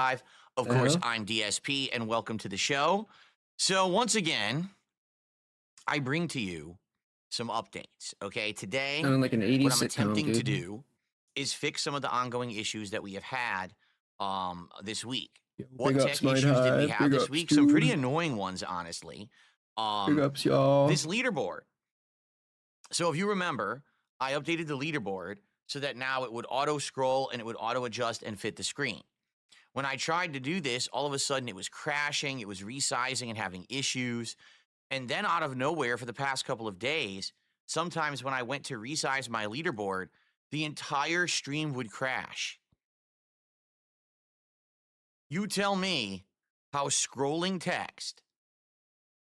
Live. Of course, I'm DSP, and welcome to the show. So, once again, I bring to you some updates. Okay, today, Sounding like an 80s what I'm sitcom, attempting to dude. do is fix some of the ongoing issues that we have had this week. Yo, What big ups, tech Night issues did we Hive. have Big this ups, week? Some pretty dude. annoying ones, honestly. Big ups, y'all. This leaderboard. So, if you remember, I updated the leaderboard so that now it would auto scroll and it would auto adjust and fit the screen. When I tried to do this, all of a sudden it was crashing, it was resizing and having issues. And then out of nowhere, for the past couple of days, sometimes when I went to resize my leaderboard, the entire stream would crash. You tell me how scrolling text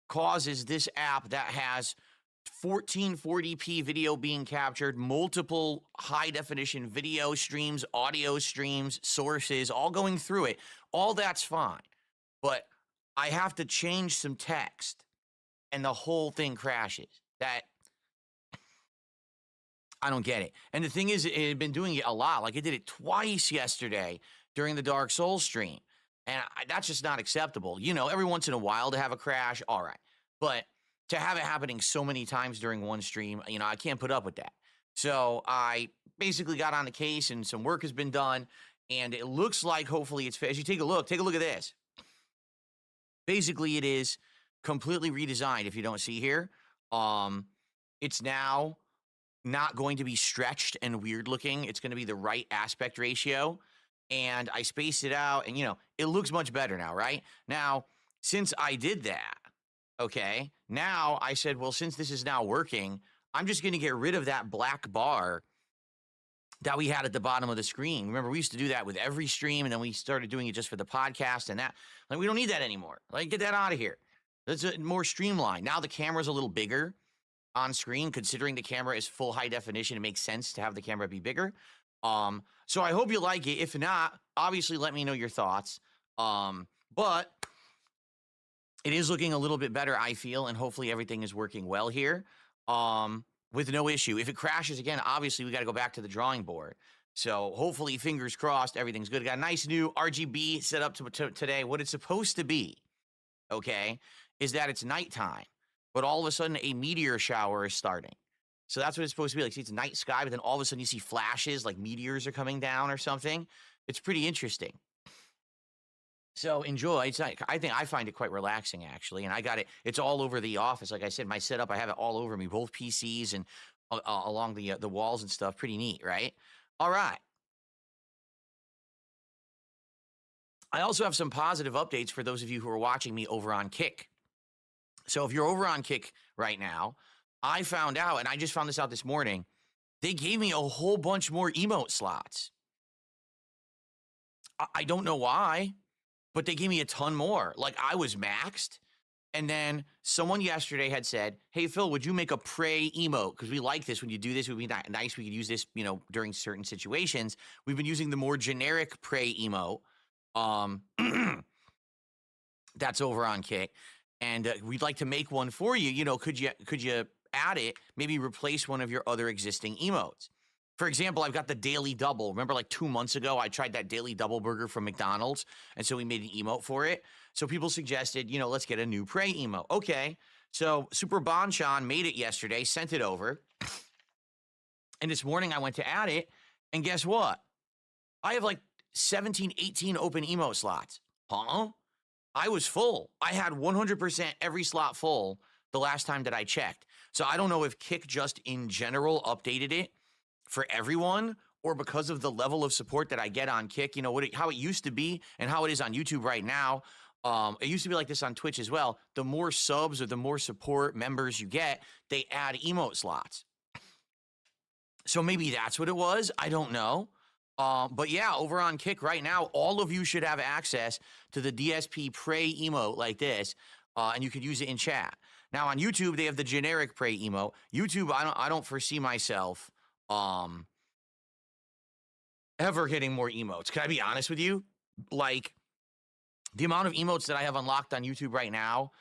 causes this app that has 1440p video being captured, multiple high definition video streams, audio streams, sources, all going through it. All that's fine. But I have to change some text and the whole thing crashes. I don't get it. And the thing is, it had been doing it a lot. Like, it did it twice yesterday during the Dark Souls stream. And that's just not acceptable. You know, every once in a while to have a crash, all right. But to have it happening so many times during one stream, you know, I can't put up with that. So I basically got on the case and some work has been done. And it looks like hopefully it's, as you take a look at this. Basically, it is completely redesigned. If you don't see here, it's now not going to be stretched and weird looking. It's going to be the right aspect ratio. And I spaced it out and, you know, it looks much better now, right? Now, since I did that, okay, now I said, well, since this is now working, I'm just going to get rid of that black bar that we had at the bottom of the screen. Remember, we used to do that with every stream, and then we started doing it just for the podcast and that. Like, we don't need that anymore. Like, get that out of here. That's more streamlined. Now the camera's a little bigger on screen. Considering the camera is full high definition, it makes sense to have the camera be bigger. So I hope you like it. If not, obviously let me know your thoughts. But it is looking a little bit better, I feel, and hopefully everything is working well here. With no issue. If it crashes again, obviously we got to go back to the drawing board. So hopefully, fingers crossed, everything's good. Got a nice new RGB set up to today. What it's supposed to be, okay, is that it's nighttime, but all of a sudden a meteor shower is starting. So that's what it's supposed to be like. See, it's night sky, but then all of a sudden you see flashes like meteors are coming down or something. It's pretty interesting. So enjoy. I find it quite relaxing, actually. And I got it. It's all over the office. Like I said, my setup, I have it all over me, both PCs and along the walls and stuff. Pretty neat, right? All right. I also have some positive updates for those of you who are watching me over on Kick. So if you're over on Kick right now, I found out, and I just found this out this morning, they gave me a whole bunch more emote slots. I don't know why, but they gave me a ton more. Like, I was maxed. And then someone yesterday had said, hey, Phil, would you make a pray emote? Because we like this. When you do this, it would be nice. We could use this, you know, during certain situations. We've been using the more generic pray emote. That's over on Kick. And we'd like to make one for you. You know, could you add it, maybe replace one of your other existing emotes? For example, I've got the Daily Double. Remember, like 2 months ago, I tried that Daily Double burger from McDonald's, and so we made an emote for it. So people suggested, you know, let's get a new pray emote. Okay, so Super Bonchon made it yesterday, sent it over, and this morning I went to add it, and guess what? I have like 17, 18 open emote slots. Huh? I was full. I had 100% every slot full the last time that I checked. So I don't know if Kick just in general updated it for everyone, or because of the level of support that I get on Kick, you know, how it used to be and how it is on YouTube right now. It used to be like this on Twitch as well. The more subs or the more support members you get, they add emote slots. So maybe that's what it was. I don't know. But yeah, over on Kick right now, all of you should have access to the DSP Pray emote like this, and you could use it in chat. Now on YouTube, they have the generic Pray emote. YouTube, I don't foresee myself ever getting more emotes. Can I be honest with you? Like, the amount of emotes that I have unlocked on YouTube right now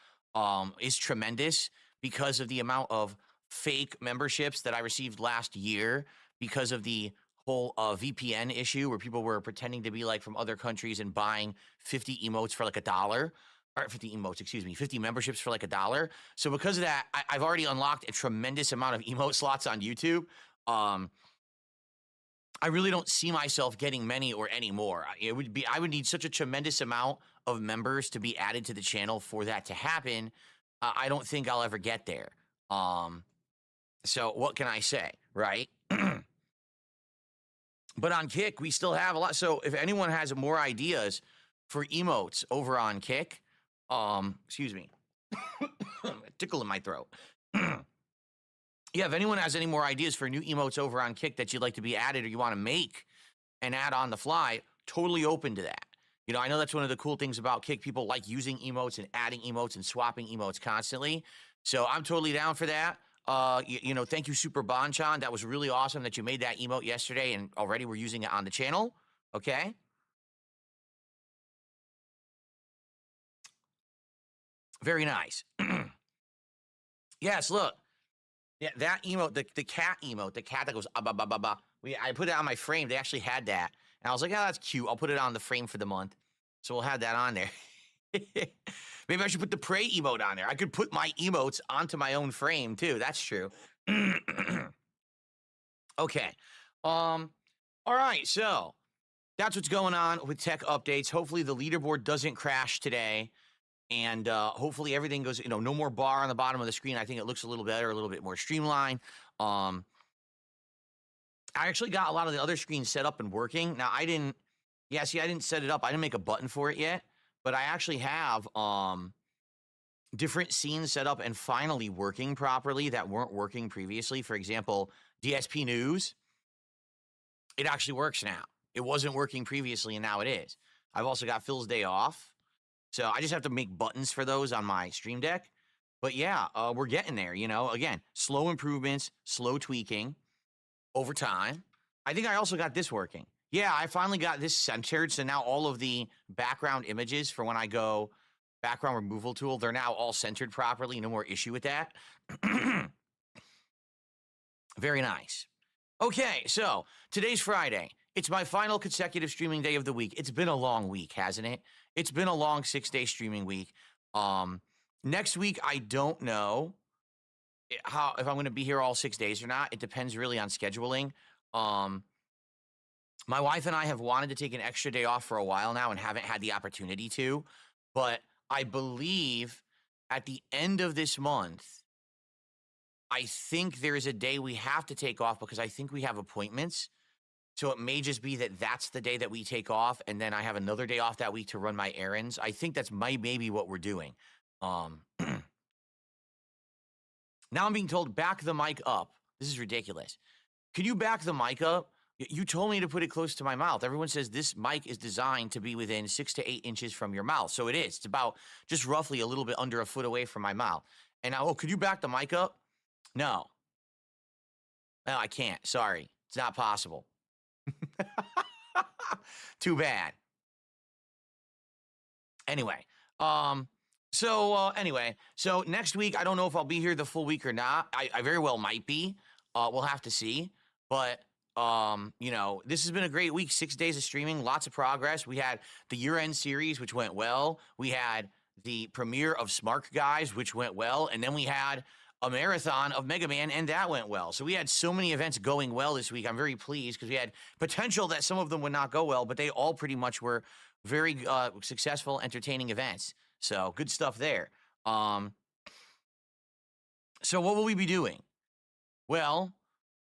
is tremendous because of the amount of fake memberships that I received last year because of the whole VPN issue where people were pretending to be like from other countries and buying 50 emotes for like $1, or 50 emotes, excuse me, 50 memberships for like $1. So because of that, I've already unlocked a tremendous amount of emote slots on YouTube. I really don't see myself getting many or any more. I would need such a tremendous amount of members to be added to the channel for that to happen. I don't think I'll ever get there. So what can I say, right? But on Kick, we still have a lot. So if anyone has more ideas for emotes over on Kick, excuse me, a tickle in my throat. Yeah, if anyone has any more ideas for new emotes over on Kick that you'd like to be added or you want to make and add on the fly, totally open to that. You know, I know that's one of the cool things about Kick. People like using emotes and adding emotes and swapping emotes constantly. So I'm totally down for that. You know, thank you, Super Bonchan. That was really awesome that you made that emote yesterday and already we're using it on the channel. Okay. Very nice. Yes, look. Yeah, that emote, the cat emote, the cat that goes, ah, bah, bah, bah, bah. I put it on my frame. They actually had that. And I was like, oh, that's cute. I'll put it on the frame for the month. So we'll have that on there. Maybe I should put the pray emote on there. I could put my emotes onto my own frame too. That's true. Okay. All right. So that's what's going on with tech updates. Hopefully the leaderboard doesn't crash today. And hopefully everything goes, you know, no more bar on the bottom of the screen. I think it looks a little better, a little bit more streamlined. I actually got a lot of the other screens set up and working. Now, I didn't set it up. I didn't make a button for it yet. But I actually have different scenes set up and finally working properly that weren't working previously. For example, DSP News. It actually works now. It wasn't working previously, and now it is. I've also got Phil's Day Off. So I just have to make buttons for those on my Stream Deck. But yeah, we're getting there, you know. Again, slow improvements, slow tweaking over time. I think I also got this working. Yeah, I finally got this centered. So now all of the background images for when I go background removal tool, they're now all centered properly. No more issue with that. Very nice. Okay, so today's Friday. It's my final consecutive streaming day of the week. It's been a long week, hasn't it? It's been a long 6-day streaming week. Next week, I don't know if I'm going to be here all 6 days or not. It depends really on scheduling. My wife and I have wanted to take an extra day off for a while now and haven't had the opportunity to. But I believe at the end of this month, I think there is a day we have to take off because I think we have appointments. So it may just be that that's the day that we take off, and then I have another day off that week to run my errands. I think that's maybe what we're doing. Now I'm being told, back the mic up. This is ridiculous. Can you back the mic up? You told me to put it close to my mouth. Everyone says this mic is designed to be within 6 to 8 inches from your mouth. So it is. It's about just roughly a little bit under a foot away from my mouth. And now, could you back the mic up? No. No, I can't. Sorry. It's not possible. Too bad. Anyway, so next week, I don't know if I'll be here the full week or not. I very well might be. We'll have to see. But, you know, this has been a great week. 6 days of streaming, lots of progress. We had the year-end series, which went well. We had the premiere of Smart Guys, which went well. And then we had a marathon of Mega Man, and that went well. So we had so many events going well this week. I'm very pleased because we had potential that some of them would not go well, but they all pretty much were very successful, entertaining events. So good stuff there. So what will we be doing? Well,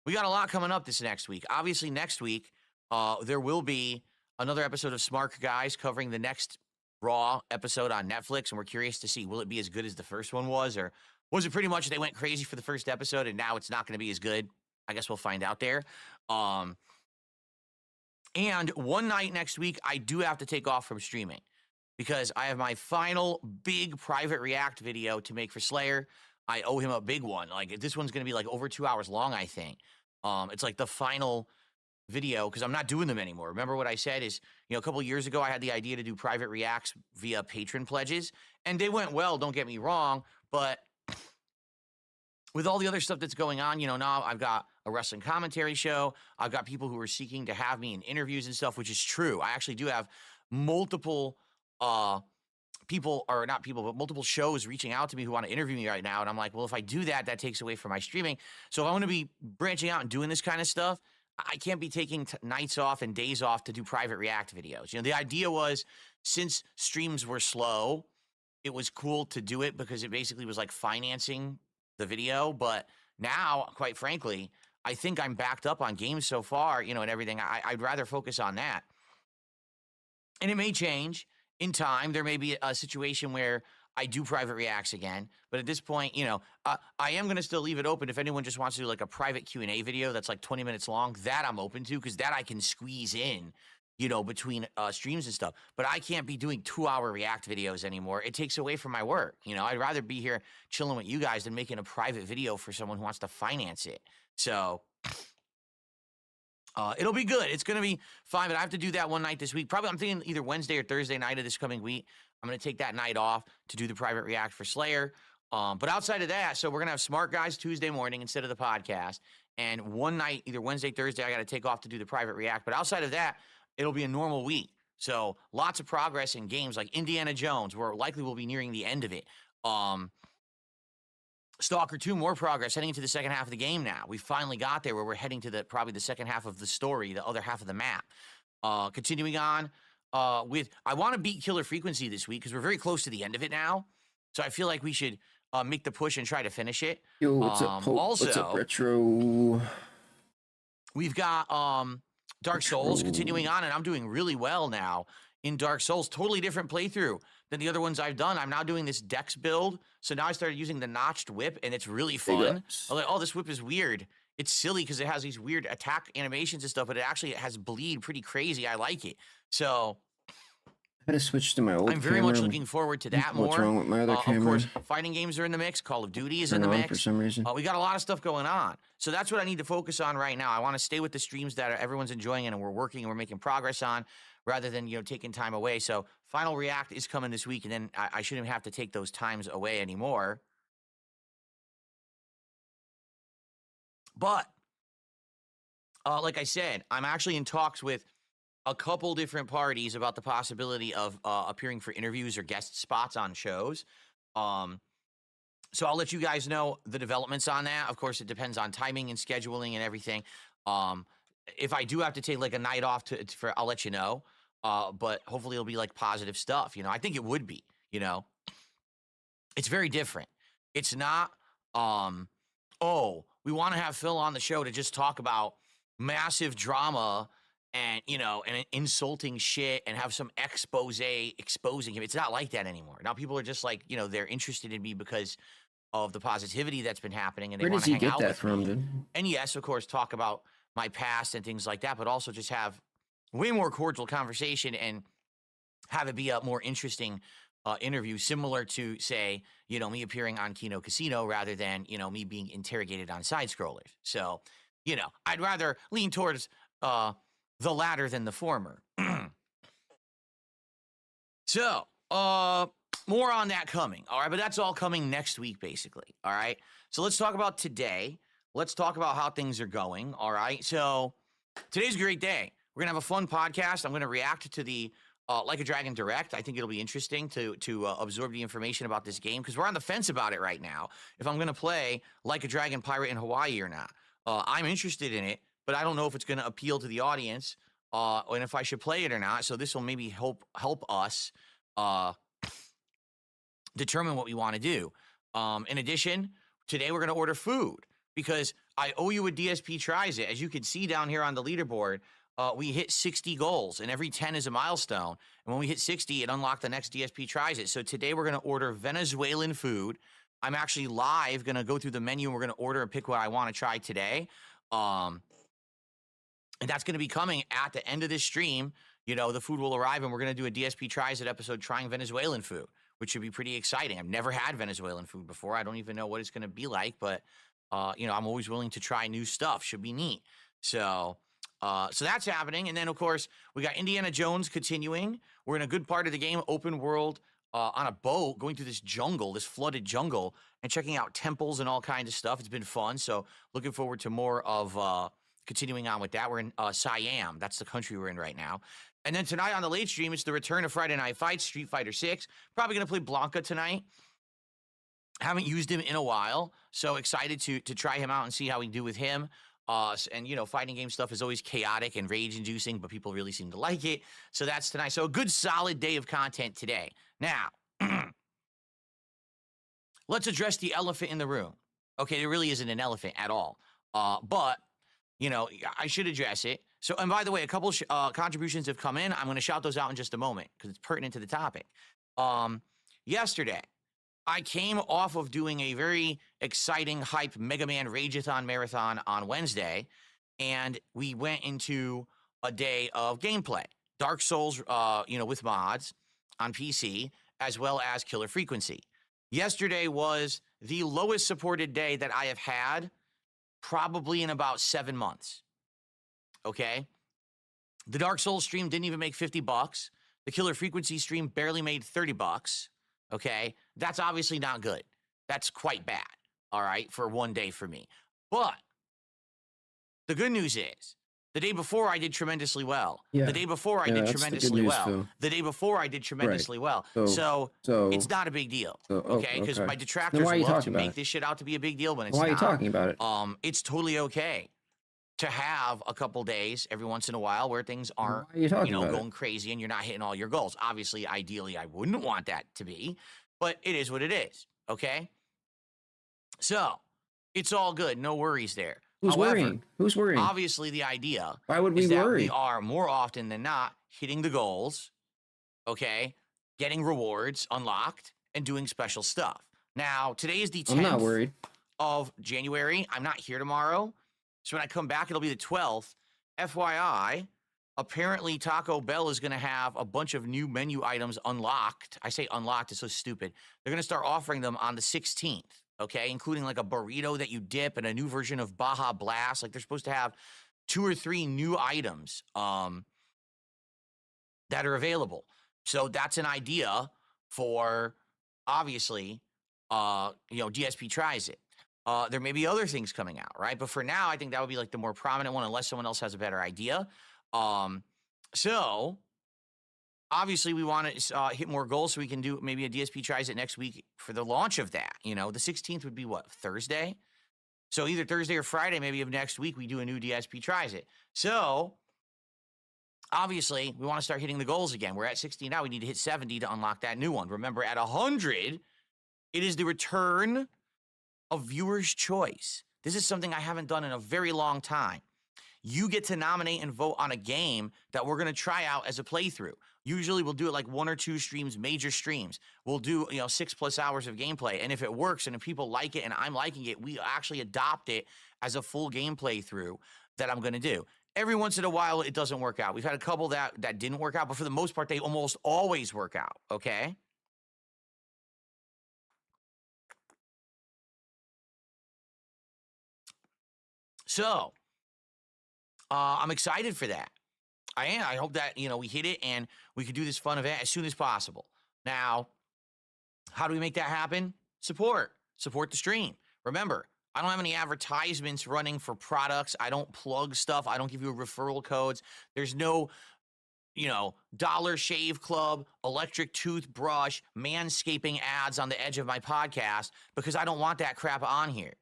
we got a lot coming up this next week. Obviously, next week, there will be another episode of Smart Guys covering the next Raw episode on Netflix, and we're curious to see, will it be as good as the first one was, or was it pretty much they went crazy for the first episode and now it's not going to be as good? I guess we'll find out there. And one night next week, I do have to take off from streaming because I have my final big private react video to make for Slayer. I owe him a big one. Like, this one's going to be like over 2 hours long, I think. It's like the final video because I'm not doing them anymore. Remember what I said is, you know, a couple of years ago, I had the idea to do private reacts via patron pledges, and they went well, don't get me wrong, but with all the other stuff that's going on, you know, now I've got a wrestling commentary show. I've got people who are seeking to have me in interviews and stuff, which is true. I actually do have multiple people, or not people, but multiple shows reaching out to me who want to interview me right now. And I'm like, well, if I do that, that takes away from my streaming. So if I want to be branching out and doing this kind of stuff, I can't be taking nights off and days off to do private react videos. The idea was, since streams were slow, it was cool to do it because it basically was like financing the video. But now, quite frankly, I think I'm backed up on games so far, and everything. I'd rather focus on that. And it may change in time. There may be a situation where I do private reacts again. But at this point, I am going to still leave it open. If anyone just wants to do like a private Q&A video that's like 20 minutes long, that I'm open to, because that I can squeeze in, between streams and stuff. But I can't be doing 2-hour react videos anymore. It takes away from my work. I'd rather be here chilling with you guys than making a private video for someone who wants to finance it. So it'll be good. It's going to be fine, but I have to do that one night this week. Probably I'm thinking either Wednesday or Thursday night of this coming week. I'm going to take that night off to do the private react for Slayer. But outside of that, so we're going to have Smart Guys Tuesday morning instead of the podcast. And one night, either Wednesday, Thursday, I got to take off to do the private react. But outside of that, it'll be a normal week. So lots of progress in games like Indiana Jones, where likely we'll be nearing the end of it. Stalker 2, more progress, heading into the second half of the game now. We finally got there where we're heading to probably the second half of the story, the other half of the map. Continuing on with, I want to beat Killer Frequency this week because we're very close to the end of it now. So I feel like we should make the push and try to finish it. Yo, what's up, Pope? Also, what's up, Retro? We've got Dark Souls continuing on, and I'm doing really well now in Dark Souls. Totally different playthrough than the other ones I've done. I'm now doing this Dex build, so now I started using the notched whip, and it's really fun. I'm like, oh, this whip is weird. It's silly because it has these weird attack animations and stuff, but it actually has bleed pretty crazy. I like it. So I had to switch to my old I'm very camera. much looking forward to that more. What's wrong with my other camera? Of course, fighting games are in the mix. Call of Duty is in the mix. For some reason. We got a lot of stuff going on. So that's what I need to focus on right now. I want to stay with the streams that everyone's enjoying and we're working and we're making progress on, rather than, taking time away. So Final React is coming this week, and then I shouldn't have to take those times away anymore. But like I said, I'm actually in talks with a couple different parties about the possibility of appearing for interviews or guest spots on shows. So I'll let you guys know the developments on that. Of course, it depends on timing and scheduling and everything. If I do have to take like a night off I'll let you know. But hopefully it'll be like positive stuff. I think it would be, it's very different. It's not, we want to have Phil on the show to just talk about massive drama and, and insulting shit and have some expose exposing him. It's not like that anymore. Now people are just like, they're interested in me because of the positivity that's been happening, and they want to hang out with me. Then? And yes, of course, talk about my past and things like that, but also just have way more cordial conversation and have it be a more interesting interview, similar to, say, me appearing on Kino Casino rather than, me being interrogated on side scrollers. So, I'd rather lean towards the latter than the former. So, more on that coming. All right. But that's all coming next week, basically. All right. So let's talk about today. Let's talk about how things are going. All right. So today's a great day. We're going to have a fun podcast. I'm going to react to the Like a Dragon Direct. I think it'll be interesting to absorb the information about this game, because we're on the fence about it right now, if I'm going to play Like a Dragon Pirate in Hawaii or not. I'm interested in it, but I don't know if it's going to appeal to the audience and if I should play it or not. So this will maybe help us determine what we want to do. In addition, today we're going to order food because I owe you a DSP Tries It. As you can see down here on the leaderboard, we hit 60 goals, and every 10 is a milestone. And when we hit 60, it unlocked the next DSP Tries It. So today we're going to order Venezuelan food. I'm actually live going to go through the menu, and we're going to order and pick what I want to try today. And that's going to be coming at the end of this stream. The food will arrive, and we're going to do a DSP Tries It episode trying Venezuelan food, which should be pretty exciting. I've never had Venezuelan food before. I don't even know what it's going to be like, but, I'm always willing to try new stuff. Should be neat. So that's happening. And then, of course, we got Indiana Jones continuing. We're in a good part of the game, open world on a boat going through this jungle, this flooded jungle, and checking out temples and all kinds of stuff. It's been fun. So looking forward to more of continuing on with that. We're in Siam. That's the country we're in right now. And then tonight on the late stream, it's the return of Friday Night Fights, Street Fighter 6. Probably going to play Blanca tonight. Haven't used him in a while, so excited to try him out and see how we do with him. And, you know, fighting game stuff is always chaotic and rage-inducing, but people really seem to like it. So that's tonight. So a good, solid day of content today. Now, let's address the elephant in the room. Okay, there really isn't an elephant at all. But, you know, I should address it. So, and by the way, a couple contributions have come in. I'm going to shout those out in just a moment because it's pertinent to the topic. Yesterday, I came off of doing a very exciting, hype Mega Man Rageathon Marathon on Wednesday, and we went into a day of gameplay. Dark Souls, you know, with mods on PC, as well as Killer Frequency. Yesterday was the lowest supported day that I have had probably in about 7 months. Okay? The Dark Souls stream didn't even make $50. The Killer Frequency stream barely made $30. Okay? That's obviously not good. That's quite bad, all right, for one day for me. But the good news is, the day before I did tremendously well. Yeah. The day before I did tremendously well. The day before I did tremendously well. So it's not a big deal, okay? Because my detractors love to make this shit out to be a big deal when it's not. Why are you talking about it? It's totally okay to have a couple days every once in a while where things aren't, going crazy and you're not hitting all your goals. Obviously, ideally, I wouldn't want that to be, but it is what it is, okay? So it's all good. No worries there. Who's worrying? Who's worrying? Obviously, the idea Why would we is that worry? we are more often than not hitting the goals, okay, getting rewards unlocked, and doing special stuff. Now, today is the 10th I'm not worried. of January. I'm not here tomorrow. So when I come back, it'll be the 12th. FYI, apparently Taco Bell is going to have a bunch of new menu items unlocked. I say unlocked, it's so stupid. They're going to start offering them on the 16th. Okay, including like a burrito that you dip and a new version of Baja Blast. Like they're supposed to have 2 or 3 new items that are available. So that's an idea for, obviously, DSP tries it. There may be other things coming out, right? But for now, I think that would be like the more prominent one unless someone else has a better idea. So obviously, we want to hit more goals so we can do maybe a DSP tries it next week for the launch of that. You know, the 16th would be what, Thursday? So either Thursday or Friday, maybe of next week, we do a new DSP tries it. So obviously, we want to start hitting the goals again. We're at 60 now. We need to hit 70 to unlock that new one. Remember, at 100, it is the return of viewer's choice. This is something I haven't done in a very long time. You get to nominate and vote on a game that we're going to try out as a playthrough. Usually we'll do it like 1 or 2 streams, major streams. We'll do, 6+ hours of gameplay. And if it works and if people like it and I'm liking it, we actually adopt it as a full gameplay through that I'm going to do. Every once in a while, it doesn't work out. We've had a couple that didn't work out, but for the most part, they almost always work out, okay? So, I'm excited for that. I am. I hope that, we hit it and we can do this fun event as soon as possible. Now, how do we make that happen? Support the stream. Remember, I don't have any advertisements running for products. I don't plug stuff. I don't give you referral codes. There's no, Dollar Shave Club, electric toothbrush, manscaping ads on the edge of my podcast because I don't want that crap on here.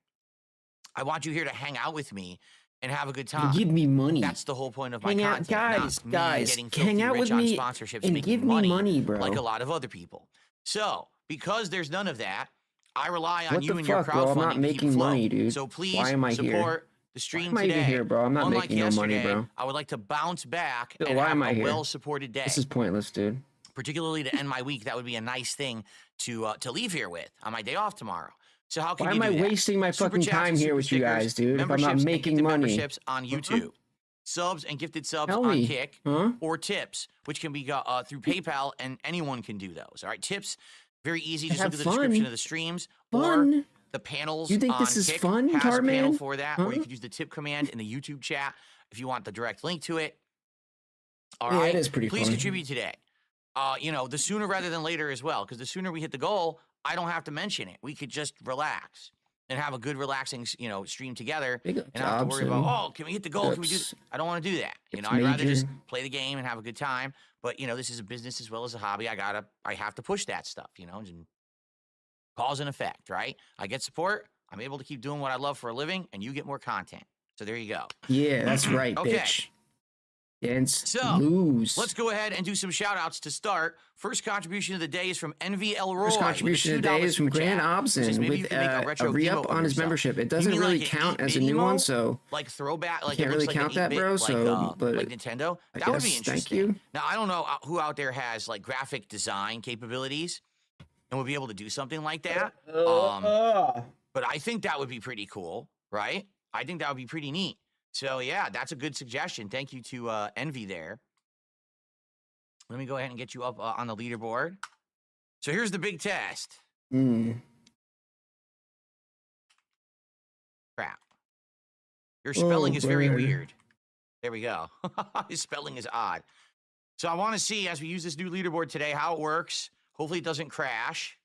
I want you here to hang out with me and have a good time. Give me money. That's the whole point of my hang content. Out, guys, hang out with me sponsorships and give me money, bro. Like a lot of other people. So, because there's none of that, I rely on what you the and fuck, your crowdfunding. Bro? I'm not making money, dude. So please Why am I support here? the stream Why am I today. even here, bro? I'm not Unlike making no money, bro. I would like to bounce back Dude, and why have am I a here? well-supported day. This is pointless, dude. Particularly to end my week, that would be a nice thing to leave here with on my day off tomorrow. So how can Why you am do I that? wasting my Super fucking chats time and here super with you stickers, guys, dude? If I'm memberships not and making gifted money. memberships on YouTube. Subs and gifted subs Tell on me. Kick, Huh? or tips, which can be through PayPal, and anyone can do those. All right, tips, very easy. Just Have look at the fun. description of the streams Fun. or the panels. You think on this is Kick fun, has a panel Tarman? for that, or you could use the tip command in the YouTube chat if you want the direct link to it. All right, it is pretty please fun. contribute today. the sooner rather than later as well, because the sooner we hit the goal, I don't have to mention it. We could just relax and have a good, relaxing, stream together, Big and not have to worry about, Dobson. oh, can we hit the goal? Can we do? I don't want to do that. It's I'd rather just major. play the game and have a good time. But this is a business as well as a hobby. I have to push that stuff. And cause and effect, right? I get support. I'm able to keep doing what I love for a living, and you get more content. So there you go. Yeah, that's right, Okay. bitch. Dance, So, lose. let's go ahead and do some shout-outs to start. First contribution of the day is from Envy Elroy. First contribution of the day is from Grant Obson with a re-up on his membership. It doesn't really count as a new one, so like throwback, like can't it really looks count like that, bro. So, but like Nintendo, I that would be guess, interesting. thank you. Now I don't know who out there has like graphic design capabilities and would be able to do something like that. But I think that would be pretty cool, right? I think that would be pretty neat. So yeah, that's a good suggestion. Thank you to Envy there. Let me go ahead and get you up on the leaderboard. So here's the big test. Crap. Your spelling is very weird. There we go. His spelling is odd. So I want to see, as we use this new leaderboard today, how it works. Hopefully it doesn't crash.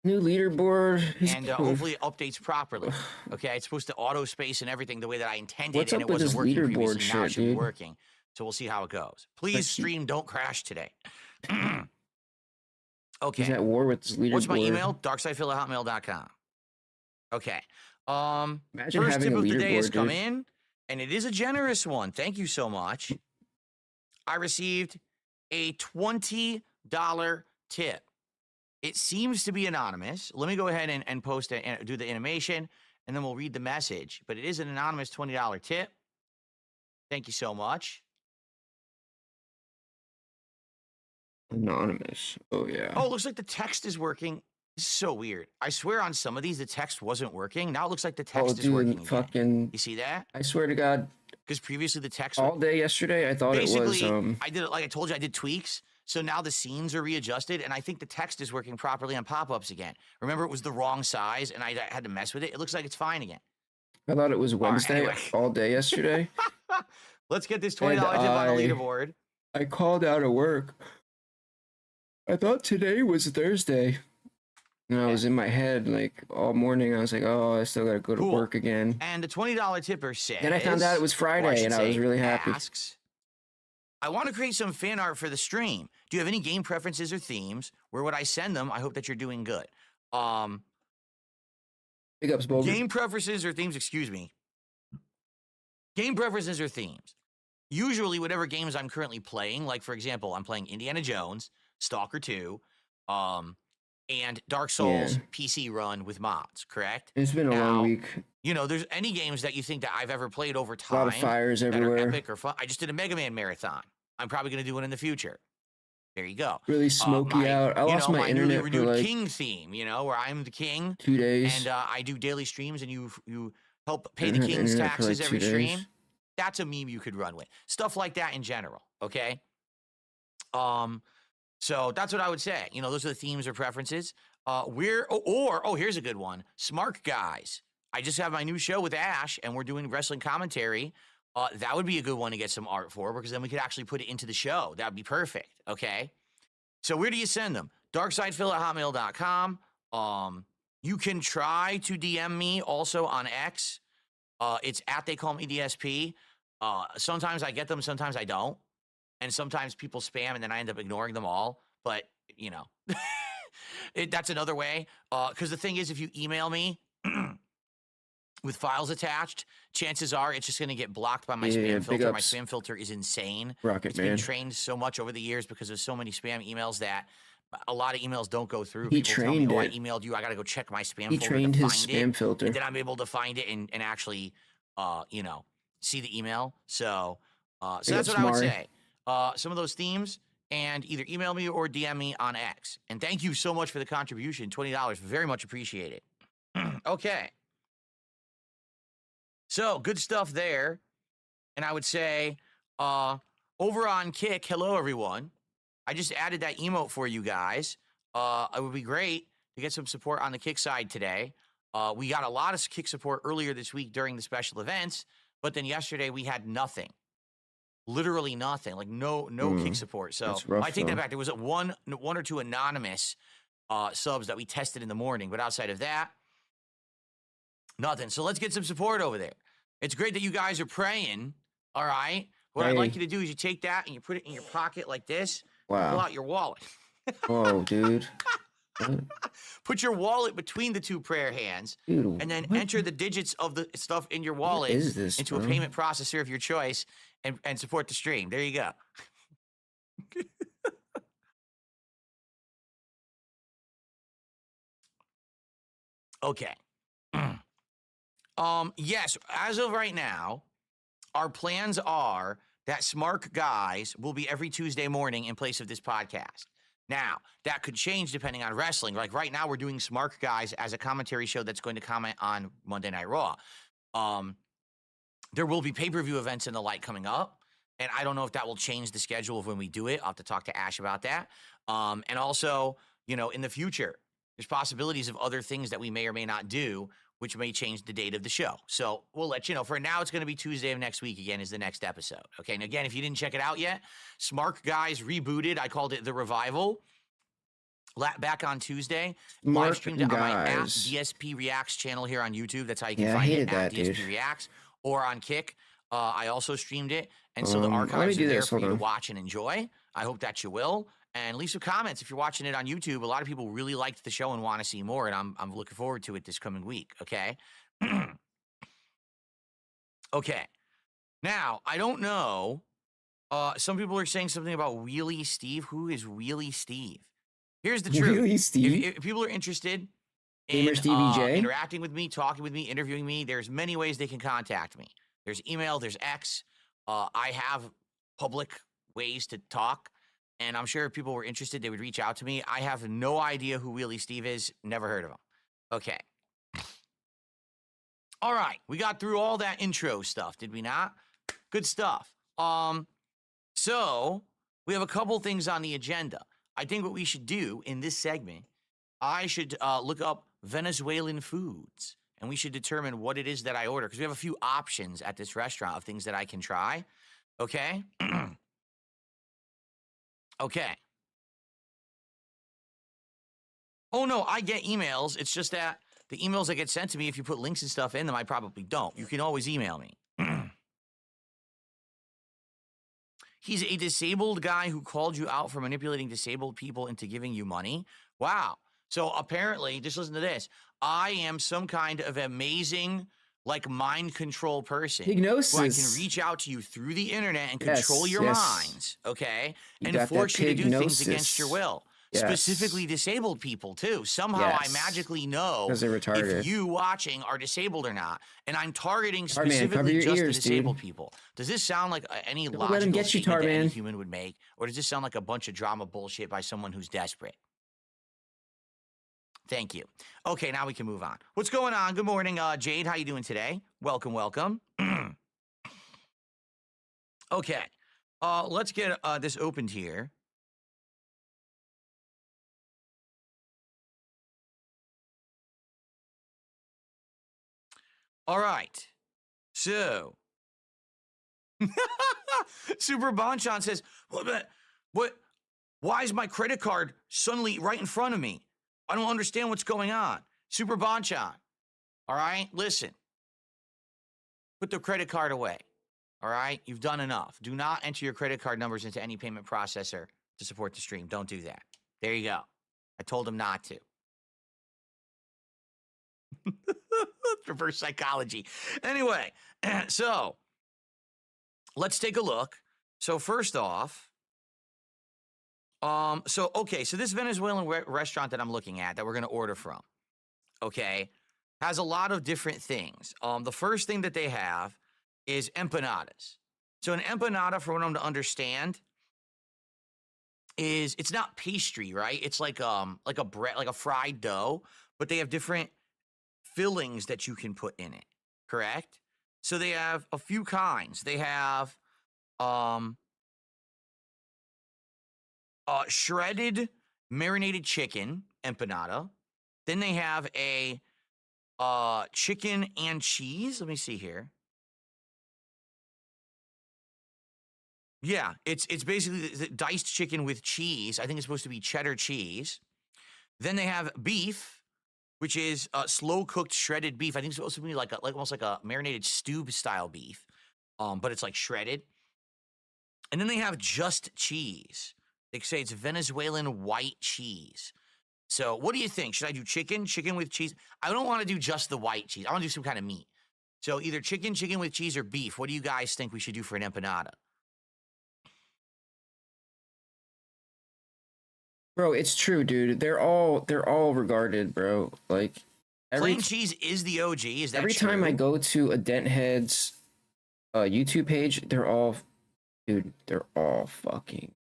New leaderboard. And hopefully it updates properly. Okay, it's supposed to auto space and everything the way that I intended, What's and up it with wasn't this working leaderboard previously. Now it shit, should be dude? working. So we'll see how it goes. Please, stream, don't crash today. Okay. He's at war with this leaderboard. What's my email? darksidephil@hotmail.com. Okay. Imagine First having tip a of the day has leaderboard, come dude. in, and it is a generous one. Thank you so much. I received a $20 tip. It seems to be anonymous. Let me go ahead and post it and do the animation, and then we'll read the message. But it is an anonymous $20 tip. Thank you so much. Anonymous. Oh, yeah. Oh, it looks like the text is working. This is so weird. I swear on some of these, the text wasn't working. Now it looks like the text is working again. Fucking... You see that? I swear to God. Because previously the text... All day yesterday, I thought basically, it was... I did it, like I told you, I did tweaks. So now the scenes are readjusted, and I think the text is working properly on pop-ups again. Remember, it was the wrong size, and I had to mess with it. It looks like it's fine again. I thought it was Wednesday all day yesterday. Let's get this $20 tip on the leaderboard. I called out of work. I thought today was Thursday. And I was in my head like all morning. I was like, oh, I still got to go to work again. And the $20 tipper says... Then I found out it was Friday, and I was really happy. Asks, I want to create some fan art for the stream. Do you have any game preferences or themes? Where would I send them? I hope that you're doing good. Big ups, Bogus. Game preferences or themes, excuse me. Game preferences or themes. Usually, whatever games I'm currently playing, like, for example, I'm playing Indiana Jones, Stalker 2, and Dark Souls PC run with mods, correct? It's been a long week. There's any games that you think that I've ever played over time. A lot of fires everywhere. That are epic or fun. I just did a Mega Man marathon. I'm probably going to do one in the future. There you go. Really smoky out. I lost my internet newly renewed for like King theme, where I'm the king. 2 days. And I do daily streams, and you help pay the king's taxes every stream. That's a meme you could run with. Stuff like that in general, okay? So that's what I would say. Those are the themes or preferences. Here's a good one. Smart Guys. I just have my new show with Ash, and we're doing wrestling commentary. That would be a good one to get some art for, because then we could actually put it into the show. That would be perfect, okay? So where do you send them? darksidephil@hotmail.com. You can try to DM me also on X. It's @theycallmedSP. Sometimes I get them, sometimes I don't. And sometimes people spam, and then I end up ignoring them all. But, that's another way. Because the thing is, if you email me with files attached, chances are it's just going to get blocked by my spam filter. My spam filter is insane. It's been trained so much over the years because of so many spam emails that a lot of emails don't go through. He People trained tell me, it. I emailed you. I got to go check my spam He folder trained to his find spam it, filter. and then I'm able to find it and actually, see the email. So that's what I would say. Some of those themes, and either email me or DM me on X. And thank you so much for the contribution, $20. Very much appreciated. Okay. So, good stuff there. And I would say, over on Kick, hello, everyone. I just added that emote for you guys. It would be great to get some support on the Kick side today. We got a lot of Kick support earlier this week during the special events, but then yesterday we had nothing. literally nothing, like no kick support. So that's rough, I take that though. back. There was one or two anonymous subs that we tested in the morning, but outside of that, nothing. So let's get some support over there. It's great that you guys are praying. All right. What I'd like Hey. you to do is you take that and you put it in your pocket like this. Wow. Pull out your wallet. Whoa, dude. What? Put your wallet between the two prayer hands, Dude, and then what? enter the digits of the stuff in your What wallet is this, into a bro? payment processor of your choice and support the stream. There you go. Okay. Yes, as of right now, our plans are that Smart Guys will be every Tuesday morning in place of this podcast. Now, that could change depending on wrestling. Like right now, we're doing Smart Guys as a commentary show that's going to comment on Monday Night Raw. There will be pay-per-view events and the like coming up, and I don't know if that will change the schedule of when we do it. I'll have to talk to Ash about that. And also, in the future, there's possibilities of other things that we may or may not do, which may change the date of the show. So we'll let you know. For now, it's going to be Tuesday of next week again is the next episode. Okay, and again, if you didn't check it out yet, Smart Guys rebooted. I called it The Revival. Back on Tuesday, live streamed it on my app, DSP Reacts channel here on YouTube. That's how you can find it, at DSP Reacts, or on Kick. I also streamed it, and so the archives are there for you to watch and enjoy. I hope that you will. And leave some comments if you're watching it on YouTube. A lot of people really liked the show and want to see more, and I'm looking forward to it this coming week, okay? Okay. Now, I don't know. Some people are saying something about Wheelie Steve. Who is Wheelie Steve? Here's the truth. Wheelie Steve? If people are interested Gamer in Stevie J? interacting with me, talking with me, interviewing me, there's many ways they can contact me. There's email, there's X. I have public ways to talk. And I'm sure if people were interested, they would reach out to me. I have no idea who Wheelie Steve is. Never heard of him. Okay. All right. We got through all that intro stuff, did we not? Good stuff. So we have a couple things on the agenda. I think what we should do in this segment, I should look up Venezuelan foods, and we should determine what it is that I order, because we have a few options at this restaurant of things that I can try. Okay? Okay. Oh, no, I get emails. It's just that the emails that get sent to me, if you put links and stuff in them, I probably don't. You can always email me. He's a disabled guy who called you out for manipulating disabled people into giving you money. Wow. So apparently, just listen to this. I am some kind of amazing, mind control person. Hypnosis. Who I can reach out to you through the internet and control your minds, okay? And force you to do things against your will. Yes. Specifically disabled people, too. Somehow I magically know if you watching are disabled or not. And I'm targeting specifically just the disabled people. Does this sound like any logical statement that any human would make? Or does this sound like a bunch of drama bullshit by someone who's desperate? Thank you. Okay, now we can move on. What's going on? Good morning, Jade. How you doing today? Welcome, welcome. Okay, let's get this opened here. All right, so Super Bonchon says, what? Why is my credit card suddenly right in front of me? I don't understand what's going on. Super Bonchon, all right? Listen, put the credit card away, all right? You've done enough. Do not enter your credit card numbers into any payment processor to support the stream. Don't do that. There you go. I told him not to. Reverse psychology. Anyway, so let's take a look. So first off, so this Venezuelan restaurant that I'm looking at that we're going to order from, okay, has a lot of different things. The first thing that they have is empanadas. So an empanada, for what I'm to understand, is it's not pastry, right? It's like a bread, like a fried dough, but they have different fillings that you can put in it, correct? So they have a few kinds. They have shredded marinated chicken empanada. Then they have a chicken and cheese. Let me see here. Yeah, it's basically the diced chicken with cheese. I think it's supposed to be cheddar cheese. Then they have beef, which is slow cooked shredded beef. I think it's supposed to be like almost like a marinated stew style beef, but it's like shredded. And then they have just cheese. They say it's Venezuelan white cheese. So what do you think? Should I do chicken with cheese? I don't want to do just the white cheese. I want to do some kind of meat. So either chicken with cheese, or beef. What do you guys think we should do for an empanada? Bro, it's true, dude. They're all regarded, bro. Like Plain cheese is the OG. Is that every true? time I go to a Dent Heads YouTube page, they're all fucking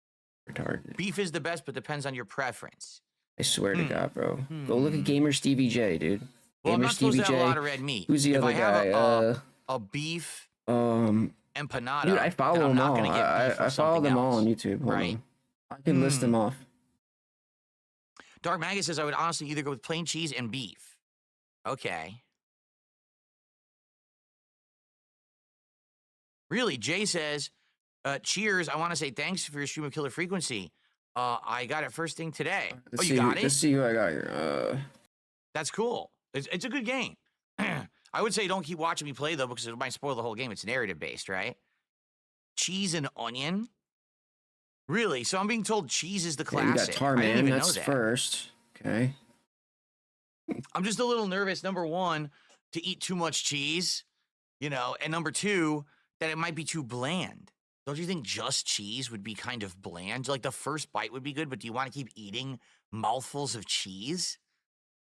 retarded. Beef is the best, but depends on your preference. I swear to God, bro. Go look at Gamer Stevie J, dude. Well, I'm Gamer not supposed Stevie to have J. a lot of red meat. Who's the if other I have guy? a beef Empanada, empanada, dude, I then follow I'm them not all. gonna get beef or I follow something them all else, on YouTube. Hold right? on. I can list them off. Dark Magus says I would honestly either go with plain cheese and beef. Okay. Really, Jay says, cheers. I want to say thanks for your stream of Killer Frequency. I got it first thing today. You got it? Let's see who I got here. That's cool. It's a good game. I would say don't keep watching me play, though, because it might spoil the whole game. It's narrative-based, right? Cheese and onion? Really? So I'm being told cheese is the Yeah, you got classic. Tar I didn't Man. even That's know that. first. Okay. I'm just a little nervous, number one, to eat too much cheese, and number two, that it might be too bland. Don't you think just cheese would be kind of bland? Like the first bite would be good, but do you want to keep eating mouthfuls of cheese?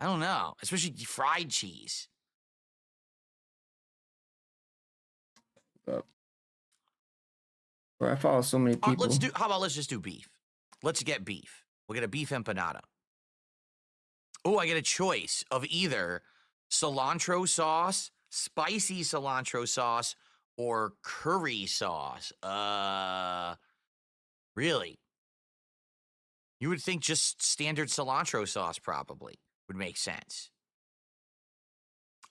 I don't know, especially fried cheese. Bro, I follow so many people. How about let's just do beef? Let's get beef. We'll get a beef empanada. Oh, I get a choice of either cilantro sauce, spicy cilantro sauce, or curry sauce. Really? You would think just standard cilantro sauce probably would make sense.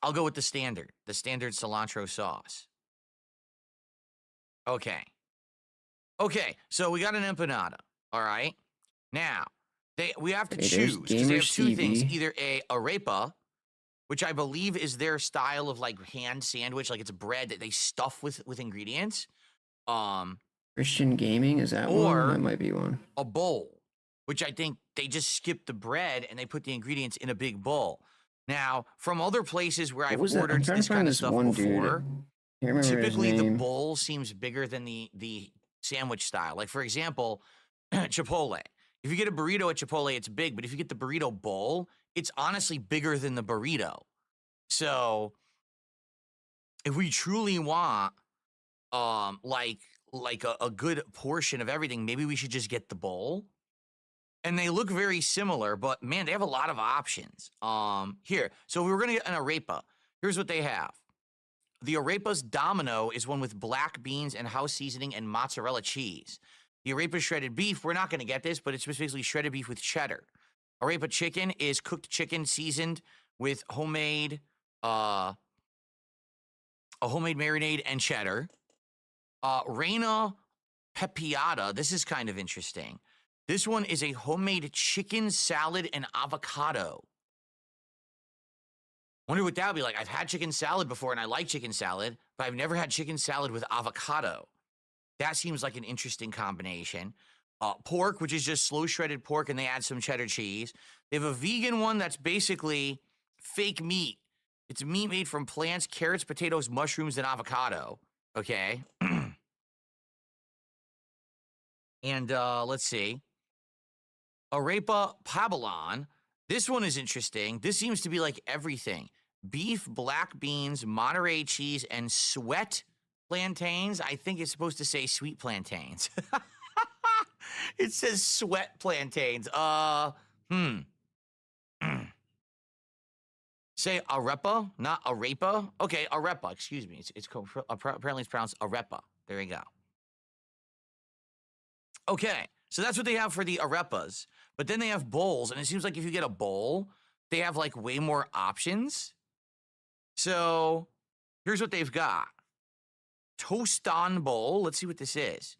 I'll go with the standard cilantro sauce. Okay. Okay, so we got an empanada, all right? Now, we have to choose, because they have two things, either a arepa, which I believe is their style of like hand sandwich, like it's bread that they stuff with ingredients. Christian Gaming, is that one? That might be one. A bowl, which I think they just skip the bread and they put the ingredients in a big bowl. Now, from other places where I've ordered this kind of stuff before, typically the bowl seems bigger than the sandwich style. Like, for example, Chipotle. If you get a burrito at Chipotle, it's big, but if you get the burrito bowl, it's honestly bigger than the burrito. So if we truly want like a good portion of everything, maybe we should just get the bowl. And they look very similar, but man, they have a lot of options. Here, so if we were gonna get an arepa, here's what they have. The arepa's domino is one with black beans and house seasoning and mozzarella cheese. The arepa shredded beef, we're not going to get this, but it's basically shredded beef with cheddar. Arepa chicken is cooked chicken seasoned with a homemade marinade and cheddar. Reina pepiata, this is kind of interesting. This one is a homemade chicken salad and avocado. Wonder what that would be like. I've had chicken salad before, and I like chicken salad, but I've never had chicken salad with avocado. That seems like an interesting combination. Pork, which is just slow shredded pork, and they add some cheddar cheese. They have a vegan one that's basically fake meat. It's meat made from plants, carrots, potatoes, mushrooms, and avocado. Okay. And let's see. Arepa Pabalon. This one is interesting. This seems to be like everything. Beef, black beans, Monterey cheese, and sweat plantains. I think it's supposed to say sweet plantains. It says sweat plantains. Say arepa, not arepa. Okay, arepa. Excuse me. Apparently it's pronounced arepa. There you go. Okay, so that's what they have for the arepas. But then they have bowls, and it seems like if you get a bowl, they have like way more options. So here's what they've got. Tostan bowl. Let's see what this is.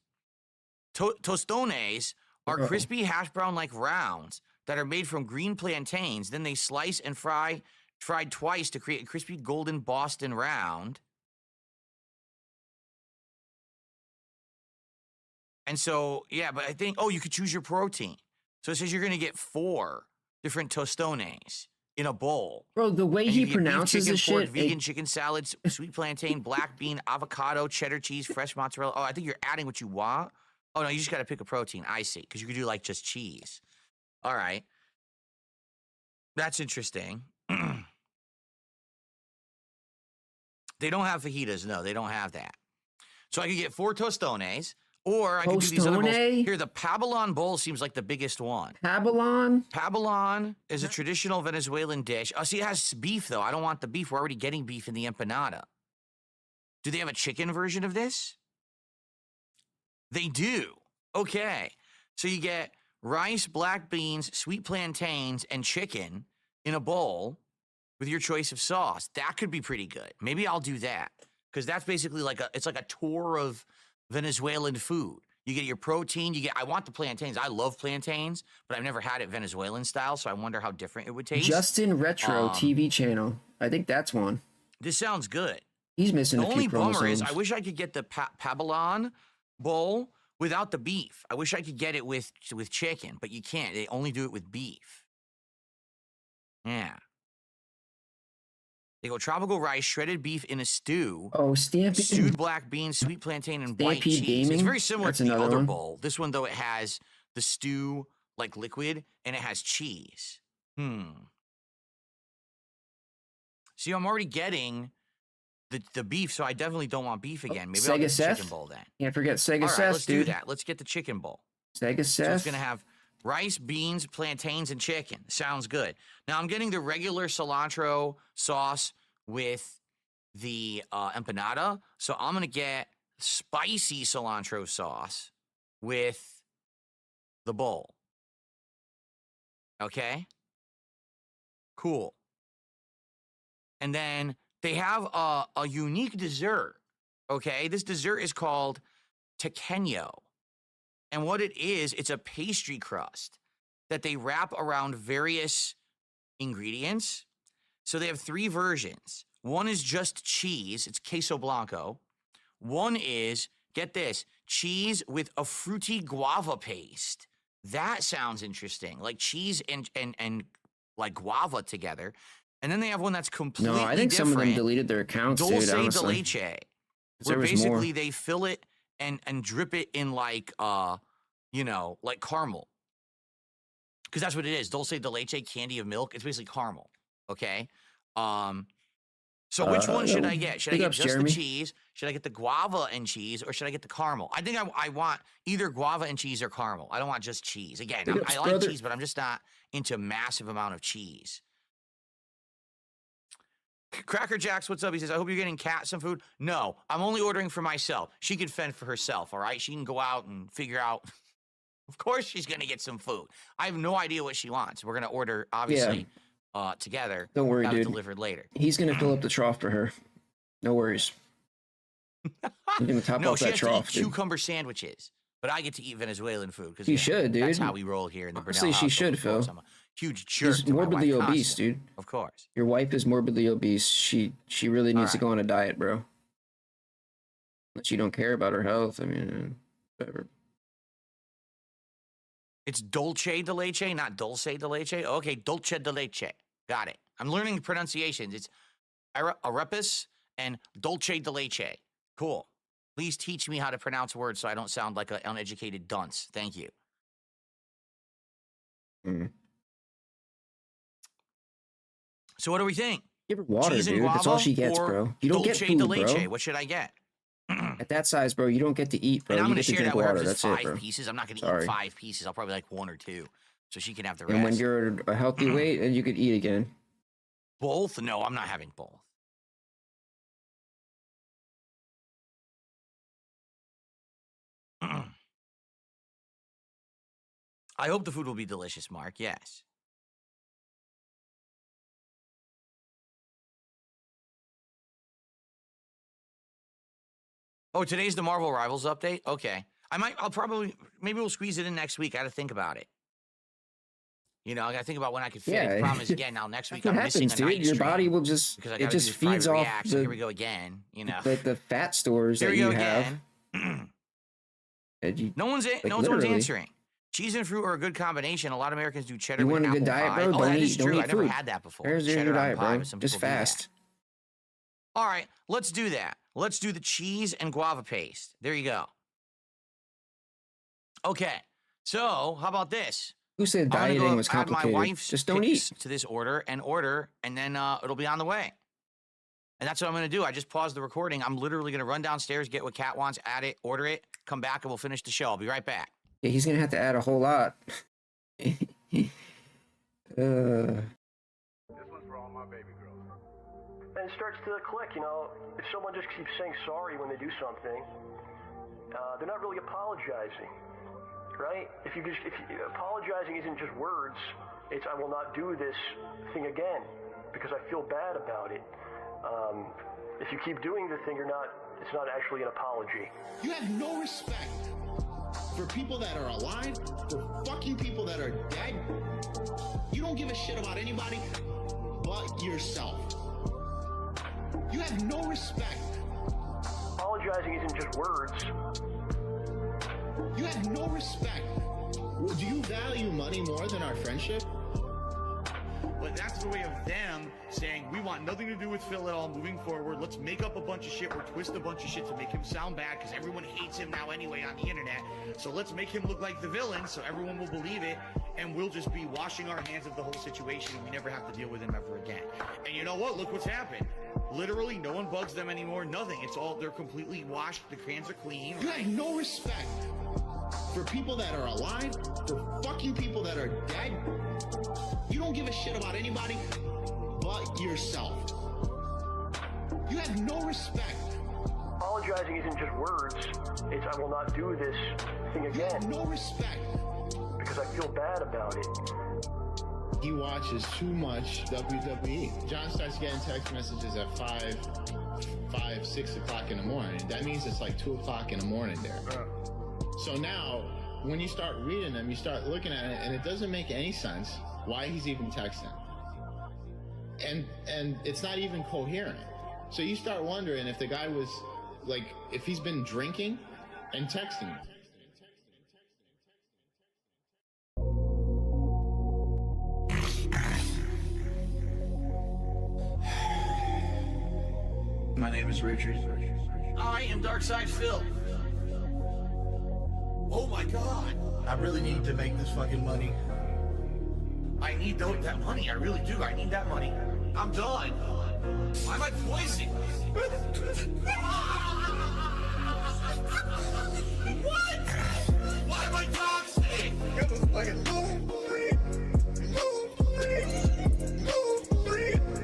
Tostones are Oh. crispy hash brown-like rounds that are made from green plantains. Then they slice and fried twice to create a crispy golden Boston round. And so, yeah, but I think, you could choose your protein. So it says you're going to get 4 different tostones in a bowl. Bro, the way And he you get beef, pronounces chicken, this pork, shit, vegan chicken salads, sweet plantain, black bean, avocado, cheddar cheese, fresh mozzarella. Oh, I think you're adding what you want. Oh, no, you just got to pick a protein. I see. Because you could do like just cheese. All right. That's interesting. They don't have fajitas. No, they don't have that. So I could get 4 tostones, or I could do these other bowls. Tostone? Here, the Pablon bowl seems like the biggest one. Pablon? Pablon is a traditional Venezuelan dish. Oh, see, it has beef, though. I don't want the beef. We're already getting beef in the empanada. Do they have a chicken version of this? They do. Okay. So you get rice, black beans, sweet plantains, and chicken in a bowl with your choice of sauce. That could be pretty good. Maybe I'll do that, because that's basically it's like a tour of Venezuelan food. You get your protein. I want the plantains. I love plantains, but I've never had it Venezuelan style, so I wonder how different it would taste. Justin Retro TV channel. I think that's one. This sounds good. He's missing The a few only bummer chromosomes. is I wish I could get the Pablon bowl without the beef. I wish I could get it with chicken, but you can't. They only do it with beef. Yeah. They go tropical rice, shredded beef in a stew. Oh, Stampede. Stewed black beans, sweet plantain, and white Stampede cheese. Gaming? It's very similar That's to the another other one. bowl. This one, though, it has the stew like liquid, and it has cheese. See, I'm already getting the beef, so I definitely don't want beef again. Maybe I'll get the Seth? chicken bowl then. Can't forget Sega All right, Seth, let's dude. do that. Let's get the chicken bowl. Sega So Seth. it's going to have rice, beans, plantains, and chicken. Sounds good. Now I'm getting the regular cilantro sauce with the empanada. So I'm going to get spicy cilantro sauce with the bowl. Okay? Cool. And then they have a unique dessert. Okay? This dessert is called tequeño. And what it is, it's a pastry crust that they wrap around various ingredients. So they have 3 versions. One is just cheese. It's queso blanco. One is, get this, cheese with a fruity guava paste. That sounds interesting. Like cheese and like guava together. And then they have one that's completely No, I think different. some of them deleted their accounts, dude, Dulce de honestly. leche. 'Cause Where there was basically more. they fill it and drip it in like like caramel. Because that's what it is. Dulce de leche, candy of milk. It's basically caramel. Okay. So which one should I get? Should I big get ups, just Jeremy. the cheese? Should I get the guava and cheese, or should I get the caramel? I think I want either guava and cheese or caramel. I don't want just cheese. Again, Big ups, I like brother. cheese, but I'm just not into a massive amount of cheese. Cracker Jacks, what's up? He says, I hope you're getting Kat some food. No, I'm only ordering for myself. She can fend for herself, all right? She can go out and figure out. Of course she's going to get some food. I have no idea what she wants. We're going to order, obviously, together. Don't worry, have it dude. delivered later. He's gonna fill up the trough for her. No worries. He's gonna top No, off she that has trough, to eat dude. cucumber sandwiches. But I get to eat Venezuelan food. Because You should, dude. That's how we roll here in the Burnell Honestly, she household, should, of course. Phil. I'm a huge jerk He's to my wife morbidly obese, constantly. dude. Of course. Your wife is morbidly obese. She really needs to right. go on a diet, bro. Unless you don't care about her health. I mean, whatever. It's dolce de leche, not dulce de leche. Okay, dolce de leche. Got it. I'm learning pronunciations. It's arepas and dolce de leche. Cool. Please teach me how to pronounce words so I don't sound like an uneducated dunce. Thank you. Mm. So what do we think? Give her water, Cheese and dude. That's all guava she gets, or bro. You don't get dolce food, de leche. bro. What should I get? At that size, bro, you don't get to eat, bro. And I'm You going to get to share drink that with her water. because it's That's it, 5 bro. pieces. I'm not going to Sorry. eat 5 pieces. I'll probably like 1 or 2. So she can have the rest. And when you're a healthy weight, and you could eat again. Both? No, I'm not having both. I hope the food will be delicious, Mark. Yes. Oh, today's the Marvel Rivals update? Okay. Maybe we'll squeeze it in next week. I got to think about it. You know, I got to think about when I could fit Yeah. it. The problem is, again, now next week What I'm happens, missing a dude? night Your stream body will just because I it gotta just do the Friday feeds off reacts, and here we the go again. You know, the fat stores here that we go you have. again. And you, No one's literally. answering. Cheese and fruit are a good combination. A lot of Americans do cheddar You with want a good apple diet, pie. bro? Oh, Don't that eat- is don't true. eat I never food. had that before. There's your Cheddar on diet, pie, bro. but some Just people do that. fast. All right, let's do that. Let's do the cheese and guava paste. There you go. Okay, so how about this? Who said I'm gonna dieting go was add my complicated? wife's Just don't eat. picks to this order, and then it'll be on the way. And that's what I'm going to do. I just paused the recording. I'm literally going to run downstairs, get what Kat wants, add it, order it, come back, and we'll finish the show. I'll be right back. Yeah, he's gonna have to add a whole lot. This one's for all my baby girls. And it starts to click, you know, if someone just keeps saying sorry when they do something, they're not really apologizing, right? Apologizing isn't just words, it's I will not do this thing again because I feel bad about it. If you keep doing the thing, it's not actually an apology. You have no respect for people that are alive, for fucking people that are dead. You don't give a shit about anybody but yourself. You have no respect. Apologizing isn't just words. You have no respect. Do you value money more than our friendship? But that's the way of them saying, we want nothing to do with Phil at all moving forward. Let's make up a bunch of shit or twist a bunch of shit to make him sound bad because everyone hates him now anyway on the internet. So let's make him look like the villain so everyone will believe it and we'll just be washing our hands of the whole situation and we never have to deal with him ever again. And you know what? Look what's happened. Literally, no one bugs them anymore. Nothing. They're completely washed. The cans are clean. You have no respect for people that are alive, for fucking people that are dead. You don't give a shit about anybody but yourself. You have no respect. Apologizing isn't just words, it's I will not do this thing You again have no respect. because I feel bad about it. He watches too much WWE. John starts getting text messages at 6 o'clock in the morning. That means it's like 2 o'clock in the morning there. So now, when you start reading them, you start looking at it, and it doesn't make any sense why he's even texting. And it's not even coherent. So you start wondering if the guy was, like, if he's been drinking and texting. My name is Richard. I am Darkside Phil. Oh my God. I really need to make this fucking money. I need that money. I really do. I need that money. I'm done. Why am I poisoned? What? Why am I toxic? Get this fucking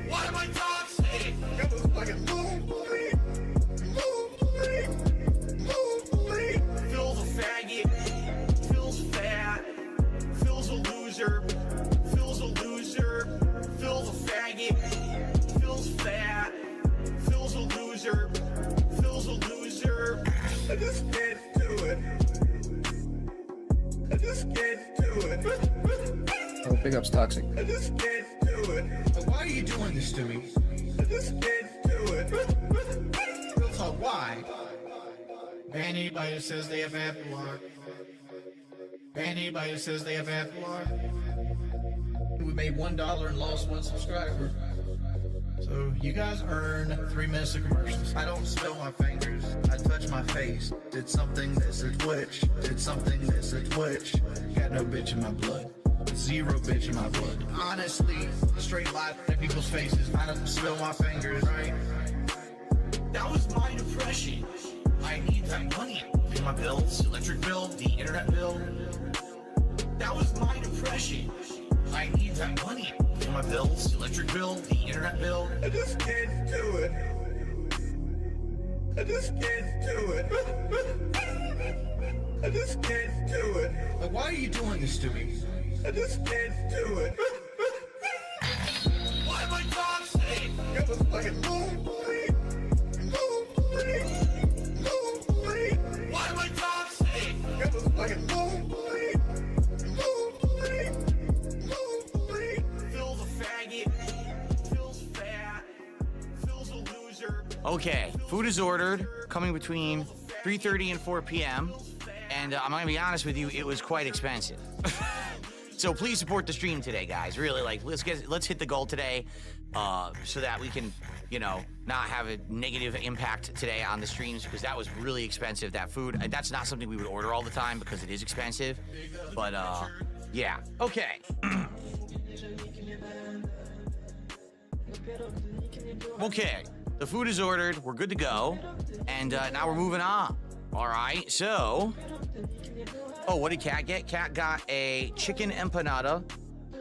Why am I toxic? Get this fucking Phil's a faggot. Phil's fat. Phil's a loser. Phil's a loser. Phil's a faggot. Phil's fat. Phil's a loser. Phil's a loser. I just can't do it. I just can't do it. Oh, big up's toxic. I just can't do it. Why are you doing this to me? I just can't do it. Real talk, why? Ban anybody who says they have Apple Art. Ban anybody who says they have Apple Art. We made $1 and lost 1 subscriber. So you guys earn 3 minutes of commercials. I don't spill my fingers. I touch my face. Did something that's a twitch. Did something that's a twitch. Got no bitch in my blood. Zero bitch in my blood. Honestly, straight lie in people's faces. I don't spill my fingers, right? That was my depression. I need that money. Pay my bills, electric bill, the internet bill. That was my depression. I need that money. Pay my bills, electric bill, the internet bill. I just can't do it. I just can't do it. I just can't do it. Like, why are you doing this to me? I just can't do it. Why am I toxic? Get this fucking Why am I toxic? Okay, food is ordered, coming between 3:30 and 4 p.m. And I'm gonna be honest with you, it was quite expensive. So please support the stream today, guys. Really, like, let's hit the goal today, so that we can, not have a negative impact today on the streams, because that was really expensive. That food, that's not something we would order all the time because it is expensive. But yeah, okay. Okay, the food is ordered. We're good to go, and now we're moving on. All right, so. Oh, what did Kat get? Kat got a chicken empanada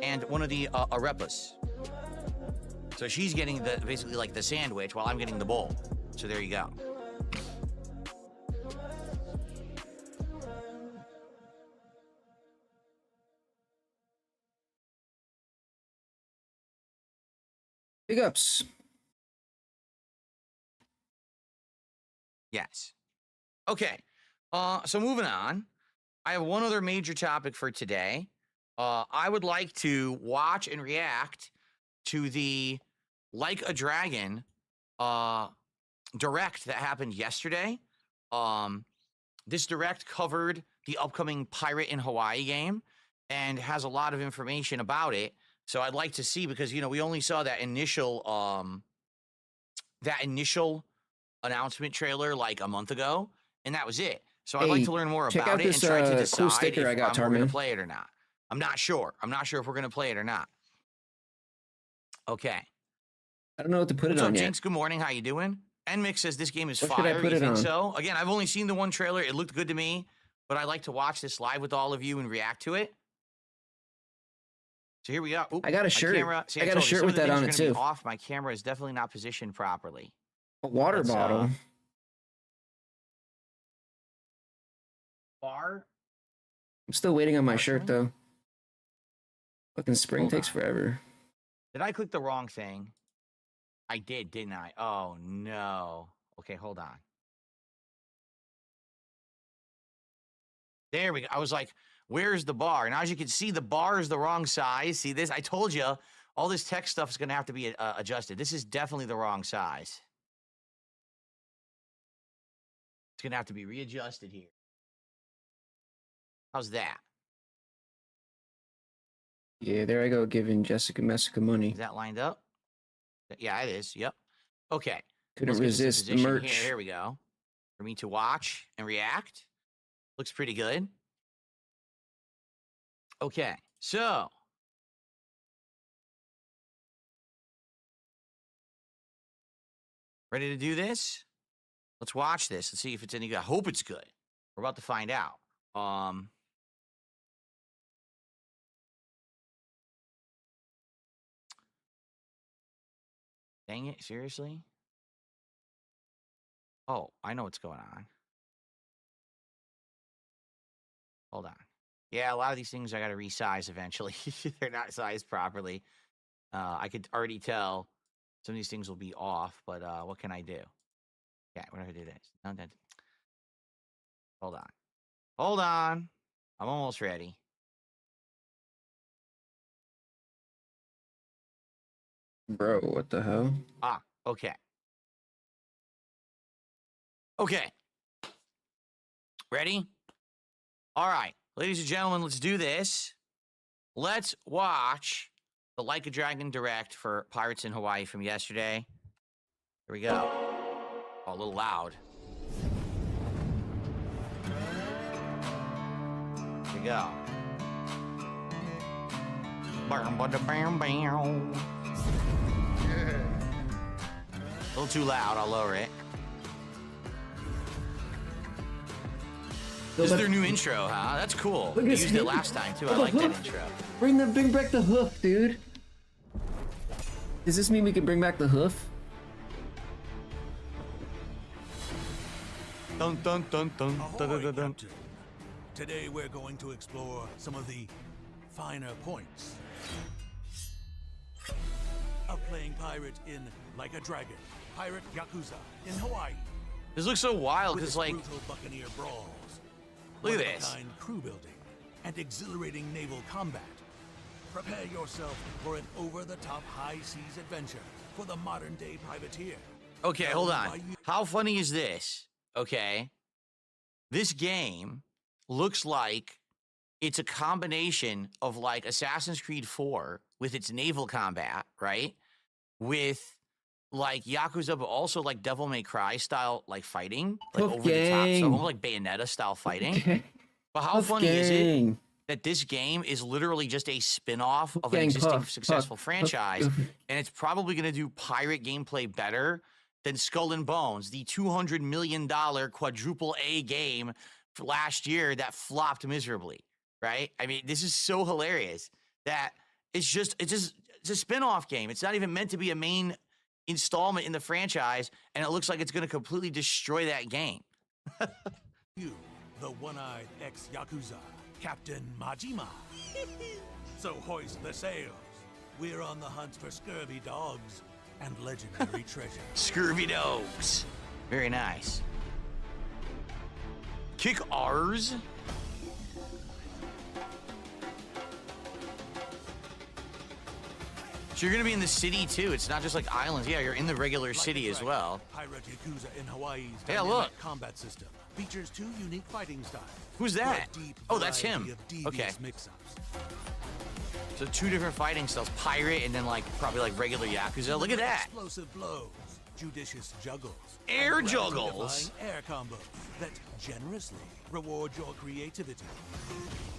and one of the arepas. So she's getting basically like the sandwich while I'm getting the bowl. So there you go. Big ups. Yes. Okay. So moving on. I have one other major topic for today. I would like to watch and react to the Like a Dragon direct that happened yesterday. This direct covered the upcoming Pirate in Hawaii game and has a lot of information about it. So I'd like to see, because we only saw that initial announcement trailer like a month ago, and that was it. So I'd like to learn more about it and try to decide cool sticker I got, if we're going Tarman. to play it or not. I'm not sure. I'm not sure if we're going to play it or not. Okay. I don't know what to put What's it up, on yet. Jinx? Good morning. How you doing? Nmix says this game is What should I fire. put You it think on? so? Again, I've only seen the one trailer. It looked good to me, but I'd like to watch this live with all of you and react to it. So here we go. Oop, I got a shirt. Camera, see, I got a told you, shirt some of with the that things on are it gonna be too. Off. My camera is definitely not positioned properly. A water Let's, bottle. Bar. I'm still waiting on my Bar shirt coming? though. Fucking spring Hold takes on. forever. Did I click the wrong thing? I did, didn't I? Oh no. Okay, hold on. There we go. I was like, where's the bar? Now, as you can see, the bar is the wrong size. See this? I told you, all this text stuff is going to have to be adjusted. This is definitely the wrong size. It's going to have to be readjusted here. How's that? Yeah, there I go giving Jessica Messica money. Is that lined up? Yeah, it is. Yep. Okay. Couldn't Let's get this in resist the position merch. Here we go. For me to watch and react. Looks pretty good. Okay, so. Ready to do this? Let's watch this and see if it's any good. I hope it's good. We're about to find out. Dang it, seriously? Oh, I know what's going on. Hold on. Yeah, a lot of these things I got to resize eventually. They're not sized properly. I could already tell some of these things will be off, but what can I do? Yeah, we're not going to do this. No, no. Hold on. Hold on. I'm almost ready. Bro, what the hell? Ah, okay. Okay. Ready? All right. Ladies and gentlemen, let's do this. Let's watch the Like a Dragon direct for Pirates in Hawaii from yesterday. Here we go. Oh, a little loud. Here we go. A little too loud. I'll lower it. This is their new intro, huh? That's cool. Look They at used this. it last time, too. I Oh, the like that hoof. intro. Bring back the hoof, dude. Does this mean we can bring back the hoof? Dun, dun, dun, dun, dun, dun, Ahoy, dun, dun. Captain. Today we're going to explore some of the finer points of playing pirate in Like a Dragon, Pirate Yakuza in Hawaii. This looks so wild, With because, its like, brutal buccaneer brawls, look at one-of-a-kind this. crew building, and exhilarating naval combat. Prepare yourself for an over-the-top high seas adventure for the modern-day privateer. Okay, hold on. How funny is this? Okay. This game looks like it's a combination of like Assassin's Creed 4 with its naval combat, right? With like Yakuza, but also like Devil May Cry style like fighting, like Tough over the top, so gang. almost like Bayonetta style fighting. Okay. But how Tough funny is it gang. that this game is literally just a spin-off of an Gang, existing puff, successful puff, franchise, puff. and it's probably going to do pirate gameplay better than Skull and Bones, the $200 million quadruple A game for last year that flopped miserably, right? I mean, this is so hilarious that it's a spin-off game. It's not even meant to be a main installment in the franchise, and it looks like it's going to completely destroy that game. You, the one-eyed ex-Yakuza, Captain Majima. So hoist the sails. We're on the hunt for scurvy dogs and legendary treasure. Scurvy dogs. Very nice. Kick ours. So you're gonna be in the city too. It's not just like islands. Yeah, you're in the regular city as well. Pirate Yakuza in Hawaii's Yeah, dynamic look. combat system features 2 unique fighting styles. Who's for a that? deep Oh, that's him. variety of devious Okay. mix-ups. So 2 different fighting styles: pirate and then like probably like regular Yakuza. Look at that. Explosive blows, judicious juggles, Air and juggles. gravity-defying air combos that generously reward your creativity.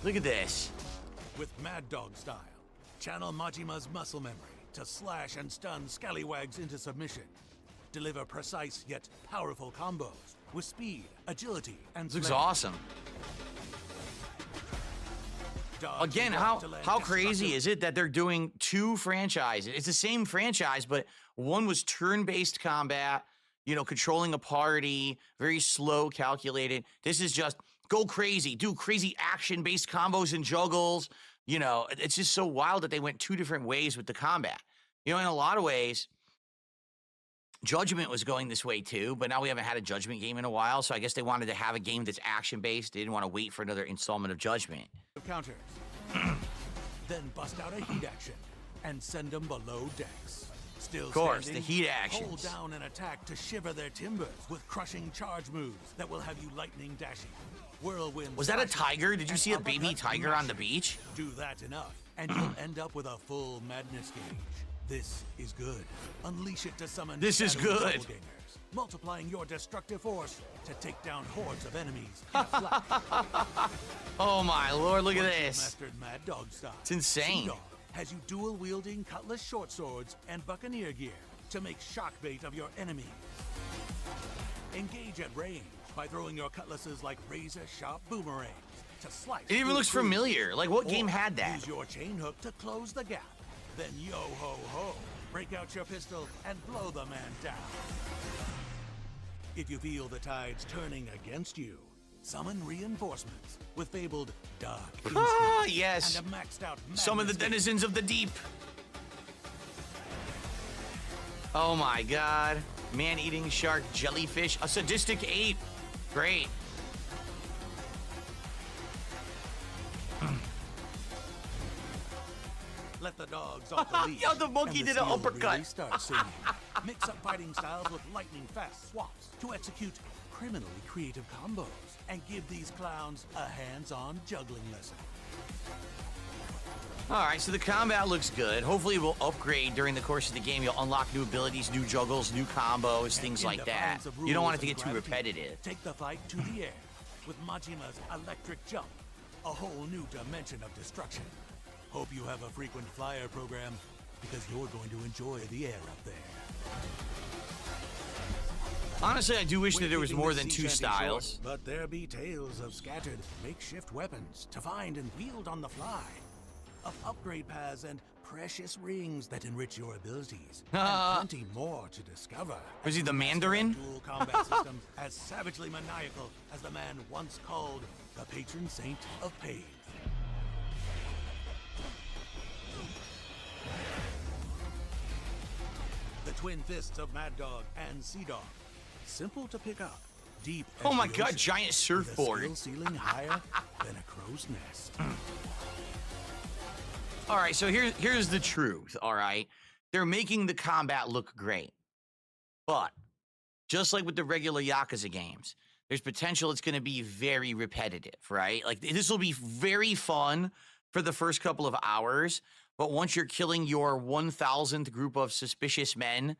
Look at this. With Mad Dog style, channel Majima's muscle memory to slash and stun scallywags into submission. Deliver precise yet powerful combos with speed, agility, and This looks flair. awesome. Dodge Again, and how block to land crazy destructive- is it that they're doing 2 franchises? It's the same franchise, but one was turn-based combat, you know, controlling a party, very slow, calculated. This is just go crazy, do crazy action-based combos and juggles. You know, it's just so wild that they went 2 different ways with the combat. You know, in a lot of ways, Judgment was going this way too, but now we haven't had a Judgment game in a while, so I guess they wanted to have a game that's action-based. They didn't want to wait for another installment of Judgment. counters. Then bust out a heat action and send them below decks. Still Of course, standing, the heat hold actions. down an attack to shiver their timbers with crushing charge moves that will have you lightning dashing. Whirlwind. Was that a slashes, tiger? Did you and see a baby uppercut tiger on the mashing. beach? Do that enough, and you'll end up with a full madness gauge. This is good. Unleash it to summon This is shadowy good. doppelgangers, multiplying your destructive force to take down hordes of enemies in a flash. Oh my lord, look at Once you've this. mastered Mad Dog style. It's insane. Sea Dog has you dual wielding cutlass short swords and buccaneer gear to make shock bait of your enemy. Engage at range by throwing your cutlasses like razor sharp boomerangs to slice. It even through looks crews. familiar. Like, what game Or had that? Use your chain hook to close the gap. Then yo ho ho, break out your pistol and blow the man down. If you feel the tides turning against you, summon reinforcements with fabled dark Ah, instincts yes. and a maxed out Some of the madness gauge. denizens of the deep. Oh my god. Man-eating shark, jellyfish, a sadistic ape. Great. Let the dogs off the leash. Yo, the monkey and did the an seal uppercut. Really starts singing. Mix up fighting styles with lightning fast swaps to execute criminally creative combos and give these clowns a hands-on juggling lesson. All right, so the combat looks good. Hopefully it will upgrade during the course of the game. You'll unlock new abilities, new juggles, new combos, things In like that. defiance of You don't want it rules to get and too gravity, repetitive. Take the fight to the air with Majima's electric jump, a whole new dimension of destruction. Hope you have a frequent flyer program because you're going to enjoy the air up there. Honestly, I do wish that We're there was keeping more this than sea 2 shanty short, styles. but there be tales of scattered makeshift weapons to find and wield on the fly, of upgrade paths and precious rings that enrich your abilities, and plenty more to discover. Was he the as you master Mandarin? a dual combat system as savagely maniacal as the man once called the patron saint of pain. The twin fists of Mad Dog and Sea Dog. Simple to pick up. Deep as Oh my the god, ocean, giant with a surfboard. skill ceiling higher than a crow's nest. All right, so here's the truth, all right? They're making the combat look great. But just like with the regular Yakuza games, there's potential it's going to be very repetitive, right? Like this will be very fun for the first couple of hours, but once you're killing your 1,000th group of suspicious men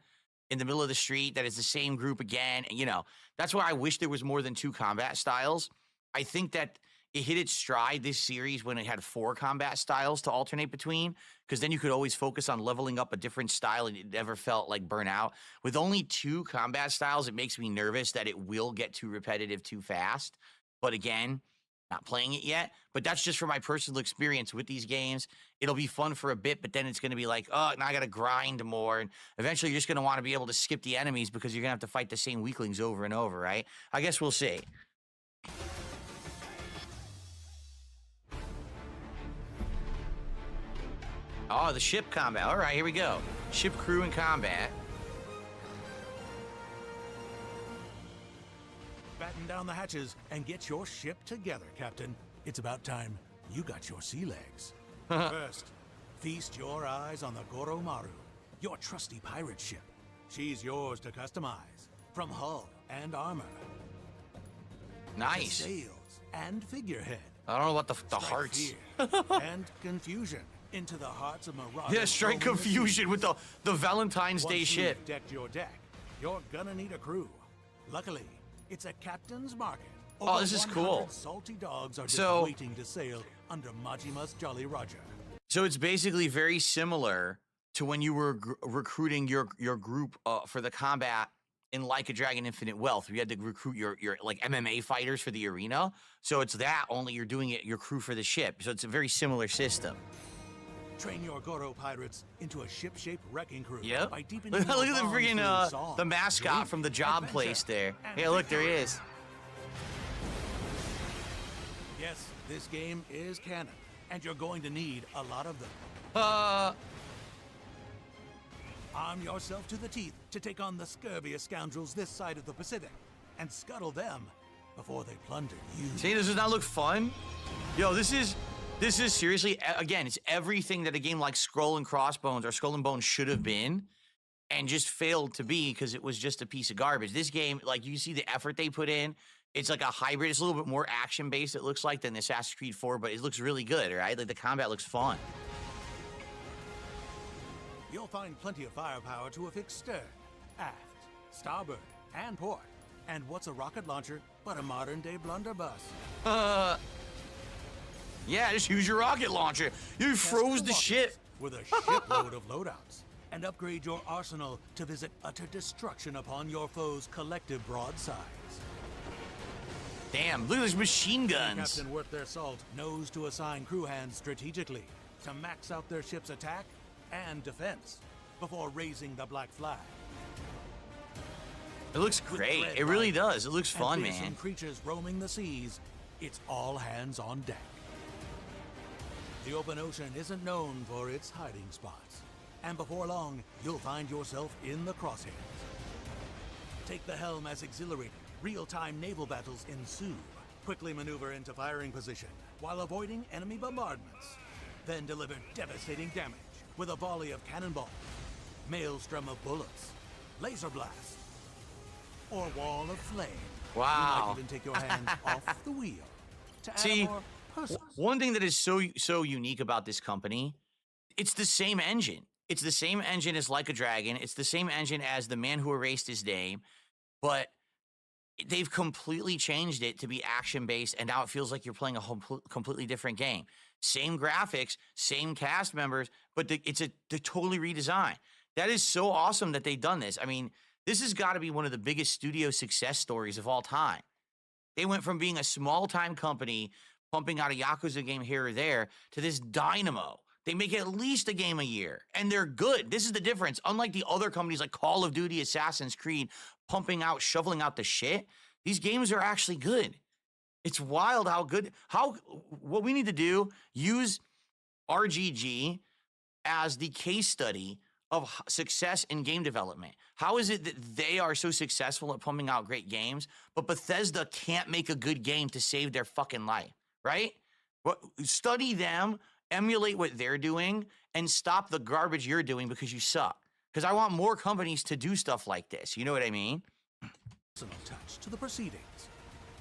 in the middle of the street, that is the same group again. You know, that's why I wish there was more than 2 combat styles. I think that it hit its stride this series when it had 4 combat styles to alternate between, because then you could always focus on leveling up a different style and it never felt like burnout. With only 2 combat styles, it makes me nervous that it will get too repetitive too fast. But again, not playing it yet, but that's just from my personal experience with these games. It'll be fun for a bit, but then it's going to be like, oh, now I got to grind more. And eventually you're just going to want to be able to skip the enemies because you're going to have to fight the same weaklings over and over, right? I guess we'll see. Oh, the ship combat. All right, here we go. Ship crew in combat. Batten down the hatches and get your ship together, Captain. It's about time you got your sea legs. First, feast your eyes on the Goromaru, your trusty pirate ship. She's yours to customize, from hull and armor, Nice. to sails and figurehead. I don't know about the Strike hearts. fear and confusion into the hearts of marauders. Yeah, strike roaming the confusion with seas. the Valentine's Day Once ship. you've decked your deck, you're gonna need a crew. Luckily, it's a captain's market. Oh, this is 100 cool. Salty dogs are just So- waiting to sail under Majima's Jolly Roger. So it's basically very similar to when you were recruiting your group for the combat in Like a Dragon Infinite Wealth. You had to recruit your like MMA fighters for the arena. So it's that, only you're doing it your crew for the ship. So it's a very similar system. Train your Goro pirates into a ship-shaped wrecking crew. Yep. By deepening Look your at the bonds freaking through song, the mascot dream, from the job adventure, place there. and Hey, look, there he victory. is. Yes, this game is canon, and you're going to need a lot of them. Arm yourself to the teeth to take on the scurviest scoundrels this side of the Pacific, and scuttle them before they plunder you. See, does this not look fun? Yo, this is seriously, again, it's everything that a game like Skull and Crossbones or Skull and Bones should have been and just failed to be because it was just a piece of garbage. This game, like, you see the effort they put in. It's like a hybrid. It's a little bit more action-based, it looks like, than Assassin's Creed 4, but it looks really good, right? Like, the combat looks fun. You'll find plenty of firepower to affix stern, aft, starboard, and port. And what's a rocket launcher but a modern-day blunderbuss? Yeah, just use your rocket launcher. You froze the rockets ship. with a shipload of loadouts, and upgrade your arsenal to visit utter destruction upon your foe's collective broadsides. Damn, look at those machine guns. Captain worth their salt knows to assign crew hands strategically to max out their ship's attack and defense before raising the black flag. It looks With great. dread It really riders does. It looks and fun, fearsome man. creatures roaming the seas, it's all hands on deck. The open ocean isn't known for its hiding spots, and before long, you'll find yourself in the crosshairs. Take the helm as exhilarating, real-time naval battles ensue. Quickly maneuver into firing position while avoiding enemy bombardments. Then deliver devastating damage with a volley of cannonballs, maelstrom of bullets, laser blast, or wall of flame. You Wow. might even take your hand off the wheel to add See, a more personal. One thing that is so unique about this company, it's the same engine. It's the same engine as Like a Dragon. It's the same engine as The Man Who Erased His Name, but they've completely changed it to be action-based, and now it feels like you're playing a completely different game. Same graphics, same cast members, but it's a totally redesigned. That is so awesome that they've done this. I mean, this has got to be one of the biggest studio success stories of all time. They went from being a small-time company pumping out a Yakuza game here or there to this dynamo. They make at least a game a year, and they're good. This is the difference. Unlike the other companies like Call of Duty, Assassin's Creed, pumping out, shoveling out the shit, these games are actually good. It's wild how good, what we need to do, use RGG as the case study of success in game development. How is it that they are so successful at pumping out great games, but Bethesda can't make a good game to save their fucking life, right? Study them, emulate what they're doing, and stop the garbage you're doing because you suck. Because I want more companies to do stuff like this. You know what I mean? personal touch to the proceedings.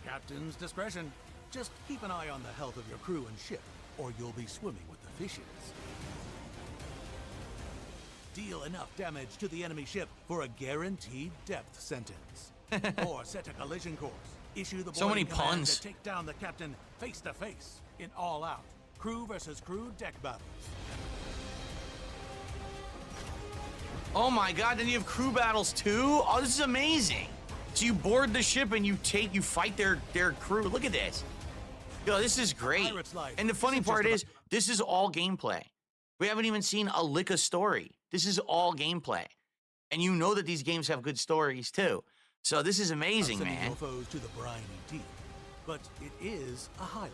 Captain's discretion. Just keep an eye on the health of your crew and ship, or you'll be swimming with the fishes. Deal enough damage to the enemy ship for a guaranteed depth sentence. Or set a collision course. Issue the So many boarding command puns. to take down the captain face to face in all-out crew versus crew deck battles. Oh my god, then you have crew battles too? Oh, this is amazing. So you board the ship and you fight their crew. Look at this. Yo, this is great. Pirate's life And the funny isn't part just is, this is all gameplay. We haven't even seen a lick of story. This is all gameplay. And you know that these games have good stories too. So this is amazing, Sending man. your foes to the briny deep, but it is a highlight.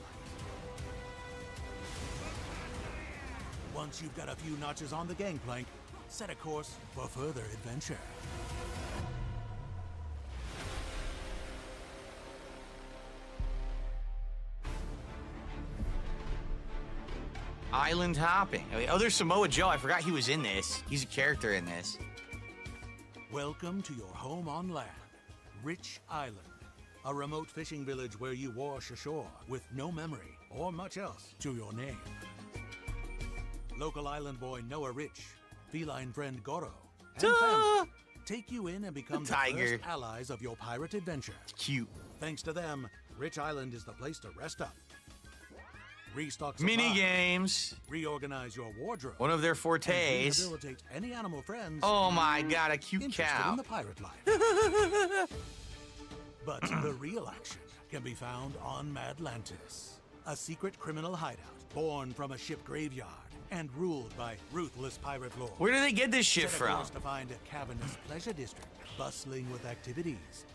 Once you've got a few notches on the gangplank, set a course for further adventure. Island hopping. Oh, there's Samoa Joe. I forgot he was in this. He's a character in this. Welcome to your home on land, Rich Island, a remote fishing village where you wash ashore with no memory or much else to your name. Local island boy Noah Rich, feline friend Goro, and family take you in and become the Tiger. first allies of your pirate adventure. Cute. Thanks to them, Rich Island is the place to rest up. Restock Mini supplies, games. reorganize your wardrobe, One of their and fortes. rehabilitate any animal friends Oh my god, a cute interested cow. in the pirate life. But the real action can be found on Madlantis, a secret criminal hideout born from a ship graveyard and ruled by ruthless pirate lords. Where do they get this shit Set a from? course to find a cavernous pleasure district bustling with activities,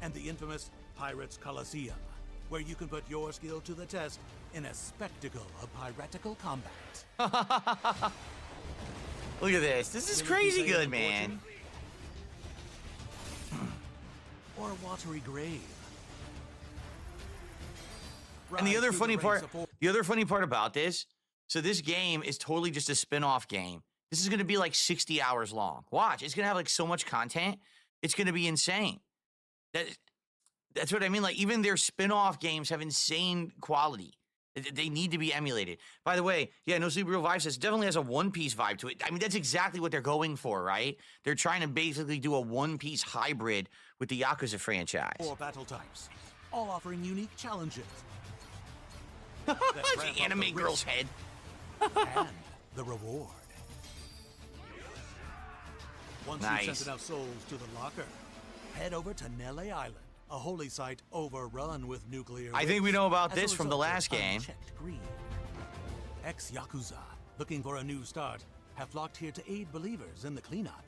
and the infamous Pirates Coliseum, where you can put your skill to the test in a spectacle of piratical combat. Look at this. This is Will it be crazy safe good, and man. Or a watery grave. And the Rise other through the funny ranks part, of four- the other funny part about this, so this game is totally just a spin-off game. This is going to be like 60 hours long. Watch, it's going to have like so much content. It's going to be insane. That's what I mean. Like even their spin-off games have insane quality. They need to be emulated. By the way, yeah, No Sleep Real Vibe says it definitely has a One Piece vibe to it. I mean, that's exactly what they're going for, right? They're trying to basically do a One Piece hybrid with the Yakuza franchise. 4 battle types, all offering unique challenges. that The ramp up anime the girl's risk head. and the reward. Once you've Nice. sent enough souls to the locker, head over to Nele Island, a holy site overrun with nuclear I think we waste know about as a this from the result of last game. unchecked greed. Ex-Yakuza, looking for a new start, have flocked here to aid believers in the cleanup.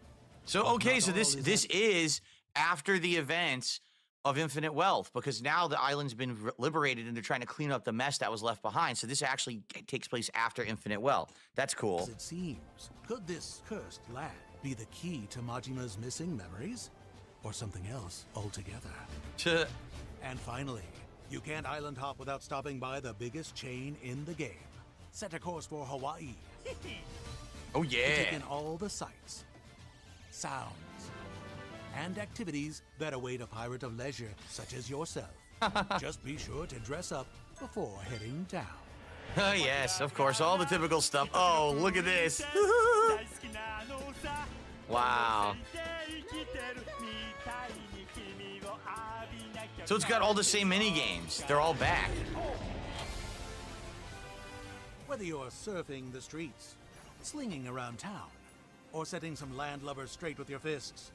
So But okay, not so all this is is after the events of Infinite Wealth, because now the island's been liberated and they're trying to clean up the mess that was left behind. So this actually takes place after Infinite Wealth. That's cool. As it seems, could this cursed land be the key to Majima's missing memories? Or something else altogether? And finally, you can't island hop without stopping by the biggest chain in the game. Set a course for Hawaii. Oh To take yeah. in all the sights, sounds, and activities that await a pirate of leisure such as yourself. Just be sure to dress up before heading down. Oh yes, of course, all the typical stuff. Oh, look at this. Wow. So it's got all the same mini games. They're all back. Whether you're surfing the streets, slinging around town, or setting some landlubbers straight with your fists,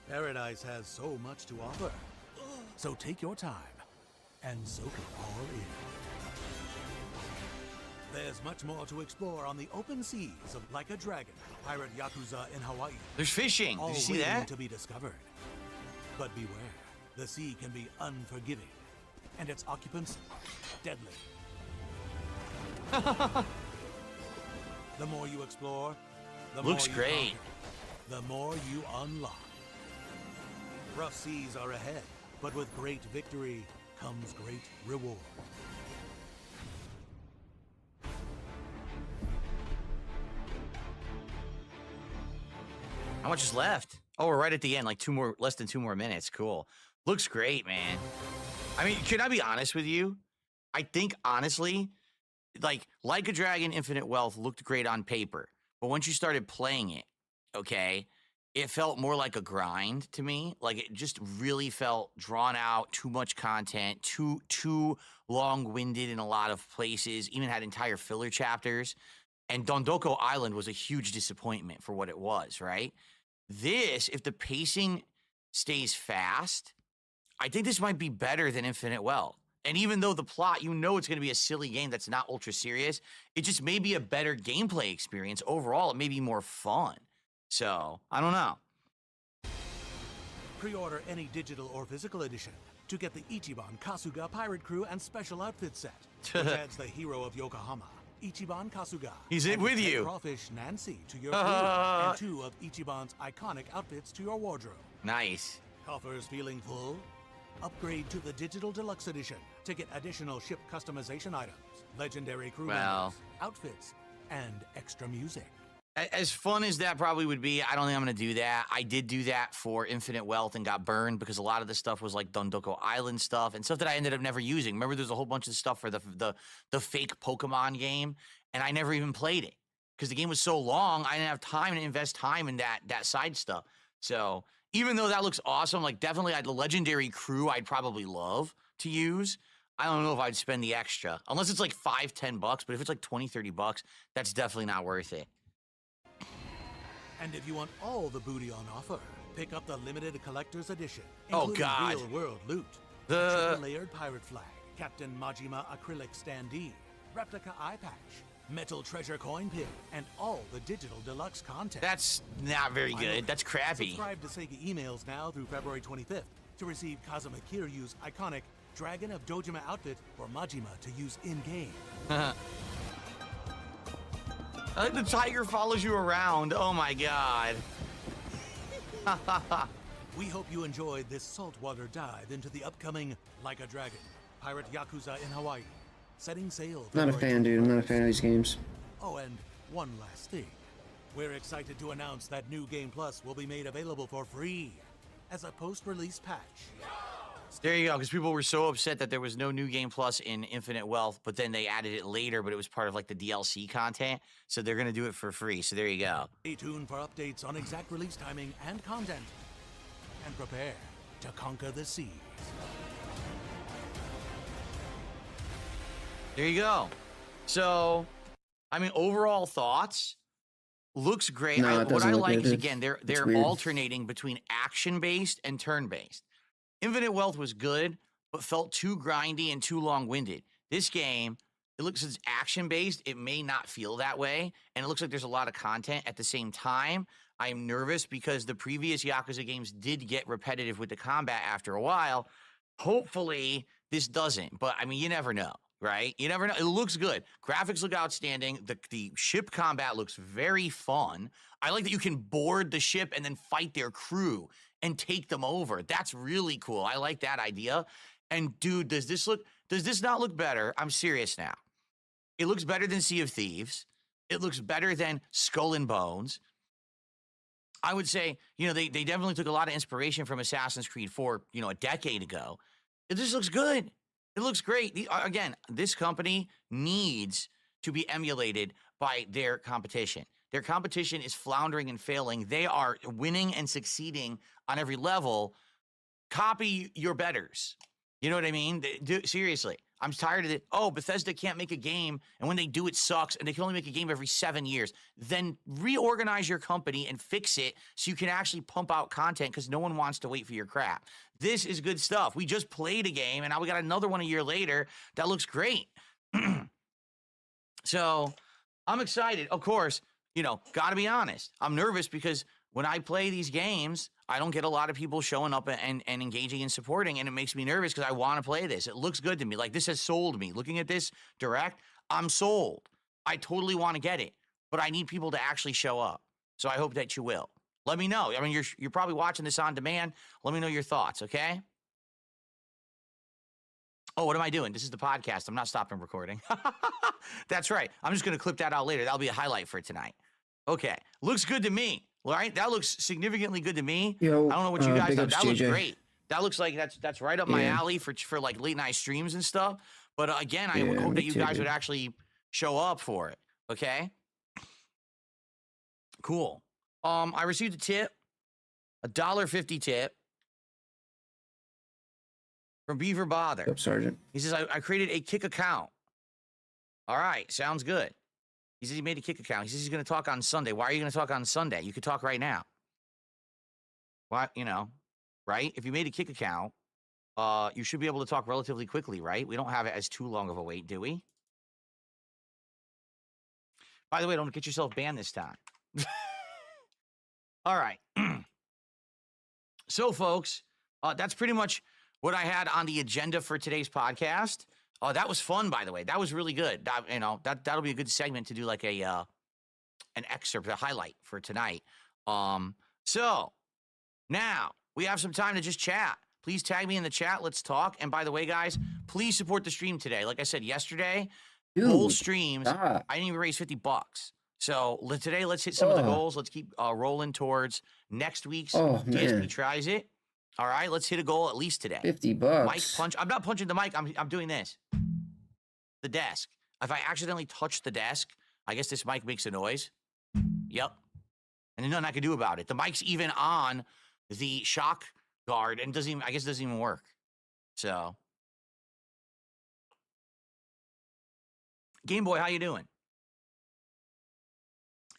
Paradise has so much to offer. So take your time and soak it all in. There's much more to explore on the open seas of Like a Dragon, Pirate Yakuza in Hawaii. There's fishing. All Did you see waiting that? to be discovered. But beware, the sea can be unforgiving, and its occupants deadly. The more you explore, the Looks more you great. conquer, the more you unlock. Rough seas are ahead, but with great victory comes great reward. How much is left? Oh, we're right at the end, like less than 2 more minutes. Cool. Looks great, man. I mean, can I be honest with you? I think honestly, like a Dragon Infinite Wealth looked great on paper, but once you started playing it, okay, it felt more like a grind to me. Like it just really felt drawn out, too much content, too long-winded in a lot of places, even had entire filler chapters. And Dondoko Island was a huge disappointment for what it was, right? This, if the pacing stays fast, I think this might be better than Infinite Wealth. And even though the plot, you know it's going to be a silly game that's not ultra serious, it just may be a better gameplay experience. Overall, it may be more fun. So, I don't know. Pre-order any digital or physical edition to get the Ichiban Kasuga Pirate Crew and Special Outfit set, which adds the hero of Yokohama, Ichiban Kasuga. He's in with you. Crawfish Nancy to your crew, and 2 of Ichiban's iconic outfits to your wardrobe. Nice. Coffers feeling full? Upgrade to the Digital Deluxe Edition to get additional ship customization items, legendary crew members, outfits, and extra music. As fun as that probably would be, I don't think I'm going to do that. I did do that for Infinite Wealth and got burned because a lot of the stuff was like Dondoko Island stuff and stuff that I ended up never using. Remember, there's a whole bunch of stuff for the fake Pokemon game, and I never even played it because the game was so long. I didn't have time to invest time in that side stuff. So even though that looks awesome, like definitely the legendary crew I'd probably love to use. I don't know if I'd spend the extra unless it's like $5-10, but if it's like $20-30, that's definitely not worth it. And if you want all the booty on offer, pick up the limited collector's edition, Oh, including God. real-world loot, a The triple-layered pirate flag, Captain Majima acrylic standee, replica eye patch, metal treasure coin pin, and all the digital deluxe content. that's not very good. That's crappy. Subscribe to Sega emails now through February 25th to receive Kazuma Kiryu's iconic Dragon of Dojima outfit for Majima to use in-game. I like the tiger follows you around. Oh my god. We hope you enjoyed this saltwater dive into the upcoming Like a Dragon Pirate Yakuza in Hawaii. Setting sail. Not a February fan, dude. I'm not a 21st. fan of these games. Oh, and one last thing. We're excited to announce that New Game Plus will be made available for free as a post-release patch. There you go, because people were so upset that there was no New Game Plus in Infinite Wealth, but then they added it later, but it was part of like the DLC content, so they're going to do it for free. So there you go. Stay tuned for updates on exact release timing and content. And prepare to conquer the seas. There you go. So, I mean, overall thoughts, looks great. No, it What doesn't I look like good. is, again, they're weird. alternating between action-based and turn-based. Infinite Wealth was good, but felt too grindy and too long-winded. This game, it looks as action-based. It may not feel that way, and it looks like there's a lot of content. At the same time, I'm nervous because the previous Yakuza games did get repetitive with the combat after a while. Hopefully, this doesn't, but I mean, you never know, right? You never know. It looks good. Graphics look outstanding. The ship combat looks very fun. I like that you can board the ship and then fight their crew and take them over. That's really cool. I like that idea. And dude, does this not look better? I'm serious now. It looks better than Sea of Thieves. It looks better than Skull and Bones. I would say, they definitely took a lot of inspiration from Assassin's Creed 4, a decade ago. It just looks good. It looks great. Again, this company needs to be emulated by their competition. Their competition is floundering and failing. They are winning and succeeding on every level. Copy your betters. You know what I mean? Seriously, I'm tired of it. Oh, Bethesda can't make a game, and when they do, it sucks, and they can only make a game every 7 years. Then reorganize your company and fix it so you can actually pump out content because no one wants to wait for your crap. This is good stuff. We just played a game, and now we got another one a year later that looks great. So I'm excited. Of course, got to be honest. I'm nervous because when I play these games, I don't get a lot of people showing up and engaging and supporting, and it makes me nervous because I want to play this. It looks good to me. Like, this has sold me. Looking at this direct, I'm sold. I totally want to get it, but I need people to actually show up. So I hope that you will. Let me know. I mean, you're probably watching this on demand. Let me know your thoughts, okay? Oh, what am I doing? This is the podcast. I'm not stopping recording. That's right. I'm just going to clip that out later. That'll be a highlight for tonight. Okay. Looks good to me. right? That looks significantly good to me. Yo, I don't know what you guys big thought. ups, That looks JJ. great. That looks like that's right up my Yeah. alley for like late night streams and stuff. But again, I would Yeah, hope me that you too, guys would dude. actually show up for it. Okay. Cool. I received a tip, $1.50 tip from Beaver Bother. What's up, Sergeant? He says, I created a Kick account. All right, sounds good. He says he made a Kick account. He says he's going to talk on Sunday. Why are you going to talk on Sunday? You could talk right now. What, right? If you made a Kick account, you should be able to talk relatively quickly, right? We don't have it as too long of a wait, do we? By the way, don't get yourself banned this time. All right. So, folks, that's pretty much what I had on the agenda for today's podcast. That was fun, by the way. That was really good. That'll be a good segment to do like an excerpt, a highlight for tonight. So now we have some time to just chat. Please tag me in the chat. Let's talk. And by the way, guys, please support the stream today. Like I said yesterday, full streams. stop. I didn't even raise $50. So today, let's hit some of the goals. Let's keep rolling towards next week's DSP man. Tries It. All right, let's hit a goal at least today. $50. Mic punch. I'm not punching the mic. I'm doing this. The desk. If I accidentally touch the desk, I guess this mic makes a noise. Yep. And there's nothing I can do about it. The mic's even on the shock guard and doesn't even work. So, Game Boy, how you doing?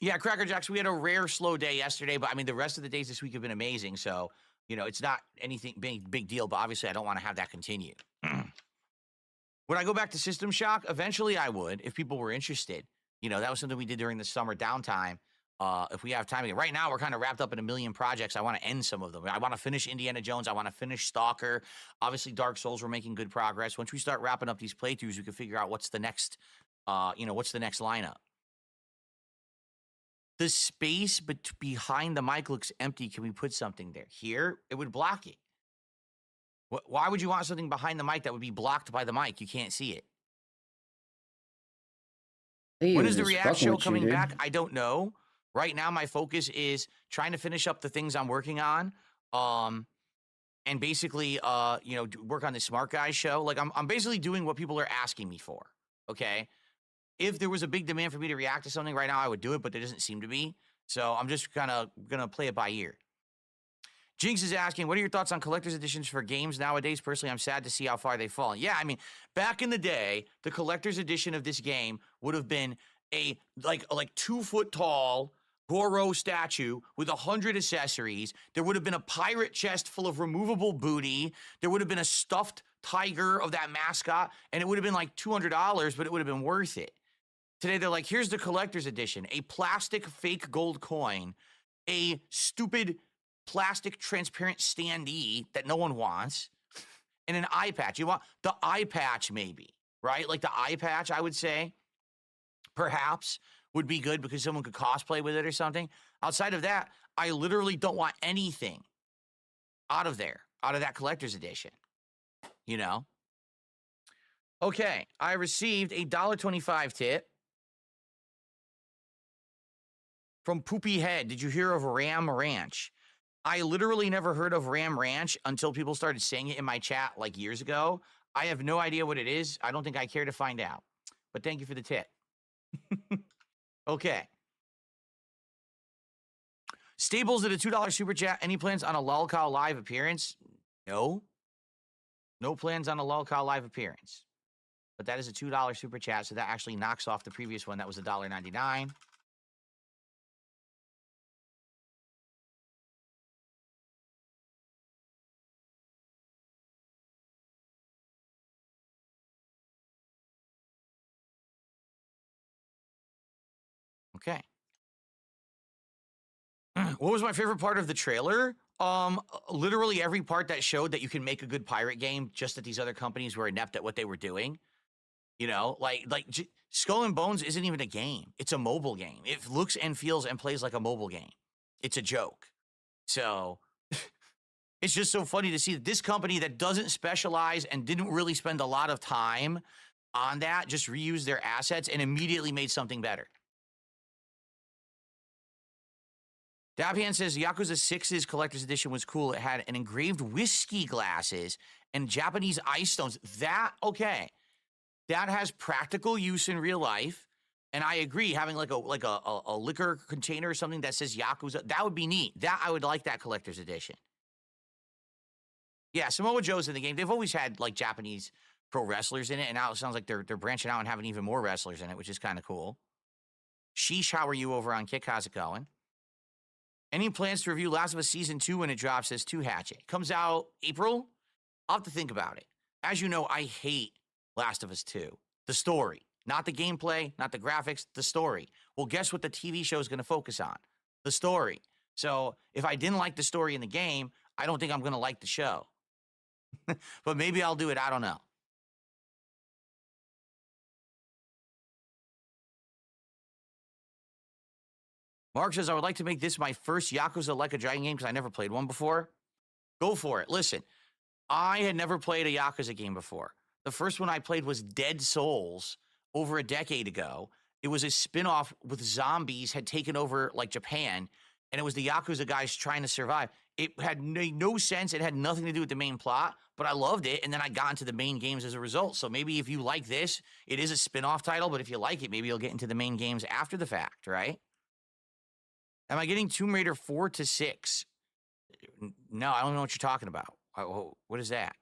Yeah, Cracker Jacks, we had a rare slow day yesterday, but I mean, the rest of the days this week have been amazing. So, it's not anything big deal, but obviously I don't want to have that continue. Would I go back to System Shock? Eventually I would, if people were interested. That was something we did during the summer downtime. If we have time again. Right now, we're kind of wrapped up in a million projects. I want to end some of them. I want to finish Indiana Jones. I want to finish Stalker. Obviously, Dark Souls, we're making good progress. Once we start wrapping up these playthroughs, we can figure out what's the next, what's the next lineup. The space behind the mic looks empty. Can we put something there? Here, it would block it. Why would you want something behind the mic that would be blocked by the mic? You can't see it. When is the React show coming back? I don't know. Right now, my focus is trying to finish up the things I'm working on, and basically, work on the Smart Guy show. Like I'm basically doing what people are asking me for. Okay. If there was a big demand for me to react to something right now, I would do it, but there doesn't seem to be. So I'm just kind of going to play it by ear. Jinx is asking, what are your thoughts on collector's editions for games nowadays? Personally, I'm sad to see how far they've fallen. Yeah, I mean, back in the day, the collector's edition of this game would have been a like 2 foot tall Goro statue with 100 accessories. There would have been a pirate chest full of removable booty. There would have been a stuffed tiger of that mascot, and it would have been like $200, but it would have been worth it. Today, they're like, here's the collector's edition, a plastic fake gold coin, a stupid plastic transparent standee that no one wants, and an eye patch. You want the eye patch maybe, right? Like the eye patch, I would say, perhaps, would be good because someone could cosplay with it or something. Outside of that, I literally don't want anything out of that collector's edition, Okay, I received a $1.25 tip from Poopy Head. Did you hear of Ram Ranch? I literally never heard of Ram Ranch until people started saying it in my chat like years ago. I have no idea what it is. I don't think I care to find out. But thank you for the tip. Okay. Stables at a $2 super chat. Any plans on a Lolcow live appearance? No. No plans on a Lolcow live appearance. But that is a $2 super chat, so that actually knocks off the previous one. That was $1.99. Okay. What was my favorite part of the trailer? Literally every part that showed that you can make a good pirate game, just that these other companies were inept at what they were doing. Skull and Bones isn't even a game. It's a mobile game. It looks and feels and plays like a mobile game. It's a joke. So it's just so funny to see that this company that doesn't specialize and didn't really spend a lot of time on that just reused their assets and immediately made something better. Dabhan says Yakuza 6's collector's edition was cool. It had an engraved whiskey glasses and Japanese ice stones. Okay. That has practical use in real life. And I agree, having like a liquor container or something that says Yakuza, that would be neat. I would like that collector's edition. Yeah, Samoa Joe's in the game. They've always had like Japanese pro wrestlers in it, and now it sounds like they're branching out and having even more wrestlers in it, which is kind of cool. Sheesh, how are you over on Kick? How's it going? Any plans to review Last of Us Season 2 when it drops? Says 2 Hatchet. Comes out April? I'll have to think about it. As you know, I hate Last of Us 2. The story. Not the gameplay, not the graphics, the story. Well, guess what the TV show is going to focus on? The story. So if I didn't like the story in the game, I don't think I'm going to like the show. But maybe I'll do it. I don't know. Mark says, I would like to make this my first Yakuza Like a Dragon game because I never played one before. Go for it. Listen, I had never played a Yakuza game before. The first one I played was Dead Souls over a decade ago. It was a spin-off with zombies had taken over like Japan, and it was the Yakuza guys trying to survive. It had no sense. It had nothing to do with the main plot, but I loved it, and then I got into the main games as a result. So maybe if you like this, it is a spin-off title, but if you like it, maybe you'll get into the main games after the fact, right? Am I getting Tomb Raider 4 to 6? No, I don't know what you're talking about. What is that?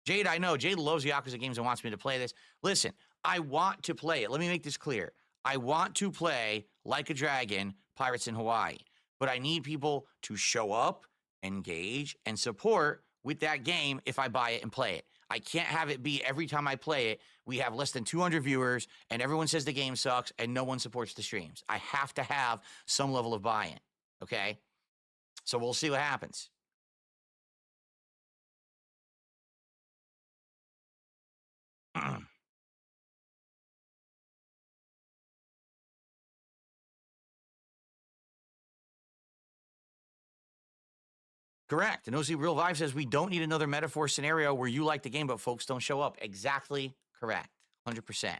Jade, I know. Jade loves Yakuza games and wants me to play this. Listen, I want to play it. Let me make this clear. I want to play Like a Dragon, Pirates in Hawaii. But I need people to show up, engage, and support with that game if I buy it and play it. I can't have it be every time I play it, we have less than 200 viewers, and everyone says the game sucks, and no one supports the streams. I have to have some level of buy-in, okay? So we'll see what happens. Correct. And OC Real Vibe says we don't need another metaphor scenario where you like the game, but folks don't show up. Exactly correct. 100%.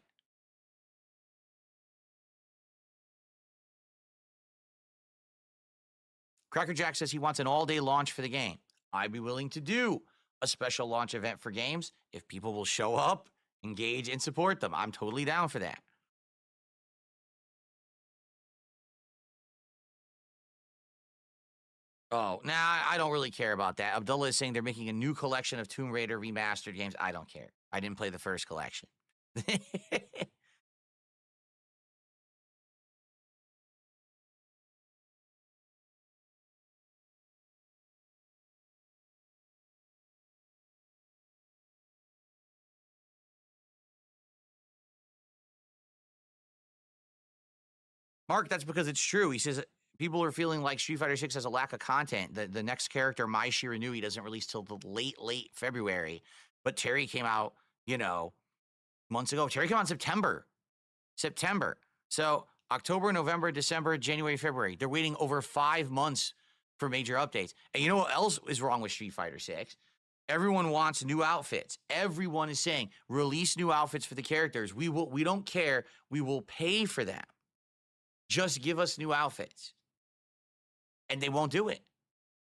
Cracker Jack says he wants an all-day launch for the game. I'd be willing to do a special launch event for games if people will show up, engage, and support them. I'm totally down for that. Oh, nah, I don't really care about that. Abdullah is saying they're making a new collection of Tomb Raider remastered games. I don't care. I didn't play the first collection. Mark, that's because it's true. He says people are feeling like Street Fighter 6 has a lack of content. The next character, Mai Shiranui, doesn't release till the late February. But Terry came out, months ago. Terry came out in September. So October, November, December, January, February. They're waiting over 5 months for major updates. And you know what else is wrong with Street Fighter 6? Everyone wants new outfits. Everyone is saying, release new outfits for the characters. We don't care. We will pay for them. Just give us new outfits. And they won't do it.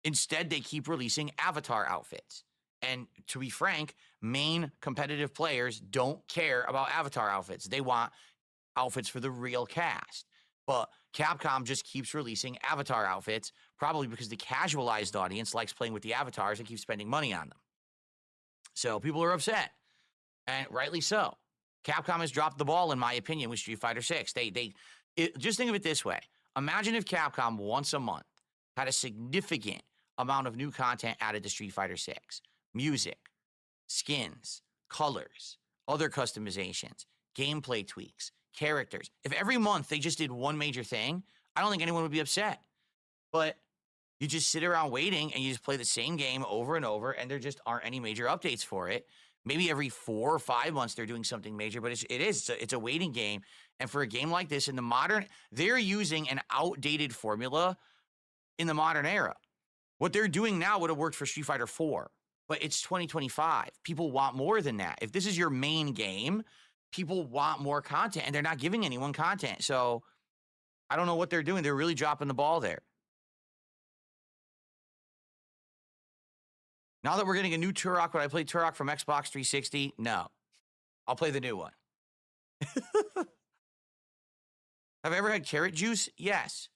Instead, they keep releasing avatar outfits. And to be frank, main competitive players don't care about avatar outfits. They want outfits for the real cast. But Capcom just keeps releasing avatar outfits, probably because the casualized audience likes playing with the avatars and keeps spending money on them. So people are upset, and rightly so. Capcom has dropped the ball, in my opinion, with Street Fighter 6. Just think of it this way. Imagine if Capcom once a month had a significant amount of new content added to Street Fighter 6. Music, skins, colors, other customizations, gameplay tweaks, characters. If every month they just did one major thing, I don't think anyone would be upset. But you just sit around waiting and you just play the same game over and over, and there just aren't any major updates for it. Maybe every 4 or 5 months they're doing something major, but it's a waiting game. And for a game like this in the modern, they're using an outdated formula in the modern era. What they're doing now would have worked for Street Fighter 4, but it's 2025. People want more than that. If this is your main game, people want more content, and they're not giving anyone content. So I don't know what they're doing. They're really dropping the ball there. Now that we're getting a new Turok, would I play Turok from Xbox 360? No. I'll play the new one. Have I ever had carrot juice? Yes.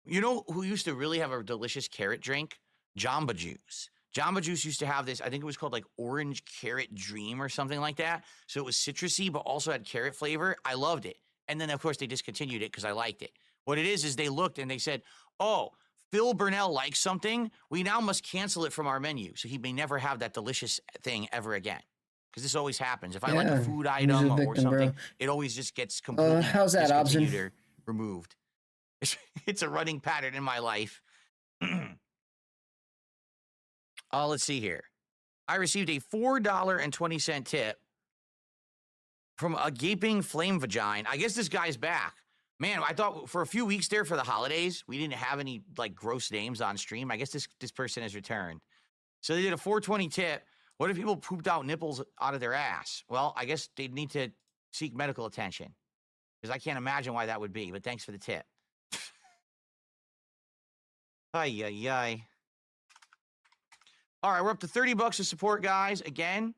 You know who used to really have a delicious carrot drink? Jamba Juice. Jamba Juice used to have this, I think it was called like Orange Carrot Dream or something like that. So it was citrusy, but also had carrot flavor. I loved it. And then, of course, they discontinued it because I liked it. What it is they looked and they said, oh, Phil Burnell likes something. We now must cancel it from our menu. So he may never have that delicious thing ever again. Because this always happens. If I like a food item or something, it always just gets completely how's that, discontinued or removed. It's a running pattern in my life. Let's see here. I received a $4.20 tip from a gaping flame vagina. I guess this guy's back. Man, I thought for a few weeks there for the holidays, we didn't have any like gross names on stream. I guess this person has returned. So they did a $4.20 tip. What if people pooped out nipples out of their ass? Well, I guess they'd need to seek medical attention because I can't imagine why that would be, but thanks for the tip. Ay, ay, ay. All right, we're up to $30 of support, guys. Again,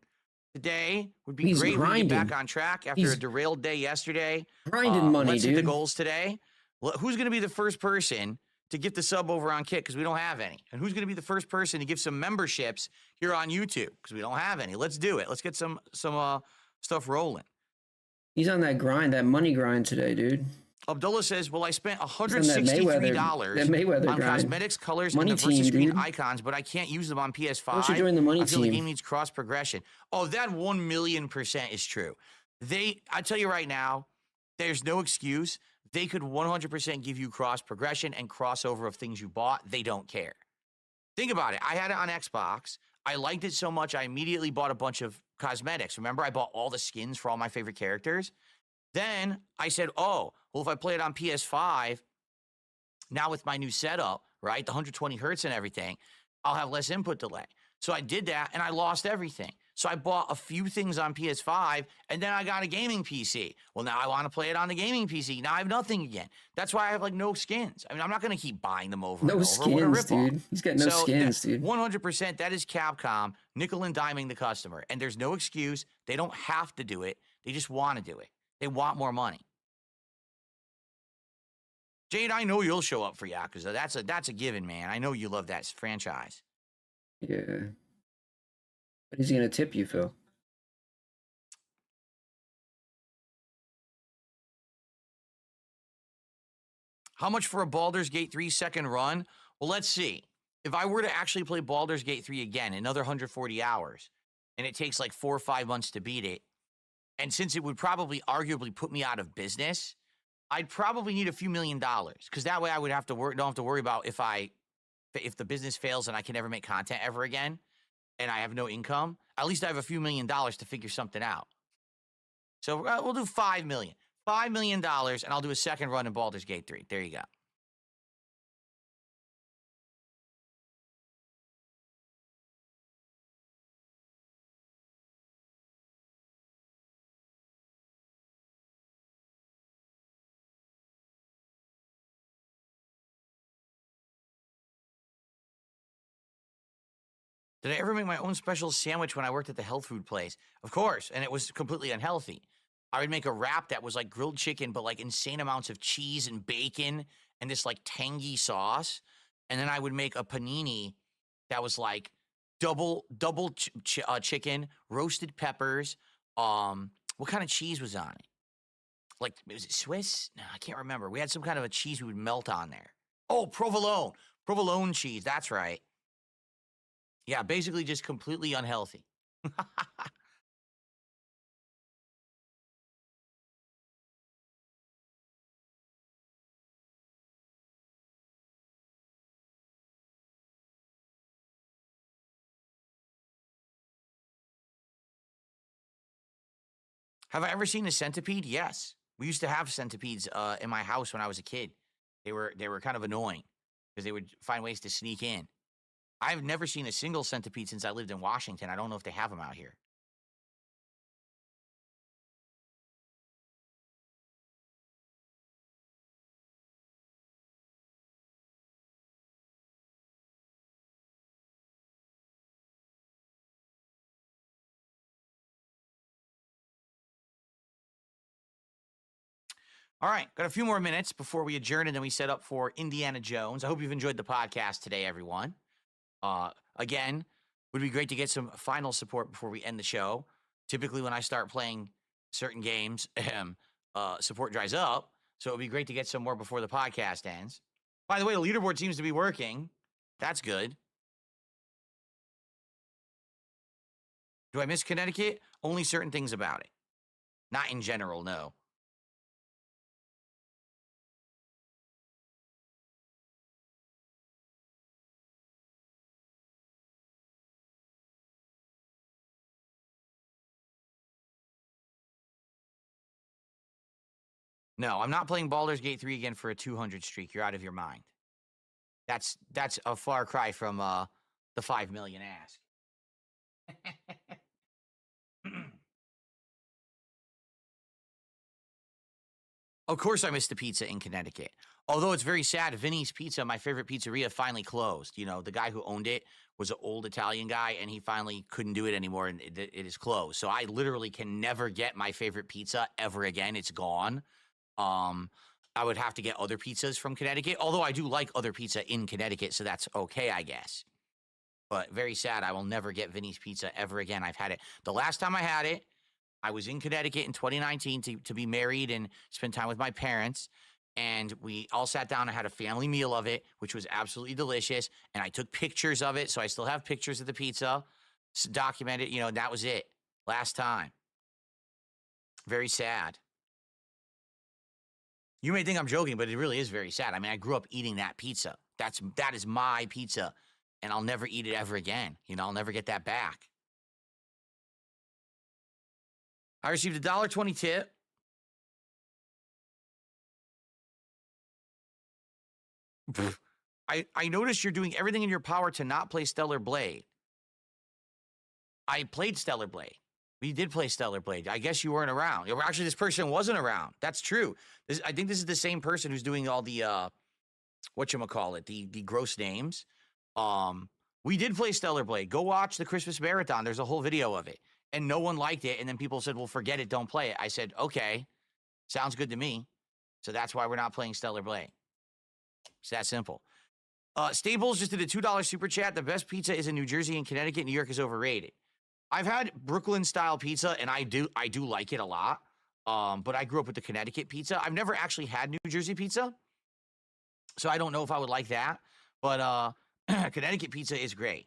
today would be great if we get back on track after a derailed day yesterday. Grinding money, let's dude. hit the goals today. Who's going to be the first person to get the sub over on Kick because we don't have any? And who's going to be the first person to give some memberships here on YouTube because we don't have any? Let's do it. Let's get some stuff rolling. He's on that grind, that money grind today, dude. Abdullah says, well, I spent $163 on cosmetics, colors, and diversity screen icons, but I can't use them on PS5. You're doing the money I feel the team. game needs cross progression. Oh, that 1,000,000% is true. I tell you right now, there's no excuse. They could 100% give you cross progression and crossover of things you bought. They don't care. Think about it. I had it on Xbox. I liked it so much, I immediately bought a bunch of cosmetics. Remember, I bought all the skins for all my favorite characters. Then I said, oh, well, if I play it on PS5, now with my new setup, right, the 120 hertz and everything, I'll have less input delay. So I did that, and I lost everything. So I bought a few things on PS5, and then I got a gaming PC. Well, now I want to play it on the gaming PC. Now I have nothing again. That's why I have, like, no skins. I mean, I'm not going to keep buying them over and over. No skins, dude. He's got no skins, dude. 100%, that is Capcom nickel and diming the customer. And there's no excuse. They don't have to do it. They just want to do it. They want more money. Jade, I know you'll show up for Yakuza. That's a given, man. I know you love that franchise. Yeah. But he's gonna tip you, Phil. How much for a Baldur's Gate 3 second run? Well, let's see. If I were to actually play Baldur's Gate 3 again, another 140 hours, and it takes like 4 or 5 months to beat it, and since it would probably arguably put me out of business, I'd probably need a few $1 million because that way I would don't have to worry about if the business fails and I can never make content ever again and I have no income. At least I have a few $1 million to figure something out. So we'll do $5 million. $5 million, and I'll do a second run in Baldur's Gate 3. There you go. Did I ever make my own special sandwich when I worked at the health food place? Of course, and it was completely unhealthy. I would make a wrap that was like grilled chicken, but like insane amounts of cheese and bacon and this like tangy sauce. And then I would make a panini that was like double chicken, roasted peppers. What kind of cheese was on it? Like, was it Swiss? No, I can't remember. We had some kind of a cheese we would melt on there. Oh, provolone. Provolone cheese. That's right. Yeah, basically just completely unhealthy. Have I ever seen a centipede? Yes. We used to have centipedes in my house when I was a kid. They were kind of annoying because they would find ways to sneak in. I've never seen a single centipede since I lived in Washington. I don't know if they have them out here. All right, got a few more minutes before we adjourn and then we set up for Indiana Jones. I hope you've enjoyed the podcast today, everyone. Again, would be great to get some final support before we end the show. Typically, when I start playing certain games, support dries up. So it would be great to get some more before the podcast ends. By the way, the leaderboard seems to be working. That's good. Do I miss Connecticut? Only certain things about it. Not in general, no. No, I'm not playing Baldur's Gate 3 again for a 200 streak. You're out of your mind. That's a far cry from the 5 million ask. Of course I missed the pizza in Connecticut. Although it's very sad, Vinny's Pizza, my favorite pizzeria, finally closed. You know, the guy who owned it was an old Italian guy, and he finally couldn't do it anymore, and it is closed. So I literally can never get my favorite pizza ever again. It's gone. I would have to get other pizzas from Connecticut, although I do like other pizza in Connecticut, so that's okay, I guess. But very sad, I will never get Vinny's Pizza ever again. I've had it. The last time I had it, I was in Connecticut in 2019 to be married and spend time with my parents. And we all sat down and had a family meal of it, which was absolutely delicious. And I took pictures of it, so I still have pictures of the pizza documented. You know, that was it. Last time. Very sad. You may think I'm joking, but it really is very sad. I mean, I grew up eating that pizza. That is my pizza, and I'll never eat it ever again. You know, I'll never get that back. I received a $1.20 tip. I noticed you're doing everything in your power to not play Stellar Blade. I played Stellar Blade. We did play Stellar Blade. I guess you weren't around. Actually, this person wasn't around. That's true. I think this is the same person who's doing all the, whatchamacallit, the gross names. We did play Stellar Blade. Go watch the Christmas Marathon. There's a whole video of it. And no one liked it. And then people said, well, forget it. Don't play it. I said, okay, sounds good to me. So that's why we're not playing Stellar Blade. It's that simple. Staples just did a $2 super chat. The best pizza is in New Jersey and Connecticut. New York is overrated. I've had Brooklyn style pizza and I do like it a lot. But I grew up with the Connecticut pizza. I've never actually had New Jersey pizza. So I don't know if I would like that. But Connecticut pizza is great.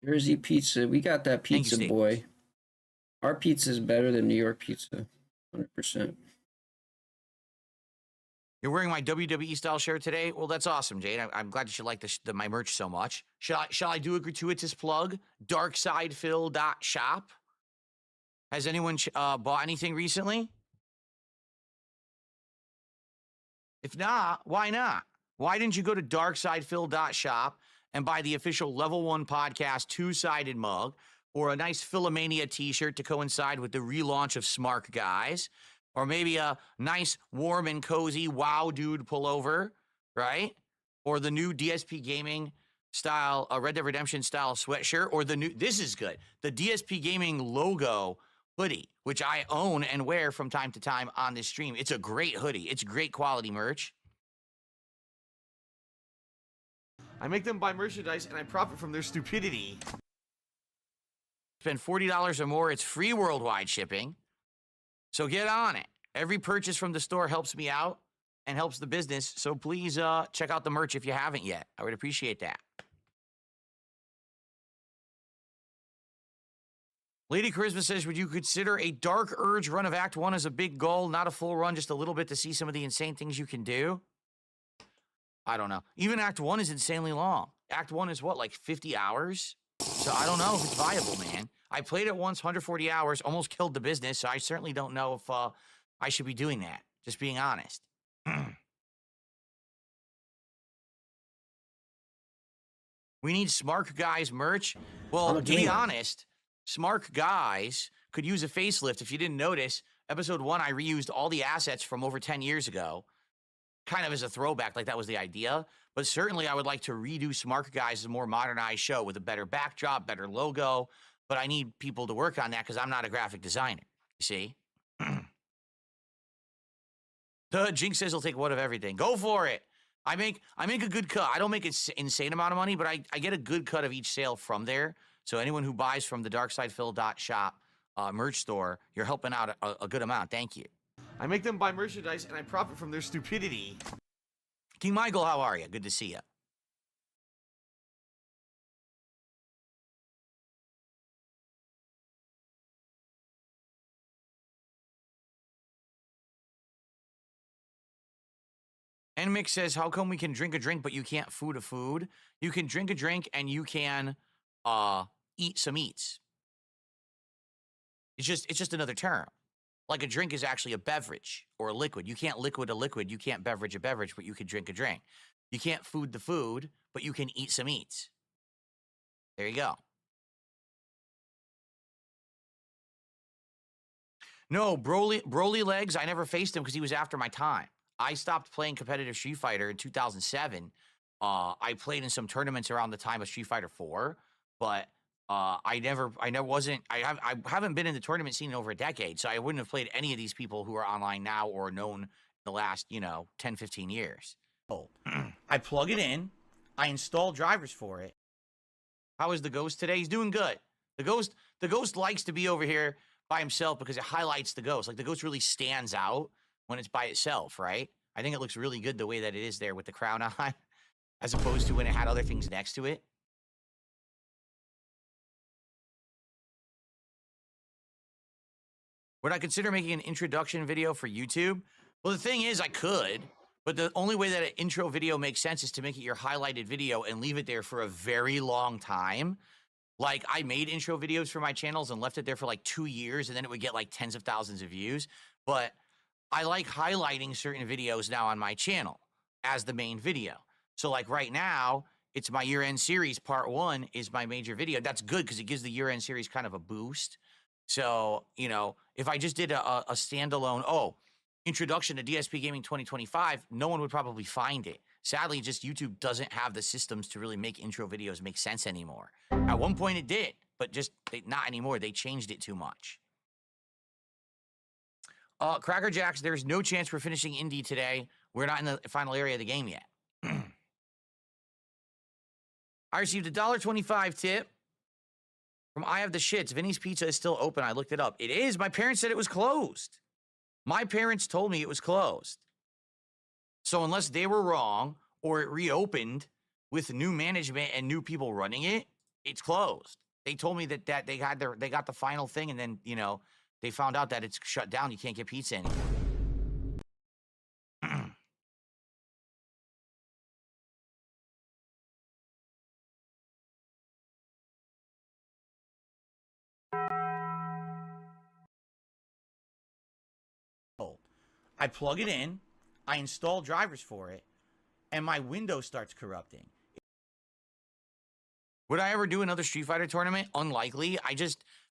Jersey pizza. We got that pizza, Staples. boy. Our pizza is better than New York pizza. 100%. You're wearing my WWE style shirt today? Well, that's awesome, Jade. I'm glad you like my merch so much. Shall I do a gratuitous plug? Darksidephil.shop. Has anyone bought anything recently? If not, why not? Why didn't you go to darksidephil.shop and buy the official Level 1 Podcast two-sided mug or a nice Philomania t-shirt to coincide with the relaunch of Smart Guys, or maybe a nice warm and cozy Wow Dude pullover, right? Or the new DSP Gaming style, Red Dead Redemption style sweatshirt, or this is good, the DSP Gaming logo hoodie, which I own and wear from time to time on this stream. It's a great hoodie. It's great quality merch. I make them buy merchandise and I profit from their stupidity. Spend $40 or more. It's free worldwide shipping. So get on it. Every purchase from the store helps me out and helps the business. So please check out the merch if you haven't yet. I would appreciate that. Lady Charisma says, would you consider a Dark Urge run of Act 1 as a big goal? Not a full run, just a little bit to see some of the insane things you can do? I don't know. Even Act 1 is insanely long. Act 1 is what, like 50 hours? So I don't know if it's viable, man. I played it once, 140 hours, almost killed the business, so I certainly don't know if I should be doing that. Just being honest. We need Smart Guys merch. Well, to be honest, Smart Guys could use a facelift. If you didn't notice, episode 1, I reused all the assets from over 10 years ago. Kind of as a throwback, like that was the idea. But certainly I would like to redo Smart Guys as a more modernized show with a better backdrop, better logo. But I need people to work on that because I'm not a graphic designer, you see? The Jinx says he'll take one of everything. Go for it. I make a good cut. I don't make an insane amount of money, but I get a good cut of each sale from there. So anyone who buys from the darksidefil.shop merch store, you're helping out a good amount. Thank you. I make them buy merchandise and I profit from their stupidity. King Michael, how are you? Good to see you. And Mick says, how come we can drink a drink, but you can't food a food? You can drink a drink and you can eat some eats. It's just another term. Like a drink is actually a beverage or a liquid. You can't liquid a liquid. You can't beverage a beverage, but you can drink a drink. You can't food the food, but you can eat some eats. There you go. No, Broly Legs, I never faced him because he was after my time. I stopped playing competitive Street Fighter in 2007. I played in some tournaments around the time of Street Fighter 4, but I haven't been in the tournament scene in over a decade, so I wouldn't have played any of these people who are online now or known in the last, 10, 15 years. Oh, I plug it in. I install drivers for it. How is the Ghost today? He's doing good. The Ghost likes to be over here by himself because it highlights the Ghost. Like, the Ghost really stands out when it's by itself, right? I think it looks really good the way that it is there with the crown on, as opposed to when it had other things next to it. Would I consider making an introduction video for YouTube? Well, the thing is, I could, but the only way that an intro video makes sense is to make it your highlighted video and leave it there for a very long time. Like, I made intro videos for my channels and left it there for like 2 years, and then it would get like tens of thousands of views. But I like highlighting certain videos now on my channel as the main video. So like right now, it's my year-end series. Part 1 is my major video. That's good because it gives the year-end series kind of a boost. So, if I just did a standalone, introduction to DSP Gaming 2025, no one would probably find it. Sadly, just YouTube doesn't have the systems to really make intro videos make sense anymore. At one point it did, but not anymore. They changed it too much. Cracker Jacks, there's no chance we're finishing Indy today. We're not in the final area of the game yet. I received a $1.25 tip from I Have the Shits. Vinny's Pizza is still open. I looked it up. It is. My parents said it was closed. My parents told me it was closed. So unless they were wrong or it reopened with new management and new people running it, it's closed. They told me that they got the final thing, and then, they found out that it's shut down. You can't get pizza anymore. I plug it in, I install drivers for it, and my Windows starts corrupting. Would I ever do another Street Fighter tournament? Unlikely.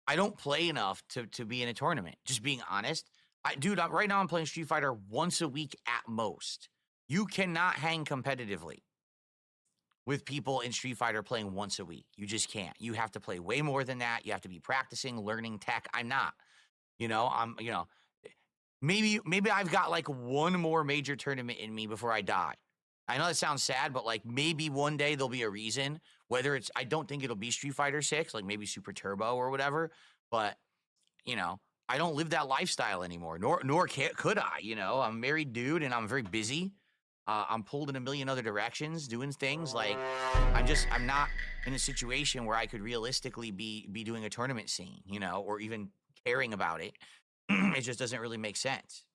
I don't play enough to be in a tournament. Just being honest. Right now I'm playing Street Fighter once a week at most. You cannot hang competitively with people in Street Fighter playing once a week. You just can't. You have to play way more than that. You have to be practicing, learning tech. I'm not. Maybe I've got like one more major tournament in me before I die. I know that sounds sad, but like maybe one day there'll be a reason. Whether I don't think it'll be Street Fighter 6, like maybe Super Turbo or whatever. But, I don't live that lifestyle anymore, nor could I. I'm a married dude and I'm very busy. I'm pulled in a million other directions doing things. Like, I'm not in a situation where I could realistically be doing a tournament scene, or even caring about it. It just doesn't really make sense.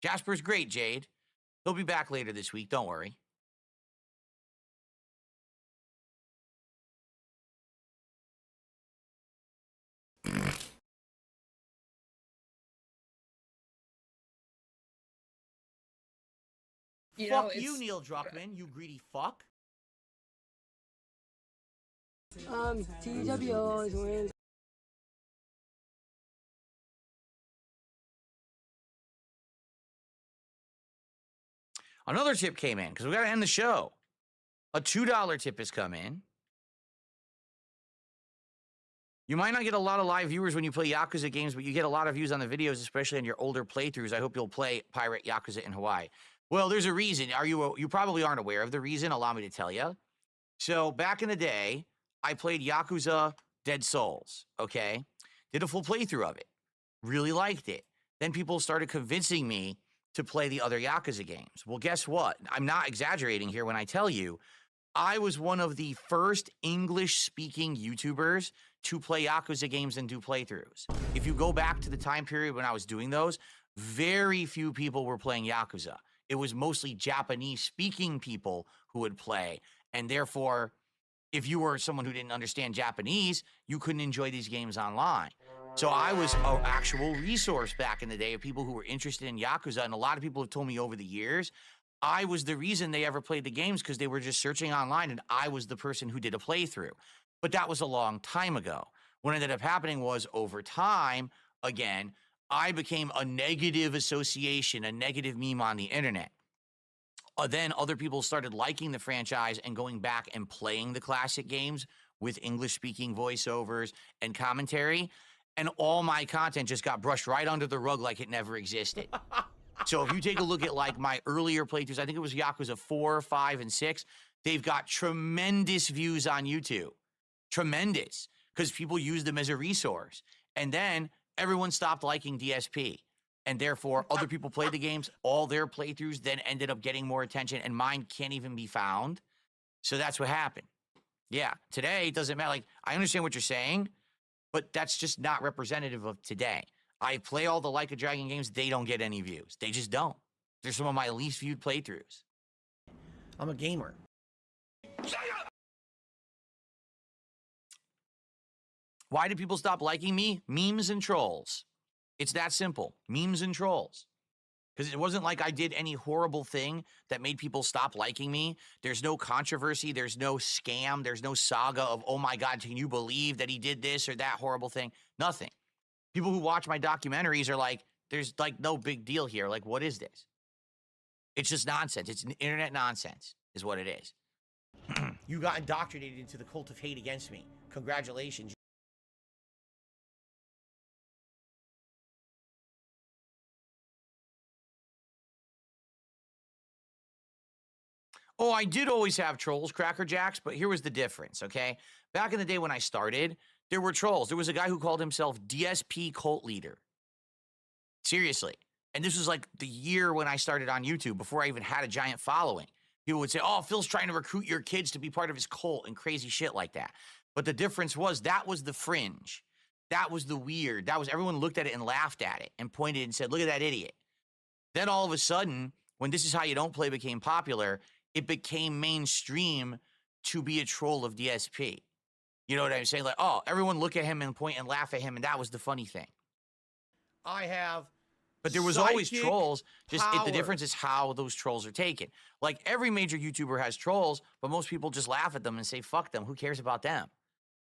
Jasper's great, Jade. He'll be back later this week. Don't worry. Fuck you, Neil Druckmann, you greedy fuck. TW always wins. Another tip came in because we got to end the show. A $2 tip has come in. You might not get a lot of live viewers when you play Yakuza games, but you get a lot of views on the videos, especially on your older playthroughs. I hope you'll play Pirate Yakuza in Hawaii. Well, there's a reason. You probably aren't aware of the reason. Allow me to tell you. So back in the day, I played Yakuza Dead Souls, okay? Did a full playthrough of it. Really liked it. Then people started convincing me to play the other Yakuza games. Well, guess what? I'm not exaggerating here when I tell you, I was one of the first English-speaking YouTubers to play Yakuza games and do playthroughs. If you go back to the time period when I was doing those, very few people were playing Yakuza. It was mostly Japanese-speaking people who would play, and therefore, if you were someone who didn't understand Japanese, you couldn't enjoy these games online. So I was an actual resource back in the day of people who were interested in Yakuza, and a lot of people have told me over the years, I was the reason they ever played the games because they were just searching online, and I was the person who did a playthrough. But that was a long time ago. What ended up happening was over time, again, I became a negative association, a negative meme on the internet. Then other people started liking the franchise and going back and playing the classic games with English-speaking voiceovers and commentary, and all my content just got brushed right under the rug like it never existed. So if you take a look at like my earlier playthroughs, I think it was Yakuza 4, 5, and 6, they've got tremendous views on YouTube. Tremendous, because people use them as a resource. And then everyone stopped liking DSP. And therefore, other people played the games. All their playthroughs then ended up getting more attention, and mine can't even be found. So that's what happened. Yeah, today it doesn't matter. Like, I understand what you're saying, but that's just not representative of today. I play all the Like a Dragon games. They don't get any views. They just don't. They're some of my least viewed playthroughs. I'm a gamer. Why did people stop liking me? Memes and trolls. It's that simple. Memes and trolls. Because it wasn't like I did any horrible thing that made people stop liking me. There's no controversy. There's no scam. There's no saga of, oh my God, can you believe that he did this or that horrible thing? Nothing. People who watch my documentaries are like, there's like no big deal here. Like, what is this? It's just nonsense. It's internet nonsense is what it is. You got indoctrinated into the cult of hate against me. Congratulations. Oh, I did always have trolls, Cracker Jacks, but here was the difference, okay? Back in the day when I started, there were trolls. There was a guy who called himself DSP Cult Leader. Seriously. And this was like the year when I started on YouTube, before I even had a giant following. People would say, oh, Phil's trying to recruit your kids to be part of his cult and crazy shit like that. But the difference was that was the fringe. That was the weird. That was, everyone looked at it and laughed at it and pointed and said, look at that idiot. Then all of a sudden, when This Is How You Don't Play became popular, it became mainstream to be a troll of DSP. You know what I'm saying? Like, oh, everyone look at him and point and laugh at him, and that was the funny thing. I have But there was always psychic trolls. Just the power. difference is how those trolls are taken. Like, every major YouTuber has trolls, but most people just laugh at them and say, fuck them. Who cares about them?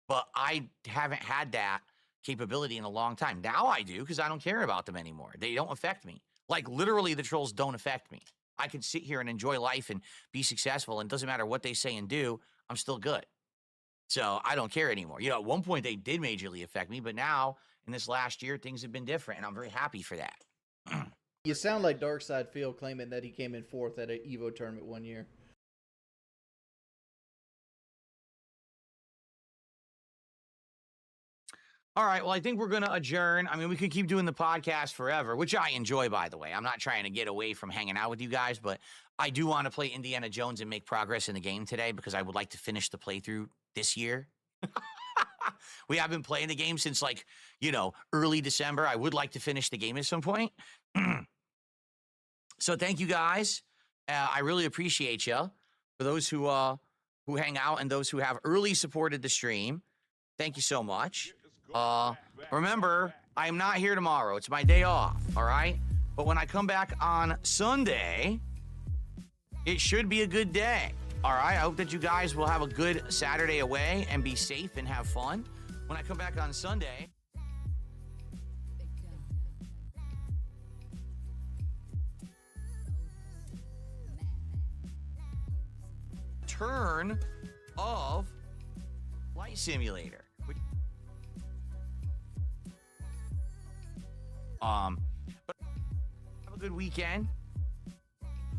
But I haven't had that capability in a long time. Now I do, because I don't care about them anymore. They don't affect me. Like, literally, the trolls don't affect me. I can sit here and enjoy life and be successful, and it doesn't matter what they say and do, I'm still good. So I don't care anymore. You know, at one point they did majorly affect me, but now in this last year, things have been different, and I'm very happy for that. You sound like Darkside Phil claiming that he came in 4th at an Evo tournament one year. All right, well, I think we're going to adjourn. I mean, we could keep doing the podcast forever, which I enjoy, by the way. I'm not trying to get away from hanging out with you guys, but I do want to play Indiana Jones and make progress in the game today because I would like to finish the playthrough this year. We have been playing the game since, like, you know, early December. I would like to finish the game at some point. So thank you, guys. I really appreciate you. For those who hang out and those who have early supported the stream, thank you so much. Remember, I am not here tomorrow. It's my day off, all right? But when I come back on Sunday, it should be a good day, all right? I hope that you guys will have a good Saturday away and be safe and have fun. When I come back on Sunday... turn of Flight Simulator. But have a good weekend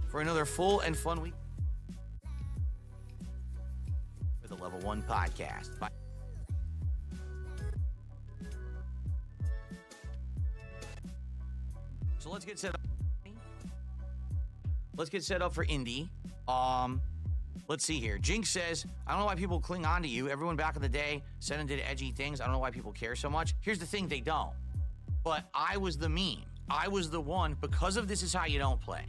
for another full and fun week for the Level 1 podcast. Bye. So let's get set up. Let's get set up for Indy. Let's see here. Jinx says, I don't know why people cling on to you. Everyone back in the day said and did edgy things. I don't know why people care so much. Here's the thing, they don't. But I was the meme. I was the one, because of This Is How You Don't Play,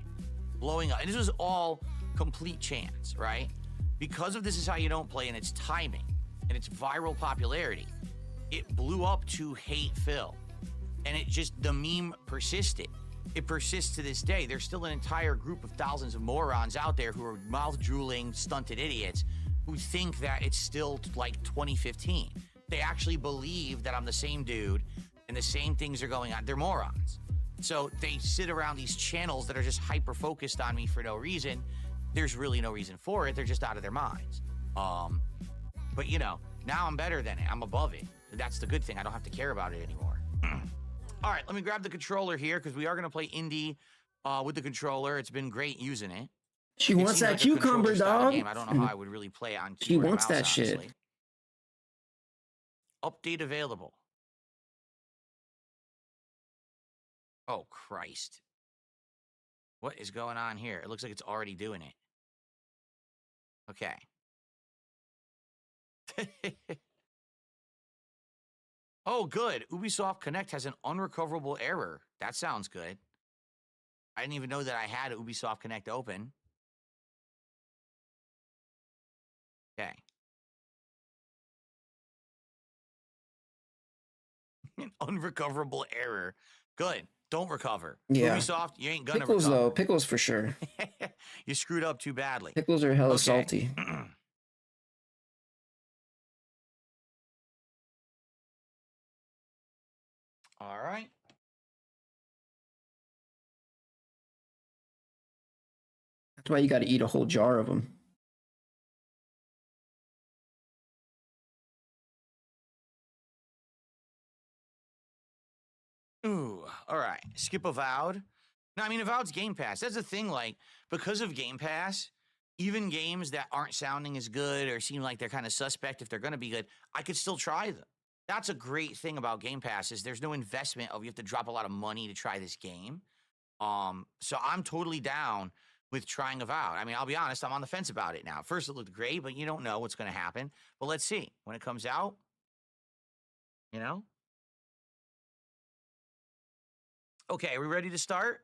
blowing up. And this was all complete chance, right? Because of This Is How You Don't Play and its timing and its viral popularity, it blew up to hate Phil. And it just, the meme persisted. It persists to this day. There's still an entire group of thousands of morons out there who are mouth-drooling, stunted idiots who think that it's still like 2015. They actually believe that I'm the same dude and the same things are going on. They're morons. So they sit around these channels that are just hyper-focused on me for no reason. There's really no reason for it. They're just out of their minds. But, you know, now I'm better than it. I'm above it. That's the good thing. I don't have to care about it anymore. All right, let me grab the controller here because we are going to play Indy with the controller. It's been great using it. She wants that cucumber, dog. I don't know how I would really play on She wants that shit. Honestly. Update available. Oh, Christ. What is going on here? It looks like it's already doing it. Okay. Oh, good. Ubisoft Connect has an unrecoverable error. That sounds good. I didn't even know that I had Ubisoft Connect open. Okay. An unrecoverable error. Good. Don't recover. Yeah. Ubisoft, you ain't gonna Pickles, recover. though. Pickles for sure. You screwed up too badly. Pickles are hella Okay. salty. All right. That's why you got to eat a whole jar of them. Ooh, all right. Skip Avowed. No, I mean, Avowed's Game Pass. That's the thing, like, because of Game Pass, even games that aren't sounding as good or seem like they're kind of suspect if they're going to be good, I could still try them. That's a great thing about Game Pass is there's no investment of you have to drop a lot of money to try this game. So I'm totally down with trying Avowed. I mean, I'll be honest, I'm on the fence about it now. At first, it looked great, but you don't know what's going to happen. But let's see. When it comes out, you know? Okay, are we ready to start?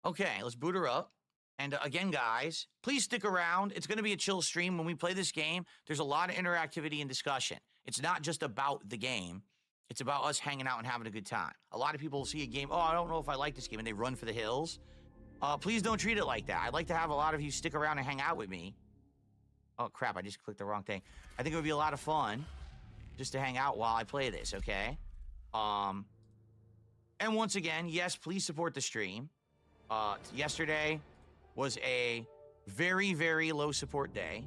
Okay, let's boot her up. And again, guys, please stick around. It's going to be a chill stream. When we play this game, there's a lot of interactivity and discussion. It's not just about the game. It's about us hanging out and having a good time. A lot of people see a game, oh, I don't know if I like this game, and they run for the hills. Please don't treat it like that. I'd like to have a lot of you stick around and hang out with me. Oh, crap, I just clicked the wrong thing. I think it would be a lot of fun just to hang out while I play this, okay? And once again, yes, please support the stream. Yesterday was a very, very low support day,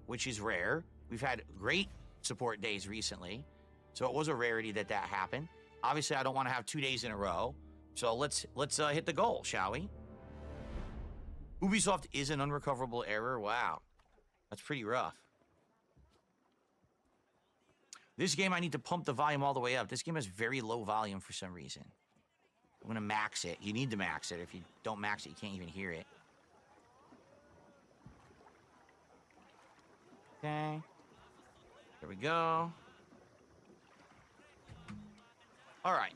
which is rare. We've had great support days recently, so it was a rarity that happened. Obviously, I don't want to have 2 days in a row, so let's hit the goal, shall we? Ubisoft is an unrecoverable error. Wow, that's pretty rough. This game, I need to pump the volume all the way up. This game has very low volume for some reason. I'm gonna max it. You need to max it. If you don't max it, you can't even hear it. Okay. There we go. All right.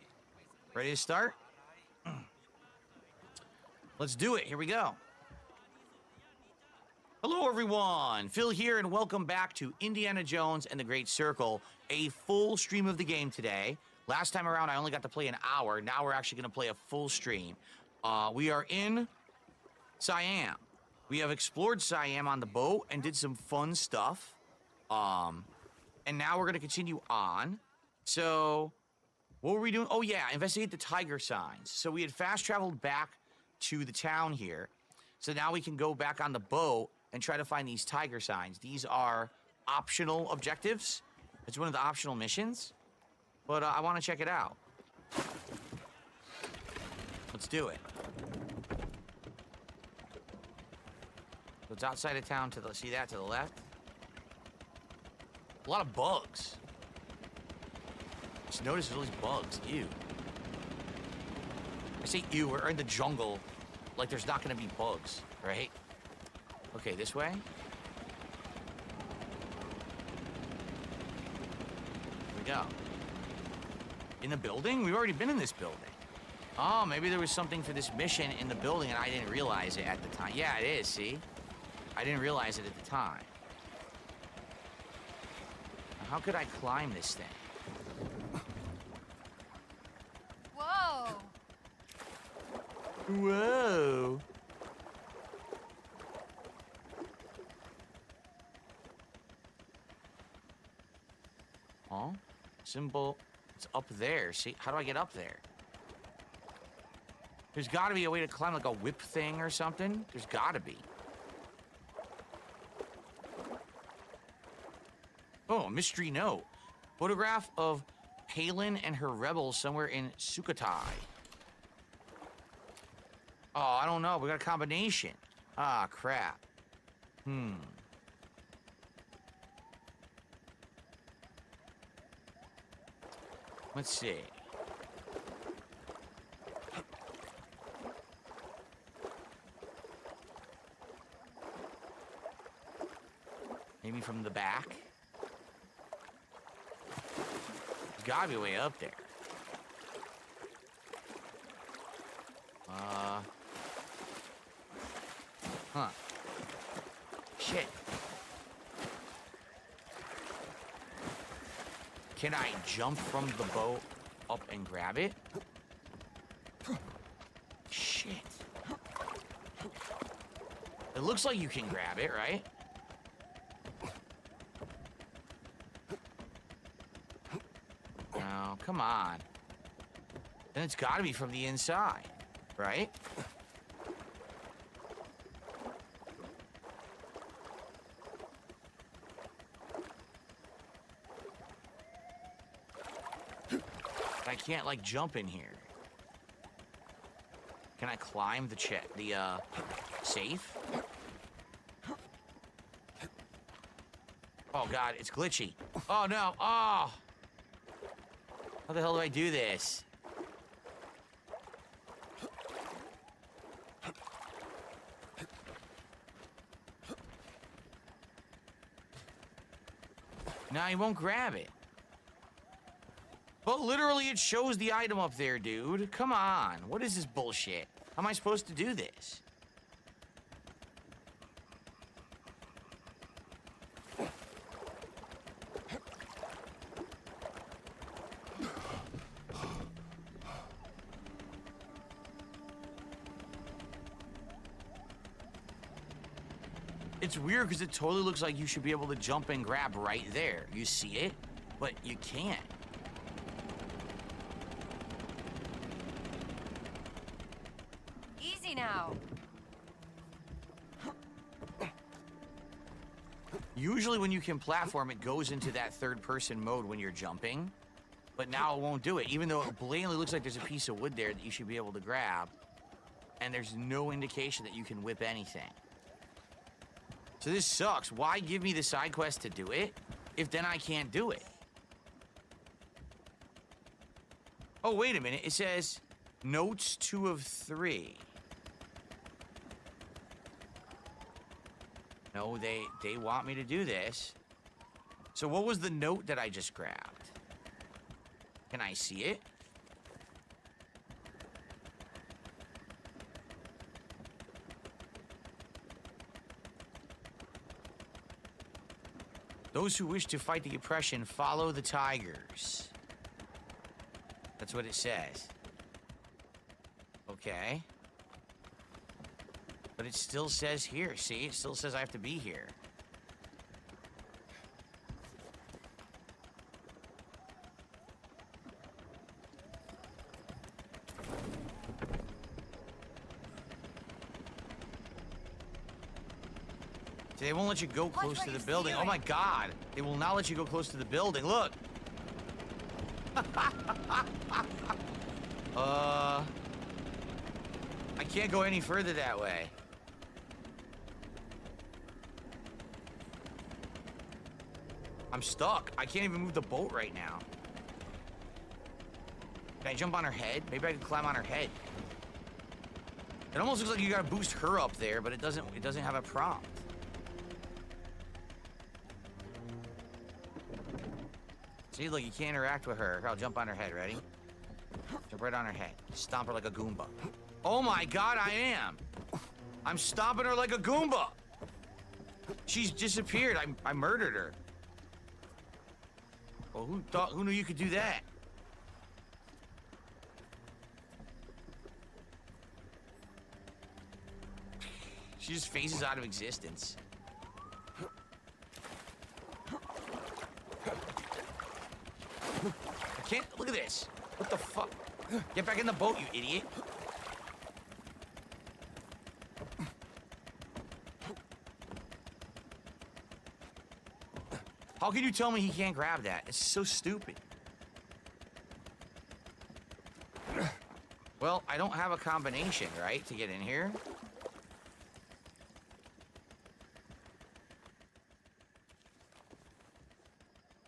Ready to start? Let's do it. Here we go. Hello, everyone. Phil here, and welcome back to Indiana Jones and the Great Circle, a full stream of the game today. Last time around, I only got to play an hour. Now we're actually going to play a full stream. We are in Siam. We have explored Siam on the boat and did some fun stuff. And now we're going to continue on. So, what were we doing? Oh, yeah, investigate the tiger signs. So we had fast traveled back to the town here. So now we can go back on the boat and try to find these tiger signs. These are optional objectives. It's one of the optional missions. But I want to check it out. Let's do it. So it's outside of town to the, see that to the left? A lot of bugs. Just notice there's all these bugs. Ew. I say ew, we're in the jungle. Like there's not gonna be bugs, right? Okay, this way. Here we go. In the building? We've already been in this building. Oh, maybe there was something for this mission in the building and I didn't realize it at the time. Yeah, it is, see? I didn't realize it at the time. Now, how could I climb this thing? Whoa! Whoa! Oh, symbol. It's up there. See, how do I get up there? There's got to be a way to climb, like a whip thing or something. There's got to be. Oh, a mystery note. Photograph of Palin and her rebels somewhere in Sukhothai. Oh, I don't know. We got a combination. Ah, crap. Let's see. Maybe from the back. There's gotta be a way up there. Huh. Shit. Can I jump from the boat up and grab it? Shit. It looks like you can grab it, right? No, come on. Then it's gotta be from the inside, right? I can't, like, jump in here. Can I climb the safe? Oh, God, it's glitchy. Oh, no. Oh! How the hell do I do this? No, he won't grab it. But literally, it shows the item up there, dude. Come on. What is this bullshit? How am I supposed to do this? It's weird because it totally looks like you should be able to jump and grab right there. You see it, but you can't. Easy now. Usually when you can platform, it goes into that third-person mode when you're jumping. But now it won't do it, even though it blatantly looks like there's a piece of wood there that you should be able to grab. And there's no indication that you can whip anything. So this sucks. Why give me the side quest to do it, if then I can't do it? Oh, wait a minute. It says, notes 2 of 3. No, they want me to do this. So what was the note that I just grabbed? Can I see it? Those who wish to fight the oppression follow the tigers. That's what it says. Okay. But it still says here, see? It still says I have to be here. They won't let you go close to the building. Oh my God. They will not let you go close to the building. Look. I can't go any further that way. I'm stuck. I can't even move the boat right now. Can I jump on her head? Maybe I can climb on her head. It almost looks like you gotta boost her up there, but it doesn't have a prompt. See, look, you can't interact with her. Here, I'll jump on her head. Ready? Jump right on her head. Stomp her like a Goomba. Oh my God, I am. I'm stomping her like a Goomba. She's disappeared. I murdered her. Well, who knew you could do that? She just phases out of existence. I can't, look at this. What the fuck? Get back in the boat, you idiot. How can you tell me he can't grab that? It's so stupid. Well, I don't have a combination, right, to get in here?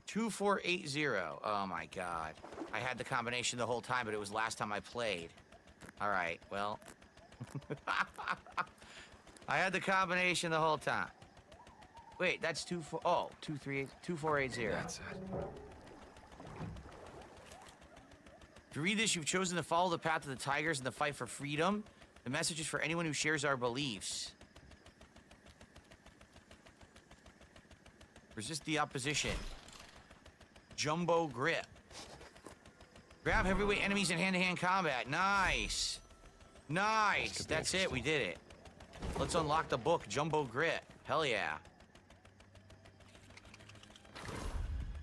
Two, 4, 8, 0. Oh my God. I had the combination the whole time, but it was last time I played. All right, well. I had the combination the whole time. Wait, that's 2, 4, oh, 2, 3, 8, 2, 4, 8, 0. That's it. If you read this, you've chosen to follow the path of the tigers in the fight for freedom. The message is for anyone who shares our beliefs. Resist the opposition. Jumbo grip. Grab heavyweight enemies in hand-to-hand combat. Nice. Nice. That's it. We did it. Let's unlock the book, Jumbo grip. Hell yeah.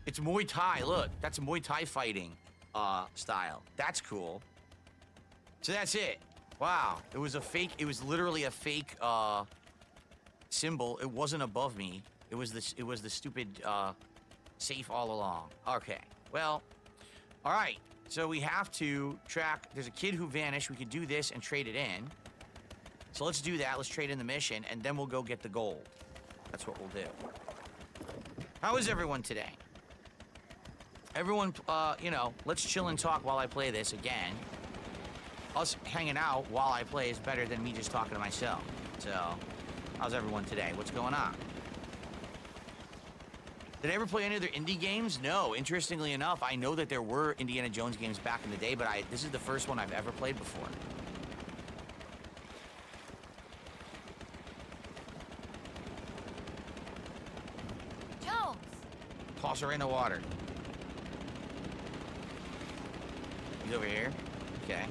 It's Muay Thai. Look, that's Muay Thai fighting style. That's cool. So that's it. Wow. It was a fake. It was literally a fake symbol. It wasn't above me. It was the stupid safe all along. Okay. Well, all right. So we have to track. There's a kid who vanished. We could do this and trade it in. So let's do that. Let's trade in the mission, and then we'll go get the gold. That's what we'll do. How is everyone today? Everyone, you know, let's chill and talk while I play this again. Us hanging out while I play is better than me just talking to myself. So, how's everyone today? What's going on? Did I ever play any other indie games? No. Interestingly enough, I know that there were Indiana Jones games back in the day, but this is the first one I've ever played before. Jones! Toss her in the water. He's over here? Okay.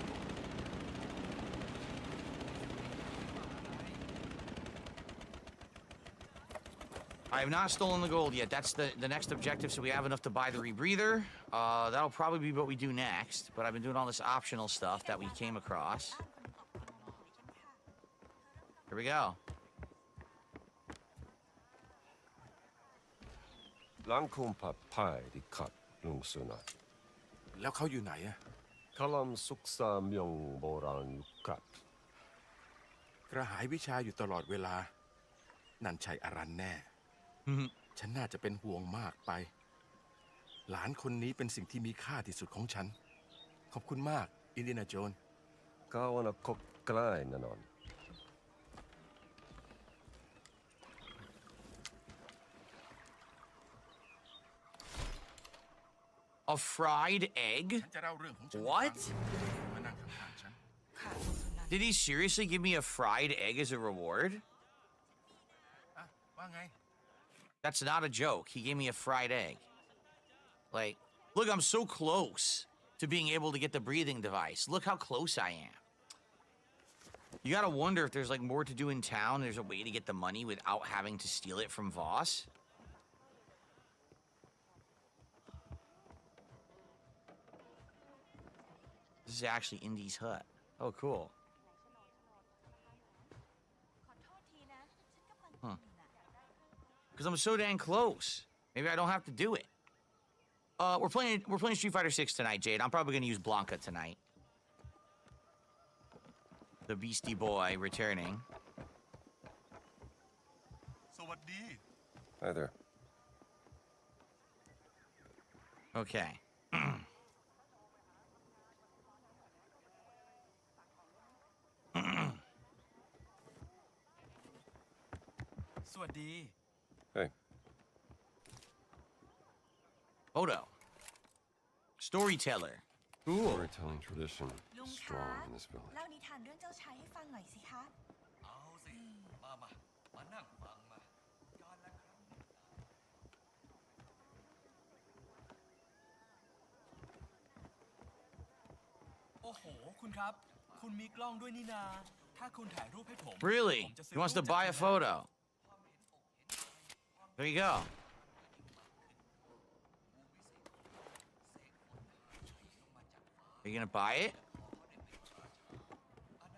I have not stolen the gold yet. That's the next objective, so we have enough to buy the rebreather. That'll probably be what we do next, but I've been doing all this optional stuff that we came across. Here we go. หลังคุมผัดพายที่ขัดลุงสุนัขแล้วเขาอยู่ไหนอะคลำสุกสามยงโบราณกัดกระหายวิชาอยู่ตลอดเวลานั่นใช่อรันแน่ ฉันน่าจะเป็นห่วงมากไปหลานคนนี้เป็นสิ่งที่มีค่าที่สุดของฉันขอบคุณมากอินเดียนาโจนก็วันละคบใกล้แน่นอน A fried egg? What? Did he seriously give me a fried egg as a reward? That's not a joke. He gave me a fried egg. Like, look, I'm so close to being able to get the breathing device. Look how close I am. You gotta wonder if there's like more to do in town. There's a way to get the money without having to steal it from Voss. This is actually Indy's hut. Oh, cool. Huh. Because I'm so dang close. Maybe I don't have to do it. We're playing Street Fighter 6 tonight, Jade. I'm probably gonna use Blanca tonight. the Beastie Boy returning. Hi there. Okay. Hey. Photo. Storyteller. Cool. Storytelling tradition ลุง strong คะ in this village. เล่านิทานเรื่องเจ้าชายให้ฟังหน่อยสิคะ Really? He wants to buy a photo. There you go. Are you gonna buy it?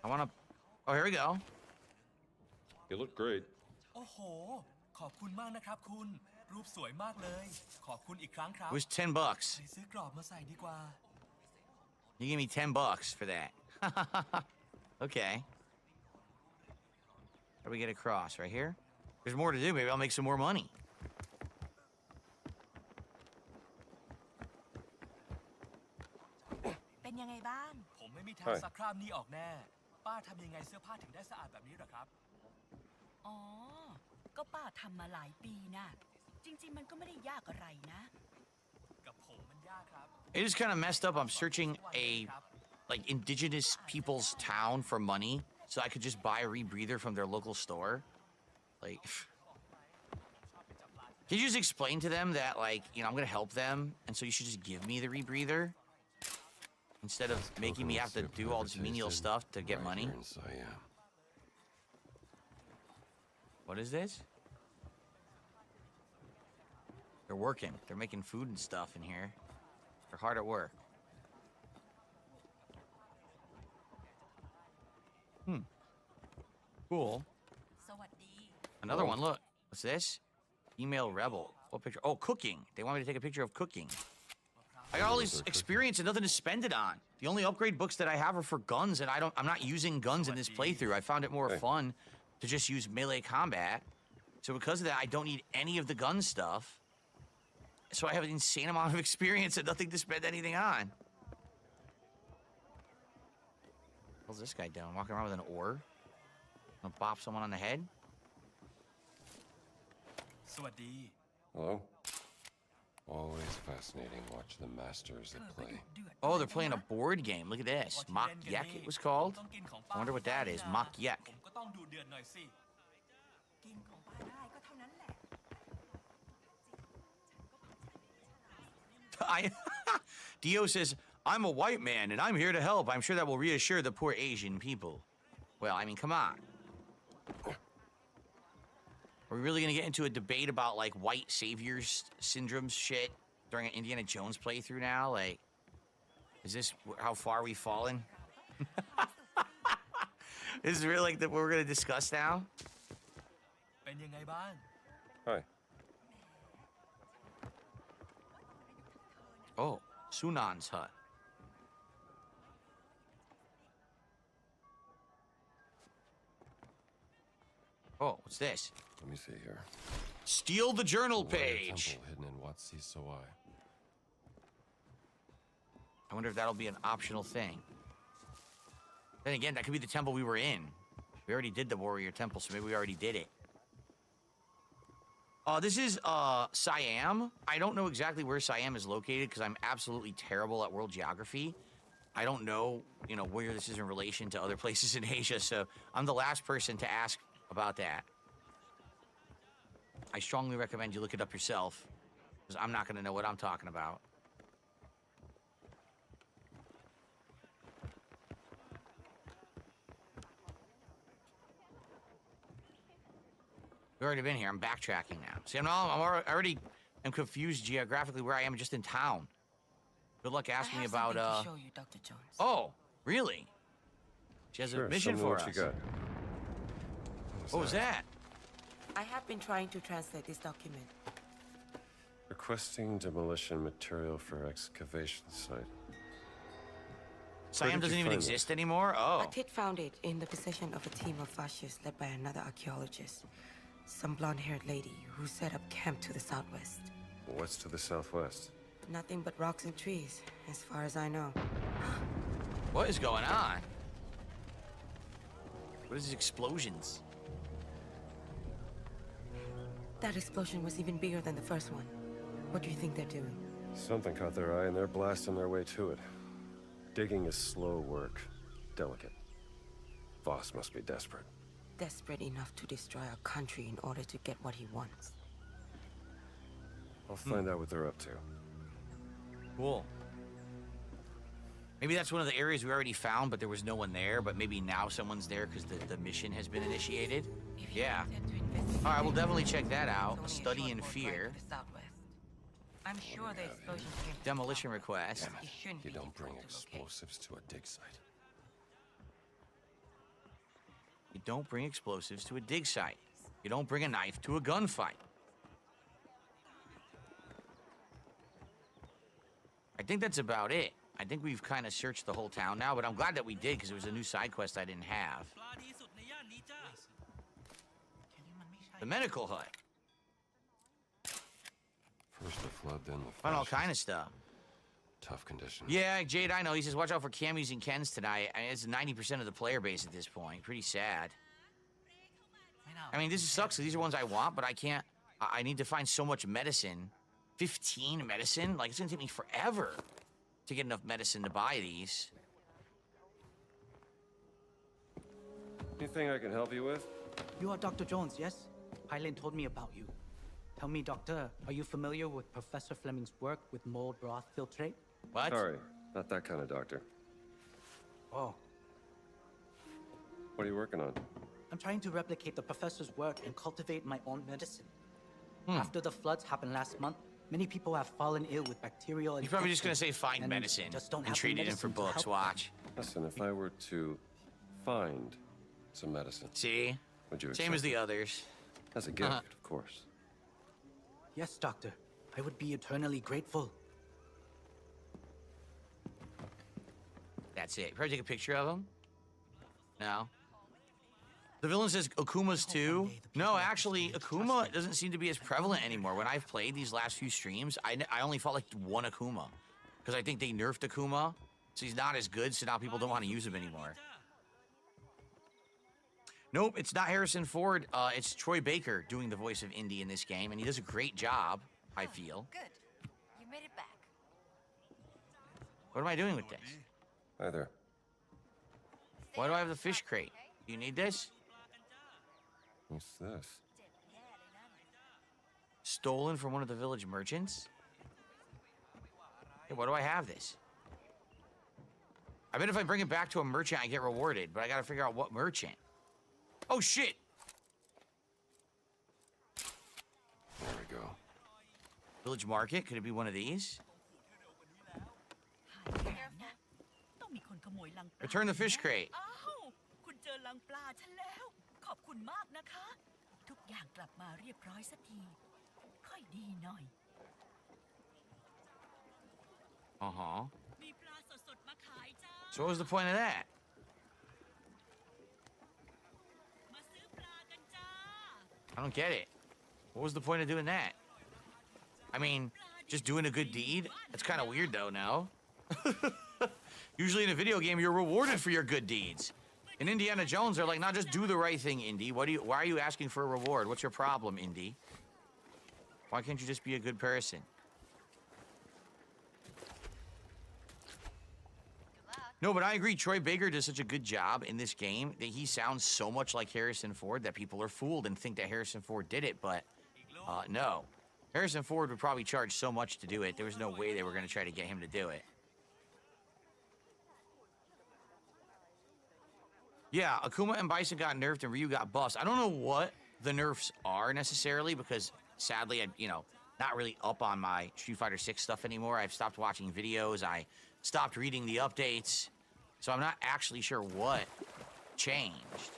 I wanna... Oh, here we go. You look great. โอ้โห ขอบคุณมากนะครับคุณ รูปสวยมากเลย ขอบคุณอีกครั้งครับ It was $10. ไปซื้อกรอบมาใส่ดีกว่า You give me $10 for that. Okay. How do we get across? Right here? There's more to do. Maybe I'll make some more money. เป็นยังไงบ้าง ผมไม่มีทางซักคราบนี้ออกแน่ ป้าทำยังไงเสื้อผ้าถึงได้สะอาดแบบนี้เหรอครับ อ๋อ ก็ป้าทำมาหลายปีนะ จริงๆ มันก็ไม่ได้ยากอะไรนะ กับผมมันยากครับ It is kind of messed up. I'm searching a like indigenous people's town for money so I could just buy a rebreather from their local store. Like, can you just explain to them that, like, you know, I'm gonna help them, and so you should just give me the rebreather instead of making me have to do all this menial stuff to get money? What is this? They're working. They're making food and stuff in here. They're hard at work. Cool. สวัสดี Another one, look. What's this? Email rebel. What picture? Oh, cooking. They want me to take a picture of cooking. I got all this experience and nothing to spend it on. The only upgrade books that I have are for guns, and I'm not using guns in this playthrough. I found it more fun to just use melee combat. So because of that, I don't need any of the gun stuff. So I have an insane amount of experience and nothing to spend anything on. What's this guy doing? Walking around with an oar? Gonna bop someone on the head? สวัสดี Hello? Always fascinating. Watch the masters that play. Oh, they're playing a board game. Look at this. Mock Yek, it was called. I wonder what that is. Mock Yek. ผมก็ต้องดูเดือดหน่อยสิ กินของป้าได้ก็เท่านั้นแหละ Dio says, I'm a white man and I'm here to help. I'm sure that will reassure the poor Asian people. Well, I mean, come on. Are we really going to get into a debate about, like, white saviors syndrome shit during an Indiana Jones playthrough now? Like, is this how far we've fallen? This is really like what we're going to discuss now? เป็นยังไงบ้าง Hi. Oh, Sunan's hut. Oh, what's this? Let me see here. Steal the journal Warrior page. Temple hidden in Watsi Sawai. I wonder if that'll be an optional thing. Then again, that could be the temple we were in. We already did the warrior temple, so maybe we already did it. This is Siam. I don't know exactly where Siam is located because I'm absolutely terrible at world geography. I don't know, you know, where this is in relation to other places in Asia, so I'm the last person to ask about that. I strongly recommend you look it up yourself because I'm not going to know what I'm talking about. We've already been here. I'm backtracking now. See, I already am confused geographically where I am just in town. Good luck asking me about, to show you, Dr. Jones. Oh, really? She has a mission for us. What you got? What was that? I have been trying to translate this document. Requesting demolition material for excavation site. Siam doesn't even exist anymore? Oh. Atit found it in the possession of a team of fascists led by another archaeologist. Some blonde-haired lady who set up camp to the southwest. What's to the southwest? Nothing but rocks and trees, as far as I know. What is going on? What is these explosions? That explosion was even bigger than the first one. What do you think they're doing? Something caught their eye and they're blasting their way to it. Digging is slow work. Delicate. Voss must be desperate. Desperate enough to destroy our country in order to get what he wants. I'll find out what they're up to. Cool. Maybe that's one of the areas we already found, but there was no one there. But maybe now someone's there because the mission has been initiated. Yeah. All right, we'll definitely check that out. A study in fear. I'm sure the explosion came. Demolition request. You don't bring explosives to a dig site. You don't bring explosives to a dig site. You don't bring a knife to a gunfight. I think that's about it. I think we've kind of searched the whole town now, but I'm glad that we did because it was a new side quest I didn't have. The medical hut. First the flood, then the Found all kind of stuff. tough conditions. Yeah, Jade, I know. He says, watch out for Camus and Kens tonight. I mean, it's 90% of the player base at this point. Pretty sad. I mean, this sucks. These are ones I want, but I can't. I need to find so much medicine. 15 medicine? Like, it's going to take me forever to get enough medicine to buy these. Anything I can help you with? You are Dr. Jones, yes? Hyland told me about you. Tell me, Doctor, are you familiar with Professor Fleming's work with mold broth filtrate? What? Sorry, not that kind of doctor. Oh. What are you working on? I'm trying to replicate the professor's work and cultivate my own medicine. After the floods happened last month, many people have fallen ill with bacterial infections. He's probably just going to say find and medicine just don't and have the trade it in for medicine to books. help Watch. Listen, if I were to find some medicine, See? would you Same accept as the it? others. As a gift, of course. Yes, Doctor. I would be eternally grateful. That's it. Probably take a picture of him. No. The villain says Akuma's too. No, actually, Akuma doesn't seem to be as prevalent anymore. When I've played these last few streams, I only fought like one Akuma. Because I think they nerfed Akuma, so he's not as good, so now people don't want to use him anymore. Nope, it's not Harrison Ford. It's Troy Baker doing the voice of Indy in this game, and he does a great job, I feel. Good. You made it back. What am I doing with this? Hi there. Why do I have the fish crate? Do you need this? What's this? Stolen from one of the village merchants? Hey, why do I have this? I bet if I bring it back to a merchant, I get rewarded, but I gotta figure out what merchant. Oh, shit! There we go. Village market? Could it be one of these? Return the fish crate. อ้าวคุณเจอลังปลาฉันแล้ว ขอบคุณมากนะคะ ทุกอย่างกลับมาเรียบร้อยสักที ค่อยดีหน่อย Uh-huh. มีปลาสดๆมาขายจ้า So what was the point of that? มาซื้อปลากันจ้า I don't get it. What was the point of doing that? I mean, just doing a good deed? That's kind of weird, though, no? Usually in a video game, you're rewarded for your good deeds. In Indiana Jones, they're like, nah, just do the right thing, Indy. Why are you asking for a reward? What's your problem, Indy? Why can't you just be a good person? No, but I agree. Troy Baker does such a good job in this game that he sounds so much like Harrison Ford that people are fooled and think that Harrison Ford did it, but no. Harrison Ford would probably charge so much to do it. There was no way they were going to try to get him to do it. Yeah, Akuma and Bison got nerfed and Ryu got buffed. I don't know what the nerfs are necessarily because sadly, I'm, not really up on my Street Fighter 6 stuff anymore. I've stopped watching videos. I stopped reading the updates. So I'm not actually sure what changed.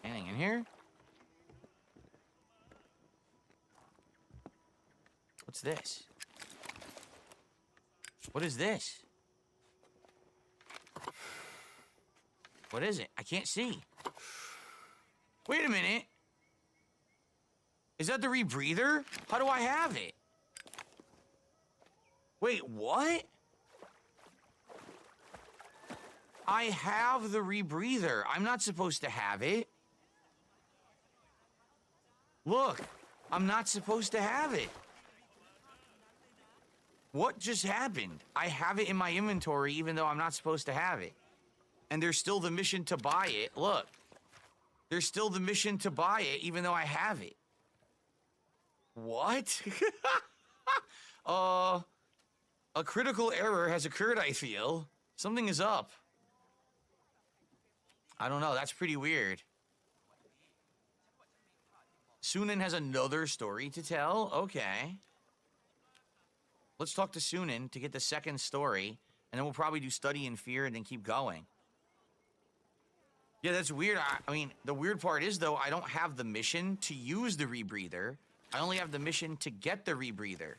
Anything in here? What's this? What is this? What is it? I can't see. Wait a minute. Is that the rebreather? How do I have it? Wait, what? I have the rebreather. I'm not supposed to have it. Look, I'm not supposed to have it. What just happened? I have it in my inventory even though I'm not supposed to have it. And there's still the mission to buy it. Look. There's still the mission to buy it even though I have it. What? A critical error has occurred, I feel. Something is up. I don't know, that's pretty weird. Sunan has another story to tell? Okay. Let's talk to Sunan to get the second story, and then we'll probably do Study in Fear and then keep going. Yeah, that's weird. I mean, the weird part is, though, I don't have the mission to use the rebreather. I only have the mission to get the rebreather.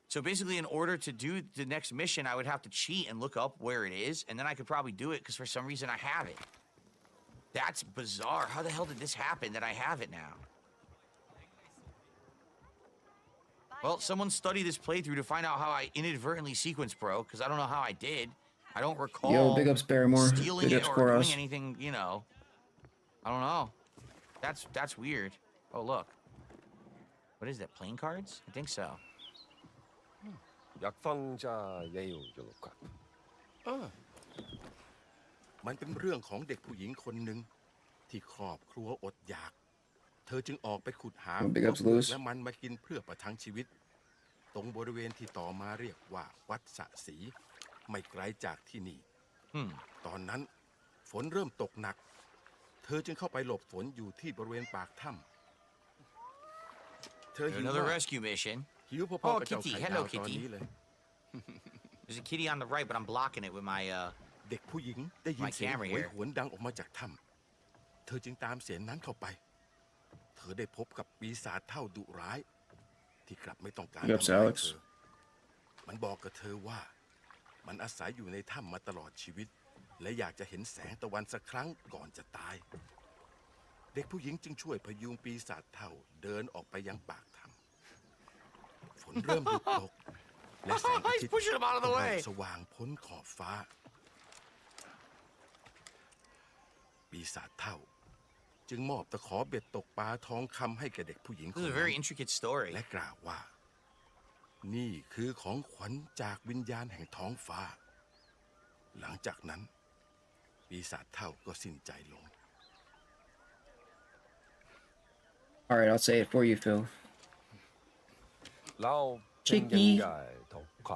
So basically, in order to do the next mission, I would have to cheat and look up where it is, and then I could probably do it because for some reason I have it. That's bizarre. How the hell did this happen that I have it now? Well, someone study this playthrough to find out how I inadvertently sequenced, bro, because I don't know how I did. I don't recall Yo, big ups Barrymore. stealing Big it ups or doing Koros. anything, you know. I don't know. That's weird. Oh, look. What is that, playing cards? I think so. 약방자 예요 요로카. มันเป็นเรื่องของเด็กผู้หญิงคนหนึ่งที่ครอบครัวอดอยากเธอจึงออกไปขุดหา Big ups Lewis. และมันมากินเพื่อประทังชีวิตตรงบริเวณที่ต่อมาเรียกว่าวัดสะศรีไม่ไกลจากที่นี่ตอนนั้นฝนเริ่มตกหนักเธอจึงเข้าไปหลบฝนอยู่ที่บริเวณปากถ้ำเธอหิว Another มาก rescue mission. หิวพอ Oh, ๆกับเจ้า kitty. ไข่ Hello, ดาวตอน kitty. นี้เลย There's a kitty on the right, but I'm blocking it with my เด็กผู้หญิงได้ยิน my เสียง camera โหย here. หวนดังออกมาจากถ้ำเธอจึงตามเสียงนั้นเข้าไปเธอได้พบกับปีศาจเท่าดุร้ายที่กลับไม่ต้องการ Big ups ทำร้าย Alex. เธอมันบอกกับเธอว่ามันอาศัยอยู่ในถ้ำมาตลอดชีวิตและอยากจะเห็นแสงตะวันสักครั้งก่อนจะตายเด็กผู้หญิงจึงช่วยพยุงปีศาจเท่าเดินออกไปยังปากถ้ำฝนเริ่มหยุดตกและแสงอาทิตย์ pushing him out of the เริ่ way. มสว่างพ้นขอบฟ้าปีศาจเท่าจึงมอบตะขอเบ็ดตกปลาทองคำให้แก่เด็กผู้หญิงคน This is a นั้ very น intricate story. และกล่าวว่านี่คือของขวัญจากวิญญาณแห่งท้องฟ้าหลังจากนั้นปีศาจเท่าก็สิ้นใจลง All right, I'll say it for you, Phil. เราเป็น Chicky ยังไงทองค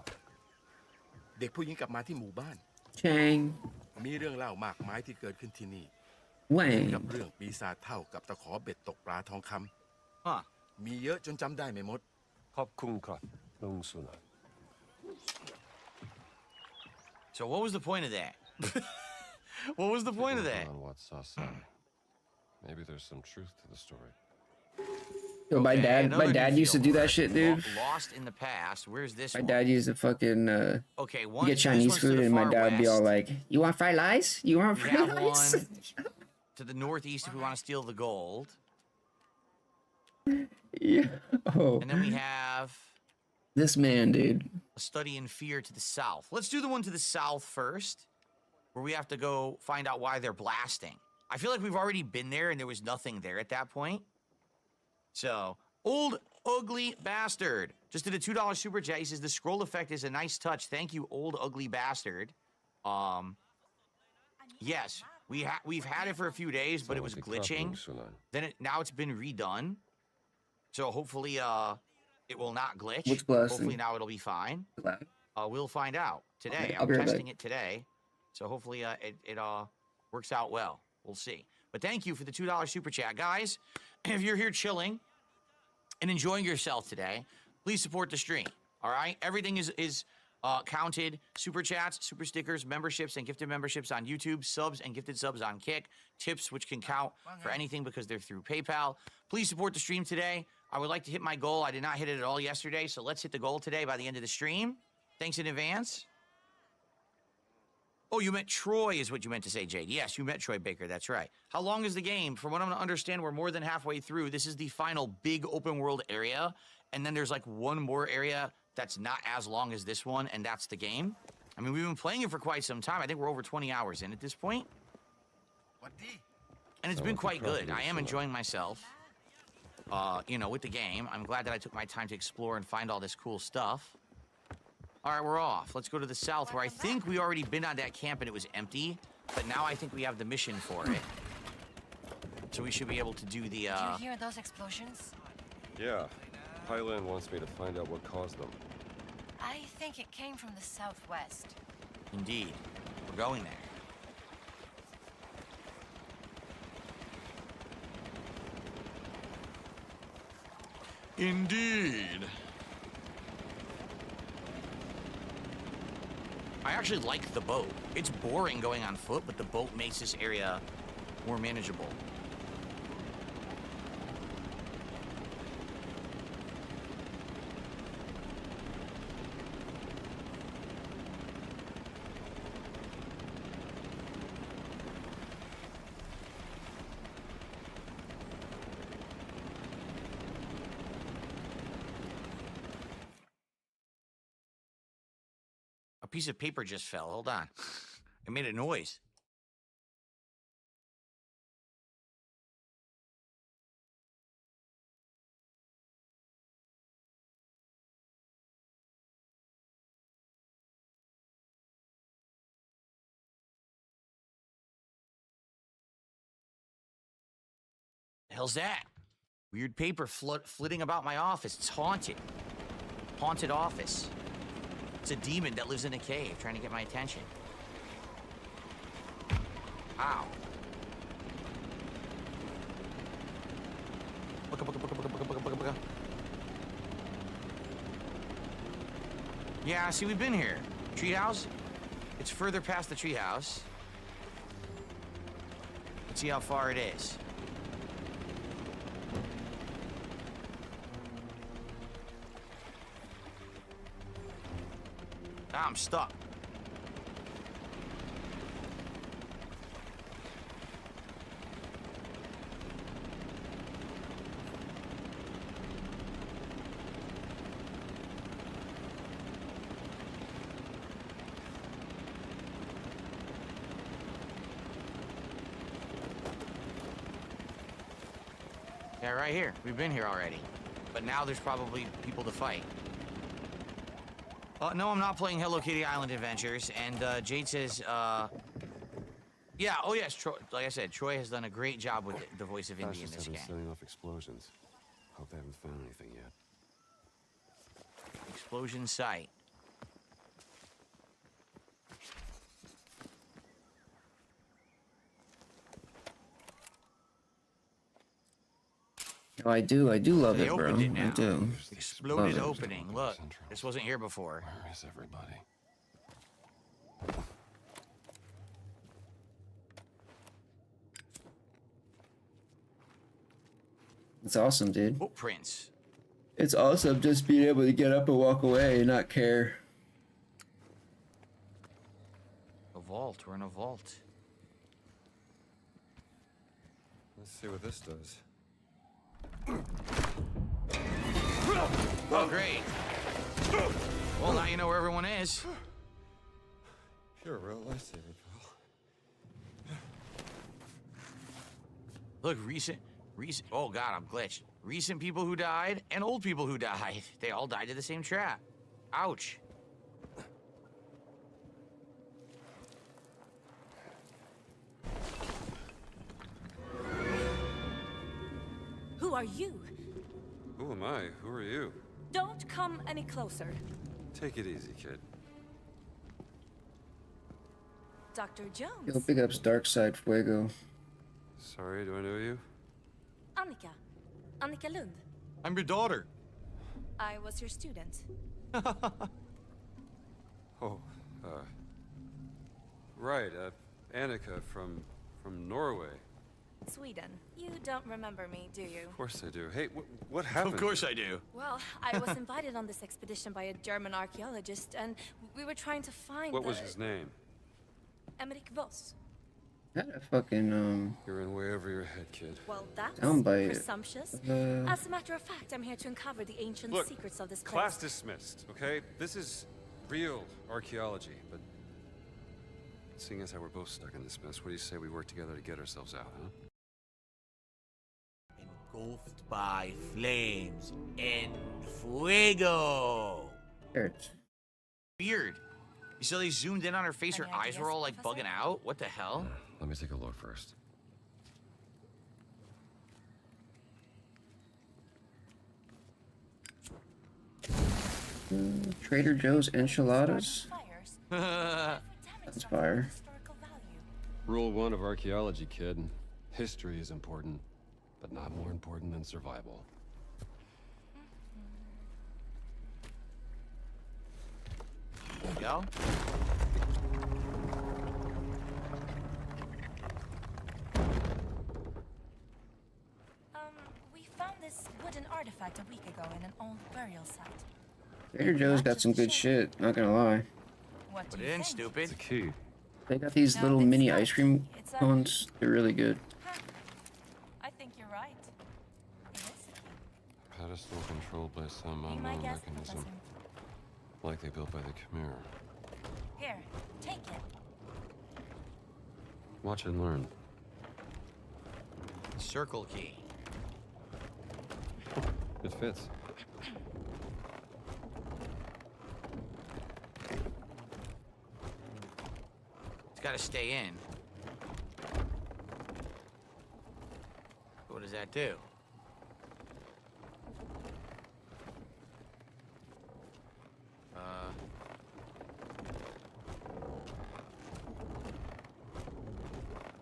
เด็กผู้หญิงกลับมาที่หมู่บ้าน Chang. มีเรื่องเล่ามากมายที่เกิดขึ้นที่นี่ Wang. กับเรื่องปีศาจเท่ากับตะขอเบ็ดตกปลาทองคำ Huh. มีเยอะจนจำได้ไม่หมด ขอบคุณครับลุงสุนันท์ So what was the point of that? What was the point of that? On what Sasa. Maybe there's some truth to the story. Yo, my Another dad new used to film, do that right? shit, dude. Lost in the past. Where's this My one? dad used to fucking Okay, you one. get this Chinese one's to food the and my far dad would be all west. like, "You want fried rice? You want We fried have rice?" one to the northeast if we want to steal the gold. Yeah. Oh, And then we have this man, dude. a study in fear to the south. Let's do the one to the south first, where we have to go find out why they're blasting. I feel like we've already been there and there was nothing there at that point. So, Old Ugly Bastard just did a $2 super chat. He says the scroll effect is a nice touch. Thank you, Old Ugly Bastard. Yes, we've had it for a few days, but it was glitching. Then now it's been redone. So hopefully it will not glitch. What's blasting? Hopefully now it'll be fine. We'll find out today. Okay, I'll I'm be right testing back. it today. So hopefully it works out well. We'll see. But thank you for the $2 super chat. Guys, if you're here chilling and enjoying yourself today, please support the stream. All right? Everything is counted. Super chats, super stickers, memberships, and gifted memberships on YouTube, subs and gifted subs on Kick, tips which can count for anything because they're through PayPal. Please support the stream today. I would like to hit my goal. I did not hit it at all yesterday, so let's hit the goal today by the end of the stream. Thanks in advance. Oh, you meant Troy is what you meant to say, Jade. Yes, you met Troy Baker. That's right. How long is the game? From what I'm going to understand, we're more than halfway through. This is the final big open world area, and then there's like one more area that's not as long as this one, and that's the game. I mean, we've been playing it for quite some time. I think we're over 20 hours in at this point. And it's been quite good. I am enjoying myself, you know, with the game. I'm glad that I took my time to explore and find all this cool stuff. All right, we're off. Let's go to the south, where I think we already been on that camp and it was empty, but now I think we have the mission for it. So we should be able to do the, Did you hear those explosions? Yeah. Highland wants me to find out what caused them. I think it came from the southwest. Indeed. We're going there. Indeed. I actually like the boat. It's boring going on foot, but the boat makes this area more manageable. A piece of paper just fell. Hold on. It made a noise. The hell's that? Weird paper flitting about my office. It's haunted. Haunted office. It's a demon that lives in a cave trying to get my attention. Ow. Yeah, see, we've been here. Treehouse? It's further past the treehouse. Let's see how far it is. Ah, I'm stuck. Yeah, right here. We've been here already. But now there's probably people to fight. No, I'm not playing Hello Kitty Island Adventures, and Jade says, yeah, oh yes, Troy, like I said, Troy has done a great job with the voice of Indy in this game. Setting off explosions. Hope they haven't found anything yet. Explosion site. Oh, I do love They it, bro. opened it now. I do. Exploded Love it. opening. Look, this wasn't here before. Where is everybody? It's awesome, dude. Footprints. It's awesome just being able to get up and walk away and not care. A vault. We're in a vault. Let's see what this does. Oh, great. Well, now you know where everyone is. You're a real lifesaver, pal. Look, recent, oh God, I'm glitched. Recent people who died and old people who died. They all died in the same trap. Ouch. Who are you? Who am I? Who are you? Don't come any closer. Take it easy, kid. Dr. Jones. Yo, big ups Dark Side Fuego. Sorry, do I know you? Annika. Annika Lund. I'm your daughter. I was your student. Oh, right, Annika from Norway. Sweden. You don't remember me, do you? Of course I do. Hey, what happened? Of course I do. Well, I was invited on this expedition by a German archaeologist, and we were trying to find What was his name? Emmerich Voss. That a fucking You're in way over your head, kid. Well, that's Soundbite. presumptuous. As a matter of fact, I'm here to uncover the ancient Look, secrets of this place. class dismissed, okay? This is real archaeology, but seeing as how we're both stuck in this mess, what do you say we work together to get ourselves out, huh? Engulfed by flames en fuego. Weird. You saw they zoomed in on her face, her eyes were all like bugging out? What the hell? Let me take a look first. Trader Joe's enchiladas. That's fire. Rule 1 of archaeology, kid. History is important, but not more important than survival. There you go. We found this wooden artifact a week ago in an old burial site. Trader Joe's got some good shit, not gonna lie. Put it in, stupid. It's a key. They got these little mini ice cream cones. They're really good. I think you're right. Pedestal controlled by some unknown mechanism. Likely built by the Khmer. Here, take it. Watch and learn. Circle key. It fits. It's got to stay in. What does that do?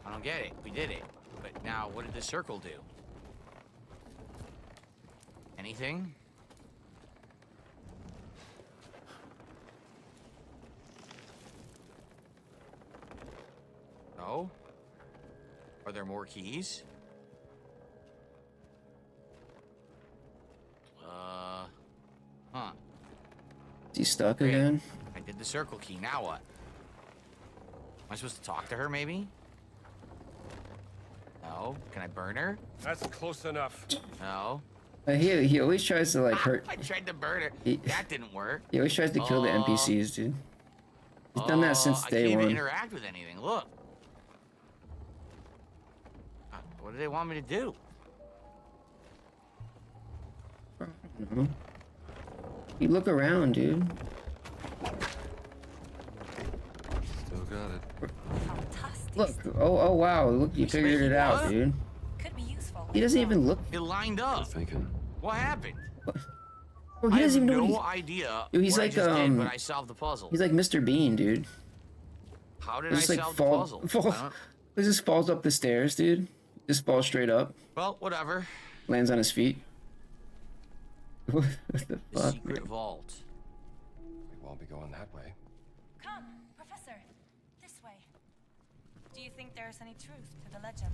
I don't get it. We did it. But now, what did the circle do? Anything? No? Are there more keys? Huh. Is he stuck again? I did the circle key. Now what? Am I supposed to talk to her, maybe? No. Can I burn her? That's close enough. No. He always tries to like hurt. I tried to burn her. That didn't work. He always tries to kill the NPCs, dude. He's done that since I day can't one. even interact with anything. Look. What do they want me to do? You look around, dude. Still got it. Look. Oh wow. Look, you figured it out, dude. Could be useful. He doesn't even look. It lined up. Thinking. What happened? Bro, he doesn't even know. No idea. Dude, he's what like I just did, but I solved the puzzle. He's like Mr. Bean, dude. How did I Just like solve fall, the puzzle? He just falls up the stairs, dude. Just falls straight up. Well, whatever. Lands on his feet. What the The fuck? secret vault. We won't be going that way. Come, Professor. This way. Do you think there's any truth to the legend?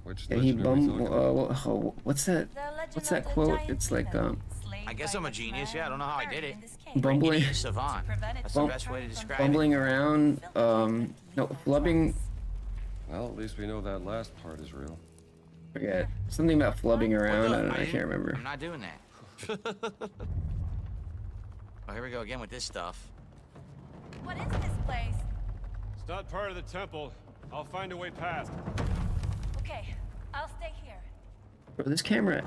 Which Yeah, he legend are we talking about? what's that? What's that quote? It's like I guess I'm a genius. Yeah, I don't know how I did it. bumbling, Idiot savant. That's the best way to describe bumbling around. No, flubbing. Well, at least we know that last part is real. Forget something about flubbing around. I don't know. I didn't- can't remember. I'm not doing that. Oh, here we go again with this stuff. What is this place? It's not part of the temple. I'll find a way past. Okay, I'll stay here. Bro, this camera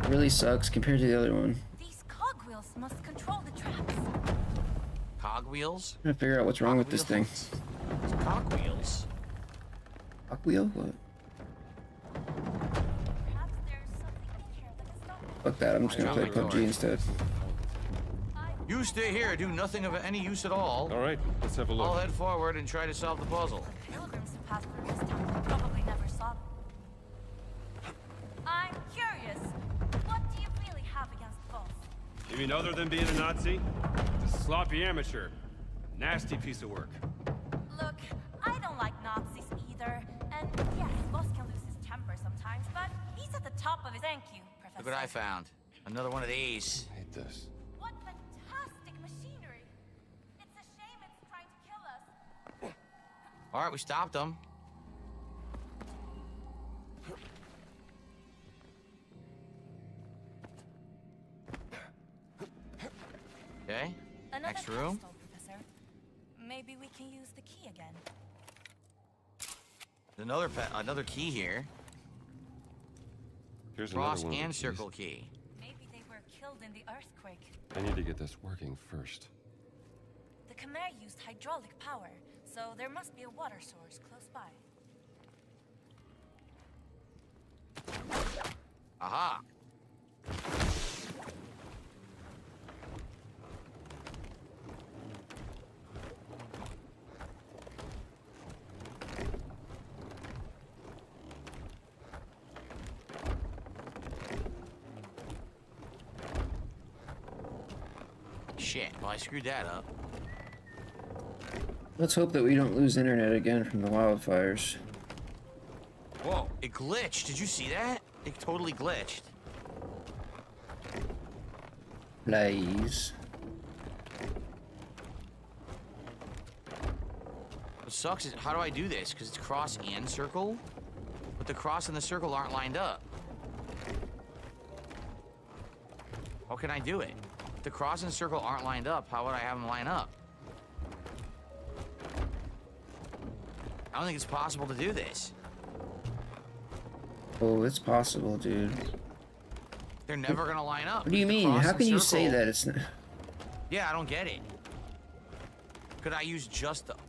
really sucks compared to the other one. These cogwheels must control the traps. Cogwheels? I'm trying to figure out what's wrong with this thing. Cogwheels? Cogwheel? What? Fuck that, I'm just gonna play PUBG instead. You stay here, do nothing of any use at all. All right, let's have a look. I'll head forward and try to solve the puzzle. Pilgrims who passed through this temple probably never saw them. I'm curious. What do you really have against Voss? You mean other than being a Nazi? The sloppy amateur. Nasty piece of work. Look, I don't like Nazis either. And yes, Voss can lose his temper Thank you, Professor. Look what I found. Another one of these. I hate this. What fantastic machinery! It's a shame it's trying to kill us. All right, we stopped them. Okay. Another Next room. console, Professor. Maybe we can use the key again. There's another key here. Here's Cross another one of and the keys. circle key. Maybe they were killed in the earthquake. I need to get this working first. The Khmer used hydraulic power, so there must be a water source close by. Aha. Shit, well I screwed that up. Let's hope that we don't lose internet again from the wildfires. Whoa, it glitched. Did you see that? It totally glitched. Please. What sucks is, how do I do this? Because it's cross and circle? But the cross and the circle aren't lined up. How can I do it? If the cross and circle aren't lined up, how would I have them line up? I don't think it's possible to do this. Oh, it's possible, dude. They're never gonna line up. What do you The mean? cross How and can you circle- say that it's not? Yeah, I don't get it. Could I use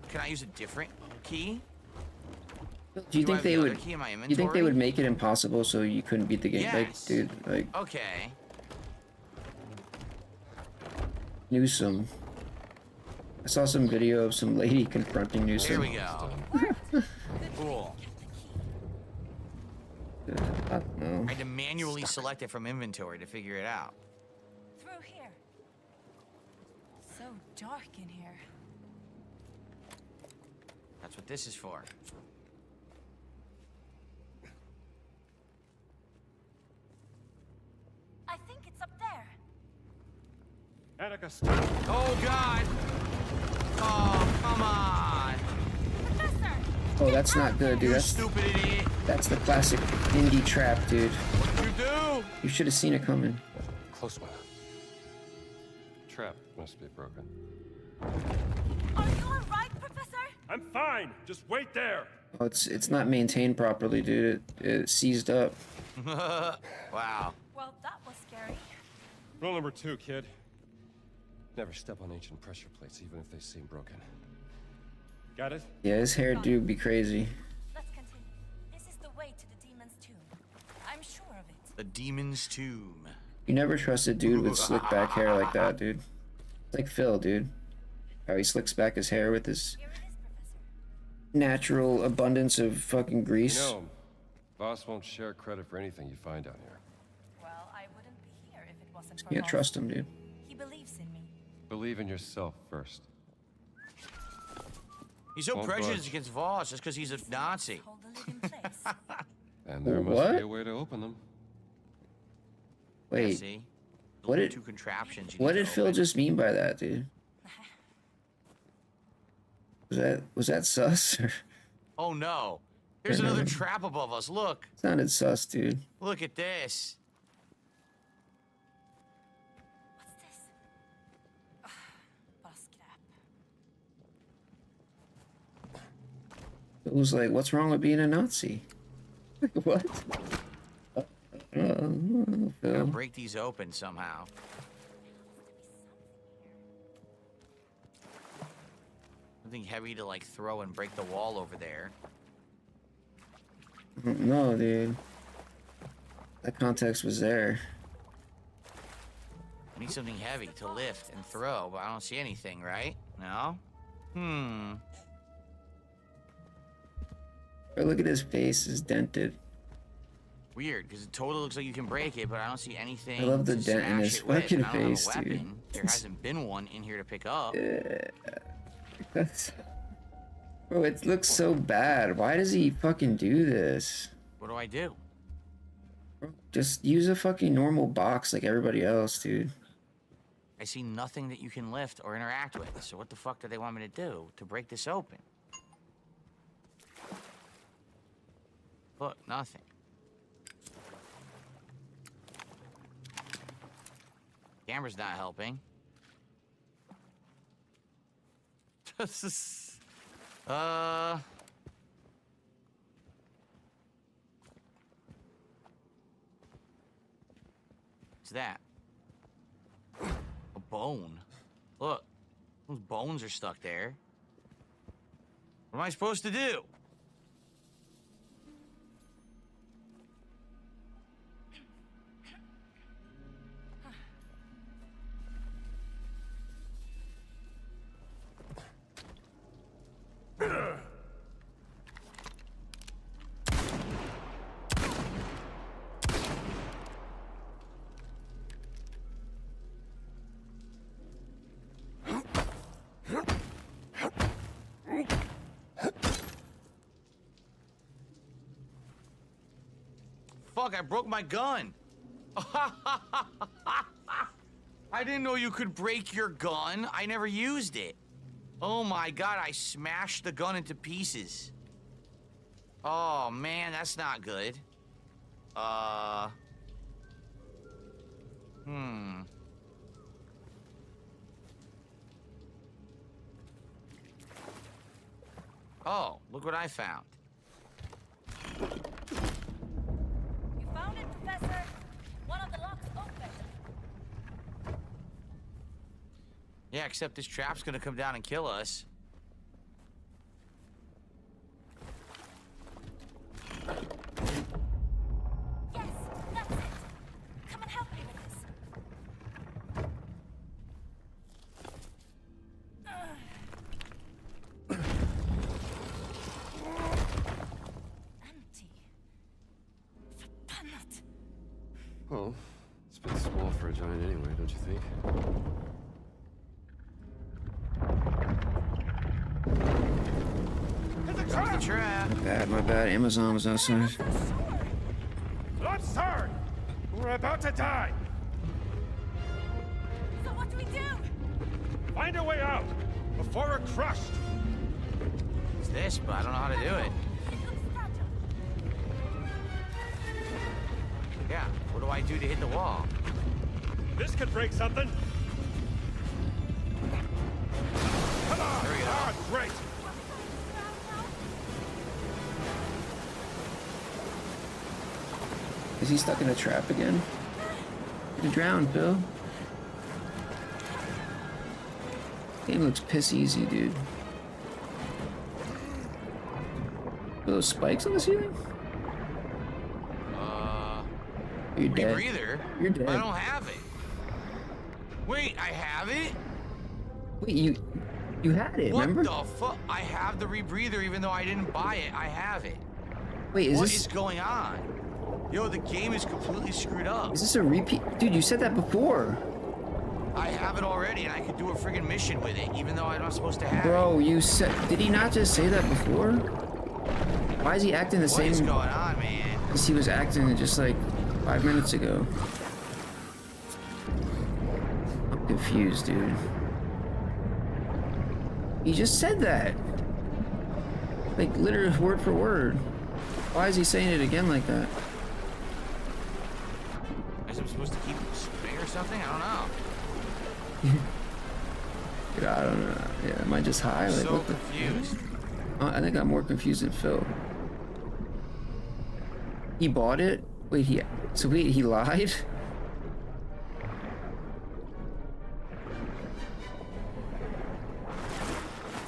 can I use a different key? Do you I think have they the other would? key in my You think they inventory? would make it impossible so you couldn't beat the game? Yes. Like, dude, like Okay. Newsom. I saw some video of some lady confronting Newsom. There we go. Cool. I don't know. I had to manually select it from inventory to figure it out. Through here. So dark in here. That's what this is for. I think it's up there. Attica, stop! Oh God! Oh, come on! Professor! Oh, that's not good, dude. You That's stupid idiot! that's the classic indie trap, dude. What did you do? You should have seen it coming. Close one. Trap must be broken. Are you alright, Professor? I'm fine. Just wait there. Oh, it's not maintained properly, dude. It seized up. Wow. Well, that was scary. Rule number 2, kid. Never step on ancient pressure plates, even if they seem broken. Got it? Yeah, his hair do be crazy. Let's continue. This is the way to the demon's tomb. I'm sure of it. The demon's tomb. You never trust a dude with slick back hair like that, dude. It's like Phil, dude. How he slicks back his hair with his natural abundance of fucking grease. You know, boss won't share credit for anything you find down here. Well, I wouldn't be here if it wasn't for Can't Boss. trust him, dude. He believes in me. Believe in yourself first. He's so Won't prejudiced budge. against Voss just because he's a Nazi. Hold the lid in place. And there must What? be a way to open them. Yeah, Wait, see? what Those are did- two contraptions? what did Phil just mean by that, dude? Was that sus? Or Oh no! There's Yeah, no. another trap above us. Look! sounded sus, dude. Look at this. What's this? Bara skräp. It was like, what's wrong with being a Nazi? Like, what? Gotta Phil. break these open somehow. Something heavy to like throw and break the wall over there. No, dude. That context was there. I need something heavy to lift and throw, but I don't see anything, right? No? But look at his face, is dented. Weird, because it totally looks like you can break it, but I don't see anything. I love the to dent in smash his it with, fucking and I don't have a face, dude. weapon. There hasn't been one in here to pick up. That's... Bro, it looks so bad. Why does he fucking do this? What do I do? Just use a fucking normal box like everybody else, dude. I see nothing that you can lift or interact with. So what the fuck do they want me to do to break this open? Look, nothing. Camera's not helping. This is... What's that? A bone. Look, those bones are stuck there. What am I supposed to do? Fuck, I broke my gun. I didn't know you could break your gun. I never used it. Oh my god, I smashed the gun into pieces. Oh man, that's not good. Oh, look what I found. You found it, Professor. One of the locks open. Yeah, except this trap's gonna come down and kill us. Yes, that's it. Come and help me with this. Empty. Verpannert. Well, it's a bit small for a giant anyway, don't you think? Comes the trap. My bad. Amazon was outside. Let's turn! We're about to die! So what do we do? Find a way out before we're crushed! It's this, but I don't know how to do it. Yeah, what do I do to hit the wall? This could break something! Come on! There we go. Ah, great! Is he stuck in a trap again? You're drowned, Bill. Game looks piss easy, dude. Are those spikes on the ceiling? You're dead. Rebreather? You're dead. I don't have it. Wait, I have it? Wait, you had it, remember? What the fuck? I have the rebreather even though I didn't buy it. I have it. Wait, What is going on? Yo, the game is completely screwed up. Is this a repeat? Dude, you said that before. I have it already and I could do a friggin' mission with it even though I'm not supposed to have it. Bro, you said... Did he not just say that before? Why is he acting the same... What is going on, man? Because he was acting just like 5 minutes ago. I'm confused, dude. He just said that. Like, literally word for word. Why is he saying it again like that? Is I'm supposed to keep spinning or something? I don't know. Dude, I don't know. Yeah, am I just high? Like, So what the... confused. I think I'm more confused than Phil. He bought it? Wait, he lied?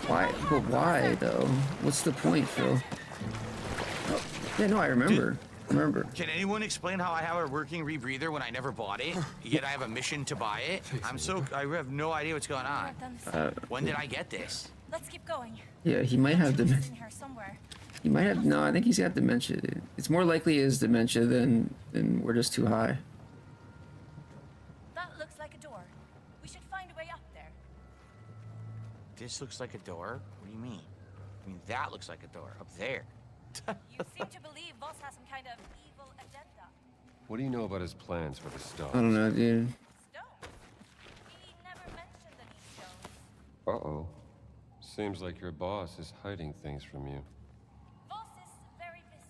Why? But why, though? What's the point, Phil? Oh, yeah, no, I remember. Can anyone explain how I have a working rebreather when I never bought it, yet I have a mission to buy it? I have no idea what's going on. When did I get this? Let's keep going. Yeah, he might have dementia. In here somewhere. He might have. No, I think he's got dementia. Dude. It's more likely is dementia than we're just too high. That looks like a door. We should find a way up there. This looks like a door? What do you mean? I mean, that looks like a door up there. You seem to believe Voss has some kind of evil agenda. What do you know about his plans for the stone? I don't know, dude. He never mentioned any stones. Uh-oh. Seems like your boss is hiding things from you. Boss is very busy.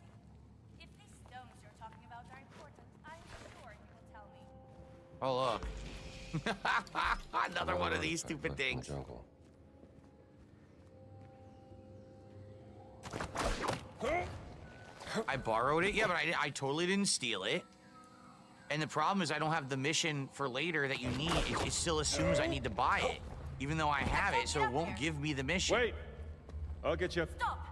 If these stones you're talking about are important, I'm sure he will tell me. Oh, look. Another one of these stupid things. Jungle. I borrowed it? Yeah, but I totally didn't steal it. And the problem is I don't have the mission for later that you need. It still assumes I need to buy it, even though I have it, so it won't give me the mission. Wait! I'll get you. Stop!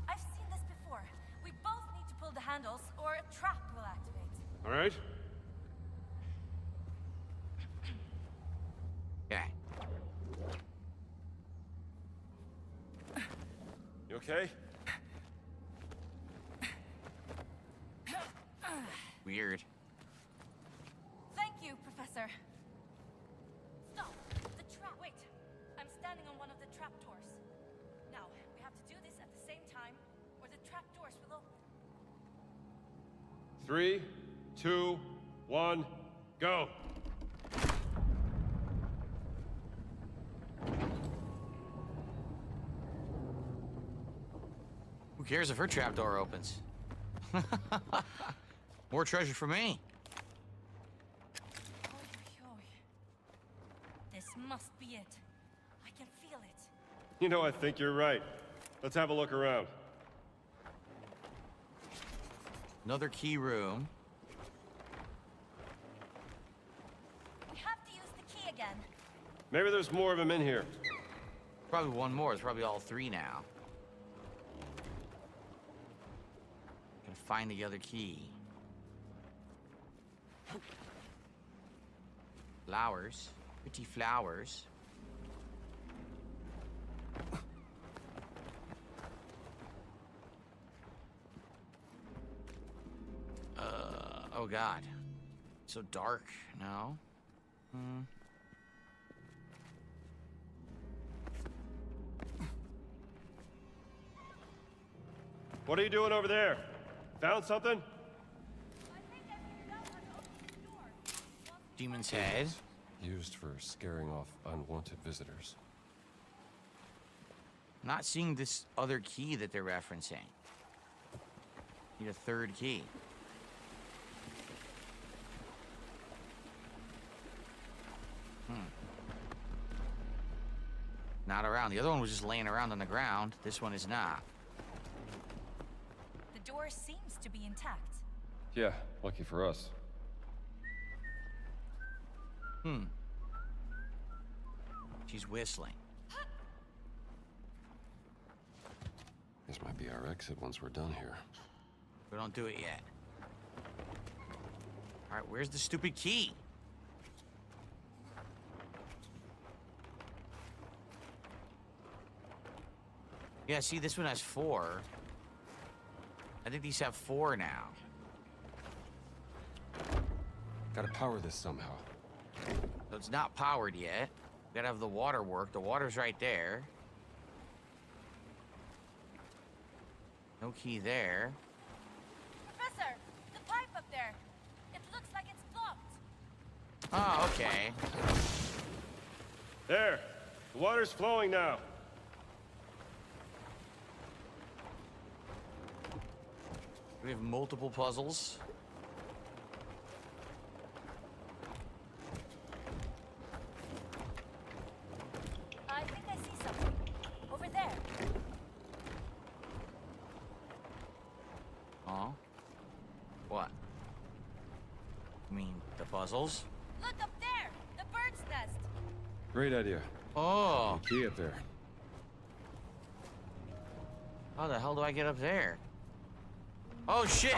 I've seen this before. We both need to pull the handles, or a trap will activate. All right. Okay. You okay? Weird. Thank you, Professor. Stop! The trap. Wait. I'm standing on one of the trap doors. Now, we have to do this at the same time, or the trap doors will open. 3, 2, 1, go! Who cares if her trapdoor opens? More treasure for me. This must be it. I can feel it. You know, I think you're right. Let's have a look around. Another key room. We have to use the key again. Maybe there's more of them in here. Probably one more. It's probably all three now. Gotta find the other key. Flowers. Pretty flowers. Oh God. So dark. No. What are you doing over there? Found something? Demon's head. Used for scaring off unwanted visitors. Not seeing this other key that they're referencing. Need a third key. Not around. The other one was just laying around on the ground. This one is not. The door seems to be intact. Yeah, lucky for us. She's whistling. This might be our exit once we're done here. We don't do it yet. All right, where's the stupid key? Yeah, see, this one has 4. I think these have 4 now. Gotta power this somehow. So it's not powered yet. We gotta have the water work. The water's right there. No key there. Professor, the pipe up there. It looks like it's blocked. Oh, okay. There. The water's flowing now. We have multiple puzzles. I think I see something. Over there. Oh? What? You mean the puzzles? Look up there! The bird's nest! Great idea. Oh! The key up there. How the hell do I get up there? Oh, shit!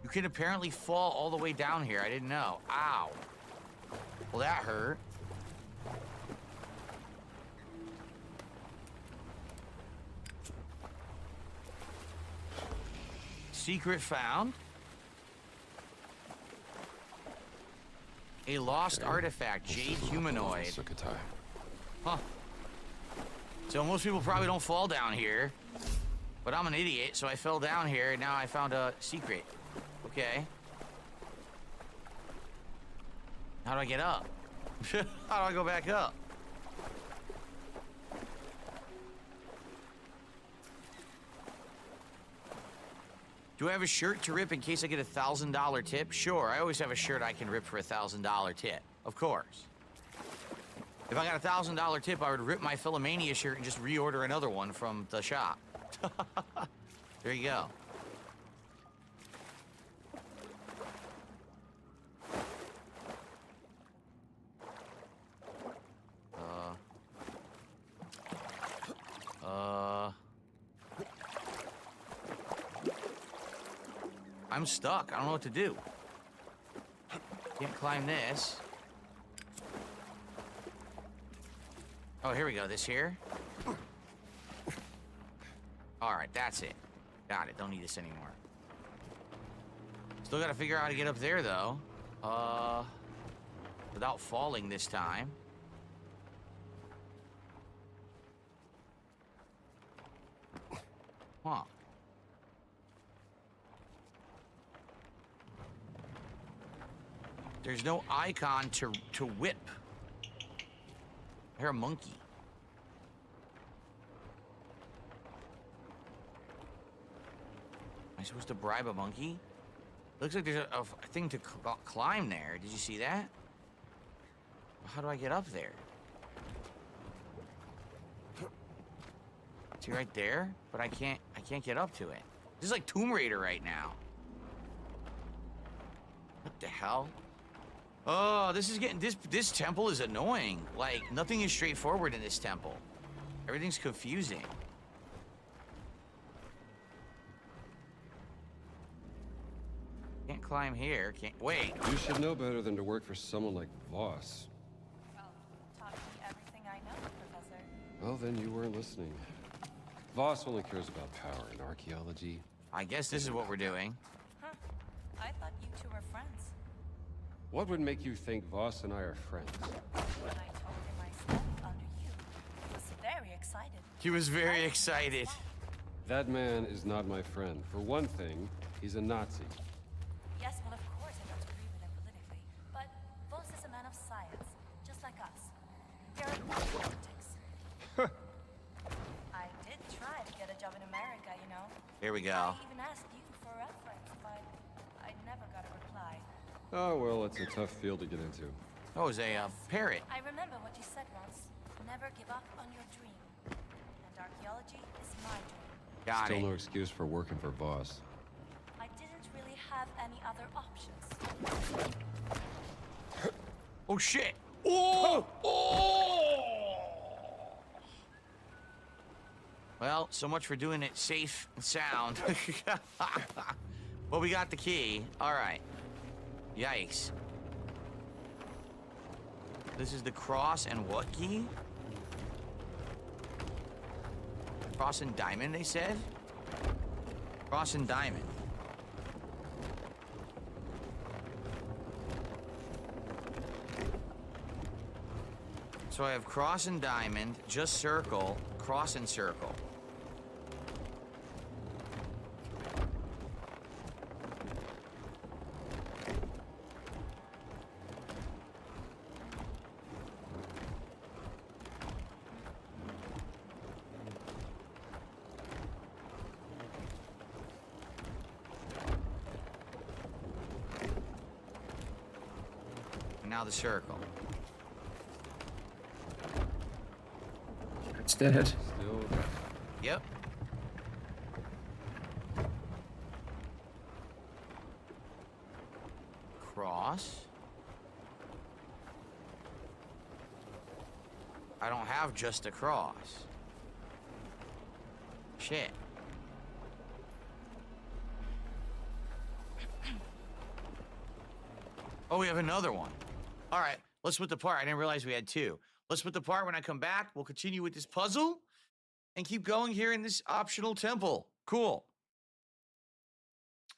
You can apparently fall all the way down here. I didn't know. Ow. Well, that hurt. Secret found. A lost artifact, Jade Humanoid. Huh. So most people probably don't fall down here. But I'm an idiot, so I fell down here, and now I found a secret. Okay. How do I get up? How do I go back up? Do I have a shirt to rip in case I get a $1,000 tip? Sure, I always have a shirt I can rip for a $1,000 tip. Of course. If I got a $1,000 tip, I would rip my Philomania shirt and just reorder another one from the shop. There you go. I'm stuck. I don't know what to do. Can't climb this. Oh, here we go. This here. All right, that's it. Got it. Don't need this anymore. Still got to figure out how to get up there, though. Without falling this time. Huh. There's no icon to whip. I hear a monkey. Am I supposed to bribe a monkey? Looks like there's a thing to climb there. Did you see that? How do I get up there? Is he right there? But I can't get up to it. This is like Tomb Raider right now. What the hell? Oh, this is getting this temple is annoying. Like nothing is straightforward in this temple. Everything's confusing. Can't climb here. Can't wait. You should know better than to work for someone like Voss. Well, taught me everything I know, Professor. Well, then you weren't listening. Voss only cares about power and archaeology. I guess this is what we're doing. Huh. I thought you two were friends. What would make you think Voss and I are friends? When I told him I studied under you, he was very excited. He was very excited. That man is not my friend. For one thing, he's a Nazi. Yes, well, of course I don't agree with him politically, but Voss is a man of science, just like us. They're not politics. I did try to get a job in America, you know. Here we go. I even asked you for reference, but I never got a reply. Oh, well, it's a tough field to get into. Oh, it's a parrot. I remember what you said once. Never give up on your dream. And archaeology is my dream. Got Still it. no excuse for working for Voss. I didn't really have any other options. Oh shit! Oh! Oh! Well, so much for doing it safe and sound. Well, we got the key. All right. Yikes. This is the cross and what key? Cross and diamond, they said? Cross and diamond. So I have cross and diamond, just circle, cross and circle. And now the circle. It's dead. Still. Yep. Cross. I don't have just a cross. Shit. Oh, we have another one. All right, let's split the part. I didn't realize we had two. Let's split the part. When I come back, we'll continue with this puzzle and keep going here in this optional temple. Cool.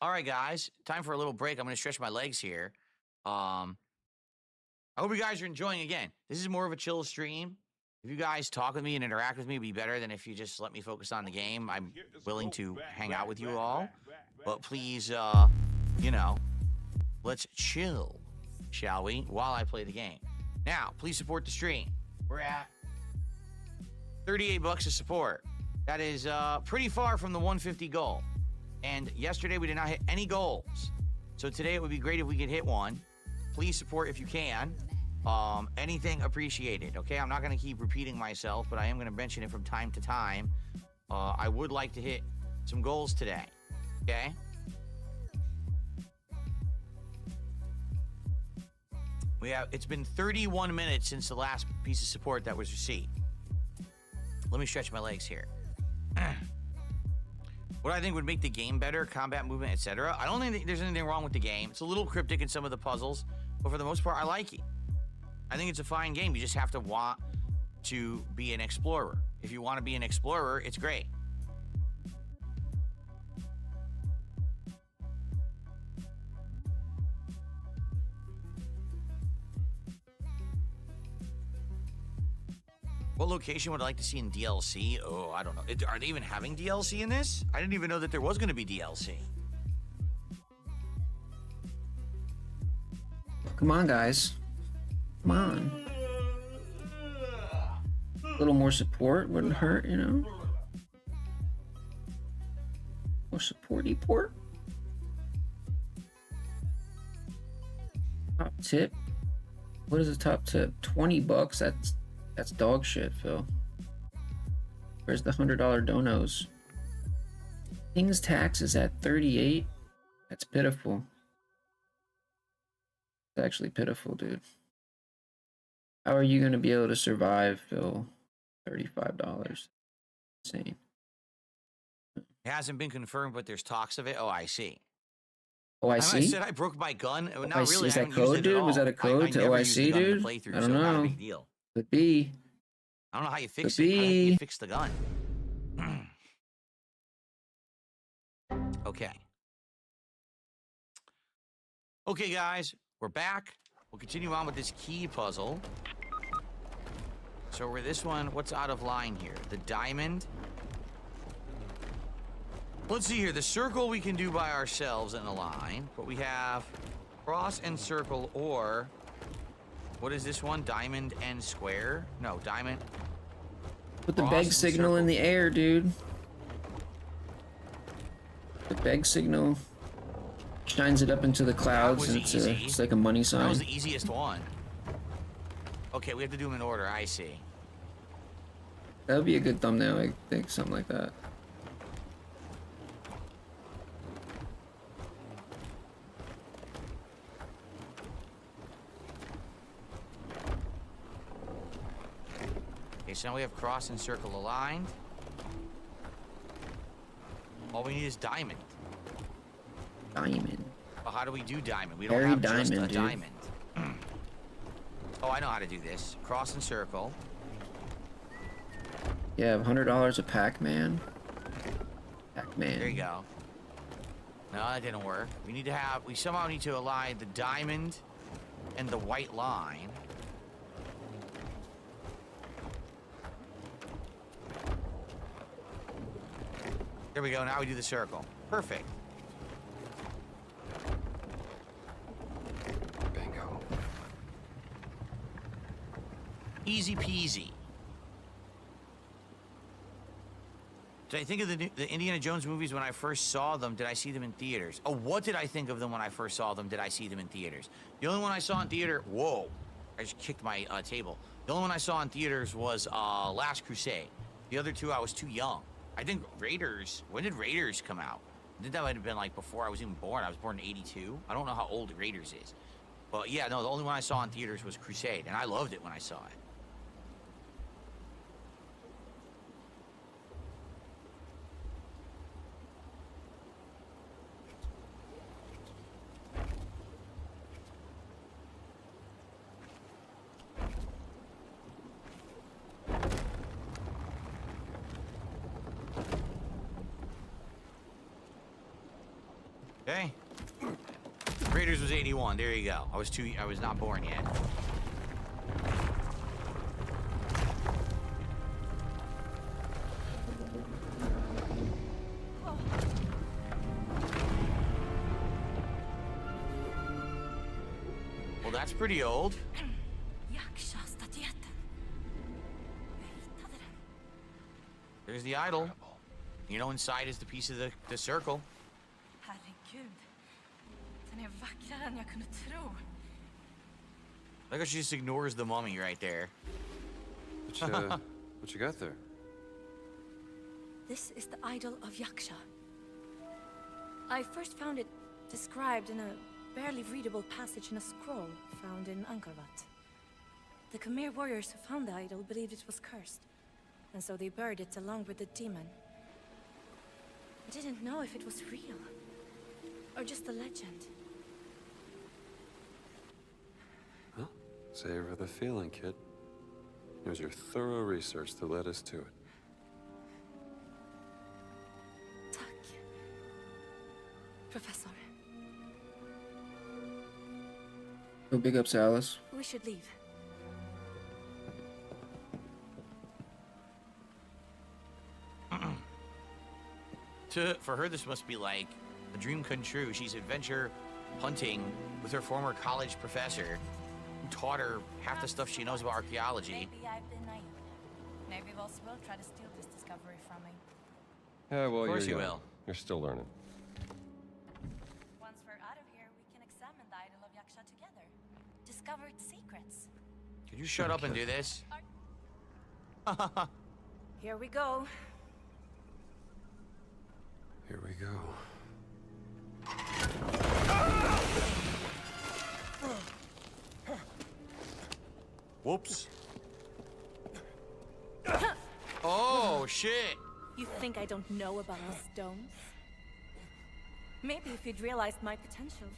All right, guys, time for a little break. I'm going to stretch my legs here. I hope you guys are enjoying. Again, this is more of a chill stream. If you guys talk with me and interact with me, it'd be better than if you just let me focus on the game. I'm willing to hang out with you all, but please you know, let's chill, shall we, while I play the game. Now, please support the stream. We're at $38 to support. That is pretty far from the 150 goal. And yesterday we did not hit any goals. So today it would be great if we could hit one. Please support if you can. Anything appreciated, okay? I'm not going to keep repeating myself, but I am going to mention it from time to time. I would like to hit some goals today, okay? It's been 31 minutes since the last piece of support that was received. Let me stretch my legs here. What I think would make the game better, combat movement, etc. I don't think there's anything wrong with the game. It's a little cryptic in some of the puzzles, but for the most part, I like it. I think it's a fine game. You just have to want to be an explorer. If you want to be an explorer, it's great. What location would I like to see in DLC? Oh, I don't know. Are they even having DLC in this? I didn't even know that there was going to be DLC. Come on, guys. Come on. A little more support wouldn't hurt, you know? More supporty port. Top tip. What is the top tip? $20. That's dog shit, Phil. Where's the $100 donos? King's tax is at 38. That's pitiful. It's actually pitiful, dude. How are you going to be able to survive, Phil? $35. Insane. It hasn't been confirmed, but there's talks of it. Oh, I see. OIC? I said I broke my gun. Not OIC, really. is I that haven't used code, it dude? at Was all. that a code I to never used the OIC, gun in the dude? playthrough, I don't so not a know. big deal. Could be. I don't know how you fix Could it. How do be. you fix the gun? Okay. Okay, guys, we're back. We'll continue on with this key puzzle. So we're this one. What's out of line here? The diamond. Let's see here. The circle we can do by ourselves in a line, but we have cross and circle, or what is this one? Diamond and square? No, diamond. Put the cross beg and signal circle. in the air, dude. The beg signal shines it up into the clouds, and it's like a money That sign. was the easiest one. Okay, we have to do them in order. I see. That would be a good thumbnail, I think, something like that. Okay, so now we have cross and circle aligned. All we need is diamond. Diamond. Well, how do we do diamond? We don't Very have just a diamond, dude. diamond. Oh, I know how to do this. Cross and circle. Yeah, $100 a Pac-Man. Pac-Man. There you go. No, that didn't work. We somehow need to align the diamond and the white line. There we go. Now we do the circle. Perfect. Bingo. Easy peasy. Did I think of the Indiana Jones movies when I first saw them? Did I see them in theaters? Oh, what did I think of them when I first saw them? Did I see them in theaters? The only one I saw in theater... Whoa. I just kicked my table. The only one I saw in theaters was Last Crusade. The other two, I was too young. I think Raiders... When did Raiders come out? I think that might have been like before I was even born. I was born in 82. I don't know how old Raiders is. But yeah, no, the only one I saw in theaters was Crusade. And I loved it when I saw it. Okay. Raiders was 81. There you go. I was not born yet. that's pretty old. There's the idol. You know, inside is the piece of the circle. Herregud. Den är vackrare än jag kunde tro. Like how she just ignores the mummy right there. What you got there? This is the idol of Yaksha. I first found it described in a barely readable passage in a scroll found in Angkor. The Khmer warriors who found the idol believed it was cursed, and so they buried it along with the demon. I didn't know if it was real, or just a legend. Well, savor the feeling, kid. It was your thorough research that led us to it. Professor. Go big ups, Alice. We should leave. For her, this must be like a dream come true. She's adventure hunting with her former college professor who taught her half the stuff she knows about archaeology. Maybe I've been naive. Maybe Voss will try to steal this discovery from me. Yeah, well, Of course you're you young. will. You're still learning. Once we're out of here, we can examine the idol of Yaksha together. Discover its secrets. Could you shut up and do this? Here we go. Here we go. Whoops. Oh, shit. You think I don't know about the stones? Maybe if you'd realized my potential.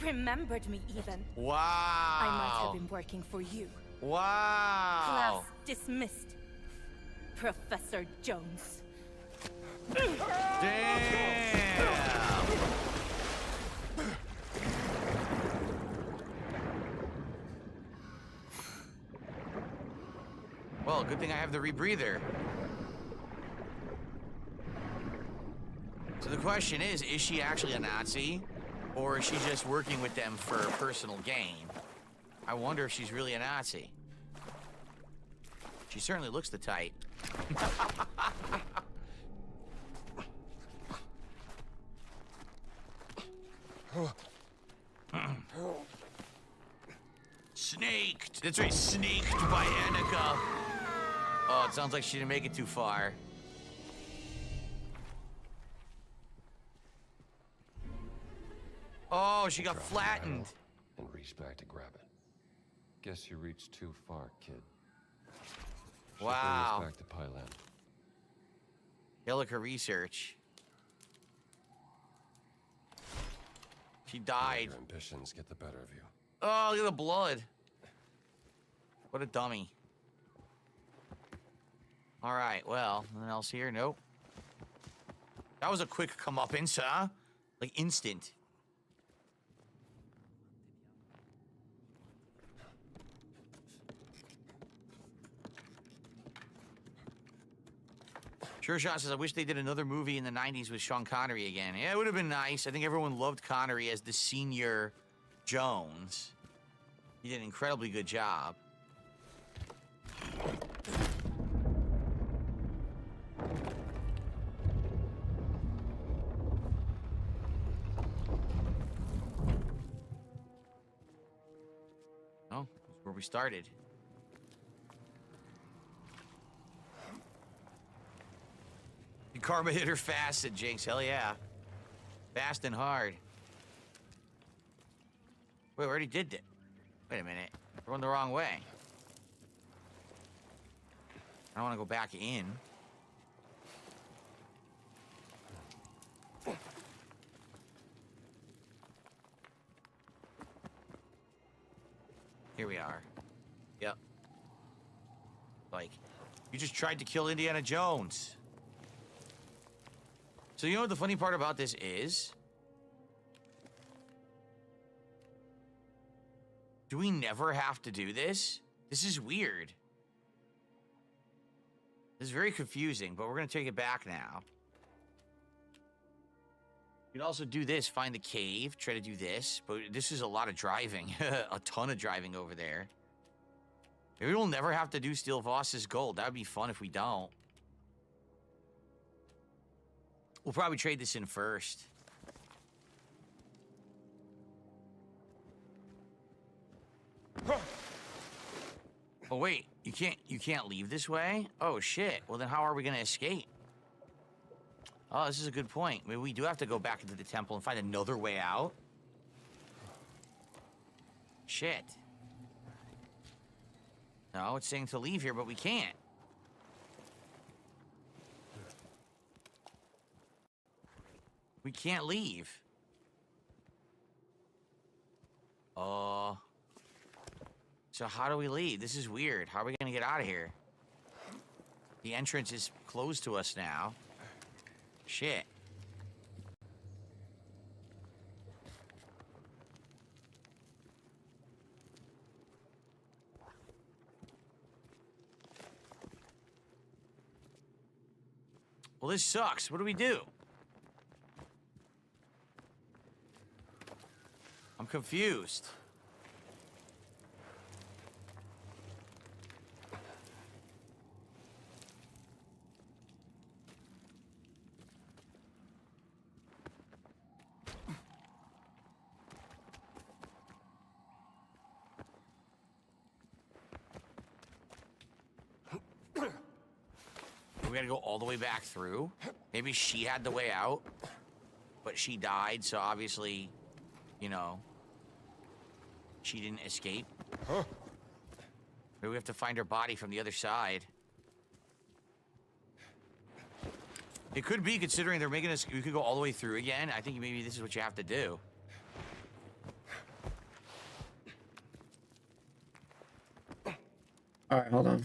Remembered me even. Wow. I might have been working for you. Wow. Class dismissed. Professor Jones. Damn. Well, good thing I have the rebreather. So the question is she actually a Nazi? Or is she just working with them for personal gain? I wonder if she's really a Nazi. She certainly looks the type. Snaked! That's right, snaked by Annika. Oh, it sounds like she didn't make it too far. Oh, she got flattened. And reached back to grab it. Guess you reached too far, kid. Should Wow. bring us back to Pyland. Illica research. She died. Your ambitions get the better of you. Oh, look at the blood. What a dummy. All right, well, nothing else here? Nope. That was a quick comeuppance, huh? Like instant. Sure Shot says, I wish they did another movie in the 90s with Sean Connery again. Yeah, it would have been nice. I think everyone loved Connery as the senior Jones. He did an incredibly good job. Oh, that's where we started. Karma hit her fast, said Jinx. Hell yeah. Fast and hard. Wait, we already did that. Wait a minute. We're going the wrong way. I don't want to go back in. Here we are. Yep. Like, you just tried to kill Indiana Jones. So you know what the funny part about this is? Do we never have to do this? This is weird. This is very confusing, but we're going to take it back now. You can also do this, find the cave, try to do this, but this is a lot of driving, a ton of driving over there. Maybe we'll never have to do Steel Voss's gold. That would be fun if we don't. We'll probably trade this in first. Oh wait, you can't leave this way? Oh shit. Well then how are we gonna escape? Oh, this is a good point. Maybe we do have to go back into the temple and find another way out. Shit. No, it's saying to leave here, but we can't. We can't leave. So how do we leave? This is weird. How are we gonna get out of here? The entrance is closed to us now. Shit. Well, this sucks. What do we do? I'm confused. We gotta go all the way back through. Maybe she had the way out, but she died, so obviously, you know, she didn't escape. Maybe we have to find her body from the other side. It could be, considering they're making us, we could go all the way through again. I think maybe this is what you have to do. All right, hold on.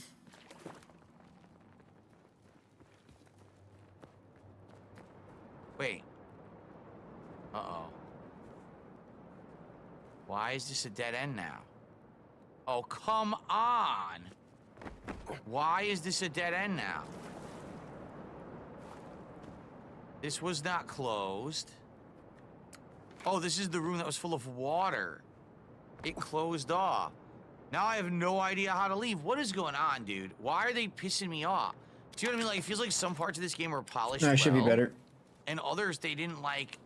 Wait. Uh-oh. Why is this a dead end now? Oh, come on! Why is this a dead end now? This was not closed. Oh, this is the room that was full of water. It closed off. Now I have no idea how to leave. What is going on, dude? Why are they pissing me off? Do you know what I mean? Like, it feels like some parts of this game were polished No, it should be better. and others they didn't like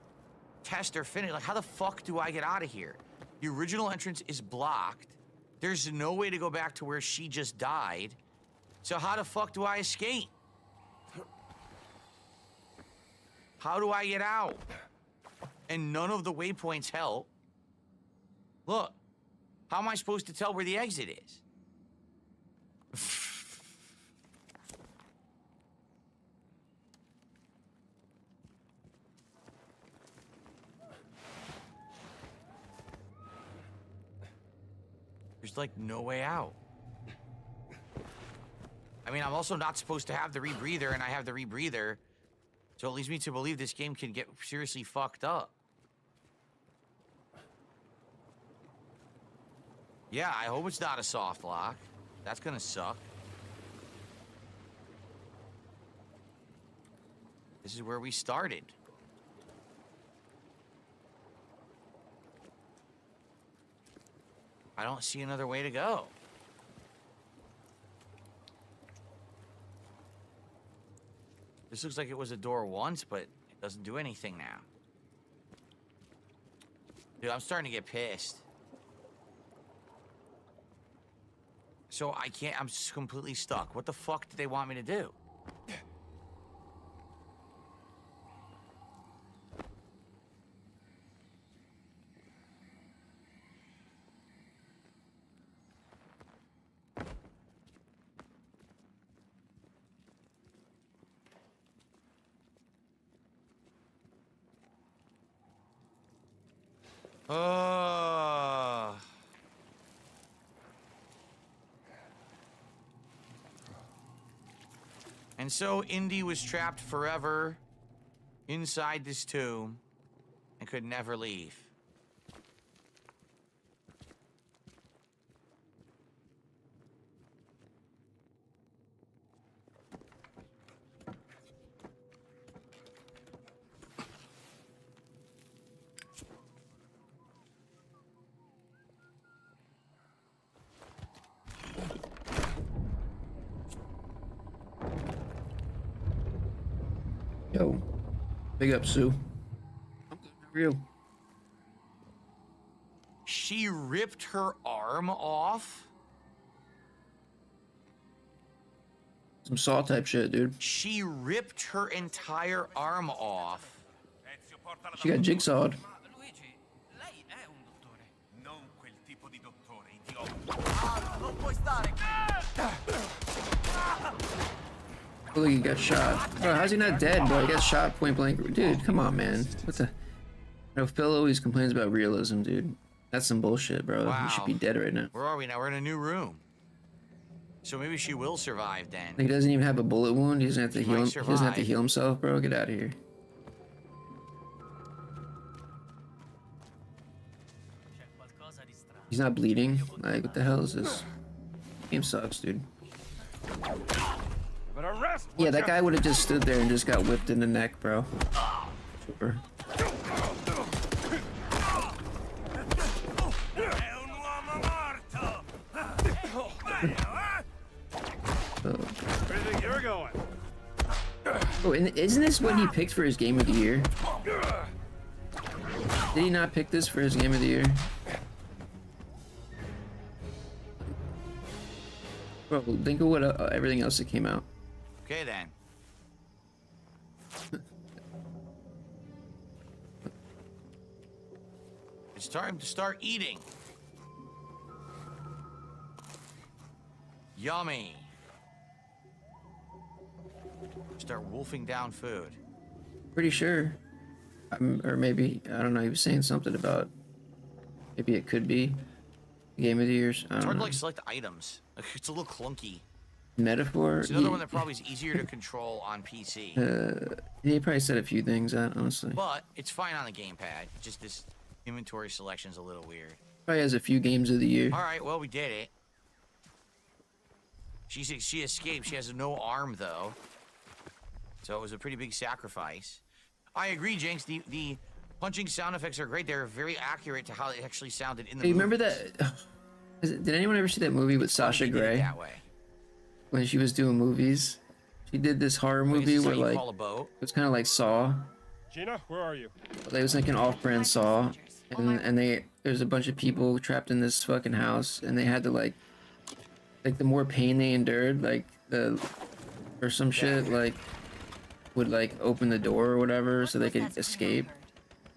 test or finish. Like, how the fuck do I get out of here? The original entrance is blocked. There's no way to go back to where she just died. So how the fuck do I escape? How do I get out? And none of the waypoints help. Look, how am I supposed to tell where the exit is? There's like no way out. I mean, I'm also not supposed to have the rebreather, and I have the rebreather. So it leads me to believe this game can get seriously fucked up. Yeah, I hope it's not a soft lock. That's gonna suck. This is where we started. I don't see another way to go. This looks like it was a door once, but it doesn't do anything now. Dude, I'm starting to get pissed. So I can't, I'm just completely stuck. What the fuck do they want me to do? And so Indy was trapped forever inside this tomb and could never leave. Yo, big up, Sue. I'm good, real. She ripped her arm off? Some Saw type shit, dude. She ripped her entire arm off. She got jigsawed. Oh, look, he got shot. Bro, how's he not dead, bro? He got shot point blank. Dude, come on, man. What the? No, Phil always complains about realism, dude. That's some bullshit, bro. Wow. He should be dead right now. Where are we now? We're in a new room. So maybe she will survive then. Like, he doesn't even have a bullet wound. He doesn't have to He heal. might He doesn't have to survive. heal himself, bro. Get out of here. He's not bleeding. Like, what the hell is this? Game sucks, dude. Yeah, that guy would have just stood there and just got whipped in the neck, bro. Super. Where do you think you're going? Oh, and isn't this what he picked for his game of the year? Did he not pick this for his game of the year? Bro, think of what everything else that came out. Okay then. It's time to start eating. Yummy. Start wolfing down food. Pretty sure. Or maybe, I don't know, he was saying something about maybe it could be game of the year. I It's don't hard to know. like select items. Like, it's a little clunky. Metaphor? It's another one that probably is easier to control on PC. He probably said a few things, honestly. But it's fine on the gamepad. Just this inventory selection's a little weird. Probably has a few games of the year. All right, well we did it. She escaped. She has no arm though, so it was a pretty big sacrifice. I agree, Jinx. The punching sound effects are great. They're very accurate to how it actually sounded in the. Hey, remember movies. that? Did anyone ever see that movie with Sasha He did it Grey? that way. When she was doing movies, she did this horror Wait, is movie this how where you like call a boat? it was kind of like Saw. Gina, where are you? It was like an off-brand Saw, and there's a bunch of people trapped in this fucking house, and they had to like the more pain they endured, like or some shit like would like open the door or whatever so they could escape.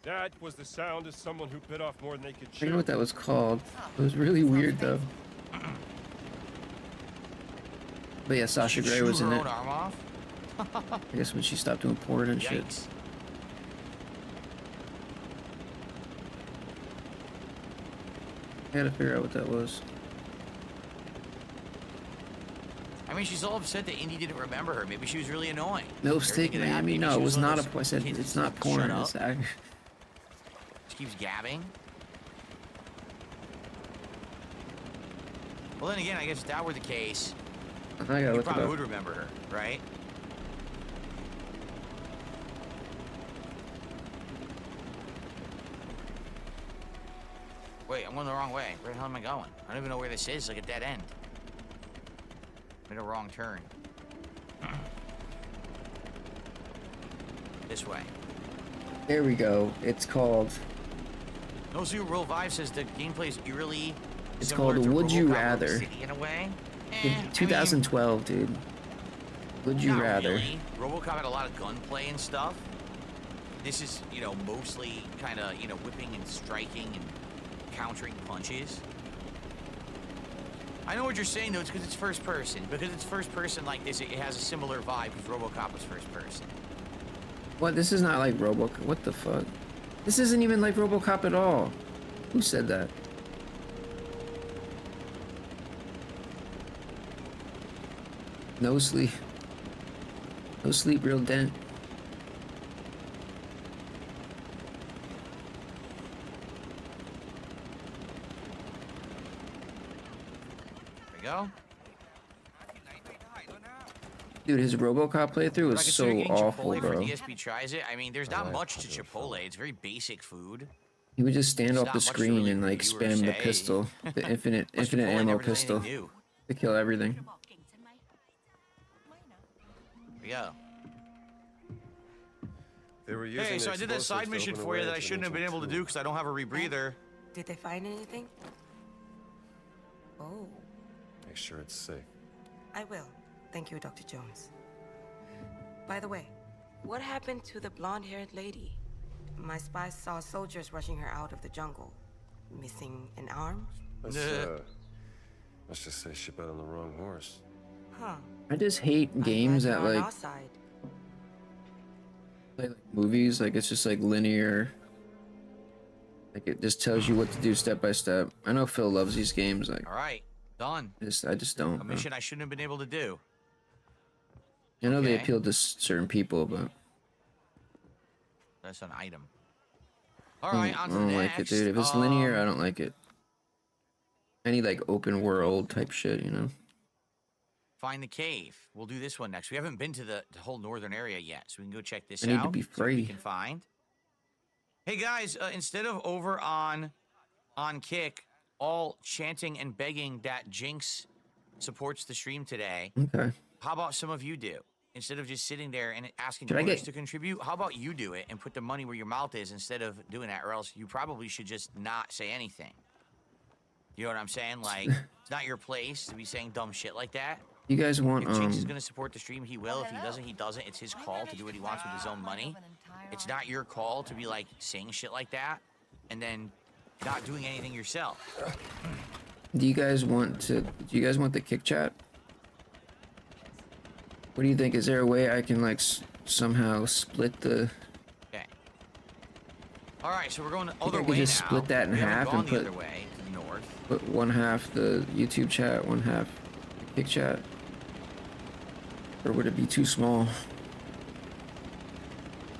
That was the sound of someone who bit off more than they could I chew. don't know what that was called. It was really weird though. But yeah, Sasha Grey was in her it. own arm off? I guess when she stopped doing porn and shit. Yikes. I gotta figure out what that was. I mean, she's all upset that Indy didn't remember her. Maybe she was really annoying. No steak, Everything that Miami. happened, No, maybe it she was one of not those a porn. I said kids it's that's not like, porn. "Shut It's up." act- She keeps gabbing. Well, then again, I guess if that were the case, I gotta you look it probably up. would remember her, right? Wait, I'm going the wrong way. Where the hell am I going? I don't even know where this is. Like a dead end. Made a wrong turn. This way. There we go. It's called. No Zoo Real Vibe says the gameplay is eerily It's similar called to Would You RoboCop Rather. City in a way. 2012, dude. Would you Not rather? really. RoboCop had a lot of gunplay and stuff. This is, you know, mostly kind of, you know, whipping and striking and countering punches. I know what you're saying, though. It's because it's first person. Because it's first person like this, it has a similar vibe because RoboCop was first person. What? This is not like RoboCop. What the fuck? This isn't even like RoboCop at all. Who said that? No sleep. No sleep, real dent. There we go. Dude, his RoboCop playthrough But I was so consider getting awful, Chipotle for bro. DSP tries it. I mean, there's not much to Chipotle. It's very basic food. He would just stand There's off not the much to screen really and like review or spam the say. pistol, the infinite Plus, ammo Chipotle never does pistol anything new. to kill everything. There we go. They were using Hey, so I did that side mission for you that I shouldn't have been able to do because I don't have a rebreather. Did they find anything? Oh, Make sure it's safe. I will. Thank you, Dr. Jones. By the way, what happened to the blonde-haired lady? My spies saw soldiers rushing her out of the jungle. Missing an arm? Let's just say she bet on the wrong horse. Huh. I just hate games that On like our side. like movies, like it's just like linear. Like it just tells you what to do step by step. I know Phil loves these games. Like, all right, done. I just don't. A mission I shouldn't have been able to do. I know they Okay. appeal to certain people, but That's an item. All right, on I to the don't next. like it, dude. If it's linear, I don't like it. I need like open world type shit, you know. Find the cave. We'll do this one next. We haven't been to the whole northern area yet, so we can go check this I out. need to be see what we free. can find. Hey guys, instead of over on Kick, all chanting and begging that Jinx supports the stream today. Okay. How about some of you do? Instead of just sitting there and asking Should I donors get- to contribute, how about you do it and put the money where your mouth is instead of doing that, or else you probably should just not say anything. You know what I'm saying? Like, it's not your place to be saying dumb shit like that. You guys want If Jinx is going to support the stream, he will. If he doesn't, he doesn't. It's his call to do what he wants with his own money. It's not your call to be like saying shit like that and then not doing anything yourself. Do you guys want the kick chat? What do you think? Is there a way I can like somehow split the? Okay. All right, so we're going the I think other I could way just now. split that in We haven't half gone and the put other way, to the north. put one half the YouTube chat, one half the kick chat. Or would it be too small?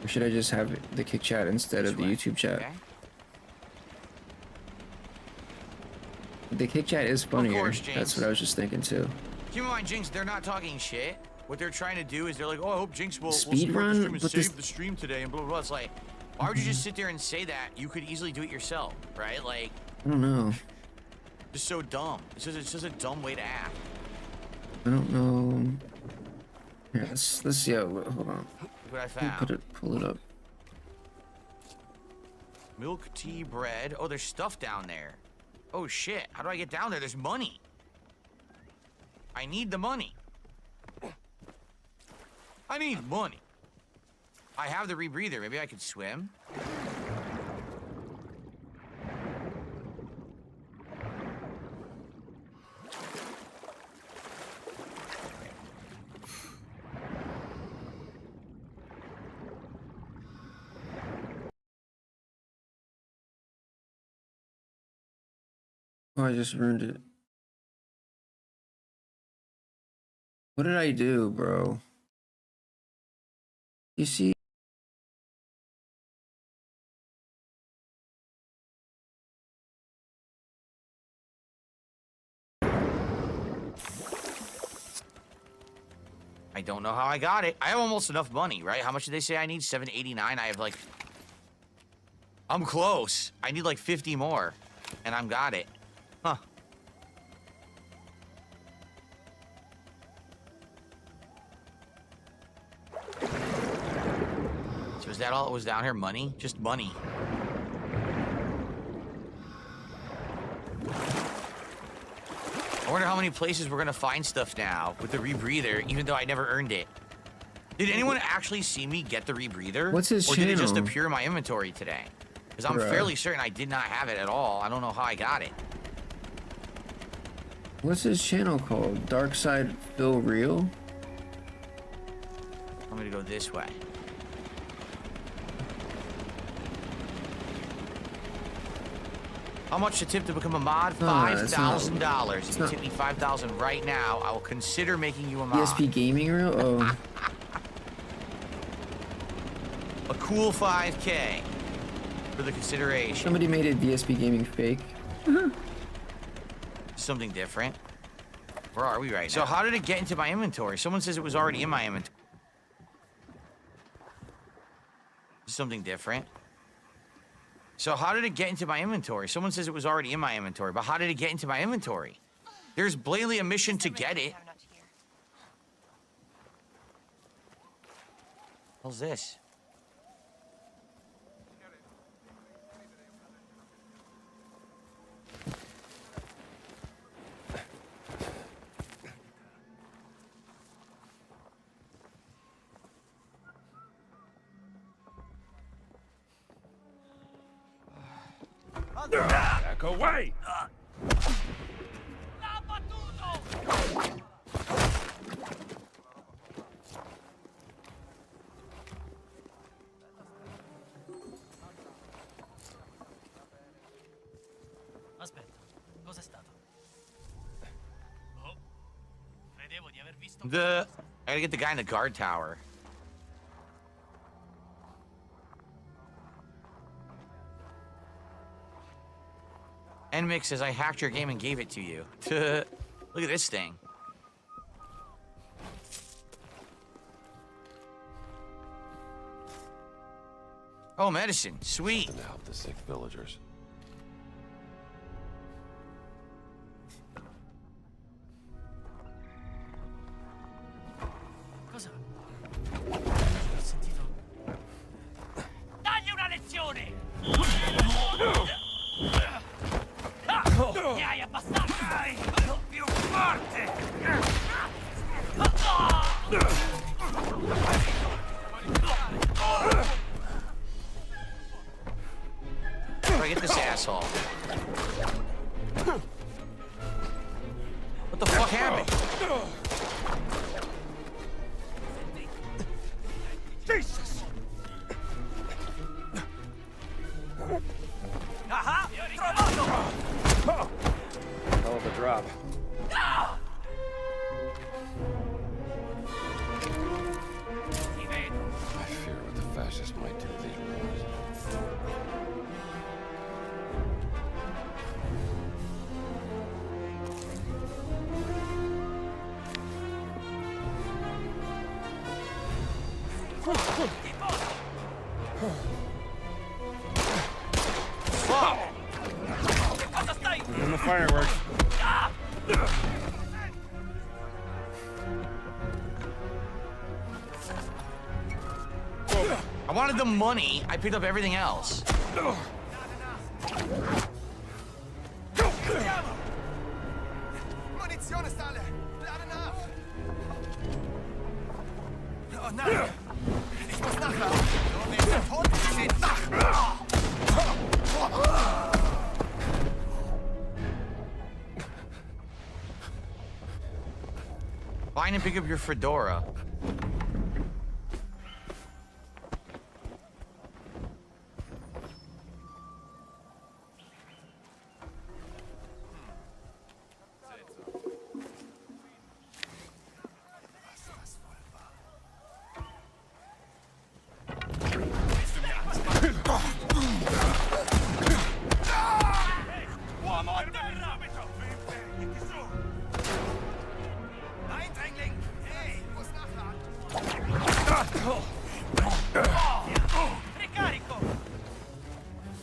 Or should I just have the kick chat instead of the YouTube chat? Okay. The kick chat is funnier. course, James. That's what I was just thinking too. Keep in mind, Jinx, they're not talking shit. What they're trying to do is they're like, oh, I hope Jinx will Speed support run, the stream and but save this- the stream today and blah, blah, blah. It's like, why would you just sit there and say that? You could easily do it yourself, right? Like, I don't know. just so dumb. It's just a dumb way to act. I don't know. Here, let's see how. Hold on. Look what I Let me found. pull it up. Milk, tea, bread. Oh, there's stuff down there. Oh, shit. How do I get down there? There's money. I need the money. I need money. I have the rebreather. Maybe I could swim. Oh, I just ruined it. What did I do, bro? You see? I don't know how I got it. I have almost enough money, right? How much did they say I need? 789. I have like... I'm close. I need like 50 more. And I'm got it. Huh. So is that all that was down here? Money? Just money. I wonder how many places we're gonna find stuff now with the rebreather, even though I never earned it. Did anyone actually see me get the rebreather? What's his Or did it just channel? appear in my inventory today? Because I'm Bruh. fairly certain I did not have it at all. I don't know how I got it. What's his channel called? Dark Side Phil Real? I'm gonna go this way. How much to tip to become a mod? it's not- $5,000. If it's you not- tip me $5,000 right now, I will consider making you a mod. DSP Gaming Real? Oh. A cool 5K for the consideration. Somebody made a DSP Gaming fake. Something different. Where are we right now? So how did it get into my inventory? Someone says it was already in my inventory. Something different. So how did it get into my inventory? Someone says it was already in my inventory, but how did it get into my inventory? There's blatantly a mission to get it. What's this? Back away! Aspetta, cos'è stato? Oh, credevo di aver visto... I gotta get the guy in the guard tower. NMix says, I hacked your game and gave it to you. Look at this thing. Oh, medicine. Sweet. And help the sick villagers. Cosa? Ho sentito... Dagli una lezione! Ne hai abbastanza! Dai! Più forte! How do I get this asshole? What the fuck happened? Jesus! Aha! Trovato! Hell of a drop. I fear what the fascists might do to these ruins. And the fireworks. I wanted the money. I picked up everything else. Munizione, Stale! Not enough! Oh nein! Ich muss nachladen! Du willst den Tod geschehen! Find and pick up your fedora. Uomo a terra! Metti su! Eindringling! Hey, ich muss nachladen! Ricarico!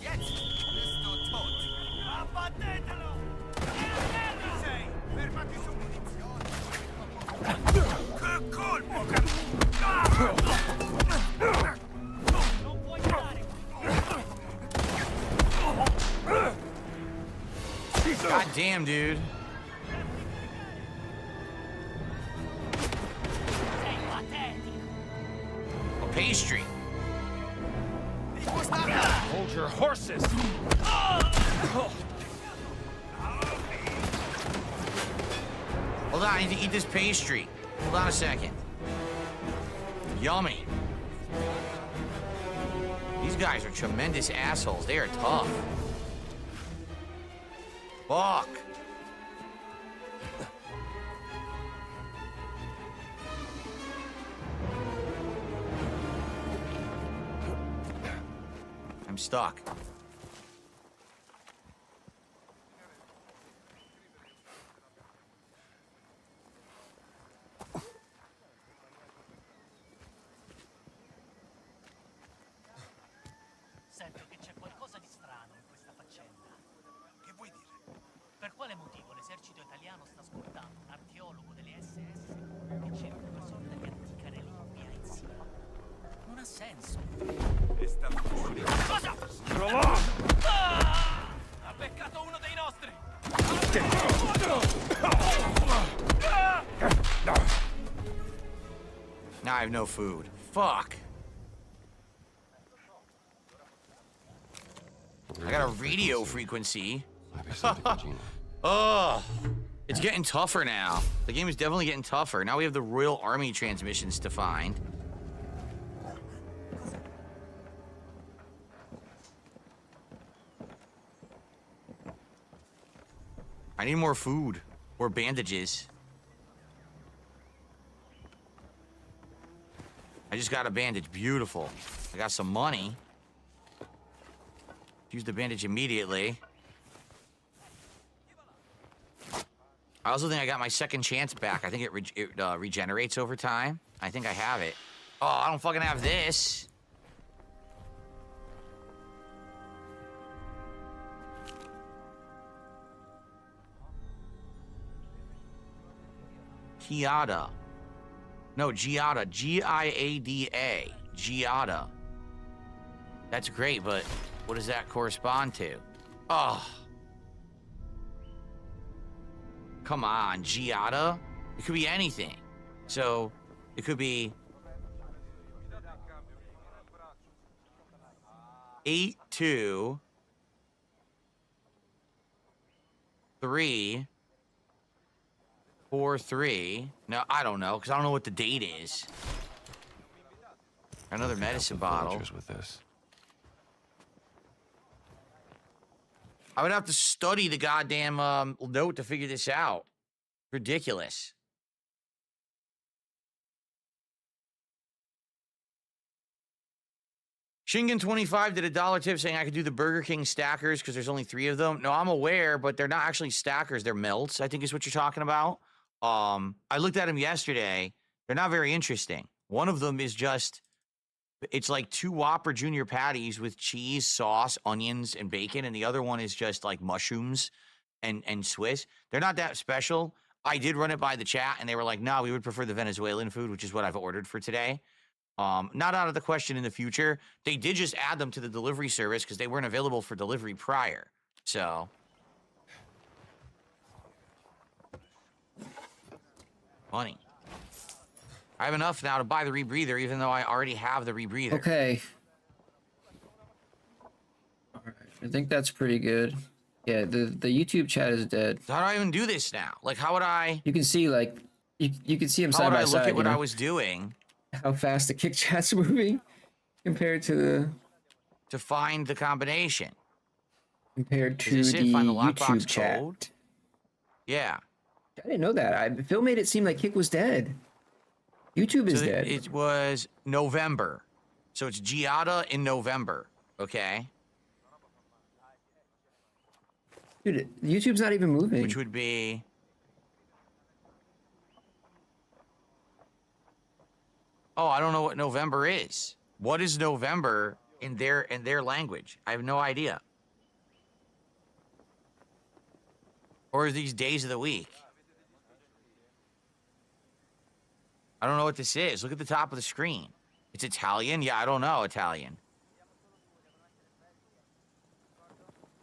Jetzt bist du tot! Abbattetelo! Sei, fermati su munizione! Che colpo! Non puoi dare! God damn, dude. Sei patetico! A pastry. Ich muss nachladen! Hold your horses. Hold on, I need to eat this pastry. Hold on a second. Yummy. These guys are tremendous assholes. They are tough. Fuck. I'm stuck. Sento che c'è qualcosa di strano in questa faccenda. Che vuoi dire? Per quale motivo l'esercito italiano sta scortando un archeologo delle SS che cerca una sorta di antica reliquia in Siria? Non ha senso. Cosa? Ha beccato uno dei nostri! Now I have no food. Fuck. I got a radio frequency. Maybe something for Gina. Oh, it's getting tougher now. The game is definitely getting tougher. Now we have the Royal Army transmissions to find. I need more food or bandages. I just got a bandage. Beautiful. I got some money. Use the bandage immediately. I also think I got my second chance back. I think it regenerates over time. I think I have it. Oh, I don't fucking have this. Giada. No, Giada. Giada. Giada. That's great, but what does that correspond to? Oh. Come on, Giada? It could be anything. So, it could be 82 3 4 3. No, I don't know, because I don't know what the date is. Another medicine bottle. With this. I would have to study the goddamn note to figure this out. Ridiculous. Shingen25 did a $1 tip saying I could do the Burger King stackers because there's only 3 of them. No, I'm aware, but they're not actually stackers. They're melts, I think is what you're talking about. I looked at them yesterday. They're not very interesting. One of them is just... It's like 2 Whopper Junior patties with cheese, sauce, onions, and bacon. And the other one is just like mushrooms and Swiss. They're not that special. I did run it by the chat and they were like, no, we would prefer the Venezuelan food, which is what I've ordered for today. Not out of the question in the future. They did just add them to the delivery service because they weren't available for delivery prior. So. Money. I have enough now to buy the rebreather, even though I already have the rebreather. Okay. All right. I think that's pretty good. Yeah, the YouTube chat is dead. How do I even do this now? Like, how would I... You can see, like, you can see them side by side. How would I look at what I was doing? How fast the kick chat's moving compared to the... To find the combination. Compared to the find the YouTube chat. Code? Yeah. I didn't know that. Phil made it seem like Kick was dead. YouTube is dead. It was November. So it's Giada in November. Okay. Dude, YouTube's not even moving. Which would be... Oh, I don't know what November is. What is November in their language? I have no idea. Or are these days of the week? I don't know what this is. Look at the top of the screen. It's Italian? Yeah, I don't know Italian.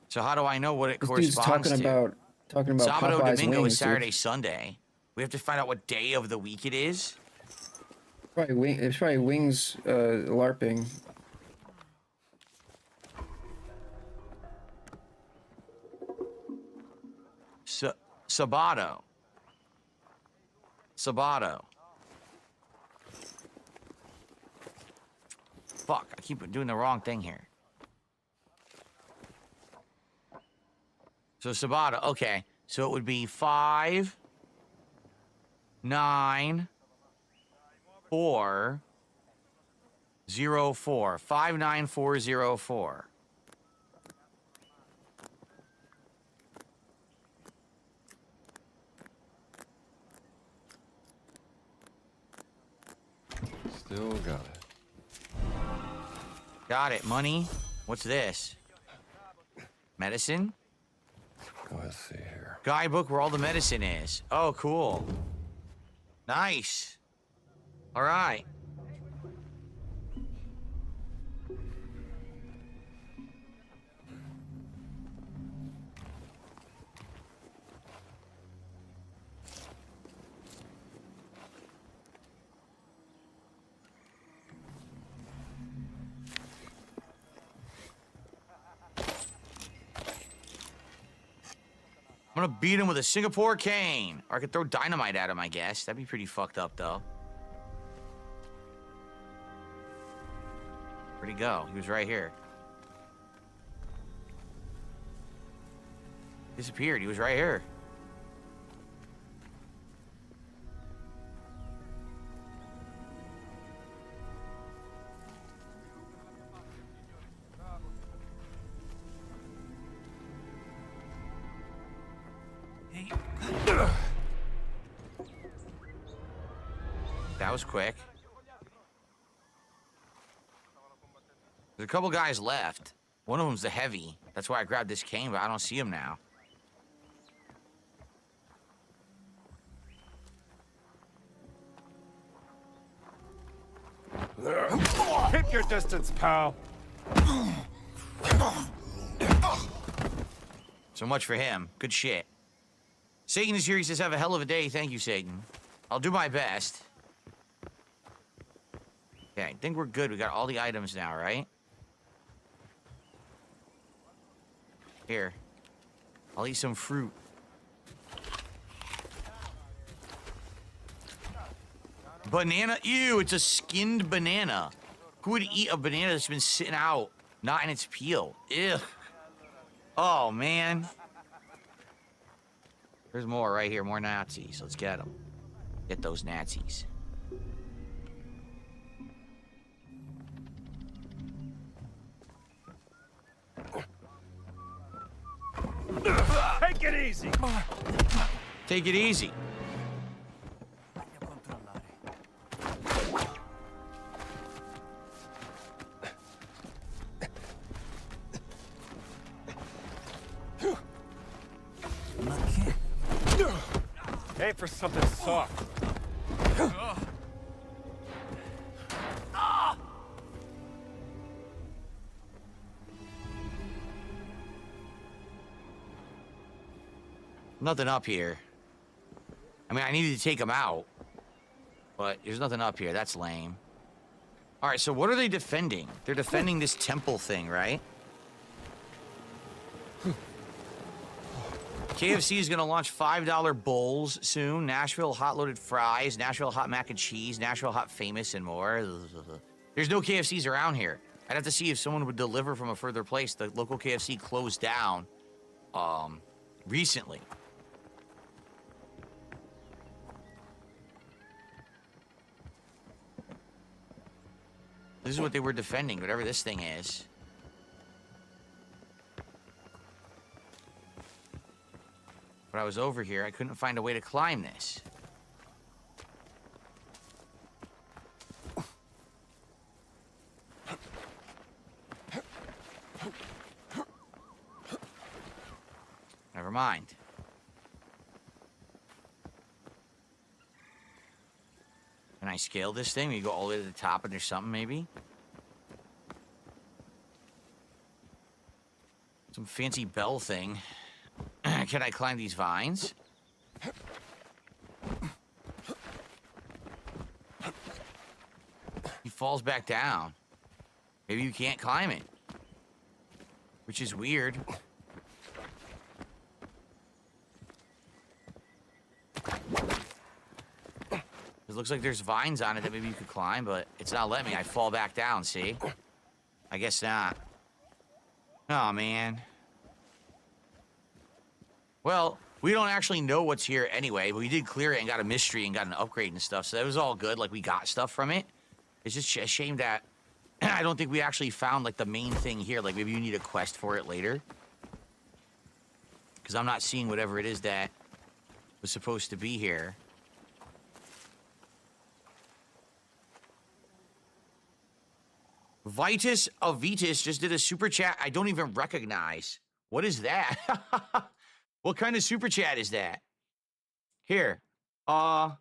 So how do I know what it corresponds to? Talking about Sábado Popeye's Domingo wings, is Saturday, dude. Sunday. We have to find out what day of the week it is. It's probably wings LARPing. Sabato. Fuck, I keep doing the wrong thing here. So Sabato, okay. So it would be 5, 9, 4, 0, 4. 59404. Still got it. Got it. Money. What's this? Medicine? Let's see here. Guidebook where all the medicine is. Oh, cool. Nice. All right. I'm gonna beat him with a Singapore cane. Or I could throw dynamite at him, I guess. That'd be pretty fucked up, though. Where'd he go? He was right here. Disappeared. He was right here. That was quick. There's a couple guys left. One of them's the heavy. That's why I grabbed this cane, but I don't see him now. Keep your distance, pal. So much for him. Good shit. Satan is here. He says, have a hell of a day. Thank you, Satan. I'll do my best. Okay, I think we're good. We got all the items now, right? Here. I'll eat some fruit. Banana. Ew, it's a skinned banana. Who would eat a banana that's been sitting out, not in its peel? Ew. Oh, man. There's more right here. More Nazis. Let's get them. Get those Nazis. Take it easy. Take it easy. Aim for something soft. Nothing up here. I mean, I needed to take them out, but there's nothing up here. That's lame. All right, so what are they defending? They're defending this temple thing, right? KFC is going to launch $5 bowls soon. Nashville hot loaded fries, Nashville hot mac and cheese, Nashville hot famous, and more. There's no KFCs around here. I'd have to see if someone would deliver from a further place. The local KFC closed down recently. This is what they were defending, whatever this thing is. But I was over here, I couldn't find a way to climb this. Never mind. Can I scale this thing? You go all the way to the top and there's something, maybe? Some fancy bell thing. Can I climb these vines? He falls back down. Maybe you can't climb it. Which is weird. It looks like there's vines on it that maybe you could climb, but it's not letting me. I fall back down, see? I guess not. Oh, man. Well, we don't actually know what's here anyway, but we did clear it and got a mystery and got an upgrade and stuff, so that was all good. Like, we got stuff from it. It's just a shame that I don't think we actually found, like, the main thing here. Like, maybe you need a quest for it later. Because I'm not seeing whatever it is that was supposed to be here. Vitus Avitus just did a super chat I don't even recognize. What is that? What kind of super chat is that? Here. 4,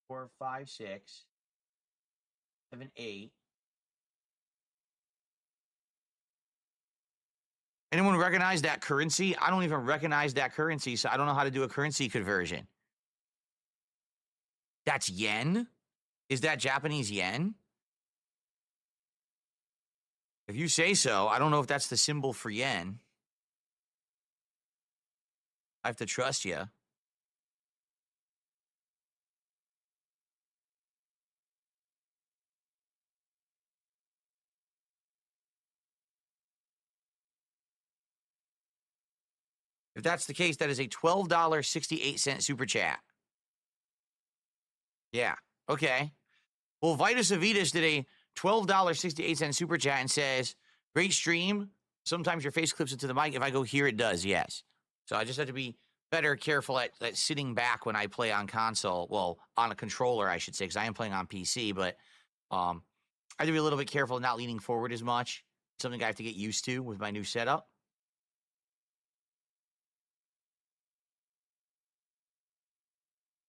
5, 6, 7, 8. Anyone recognize that currency? I don't even recognize that currency, so I don't know how to do a currency conversion. That's yen? Is that Japanese yen? If you say so, I don't know if that's the symbol for yen. I have to trust you. If that's the case, that is a $12.68 super chat. Yeah. Okay. Well, Vitus Avitas did a $12.68 super chat and says, great stream. Sometimes your face clips into the mic. If I go here, it does. Yes. So I just have to be better careful at sitting back when I play on console. Well, on a controller, I should say, because I am playing on PC. But I have to be a little bit careful not leaning forward as much. Something I have to get used to with my new setup.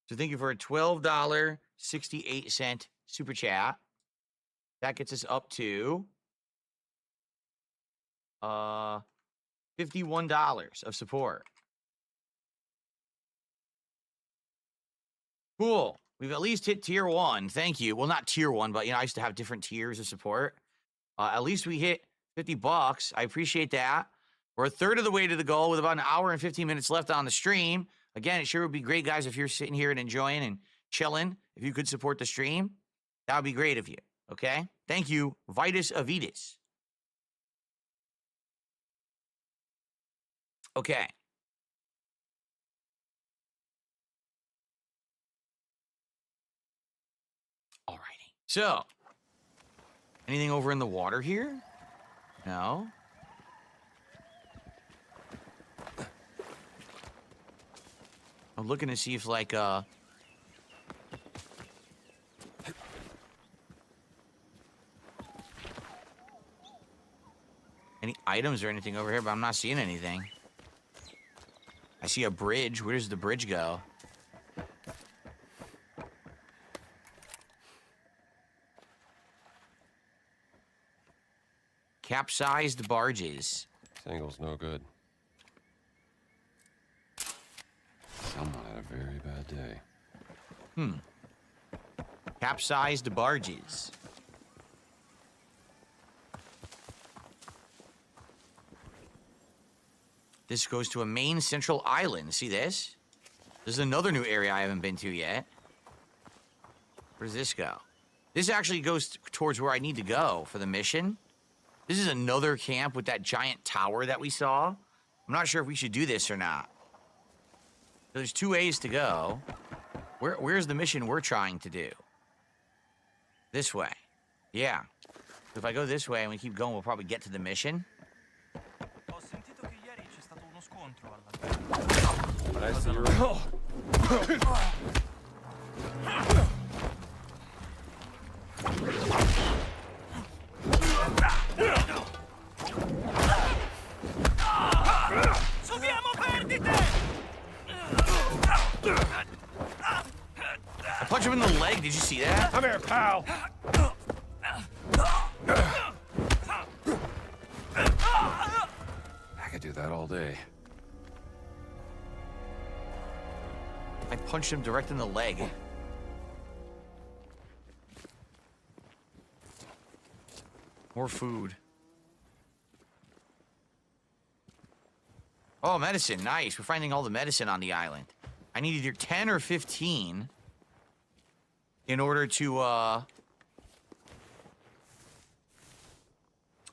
So thank you for a $12.68 super chat. That gets us up to $51 of support. Cool. We've at least hit tier 1. Thank you. Well, not tier 1, but I used to have different tiers of support. At least we hit $50. I appreciate that. We're a third of the way to the goal with about an hour and 15 minutes left on the stream. Again, it sure would be great, guys, if you're sitting here and enjoying and chilling. If you could support the stream, that would be great of you. Okay? Thank you, Vitus Avitas. Okay. Alrighty. So, anything over in the water here? No. I'm looking to see if, like, any items or anything over here, but I'm not seeing anything. I see a bridge. Where does the bridge go? Capsized barges. This angle's no good. Someone had a very bad day. Capsized barges. This goes to a main central island. See this? This is another new area I haven't been to yet. Where does this go? This actually goes towards where I need to go for the mission. This is another camp with that giant tower that we saw. I'm not sure if we should do this or not. There's 2 ways to go. Where's the mission we're trying to do? This way. Yeah. If I go this way and we keep going, we'll probably get to the mission. I see your... Subiamo perdite! I punched him in the leg. Did you see that? Come here, pal. I could do that all day. I punched him direct in the leg. More food. Oh, medicine. Nice. We're finding all the medicine on the island. I need either 10 or 15 in order to, I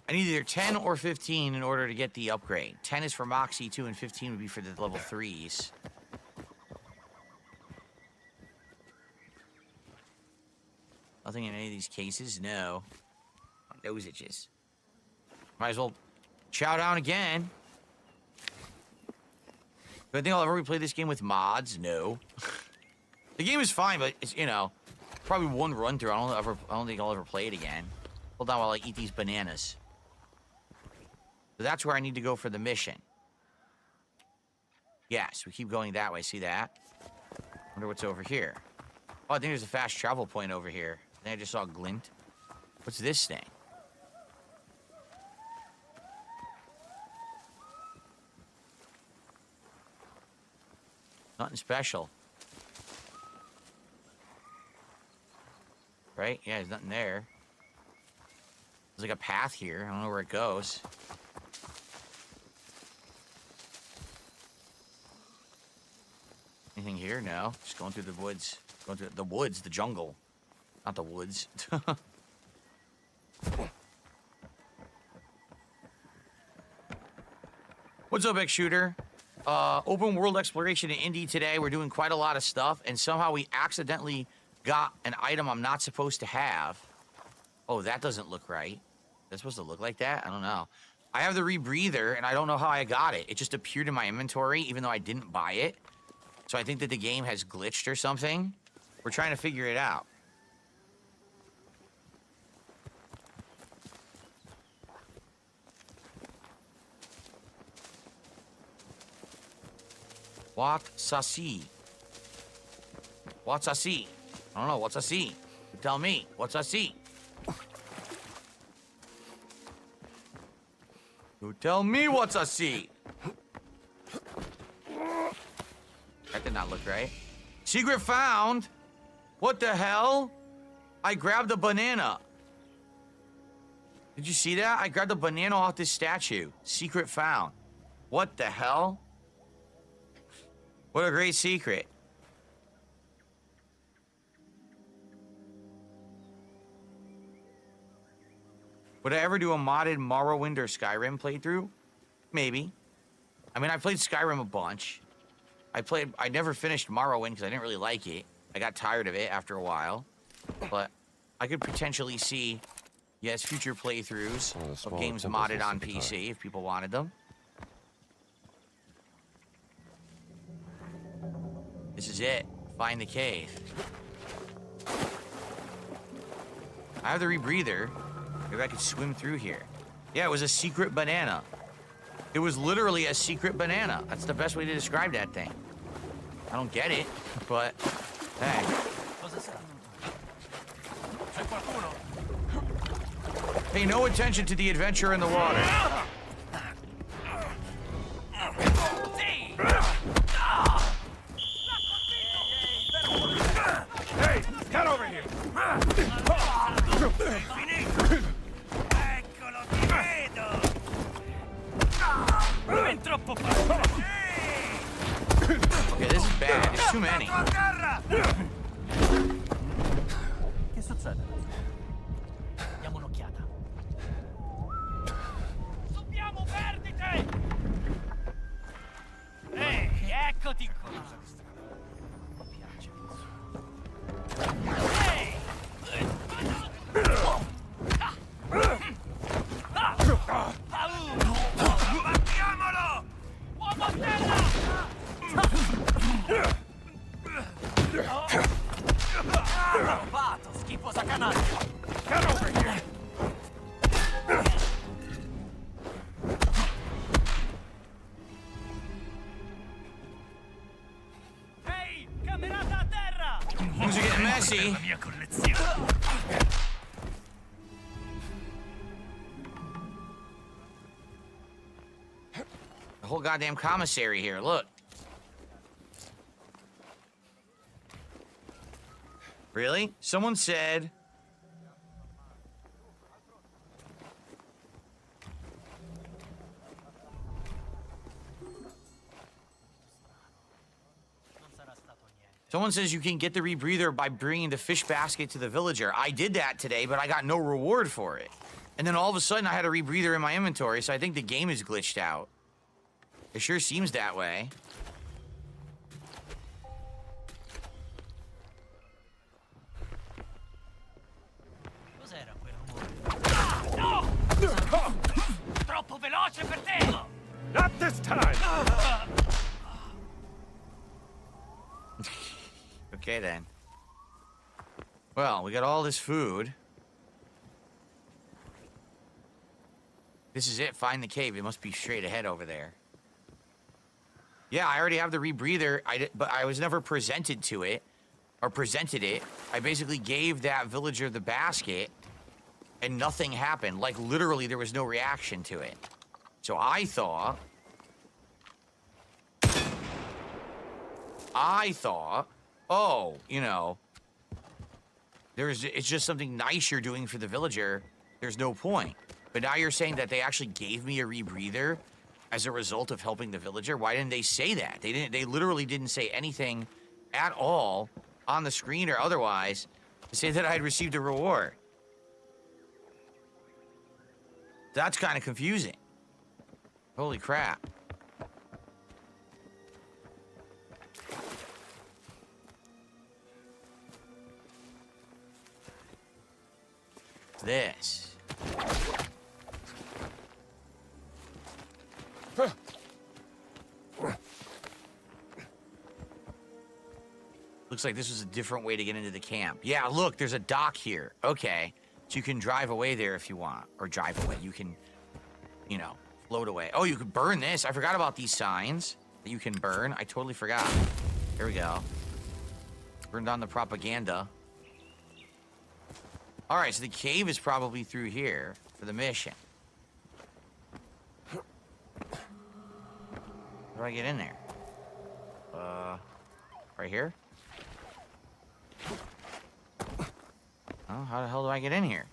need either 10 or 15 in order to get the upgrade. 10 is for Moxie 2 and 15 would be for the level 3s. Nothing in any of these cases? No. Those itches. Might as well chow down again. Do I think I'll ever replay this game with mods? No. The game is fine, but it's, probably one run through. I don't think I'll ever play it again. Hold on while I eat these bananas. So that's where I need to go for the mission. Yes, we keep going that way. See that? Wonder what's over here. Oh, I think there's a fast travel point over here. I think I just saw a glint. What's this thing? Nothing special. Right? Yeah, there's nothing there. There's like a path here. I don't know where it goes. anything here? No. Just going through the woods. Going through the woods, the jungle. Not the woods. What's up, X-Shooter? Open world exploration in Indy today. We're doing quite a lot of stuff, and somehow we accidentally got an item I'm not supposed to have. Oh, that doesn't look right. That's supposed to look like that? I don't know. I have the rebreather, and I don't know how I got it. It just appeared in my inventory, even though I didn't buy it. So I think that the game has glitched or something. We're trying to figure it out. What's a C? What's a C? I don't know. What's a C? Tell me. What's a C? You tell me what's a C. That did not look right. Secret found. What the hell? I grabbed a banana. Did you see that? I grabbed a banana off this statue. Secret found. What the hell? What a great secret. Would I ever do a modded Morrowind or Skyrim playthrough? Maybe. I mean, I played Skyrim a bunch. I never finished Morrowind because I didn't really like it. I got tired of it after a while. But I could potentially see, yes, future playthroughs of games modded on PC if people wanted them. This is it. Find the cave. I have the rebreather. Maybe I could swim through here. Yeah, it was a secret banana. It was literally a secret banana. That's the best way to describe that thing. I don't get it, but hey. Pay no attention to the adventure in the water. Hey, get over here! Okay, this is bad. There's too many. Che succede? Diamo un'occhiata. Subiamo, perdite! Ehi, eccoti qua! Mi piace. Ehi! Battiamolo! Uomo a terra! Provato, schifosa canaglia! Get over here! Ehi, camerata a terra! Things are getting messy. La mia collezione. The whole goddamn commissary here, look. Really? Someone said... Someone says you can get the rebreather by bringing the fish basket to the villager. I did that today, but I got no reward for it. And then all of a sudden I had a rebreather in my inventory, so I think the game is glitched out. It sure seems that way. Cos'era quel rumore? No! Troppo veloce per te! Not this time! Okay, then. Well, we got all this food. This is it. Find the cave. It must be straight ahead over there. Yeah, I already have the rebreather, but I was never presented to it, or presented it. I basically gave that villager the basket, and nothing happened. Like, literally, there was no reaction to it. So I thought, oh, you know, it's just something nice you're doing for the villager. There's no point. But now you're saying that they actually gave me a rebreather as a result of helping the villager? Why didn't they say that? They literally didn't say anything at all on the screen or otherwise to say that I had received a reward. That's kind of confusing. Holy crap. This. Looks like this was a different way to get into the camp. Yeah, look, there's a dock here. Okay. So you can drive away there if you want. Or drive away. You can, you know, float away. Oh, you could burn this. I forgot about these signs that you can burn. I totally forgot. There we go. Burned on the propaganda. All right, so the cave is probably through here for the mission. How do I get in there? Right here? Oh, how the hell do I get in here?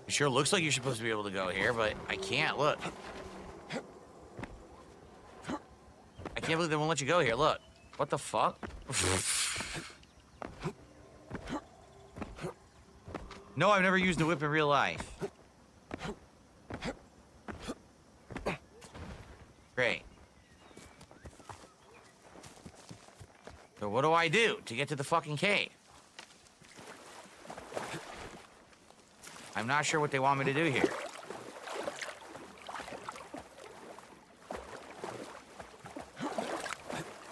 It sure looks like you're supposed to be able to go here, but I can't. Look. I can't believe they won't let you go here. Look. What the fuck? No, I've never used a whip in real life. Great. So what do I do to get to the fucking cave? I'm not sure what they want me to do here.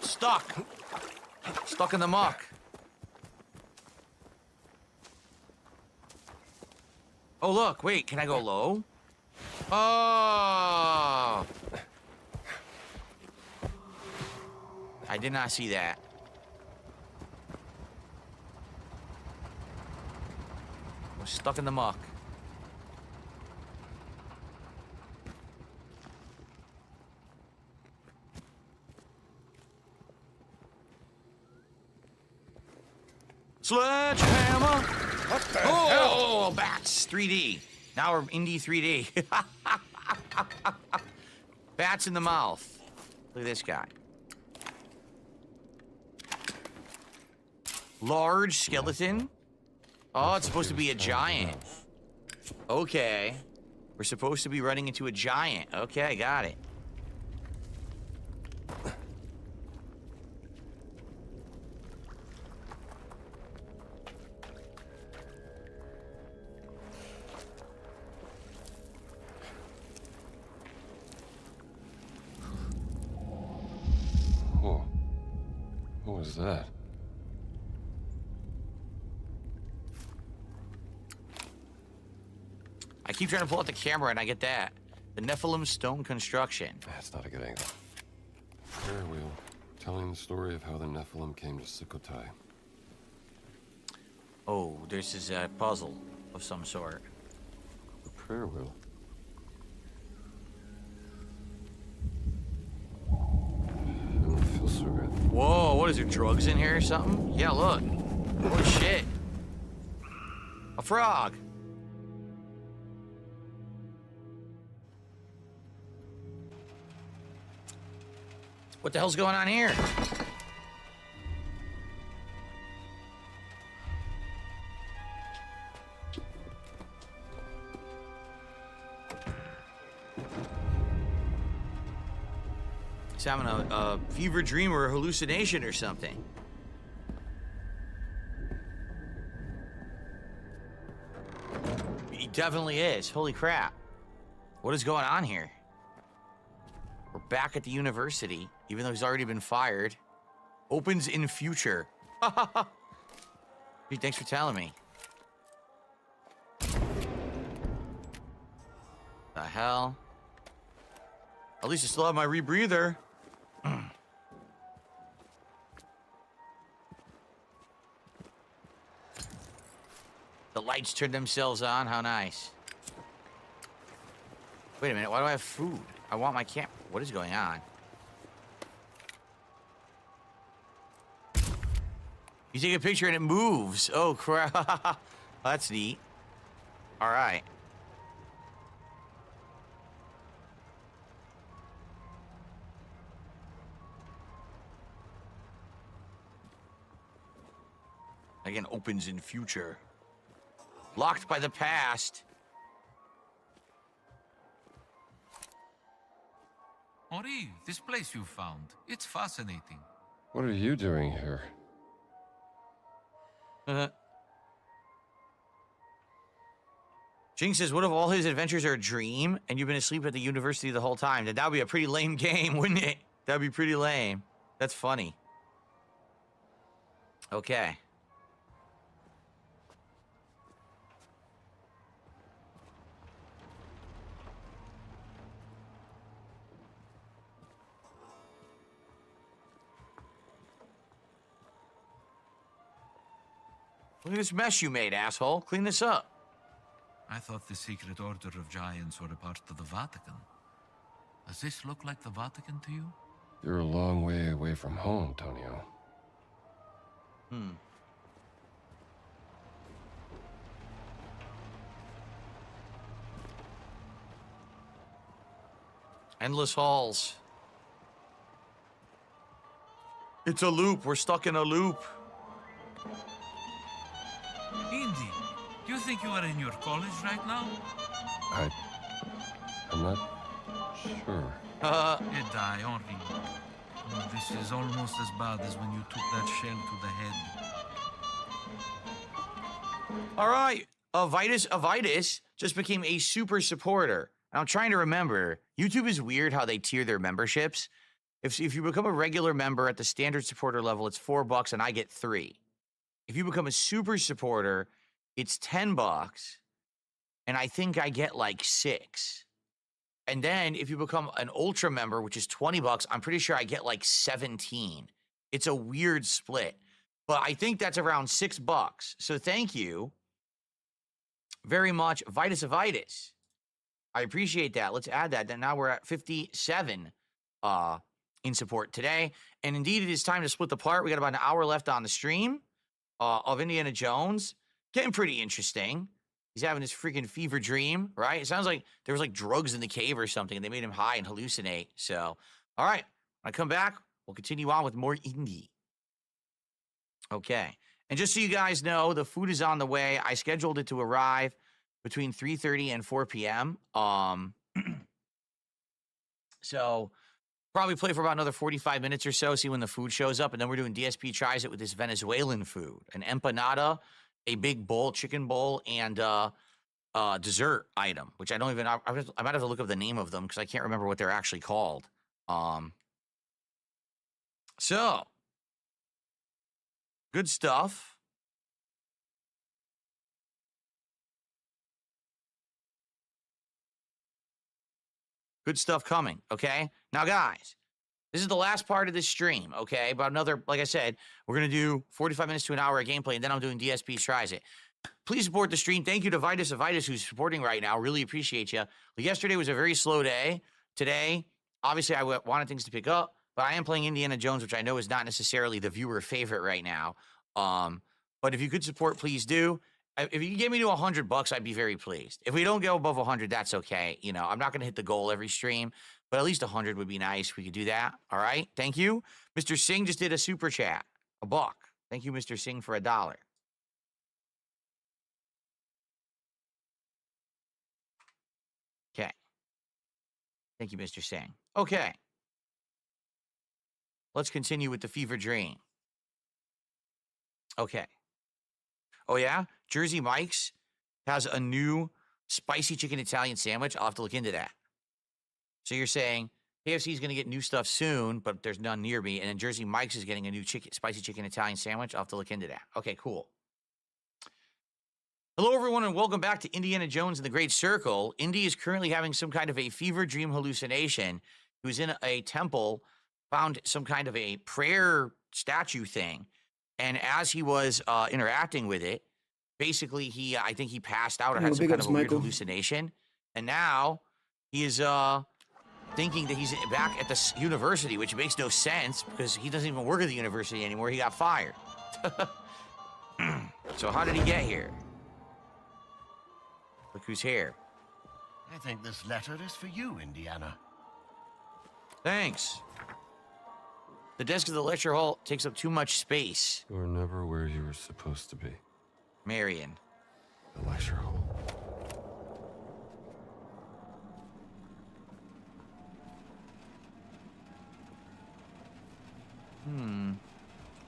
Stuck. Stuck in the muck. Oh, look. Wait, can I go low? Oh. I did not see that. We're stuck in the muck. Sledgehammer! What the hell? Bats 3D. Now we're indie 3D. Bats in the mouth. Look at this guy. Large skeleton. Oh, it's supposed to be a giant. Okay. We're supposed to be running into a giant. Okay, got it. Whoa. What was that? I keep trying to pull out the camera and I get that. The Nephilim stone construction. That's not a good angle. Prayer wheel, telling the story of how the Nephilim came to Sukhothai. Oh, this is a puzzle of some sort. The prayer wheel. I don't feel so good. Whoa, what is there, drugs in here or something? Yeah, look. Holy shit. A frog. What the hell's going on here? He's having a fever dream or a hallucination or something. He definitely is. Holy crap. What is going on here? We're back at the university, even though he's already been fired. Opens in future. Gee, thanks for telling me. The hell? At least I still have my rebreather. The lights turned themselves on. How nice. Wait a minute. Why do I have food? I want my camp. What is going on? You take a picture and it moves. Oh, crap. That's neat. All right. Again, opens in future. Locked by the past. Henri, this place you found, it's fascinating. What are you doing here? Jing says, what if all his adventures are a dream and you've been asleep at the university the whole time? Then that would be a pretty lame game, wouldn't it? That would be pretty lame. That's funny. Okay. Look at this mess you made, asshole. Clean this up. I thought the secret order of giants were a part of the Vatican. Does this look like the Vatican to you? You're a long way away from home, Tonio. Endless halls. It's a loop. We're stuck in a loop. Indy, do you think you are in your college right now? I'm not sure. You die, Henri. This is almost as bad as when you took that shell to the head. All right. Avitus just became a super supporter. And I'm trying to remember. YouTube is weird how they tier their memberships. If you become a regular member at the standard supporter level, it's $4 and I get 3. If you become a super supporter, it's $10 and I think I get like 6. And then if you become an ultra member, which is $20, I'm pretty sure I get like 17. It's a weird split, but I think that's around $6. So thank you very much, Vitus. I appreciate that. Let's add that. Then now we're at 57 in support today. And indeed, it is time to split the part. We got about an hour left on the stream of Indiana Jones. Getting pretty interesting. He's having this freaking fever dream, right? It sounds like there was like drugs in the cave or something, and they made him high and hallucinate. So, all right. When I come back, we'll continue on with more Indy. Okay. And just so you guys know, the food is on the way. I scheduled it to arrive between 3:30 and 4 p.m. So probably play for about another 45 minutes or so, see when the food shows up. And then we're doing DSP tries it with this Venezuelan food, an empanada, a big bowl, chicken bowl, and dessert item, which I don't even, I might have to look up the name of them because I can't remember what they're actually called. So good stuff. Good stuff coming, okay? Now, guys, this is the last part of this stream, okay? About another, like I said, we're going to do 45 minutes to an hour of gameplay, and then I'm doing DSP Tries It. Please support the stream. Thank you to Vitus who's supporting right now. Really appreciate you. Yesterday was a very slow day. Today, obviously, I wanted things to pick up, but I am playing Indiana Jones, which I know is not necessarily the viewer favorite right now. But if you could support, please do. If you can get me to $100, I'd be very pleased. If we don't go above 100, that's okay. You know, I'm not going to hit the goal every stream, but at least 100 would be nice. We could do that. All right. Thank you. Mr. Singh just did a super chat, $1. Thank you, Mr. Singh, for $1. Okay. Thank you, Mr. Singh. Okay. Let's continue with the fever dream. Okay. Oh, yeah? Jersey Mike's has a new spicy chicken Italian sandwich. I'll have to look into that. So you're saying KFC is going to get new stuff soon, but there's none near me. And then Jersey Mike's is getting a new spicy chicken Italian sandwich. I'll have to look into that. Okay, cool. Hello, everyone, and welcome back to Indiana Jones and the Great Circle. Indy is currently having some kind of a fever dream hallucination. He was in a temple, found some kind of a prayer statue thing. And as he was interacting with it, basically I think he passed out or had some kind of a weird hallucination. And now he is thinking that he's back at the university, which makes no sense because he doesn't even work at the university anymore. He got fired. So how did he get here? Look who's here. I think this letter is for you, Indiana. Thanks. The desk of the lecture hall takes up too much space. You're never where you were supposed to be. Marion. The lecture hall.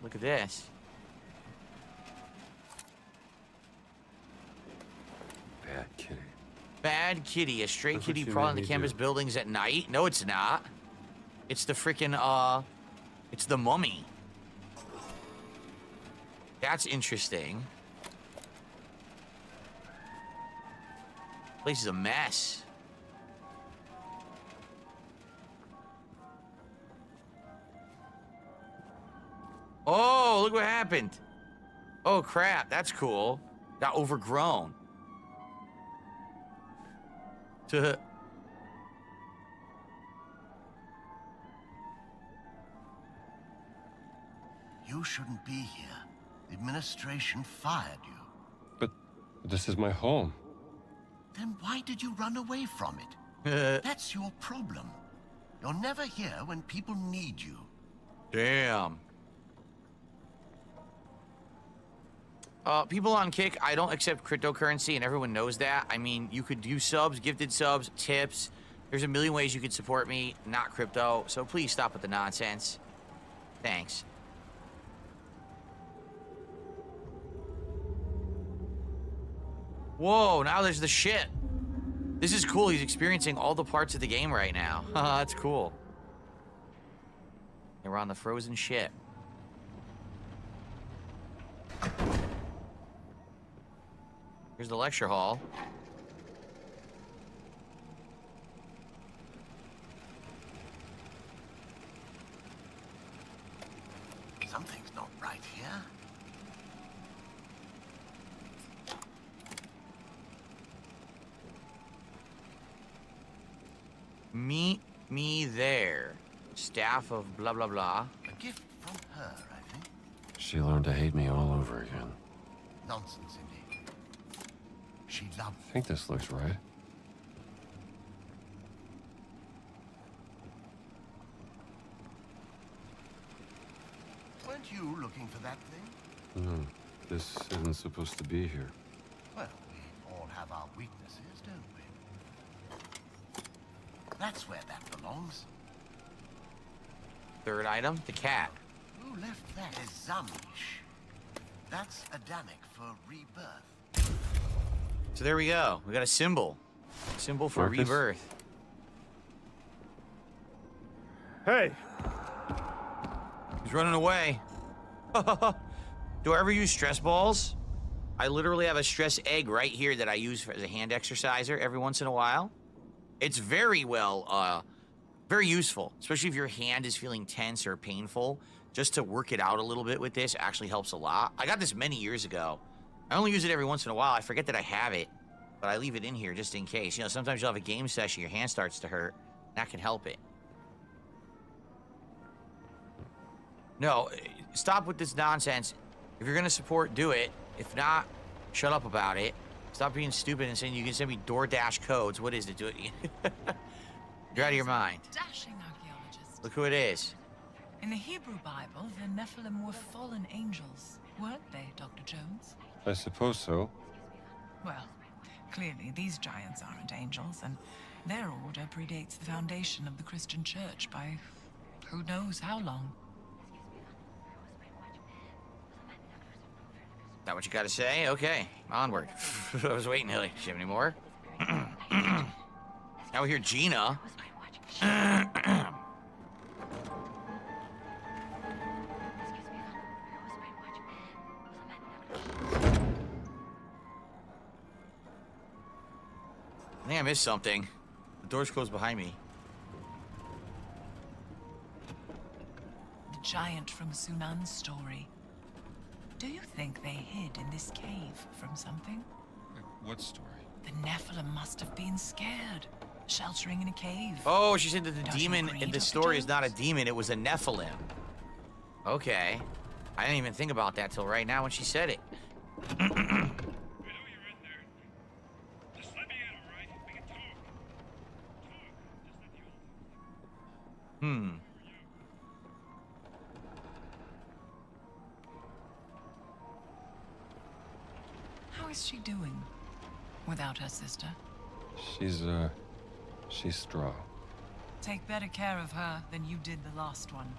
Look at this. Bad kitty. Bad kitty. A stray That's what kitty you prowling made the me campus do. buildings at night? No, it's not. It's the freaking, it's the mummy. That's interesting. Place is a mess. Oh, look what happened. Oh, crap. That's cool. Got overgrown. To You shouldn't be here. The administration fired you. But this is my home. Then why did you run away from it? That's your problem. You're never here when people need you. Damn. People on Kick, I don't accept cryptocurrency, and everyone knows that. I mean, you could use subs, gifted subs, tips. There's a million ways you could support me, not crypto. So please stop with the nonsense. Thanks. Whoa, now there's the shit. This is cool. He's experiencing all the parts of the game right now. That's cool. And we're on the frozen ship. Here's the lecture hall. Something's not right here. Meet me there. Staff of blah, blah, blah. A gift from her, I think. She learned to hate me all over again. Nonsense, Indy. She loved I think this looks right. Weren't you looking for that thing? No, this isn't supposed to be here. Well, we all have our weaknesses, don't we? That's where that belongs. Third item, the cat. Who left that? Is Zamish. That's Adamic for rebirth. So there we go. We got a symbol. Symbol for Marcus? rebirth. Hey, He's running away. Do I ever use stress balls? I literally have a stress egg right here that I use as a hand exerciser every once in a while. It's very well, very useful, especially if your hand is feeling tense or painful. Just to work it out a little bit with this actually helps a lot. I got this many years ago. I only use it every once in a while. I forget that I have it, but I leave it in here just in case. You know, sometimes you'll have a game session, your hand starts to hurt. That can help it. No, stop with this nonsense. If you're gonna support, do it. If not, shut up about it. Stop being stupid and saying you can send me DoorDash codes. What is it? Do it. You're out of your mind. Dashing archaeologist. Look who it is. In the Hebrew Bible, the Nephilim were fallen angels, weren't they, Dr. Jones? I suppose so. Well, clearly these giants aren't angels, and their order predates the foundation of the Christian church by who knows how long. That what you gotta say? Okay, onward. I was waiting, Hilly. Do you have any more? Now we hear Gina. I think I missed something. The door's closed behind me. The giant from Sunan's story. Do you think they hid in this cave from something? What story? The Nephilim must have been scared, sheltering in a cave. Oh, she said that the Don't you demon agree, in the Dr. story is Jones? not a demon, it was a Nephilim. Okay. I didn't even think about that till right now when she said it. is she doing without her sister? She's straw. Take better care of her than you did the last one.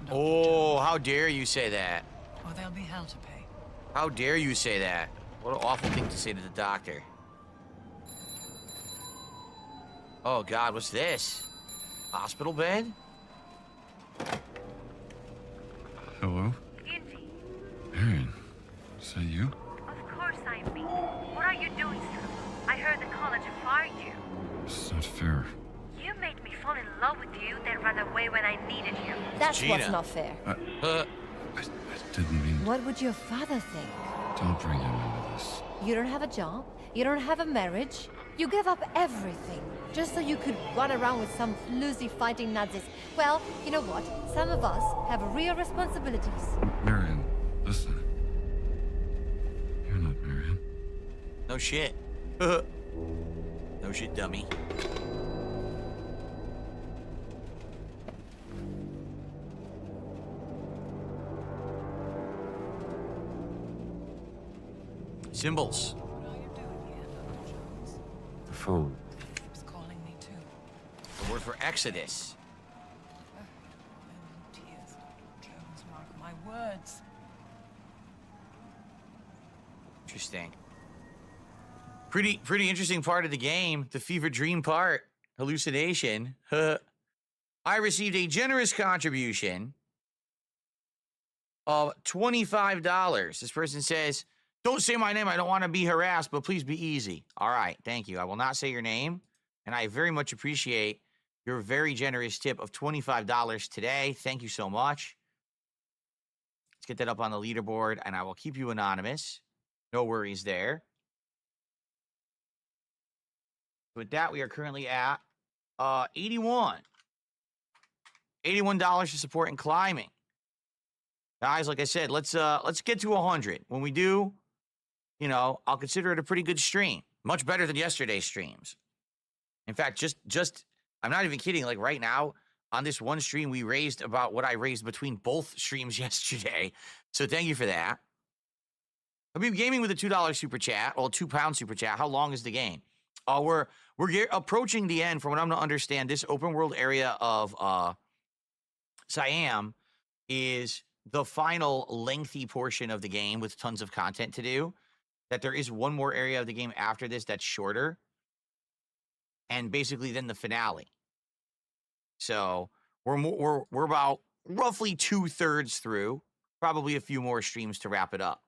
Dr. Oh, Jones. how dare you say that? Or there'll be hell to pay. How dare you say that? What an awful thing to say to the doctor. Oh God, what's this? Hospital bed? Hello? Indy, Marion, is that you? of course I'm me. What are you doing, sir? I heard the college fired you. It's not fair. You made me fall in love with you, then run away when I needed you. That's Gina. what's not fair. I didn't mean... What would your father think? Don't bring him into this. You don't have a job, you don't have a marriage, you gave up everything just so you could run around with some floozy fighting Nazis. Well, you know what? Some of us have real responsibilities. Marion, listen. You're not Marion. No shit. No shit, dummy. Symbols. The phone. Keeps calling me too. The word for Exodus. Tears. Jones, mark my words. Interesting. Pretty interesting part of the game. The fever dream part. Hallucination. I received a generous contribution of $25. This person says, "Don't say my name. I don't want to be harassed, but please be easy." All right. Thank you. I will not say your name. And I very much appreciate your very generous tip of $25 today. Thank you so much. Let's get that up on the leaderboard, and I will keep you anonymous. No worries there. With that, we are currently at $81 to support in climbing. Guys, like I said, let's get to 100. When we do, you know, I'll consider it a pretty good stream. Much better than yesterday's streams. In fact, just I'm not even kidding. Like right now, on this one stream, we raised about what I raised between both streams yesterday. So thank you for that. Habib Gaming with a $2 super chat, or £2 super chat. How long is the game? We're approaching the end. From what I'm to understand, this open world area of Siam is the final lengthy portion of the game with tons of content to do. That there is one more area of the game after this that's shorter, and basically then the finale. So we're about roughly 2/3 through. Probably a few more streams to wrap it up.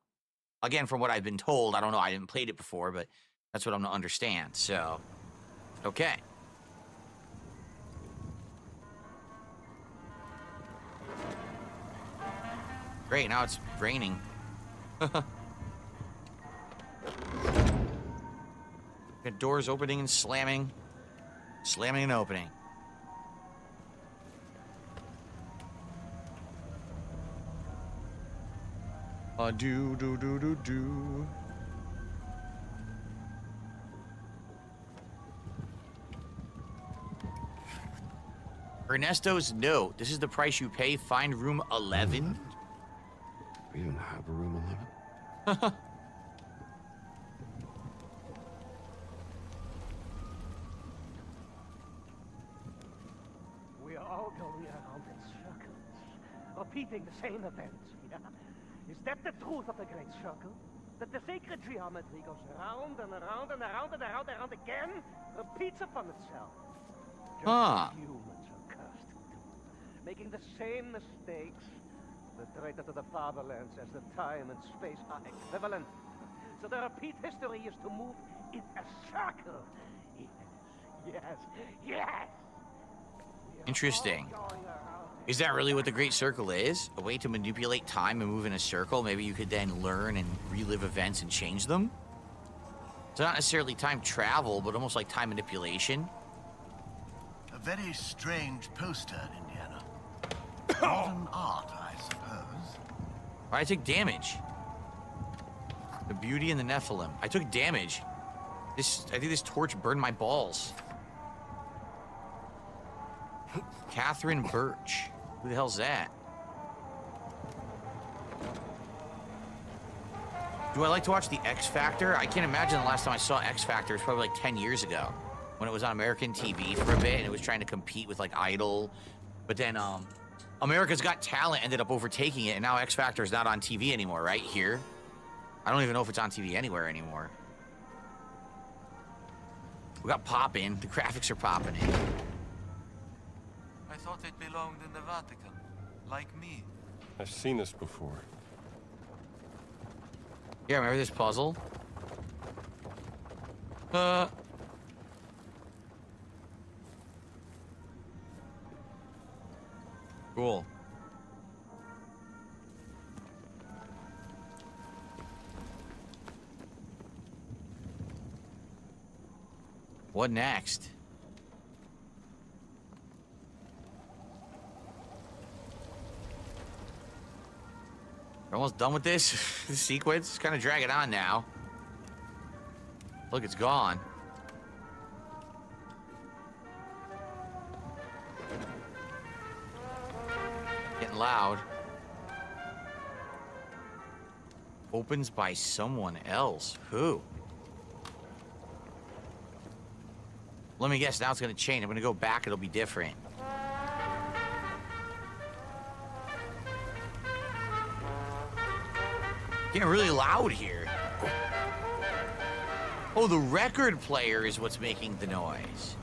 Again, from what I've been told, I don't know. I haven't played it before, but that's what I'm to understand. So, okay. Great, now it's raining. Got doors opening and slamming. Slamming and opening. Do. Ernesto's note. This is the price you pay. Find room 11. We even have a room 11? We are all going around in circles, repeating the same events, yeah? Is that the truth of the Great Circle? That the sacred geometry goes round and around and around and around and around again, repeats upon itself. Just as humans are cursed to do, making the same mistakes. The traitor to the fatherland says that time and space are equivalent. So the repeat history is to move in a circle. Yes. Interesting. Is that really what the Great Circle is? A way to manipulate time and move in a circle? Maybe you could then learn and relive events and change them? So not necessarily time travel, but almost like time manipulation. A very strange postcard, Indiana. Modern art, I suppose. I took damage. The Beauty and the Nephilim. I took damage. I think this torch burned my balls. Catherine Birch. Who the hell's that? Do I like to watch the X Factor? I can't imagine the last time I saw X Factor was probably like 10 years ago when it was on American TV for a bit and it was trying to compete with like Idol. But then America's Got Talent ended up overtaking it and now X Factor is not on TV anymore, right? Here? I don't even know if it's on TV anywhere anymore. We got popping. The graphics are popping in. I thought it belonged in the Vatican, like me. I've seen this before. Yeah, remember this puzzle? Cool. What next? We're almost done with this sequence. It's kind of dragging on now. Look, it's gone. Getting loud. Opens by someone else. Who? Let me guess, now it's gonna change. I'm gonna go back, it'll be different. Getting really loud here. Oh, the record player is what's making the noise.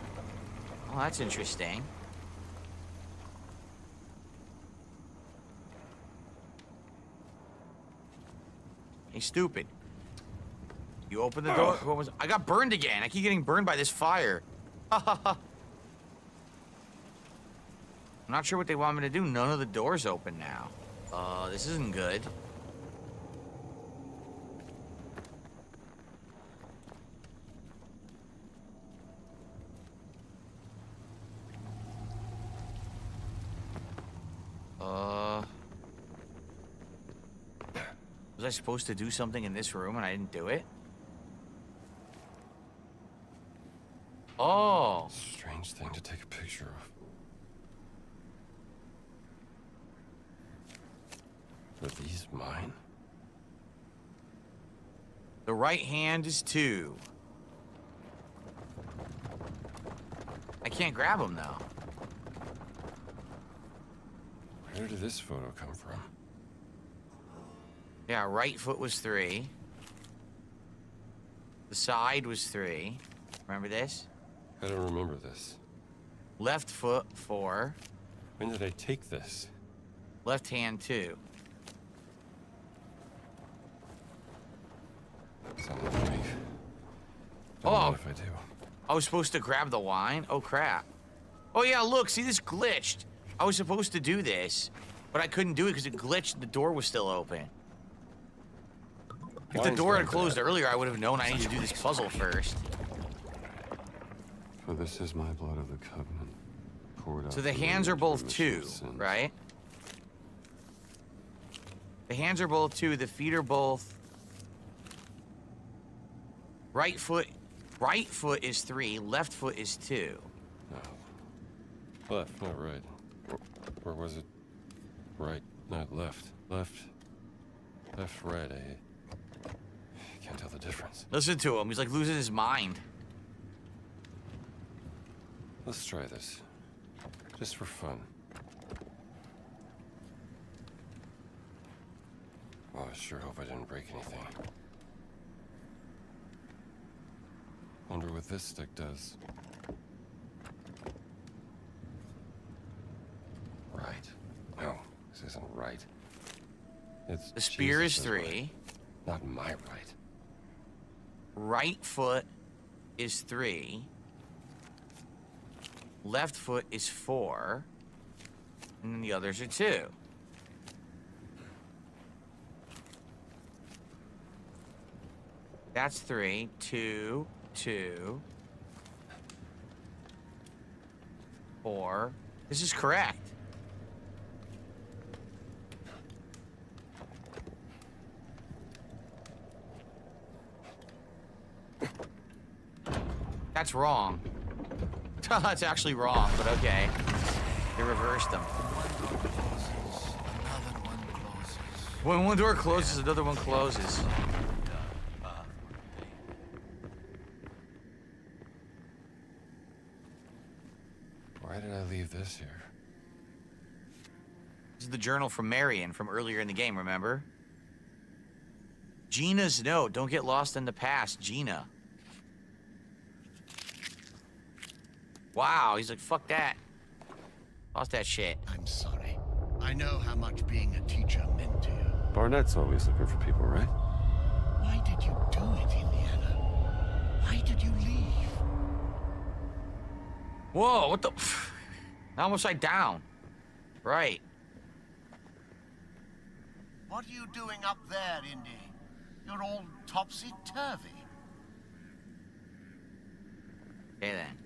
Oh, that's interesting. Hey, stupid. You open the door. What was? I got burned again. I keep getting burned by this fire. I'm not sure what they want me to do. None of the doors open now. This isn't good. Was I supposed to do something in this room and I didn't do it? Oh. Strange thing to take a picture of. Are these mine? The right hand is 2. I can't grab them though. Where did this photo come from? Yeah, right foot was 3. The side was 3. Remember this? I don't remember this. Left foot 4. When did I take this? Left hand 2. Something to make. Don't know if I do. I was supposed to grab the wine? Oh, crap. Oh, yeah, look, see, this glitched. I was supposed to do this, but I couldn't do it because it glitched and the door was still open. If the door had closed earlier, I would have known I need to do this puzzle first. For this is my blood of the covenant, poured out. So the hands are both 2, right? The hands are both 2, the feet are both... Right foot is 3, left foot is 2. No. Left, not right. Or was it right, not left? Left, right, I can't tell the difference. Listen to him, he's like losing his mind. Let's try this. Just for fun. Oh, I sure hope I didn't break anything. Wonder what this stick does. Right. No, this isn't right. It's the spear Jesus is 3. Right. Not my right. Right foot is 3. Left foot is 4. And then the others are 2. That's 3. 2, 2, 4. This is correct. That's wrong. That's actually wrong, but okay. They reversed them. When one door closes, another one closes. Why did I leave this here? This is the journal from Marion from earlier in the game, remember? Gina's note. Don't get lost in the past, Gina. Wow, he's like, fuck that. Lost that shit. I'm sorry. I know how much being a teacher meant to you. Barnett's always looking for people, right? Why did you do it, Indiana? Why did you leave? Whoa, what the? I'm upside down. Right. What are you doing up there, Indy? You're all topsy-turvy. Okay then.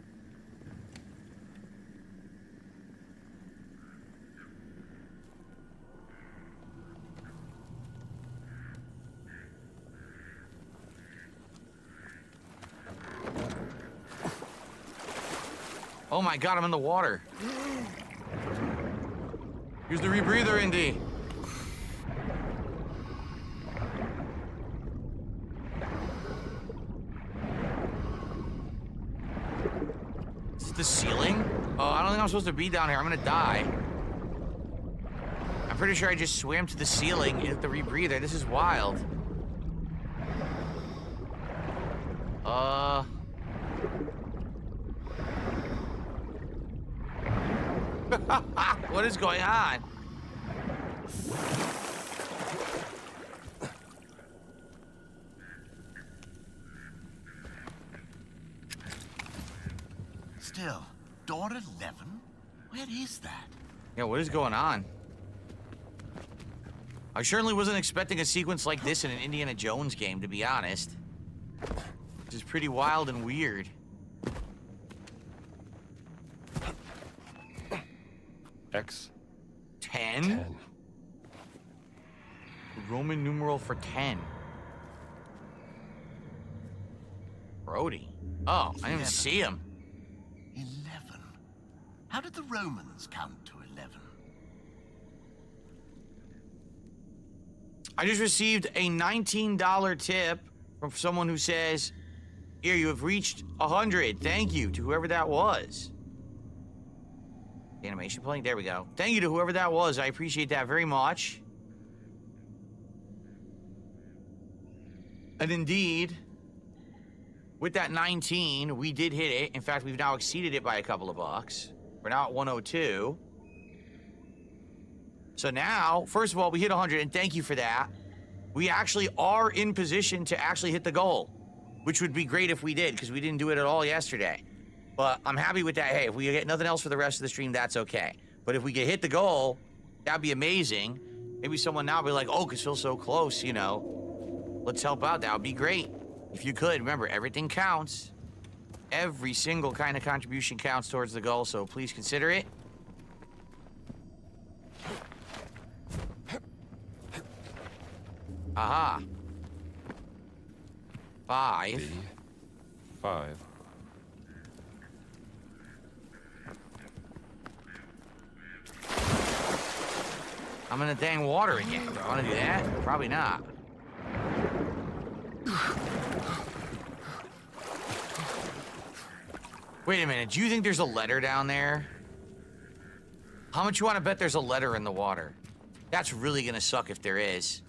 Oh my god, I'm in the water. Use the rebreather, Indy. Is it the ceiling? Oh, I don't think I'm supposed to be down here. I'm gonna die. I'm pretty sure I just swam to the ceiling with the rebreather. This is wild. What is going on? Still, door 11? Where is that? Yeah, what is going on? I certainly wasn't expecting a sequence like this in an Indiana Jones game, to be honest. Which is pretty wild and weird. X. 10? Roman numeral for 10. Brody. Oh, I didn't even see him. 11. How did the Romans count to 11? I just received a $19 tip from someone who says, here, you have reached 100. Thank you to whoever that was. Animation playing. There we go. Thank you to whoever that was. I appreciate that very much. And indeed, with that 19, we did hit it. In fact, we've now exceeded it by a couple of bucks. We're now at 102. So now, first of all, we hit 100, and thank you for that. We actually are in position to actually hit the goal, which would be great if we did, because we didn't do it at all yesterday. But I'm happy with that. Hey, if we get nothing else for the rest of the stream, that's okay. But if we could hit the goal, that'd be amazing. Maybe someone now will be like, oh, because Phil's so close, you know. Let's help out. That would be great. If you could, remember, everything counts. Every single kind of contribution counts towards the goal, so please consider it. Aha. 5. B. 5. I'm in the dang water again. Do I want to do that? Probably not. Wait a minute. Do you think there's a letter down there? How much you want to bet there's a letter in the water? That's really going to suck if there is.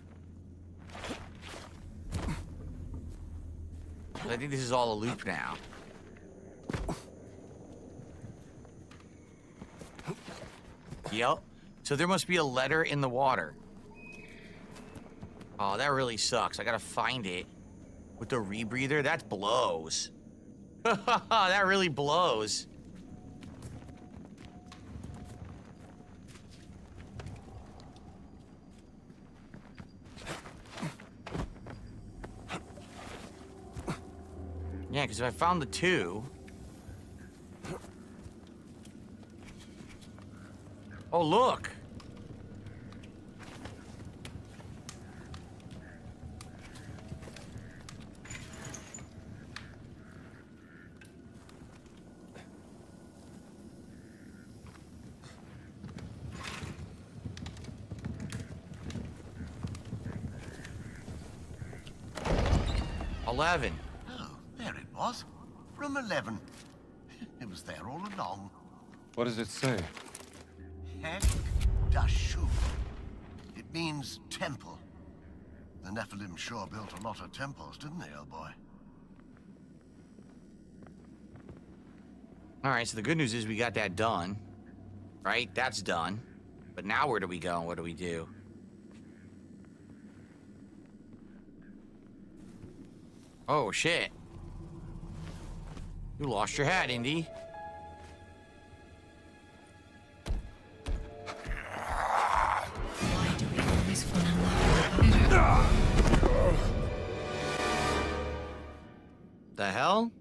I think this is all a loop now. Yep. So there must be a letter in the water. Oh, that really sucks. I gotta find it. With the rebreather? That blows. That really blows. Yeah, because if I found the 2... Oh, look! Oh, there it was. Room 11. It was there all along. What does it say? Hek Dashu. It means temple. The Nephilim sure built a lot of temples, didn't they, old boy? All right, so the good news is we got that done. Right? That's done. But now where do we go and what do we do? Oh, shit. You lost your hat, Indy. Why do we always fall in love? The hell?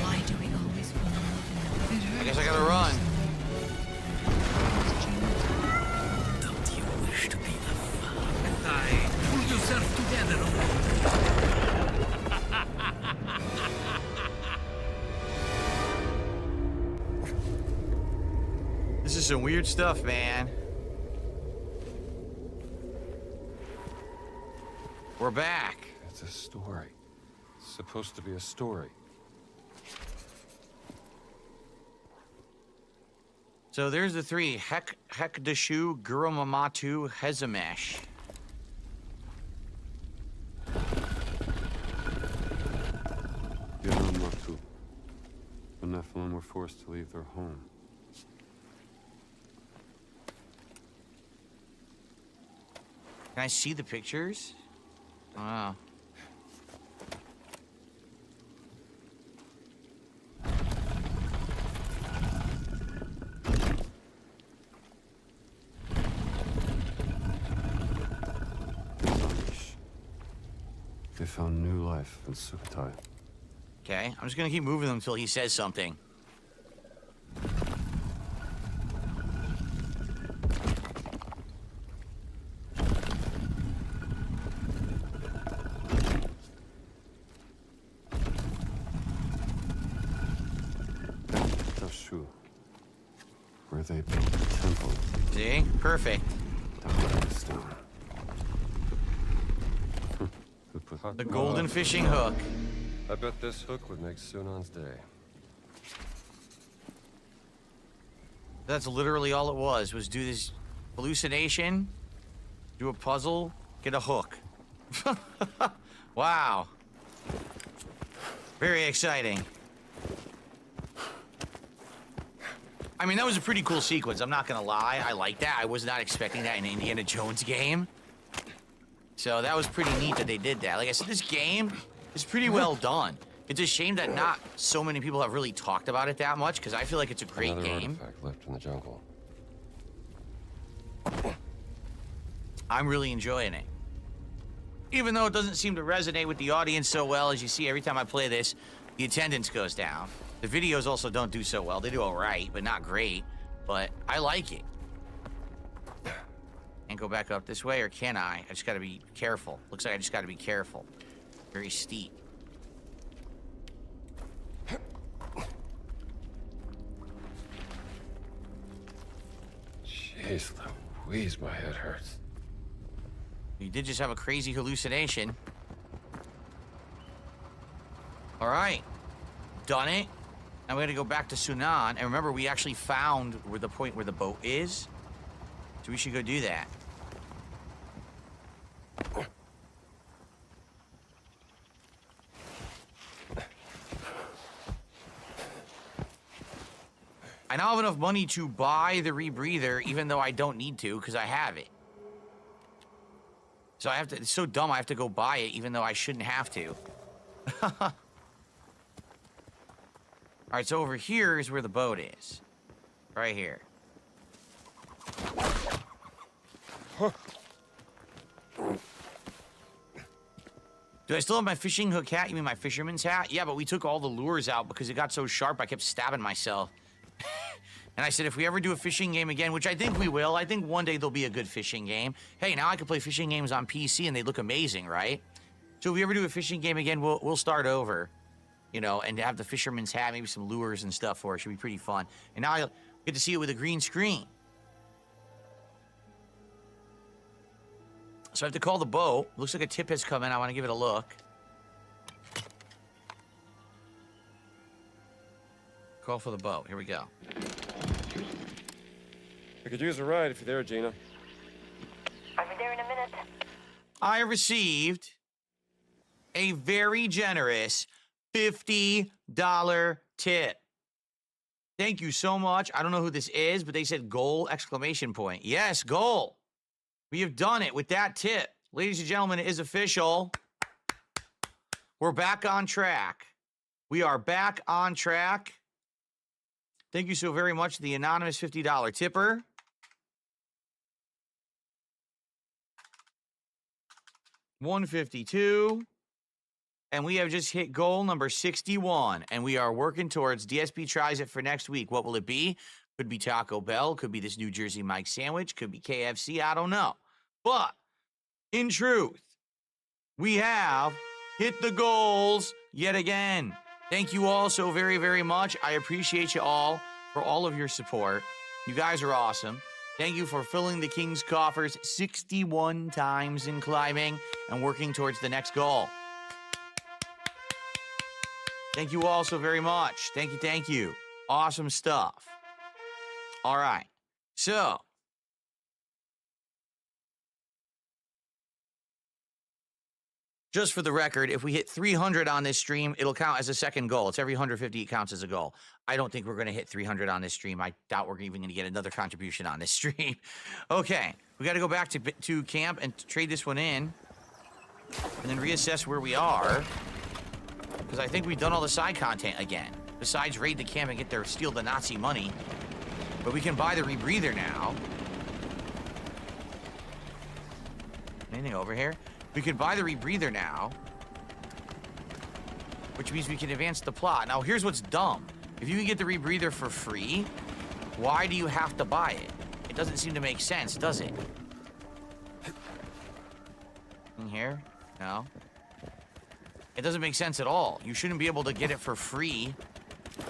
Why do we always fall in love? I guess I gotta run. Don't you wish to be the father? Die. Pull yourself together. This is some weird stuff, man. We're back. It's a story. It's supposed to be a story. So there's the three. Hekdashu, Gurumamatu, Hezemesh. Gurumamatu. The Nephilim were forced to leave their home. Can I see the pictures? Wow. They found new life in Sukhothai. Okay, I'm just gonna keep moving them until he says something. Dashu, where they built a temple. See? Perfect. The golden fishing hook. I bet this hook would make Sunan's day. That's literally all it was do this hallucination, do a puzzle, get a hook. Wow. Very exciting. I mean, that was a pretty cool sequence, I'm not gonna lie. I like that. I was not expecting that in an Indiana Jones game. So that was pretty neat that they did that. Like I said, this game is pretty well done. It's a shame that not so many people have really talked about it that much, because I feel like it's a great Another game. artifact left in the jungle. I'm really enjoying it. Even though it doesn't seem to resonate with the audience so well, as you see every time I play this, the attendance goes down. The videos also don't do so well. They do all right, but not great. But I like it. And go back up this way, or can I? I just gotta be careful. Looks like I just gotta be careful. Very steep. Jeez Louise, my head hurts. You did just have a crazy hallucination. All right, done it. Now we gotta go back to Sunan, and remember, we actually found where the point where the boat is. So we should go do that. I now have enough money to buy the rebreather, even though I don't need to, because I have it. So I have to, it's so dumb I have to go buy it, even though I shouldn't have to. All right, so over here is where the boat is. Right here. Do I still have my fishing hook hat? You mean my fisherman's hat? Yeah, but we took all the lures out because it got so sharp I kept stabbing myself. And I said, if we ever do a fishing game again, which I think we will, I think one day there'll be a good fishing game. Hey, now I can play fishing games on PC and they look amazing, right? So if we ever do a fishing game again, we'll start over, you know, and have the fisherman's hat, maybe some lures and stuff for it. Should be pretty fun. And now I get to see it with a green screen. So I have to call the boat. Looks like a tip has come in. I want to give it a look. Call for the boat. Here we go. I could use a ride if you're there, Gina. I'll be there in a minute. I received a very generous $50 tip. Thank you so much. I don't know who this is, but they said goal, exclamation point. Yes, goal. We have done it with that tip. Ladies and gentlemen, it is official. We're back on track. We are back on track. Thank you so very much to the anonymous $50 tipper. $152. And we have just hit goal number 61. And we are working towards DSP tries it for next week. What will it be? Could be Taco Bell. Could be this New Jersey Mike sandwich. Could be KFC. I don't know. But in truth, we have hit the goals yet again. Thank you all so very, very much. I appreciate you all for all of your support. You guys are awesome. Thank you for filling the King's coffers 61 times in climbing and working towards the next goal. Thank you all so very much. Thank you, thank you. Awesome stuff. All right. So, just for the record, if we hit 300 on this stream, it'll count as a second goal. It's every 150, it counts as a goal. I don't think we're going to hit 300 on this stream. I doubt we're even going to get another contribution on this stream. Okay, we got to go back to camp and trade this one in, and then reassess where we are, because I think we've done all the side content again. Besides raid the camp and steal the Nazi money, but we can buy the rebreather now. Anything over here? We could buy the rebreather now, which means we can advance the plot. Now, here's what's dumb. If you can get the rebreather for free, why do you have to buy it? It doesn't seem to make sense, does it? In here? No. It doesn't make sense at all. You shouldn't be able to get it for free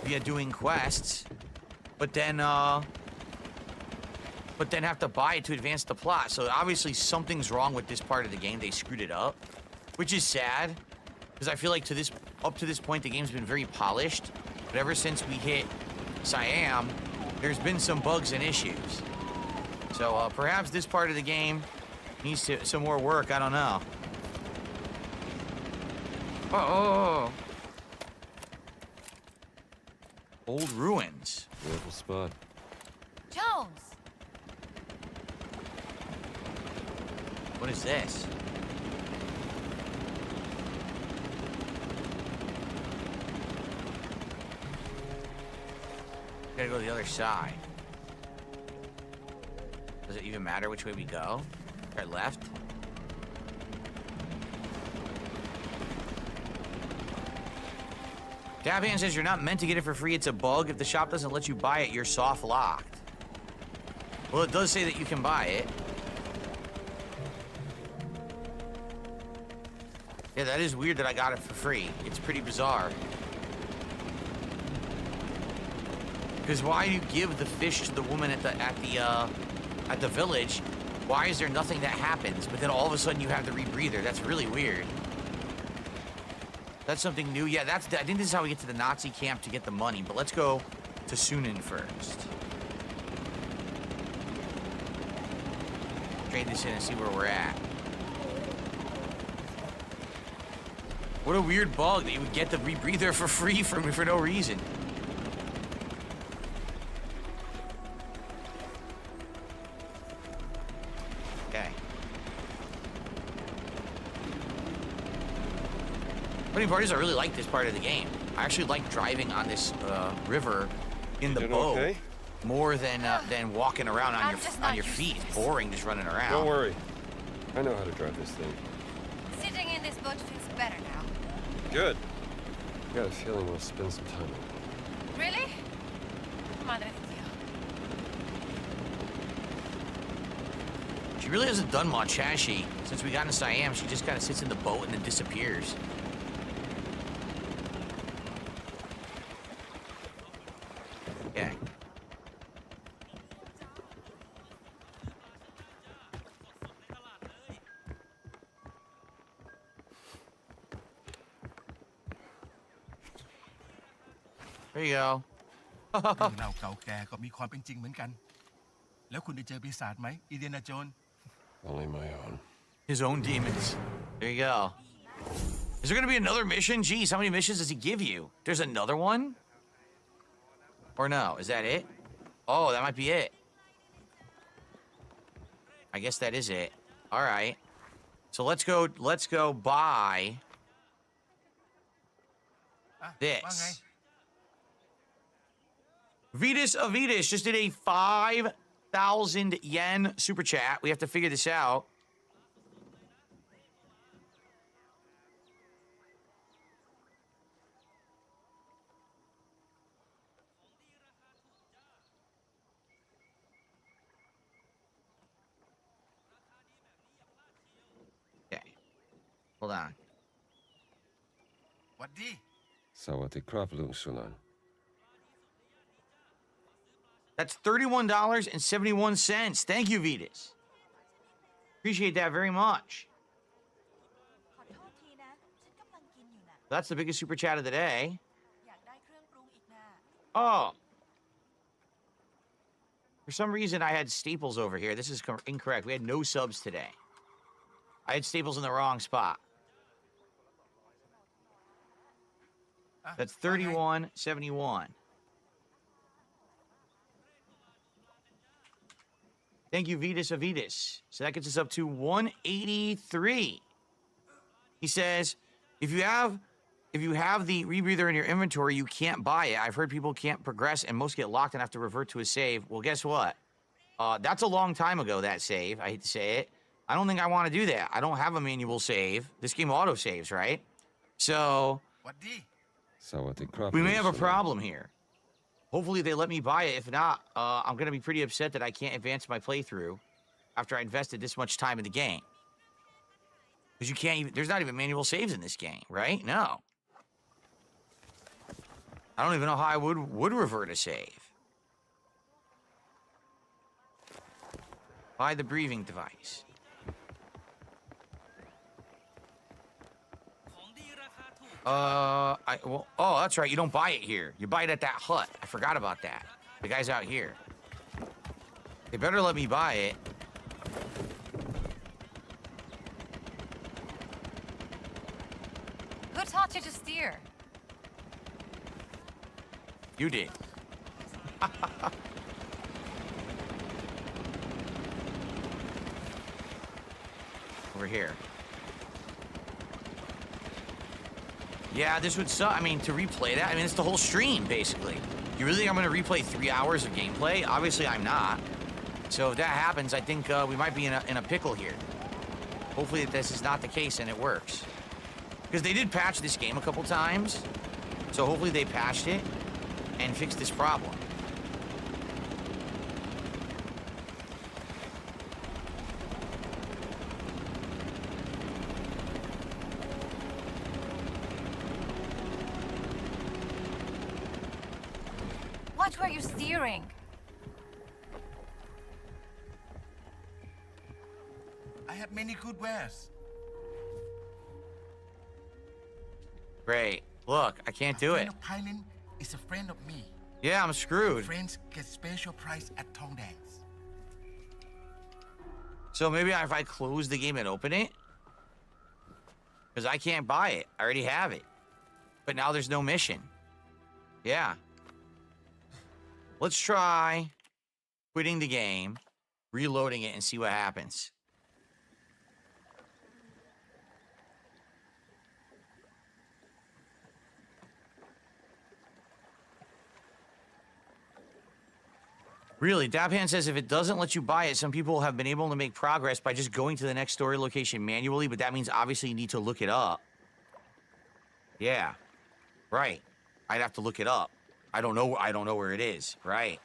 via doing quests, but then have to buy it to advance the plot. So obviously something's wrong with this part of the game. They screwed it up, which is sad, because I feel like up to this point the game's been very polished, but ever since we hit Siam, there's been some bugs and issues. So perhaps this part of the game needs some more work. I don't know. Oh. Old ruins. Beautiful spot. Jones! What is this? Gotta go to the other side. Does it even matter which way we go? Right, left? Davian says you're not meant to get it for free. It's a bug. If the shop doesn't let you buy it, you're soft locked. Well, it does say that you can buy it. Yeah, that is weird that I got it for free. It's pretty bizarre. Because why do you give the fish to the woman at the village? Why is there nothing that happens? But then all of a sudden you have the rebreather. That's really weird. That's something new. Yeah, I think this is how we get to the Nazi camp to get the money. But let's go to Sunan first. Trade this in and see where we're at. What a weird bug that you would get the rebreather for free from me for no reason. Okay. Funny part is I really like this part of the game. I actually like driving on this river in the boat more than walking around on your feet. It's boring just running around. Don't worry. I know how to drive this thing. Sitting in this boat feels better now. Good. I got a feeling we'll spend some time in it. Really? Madre de Dios. She really hasn't done much, has she? Since we got into Siam, she just kind of sits in the boat and then disappears. Okay. There you go. เรื่องเล่าเก่าแก่ก็มีความเป็นจริงเหมือนกัน แล้วคุณได้เจอปีศาจไหมอีเดียนาโจน Only my own. His own demons. There you go. Is there going to be another mission? Geez, how many missions does he give you? There's another one? Or no? Is that it? Oh, that might be it. I guess that is it. All right. So let's go buy this. Vitas Avitas just did a 5,000 yen super chat. We have to figure this out. Okay. Hold on. What D? Sawati Kraflung Sunan. That's $31.71. Thank you, Vitas. Appreciate that very much. That's the biggest super chat of the day. Oh. For some reason, I had Staples over here. This is incorrect. We had no subs today. I had Staples in the wrong spot. That's $31.71. Thank you, Vitas Avitas. So that gets us up to 183. He says, if you have the rebreather in your inventory, you can't buy it. I've heard people can't progress and most get locked and have to revert to a save. Well, guess what? That's a long time ago, that save. I hate to say it. I don't think I want to do that. I don't have a manual save. This game auto saves, right? So we may have a problem here. Hopefully they let me buy it. If not, I'm going to be pretty upset that I can't advance my playthrough after I invested this much time in the game. Because you can't even, there's not even manual saves in this game, right? No. I don't even know how I would revert a save. Buy the breathing device. Oh, that's right. You don't buy it here. You buy it at that hut. I forgot about that. The guy's out here. They better let me buy it. Who taught you to steer? You did. Over here. Yeah, this would suck. I mean, to replay that, I mean, it's the whole stream, basically. You really think I'm going to replay 3 hours of gameplay? Obviously, I'm not. So if that happens, I think we might be in a pickle here. Hopefully this is not the case and it works. Because they did patch this game a couple times. So hopefully they patched it and fixed this problem. What were you steering? I have many good wares. Great. Look, I can't do it. Kylan is a friend of me. Yeah, I'm screwed. Friends get special price at Tongdang's. So maybe if I close the game and open it? Because I can't buy it. I already have it. But now there's no mission. Yeah. Let's try quitting the game, reloading it, and see what happens. Really, Dabhan says if it doesn't let you buy it, some people have been able to make progress by just going to the next story location manually, but that means obviously you need to look it up. Yeah. Right. I'd have to look it up. I don't know where it is. Right.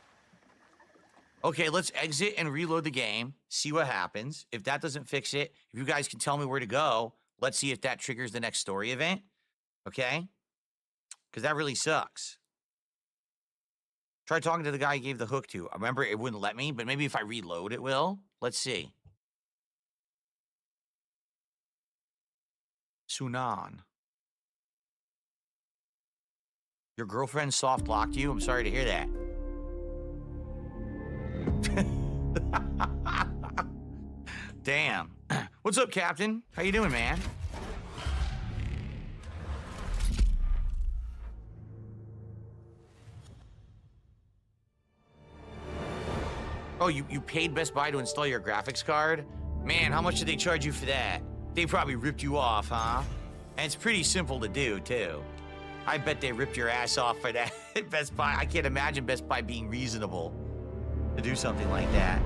Okay, let's exit and reload the game, see what happens. If that doesn't fix it, if you guys can tell me where to go, let's see if that triggers the next story event. Okay? Because that really sucks. Try talking to the guy I gave the hook to. I remember it wouldn't let me, but maybe if I reload, it will. Let's see. Sunan. Your girlfriend soft locked you? I'm sorry to hear that. Damn. What's up, Captain? How you doing, man? Oh, you paid Best Buy to install your graphics card? Man, how much did they charge you for that? They probably ripped you off, huh? And it's pretty simple to do, too. I bet they ripped your ass off for that at Best Buy. I can't imagine Best Buy being reasonable to do something like that.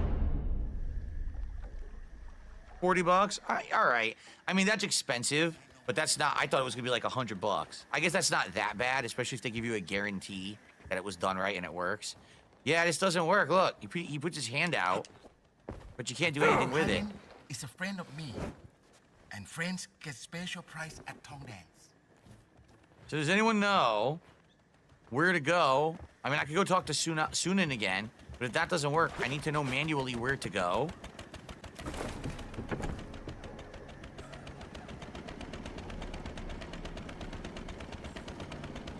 40 bucks? All right. I mean, that's expensive, but that's not, I thought it was gonna be like $100. I guess that's not that bad, especially if they give you a guarantee that it was done right and it works. Yeah, this doesn't work. Look, he puts his hand out, but you can't do anything with it. Is a friend of me, and friends get special price at Tong Dance. So does anyone know where to go? I mean, I could go talk to Sunan again, but if that doesn't work, I need to know manually where to go.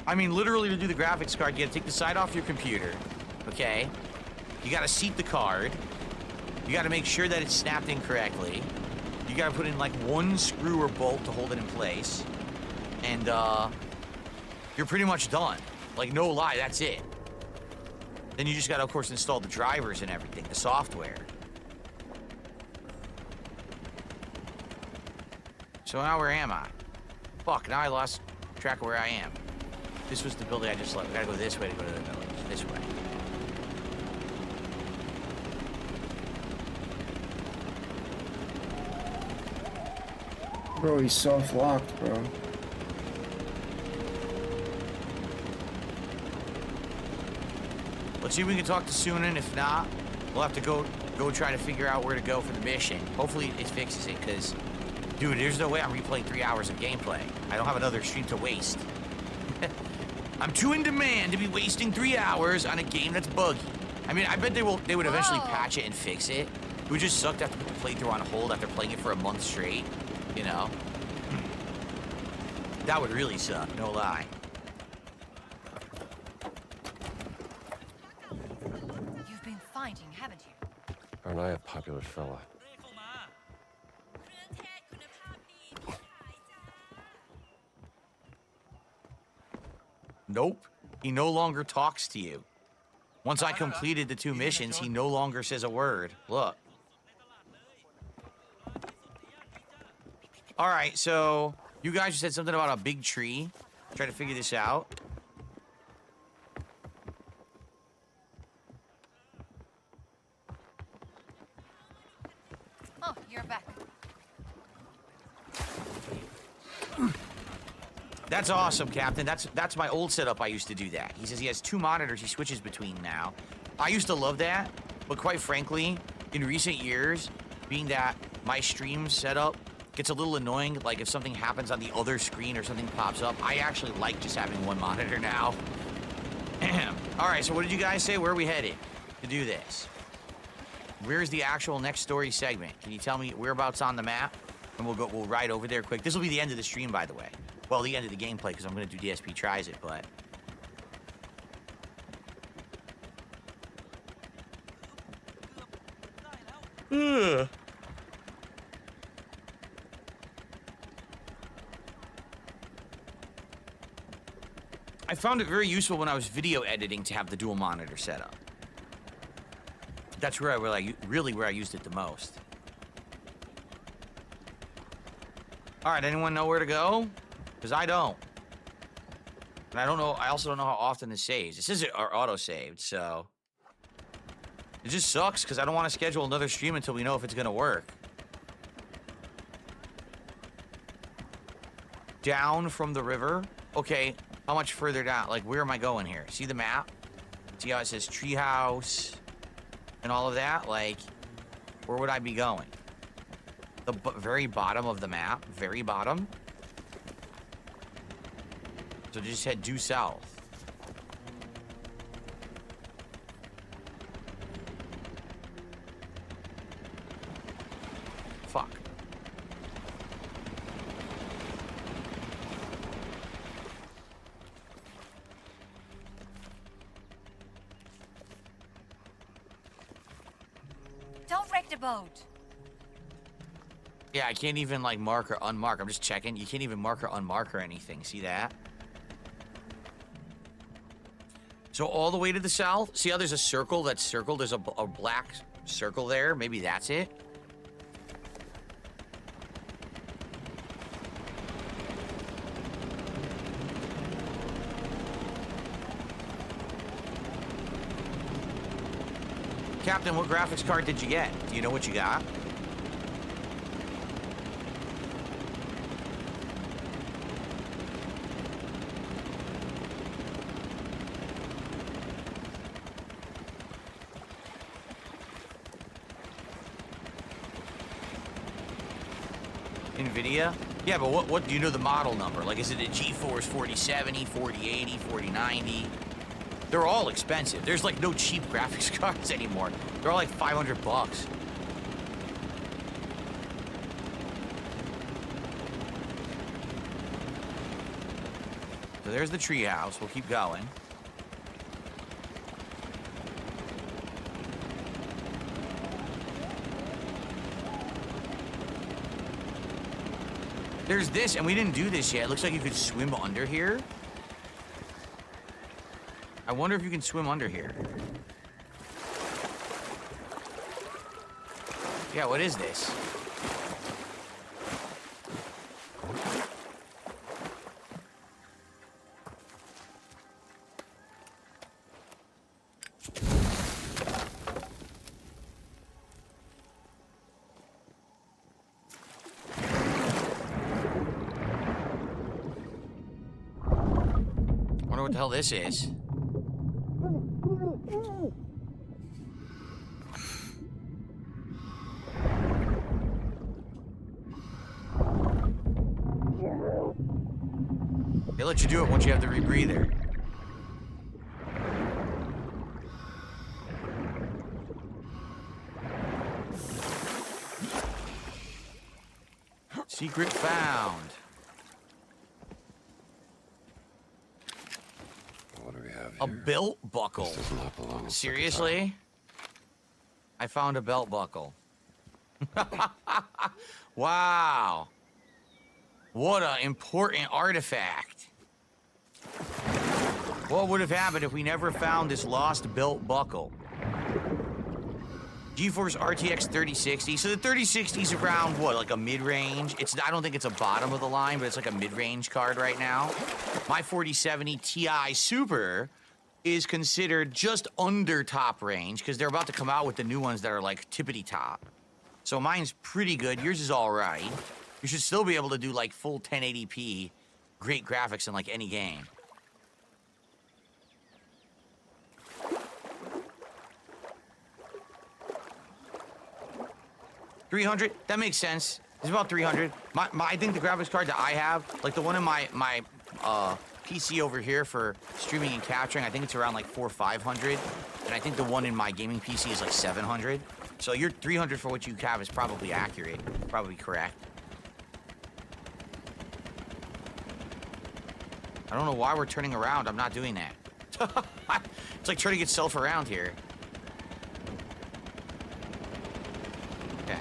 I mean, literally to do the graphics card, you gotta take the side off your computer, okay? You gotta seat the card. You gotta make sure that it's snapped in correctly. You gotta put in like one screw or bolt to hold it in place. And you're pretty much done. Like, no lie, that's it. Then you just gotta, of course, install the drivers and everything, the software. So now where am I? Fuck, now I lost track of where I am. This was the building I just left. We gotta go this way to go to the village. This way. Bro, he's soft locked, bro. Let's see if we can talk to Sunan. If not, we'll have to go try to figure out where to go for the mission. Hopefully it fixes it, because, dude, there's no way I'm replaying 3 hours of gameplay. I don't have another stream to waste. I'm too in demand to be wasting 3 hours on a game that's buggy. I mean, I bet they would eventually patch it and fix it. It would just suck to have to put the playthrough on hold after playing it for a month straight, you know? That would really suck, no lie. You've been fighting, haven't you? Aren't I a popular fella? Nope. He no longer talks to you. Once I completed the 2 missions, he no longer says a word. Look. All right, so you guys said something about a big tree. Try to figure this out. Oh, you're back. That's awesome, Captain. That's my old setup. I used to do that. He says he has 2 monitors he switches between now. I used to love that, but quite frankly, in recent years, being that my stream setup gets a little annoying, like if something happens on the other screen or something pops up, I actually like just having 1 monitor now. All right, so what did you guys say? Where are we headed to do this? Where's the actual next story segment? Can you tell me whereabouts on the map? And we'll ride over there quick. This will be the end of the stream, by the way. Well, the end of the gameplay, because I'm going to do DSP Tries It, but... Ugh. I found it very useful when I was video editing to have the dual monitor setup. That's where really where I used it the most. All right, anyone know where to go? Because I don't. And I don't know, I also don't know how often this saves. It says it are auto-saved, so... It just sucks, because I don't want to schedule another stream until we know if it's going to work. Down from the river? Okay, how much further down? Like, where am I going here? See the map? See how it says treehouse and all of that? Like, where would I be going? The very bottom of the map? Very bottom? So just head due south. Fuck. Check the boat. Yeah, I can't even like mark or unmark. I'm just checking. You can't even mark or unmark or anything. See that? So all the way to the south. See how there's a circle that's circled? There's a black circle there. Maybe that's it. Captain, what graphics card did you get? Do you know what you got? NVIDIA? Yeah, but what do you know the model number? Like, is it a GeForce 4070, 4080, 4090? They're all expensive. There's like no cheap graphics cards anymore. They're all like 500 bucks. So there's the treehouse. We'll keep going. There's this, and we didn't do this yet. It looks like you could swim under here. I wonder if you can swim under here. Yeah, what is this? Wonder what the hell this is. They let you do it once you have the rebreather. Secret found. What do we have here? A belt buckle. This does not belong. Seriously? I found a belt buckle. Wow. What an important artifact. What would have happened if we never found this lost belt buckle? GeForce RTX 3060. So the 3060 is around, what, like a mid-range? I don't think it's a bottom of the line, but it's like a mid-range card right now. My 4070 Ti Super is considered just under top range because they're about to come out with the new ones that are like tippity top. So mine's pretty good. Yours is all right. You should still be able to do like full 1080p, great graphics in like any game. $300, that makes sense. It's about 300. I think the graphics card that I have, like the one in my PC over here for streaming and capturing, I think it's around like 400 or 500. And I think the one in my gaming PC is like 700. So your 300 for what you have is probably accurate, probably correct. I don't know why we're turning around. I'm not doing that. It's like turning itself around here. Okay.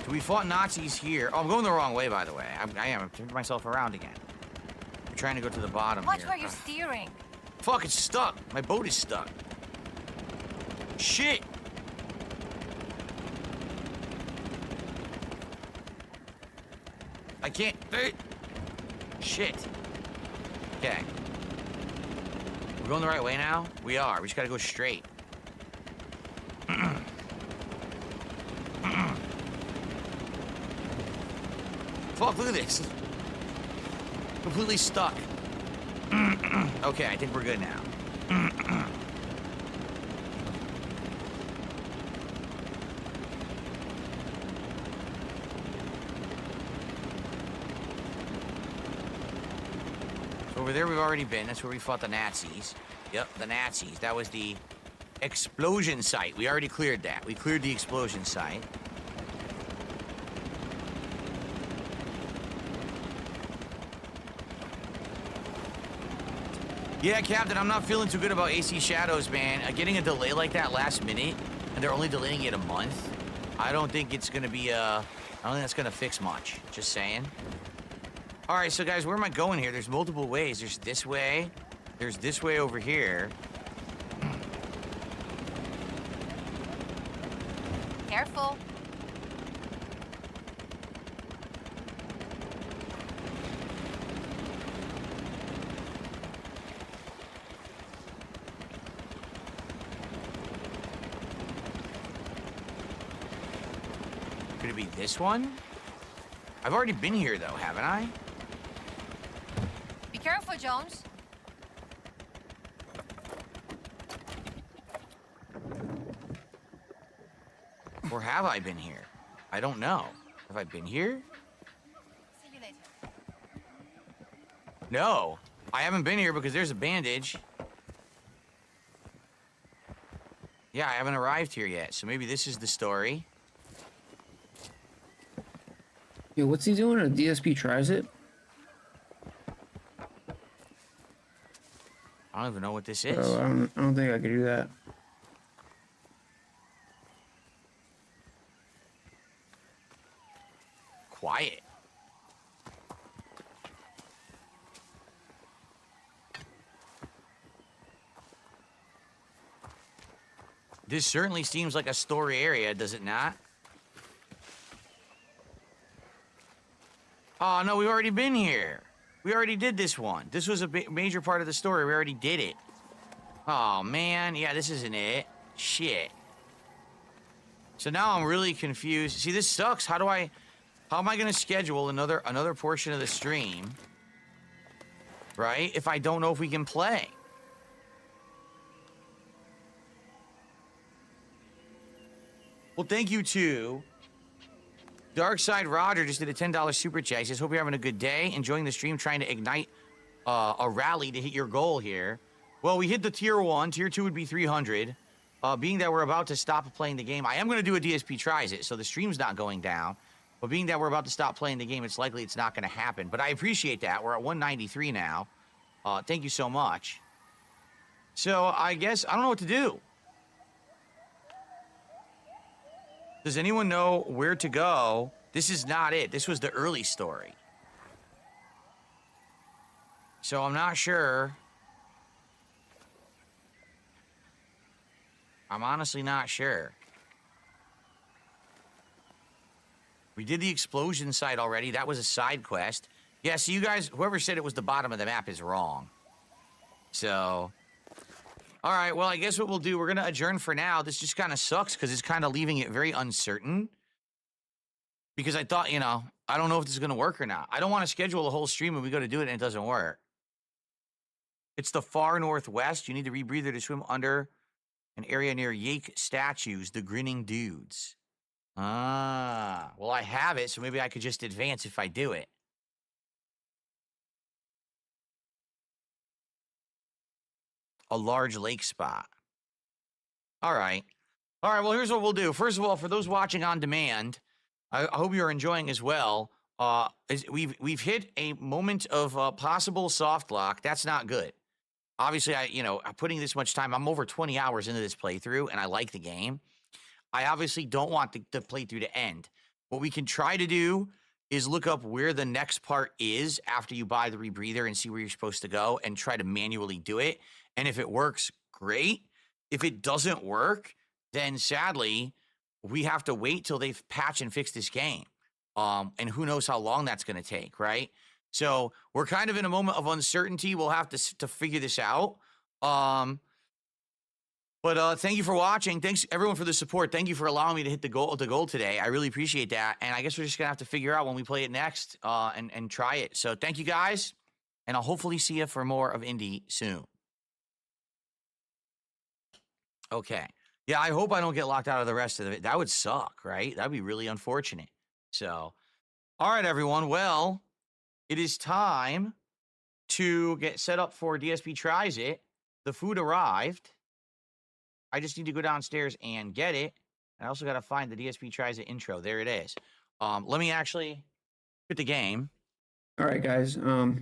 So we fought Nazis here. Oh, I'm going the wrong way, by the way. I am. I'm turning myself around again. I'm trying to go to the bottom Watch here. where you're steering. Fuck, it's stuck. My boat is stuck. Shit. I can't. Shit. Okay. We're going the right way now? We are. We just gotta go straight. Fuck, look at this. Completely stuck. Okay, I think we're good now. Over there we've already been. That's where we fought the Nazis. Yep, the Nazis. That was the explosion site. We already cleared that. We cleared the explosion site. Yeah, Captain, I'm not feeling too good about AC Shadows, man. Getting a delay like that last minute and they're only delaying it a month. I don't think it's gonna be I don't think that's gonna fix much. Just saying. All right, so guys, where am I going here? There's multiple ways. There's this way. There's this way over here. Careful. Could it be this one? I've already been here, though, haven't I? Be careful, Jones. Or have I been here? I don't know. Have I been here? See you later. No, I haven't been here because there's a bandage. Yeah, I haven't arrived here yet, so maybe this is the story. Yo, what's he doing? A DSP tries it? I don't even know what this is. Oh, I don't think I could do that. Quiet. This certainly seems like a story area, does it not? Oh, no, we've already been here. We already did this one. This was a major part of the story. We already did it. Oh, man. Yeah, this isn't it. Shit. So now I'm really confused. See, this sucks. How am I going to schedule another portion of the stream, right, if I don't know if we can play? Well, thank you to Darkside Roger, just did a $10 super chat. He says, hope you're having a good day, enjoying the stream, trying to ignite a rally to hit your goal here. Well, we hit the tier 1. Tier 2 would be 300. Being that we're about to stop playing the game, I am going to do a DSP tries it, so the stream's not going down. But being that we're about to stop playing the game, it's likely it's not going to happen. But I appreciate that. We're at 193 now. Thank you so much. So I guess I don't know what to do. Does anyone know where to go? This is not it. This was the early story. So I'm not sure. I'm honestly not sure. We did the explosion site already. That was a side quest. Yeah, so you guys, whoever said it was the bottom of the map is wrong. So, all right, well, I guess what we'll do, we're going to adjourn for now. This just kind of sucks because it's kind of leaving it very uncertain. Because I thought, you know, I don't know if this is going to work or not. I don't want to schedule a whole stream and we go to do it and it doesn't work. It's the far northwest. You need a rebreather to swim under an area near Yake statues, the grinning dudes. Ah, well, I have it, so maybe I could just advance if I do it. A large lake spot. All right. All right, well, here's what we'll do. First of all, for those watching on demand, I hope you're enjoying as well. We've hit a moment of possible soft lock. That's not good. Obviously, I'm putting this much time. I'm over 20 hours into this playthrough, and I like the game. I obviously don't want the playthrough to end. What we can try to do is look up where the next part is after you buy the rebreather and see where you're supposed to go and try to manually do it. And if it works, great. If it doesn't work, then sadly, we have to wait till they've patched and fixed this game. And who knows how long that's going to take, right? So we're kind of in a moment of uncertainty. We'll have to figure this out. But thank you for watching. Thanks, everyone, for the support. Thank you for allowing me to hit the goal today. I really appreciate that. And I guess we're just going to have to figure out when we play it next and try it. So thank you, guys. And I'll hopefully see you for more of Indie soon. Okay. Yeah, I hope I don't get locked out of the rest of it. That would suck, right? That'd be really unfortunate. So, all right, everyone. Well, it is time to get set up for DSP Tries It. The food arrived. I just need to go downstairs and get it. I also got to find the DSP Tries It intro. There it is. Let me actually quit the game. All right, guys. I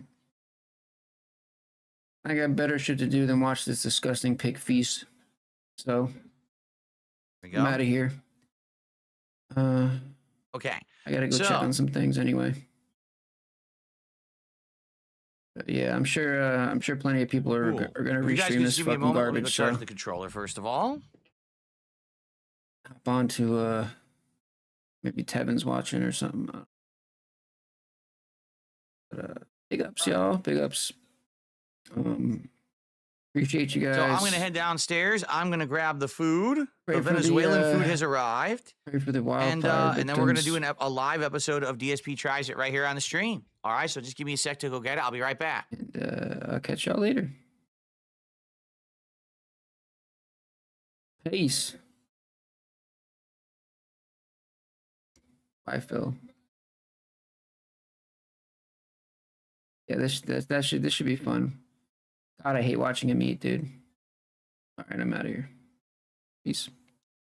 got better shit to do than watch this disgusting pig feast. So, we go. I'm out of here. Okay. I gotta go check on some things anyway. But yeah, I'm sure plenty of people are gonna If you guys restream can this just give me a fucking moment, let me go garbage. charge So the controller first of all. hop on to maybe Tevin's watching or something. But, big ups, y'all. Big ups. Appreciate you guys. So I'm gonna head downstairs. I'm gonna grab the food. Pray The for the, Venezuelan food has arrived. Pray for the wildfire And then we're gonna do victims. a live episode of DSP Tries It right here on the stream. All right, so just give me a sec to go get it. I'll be right back. And I'll catch y'all later. Peace. Bye, Phil. Yeah, this should be fun. God, I hate watching him eat, dude. All right, I'm out of here. Peace.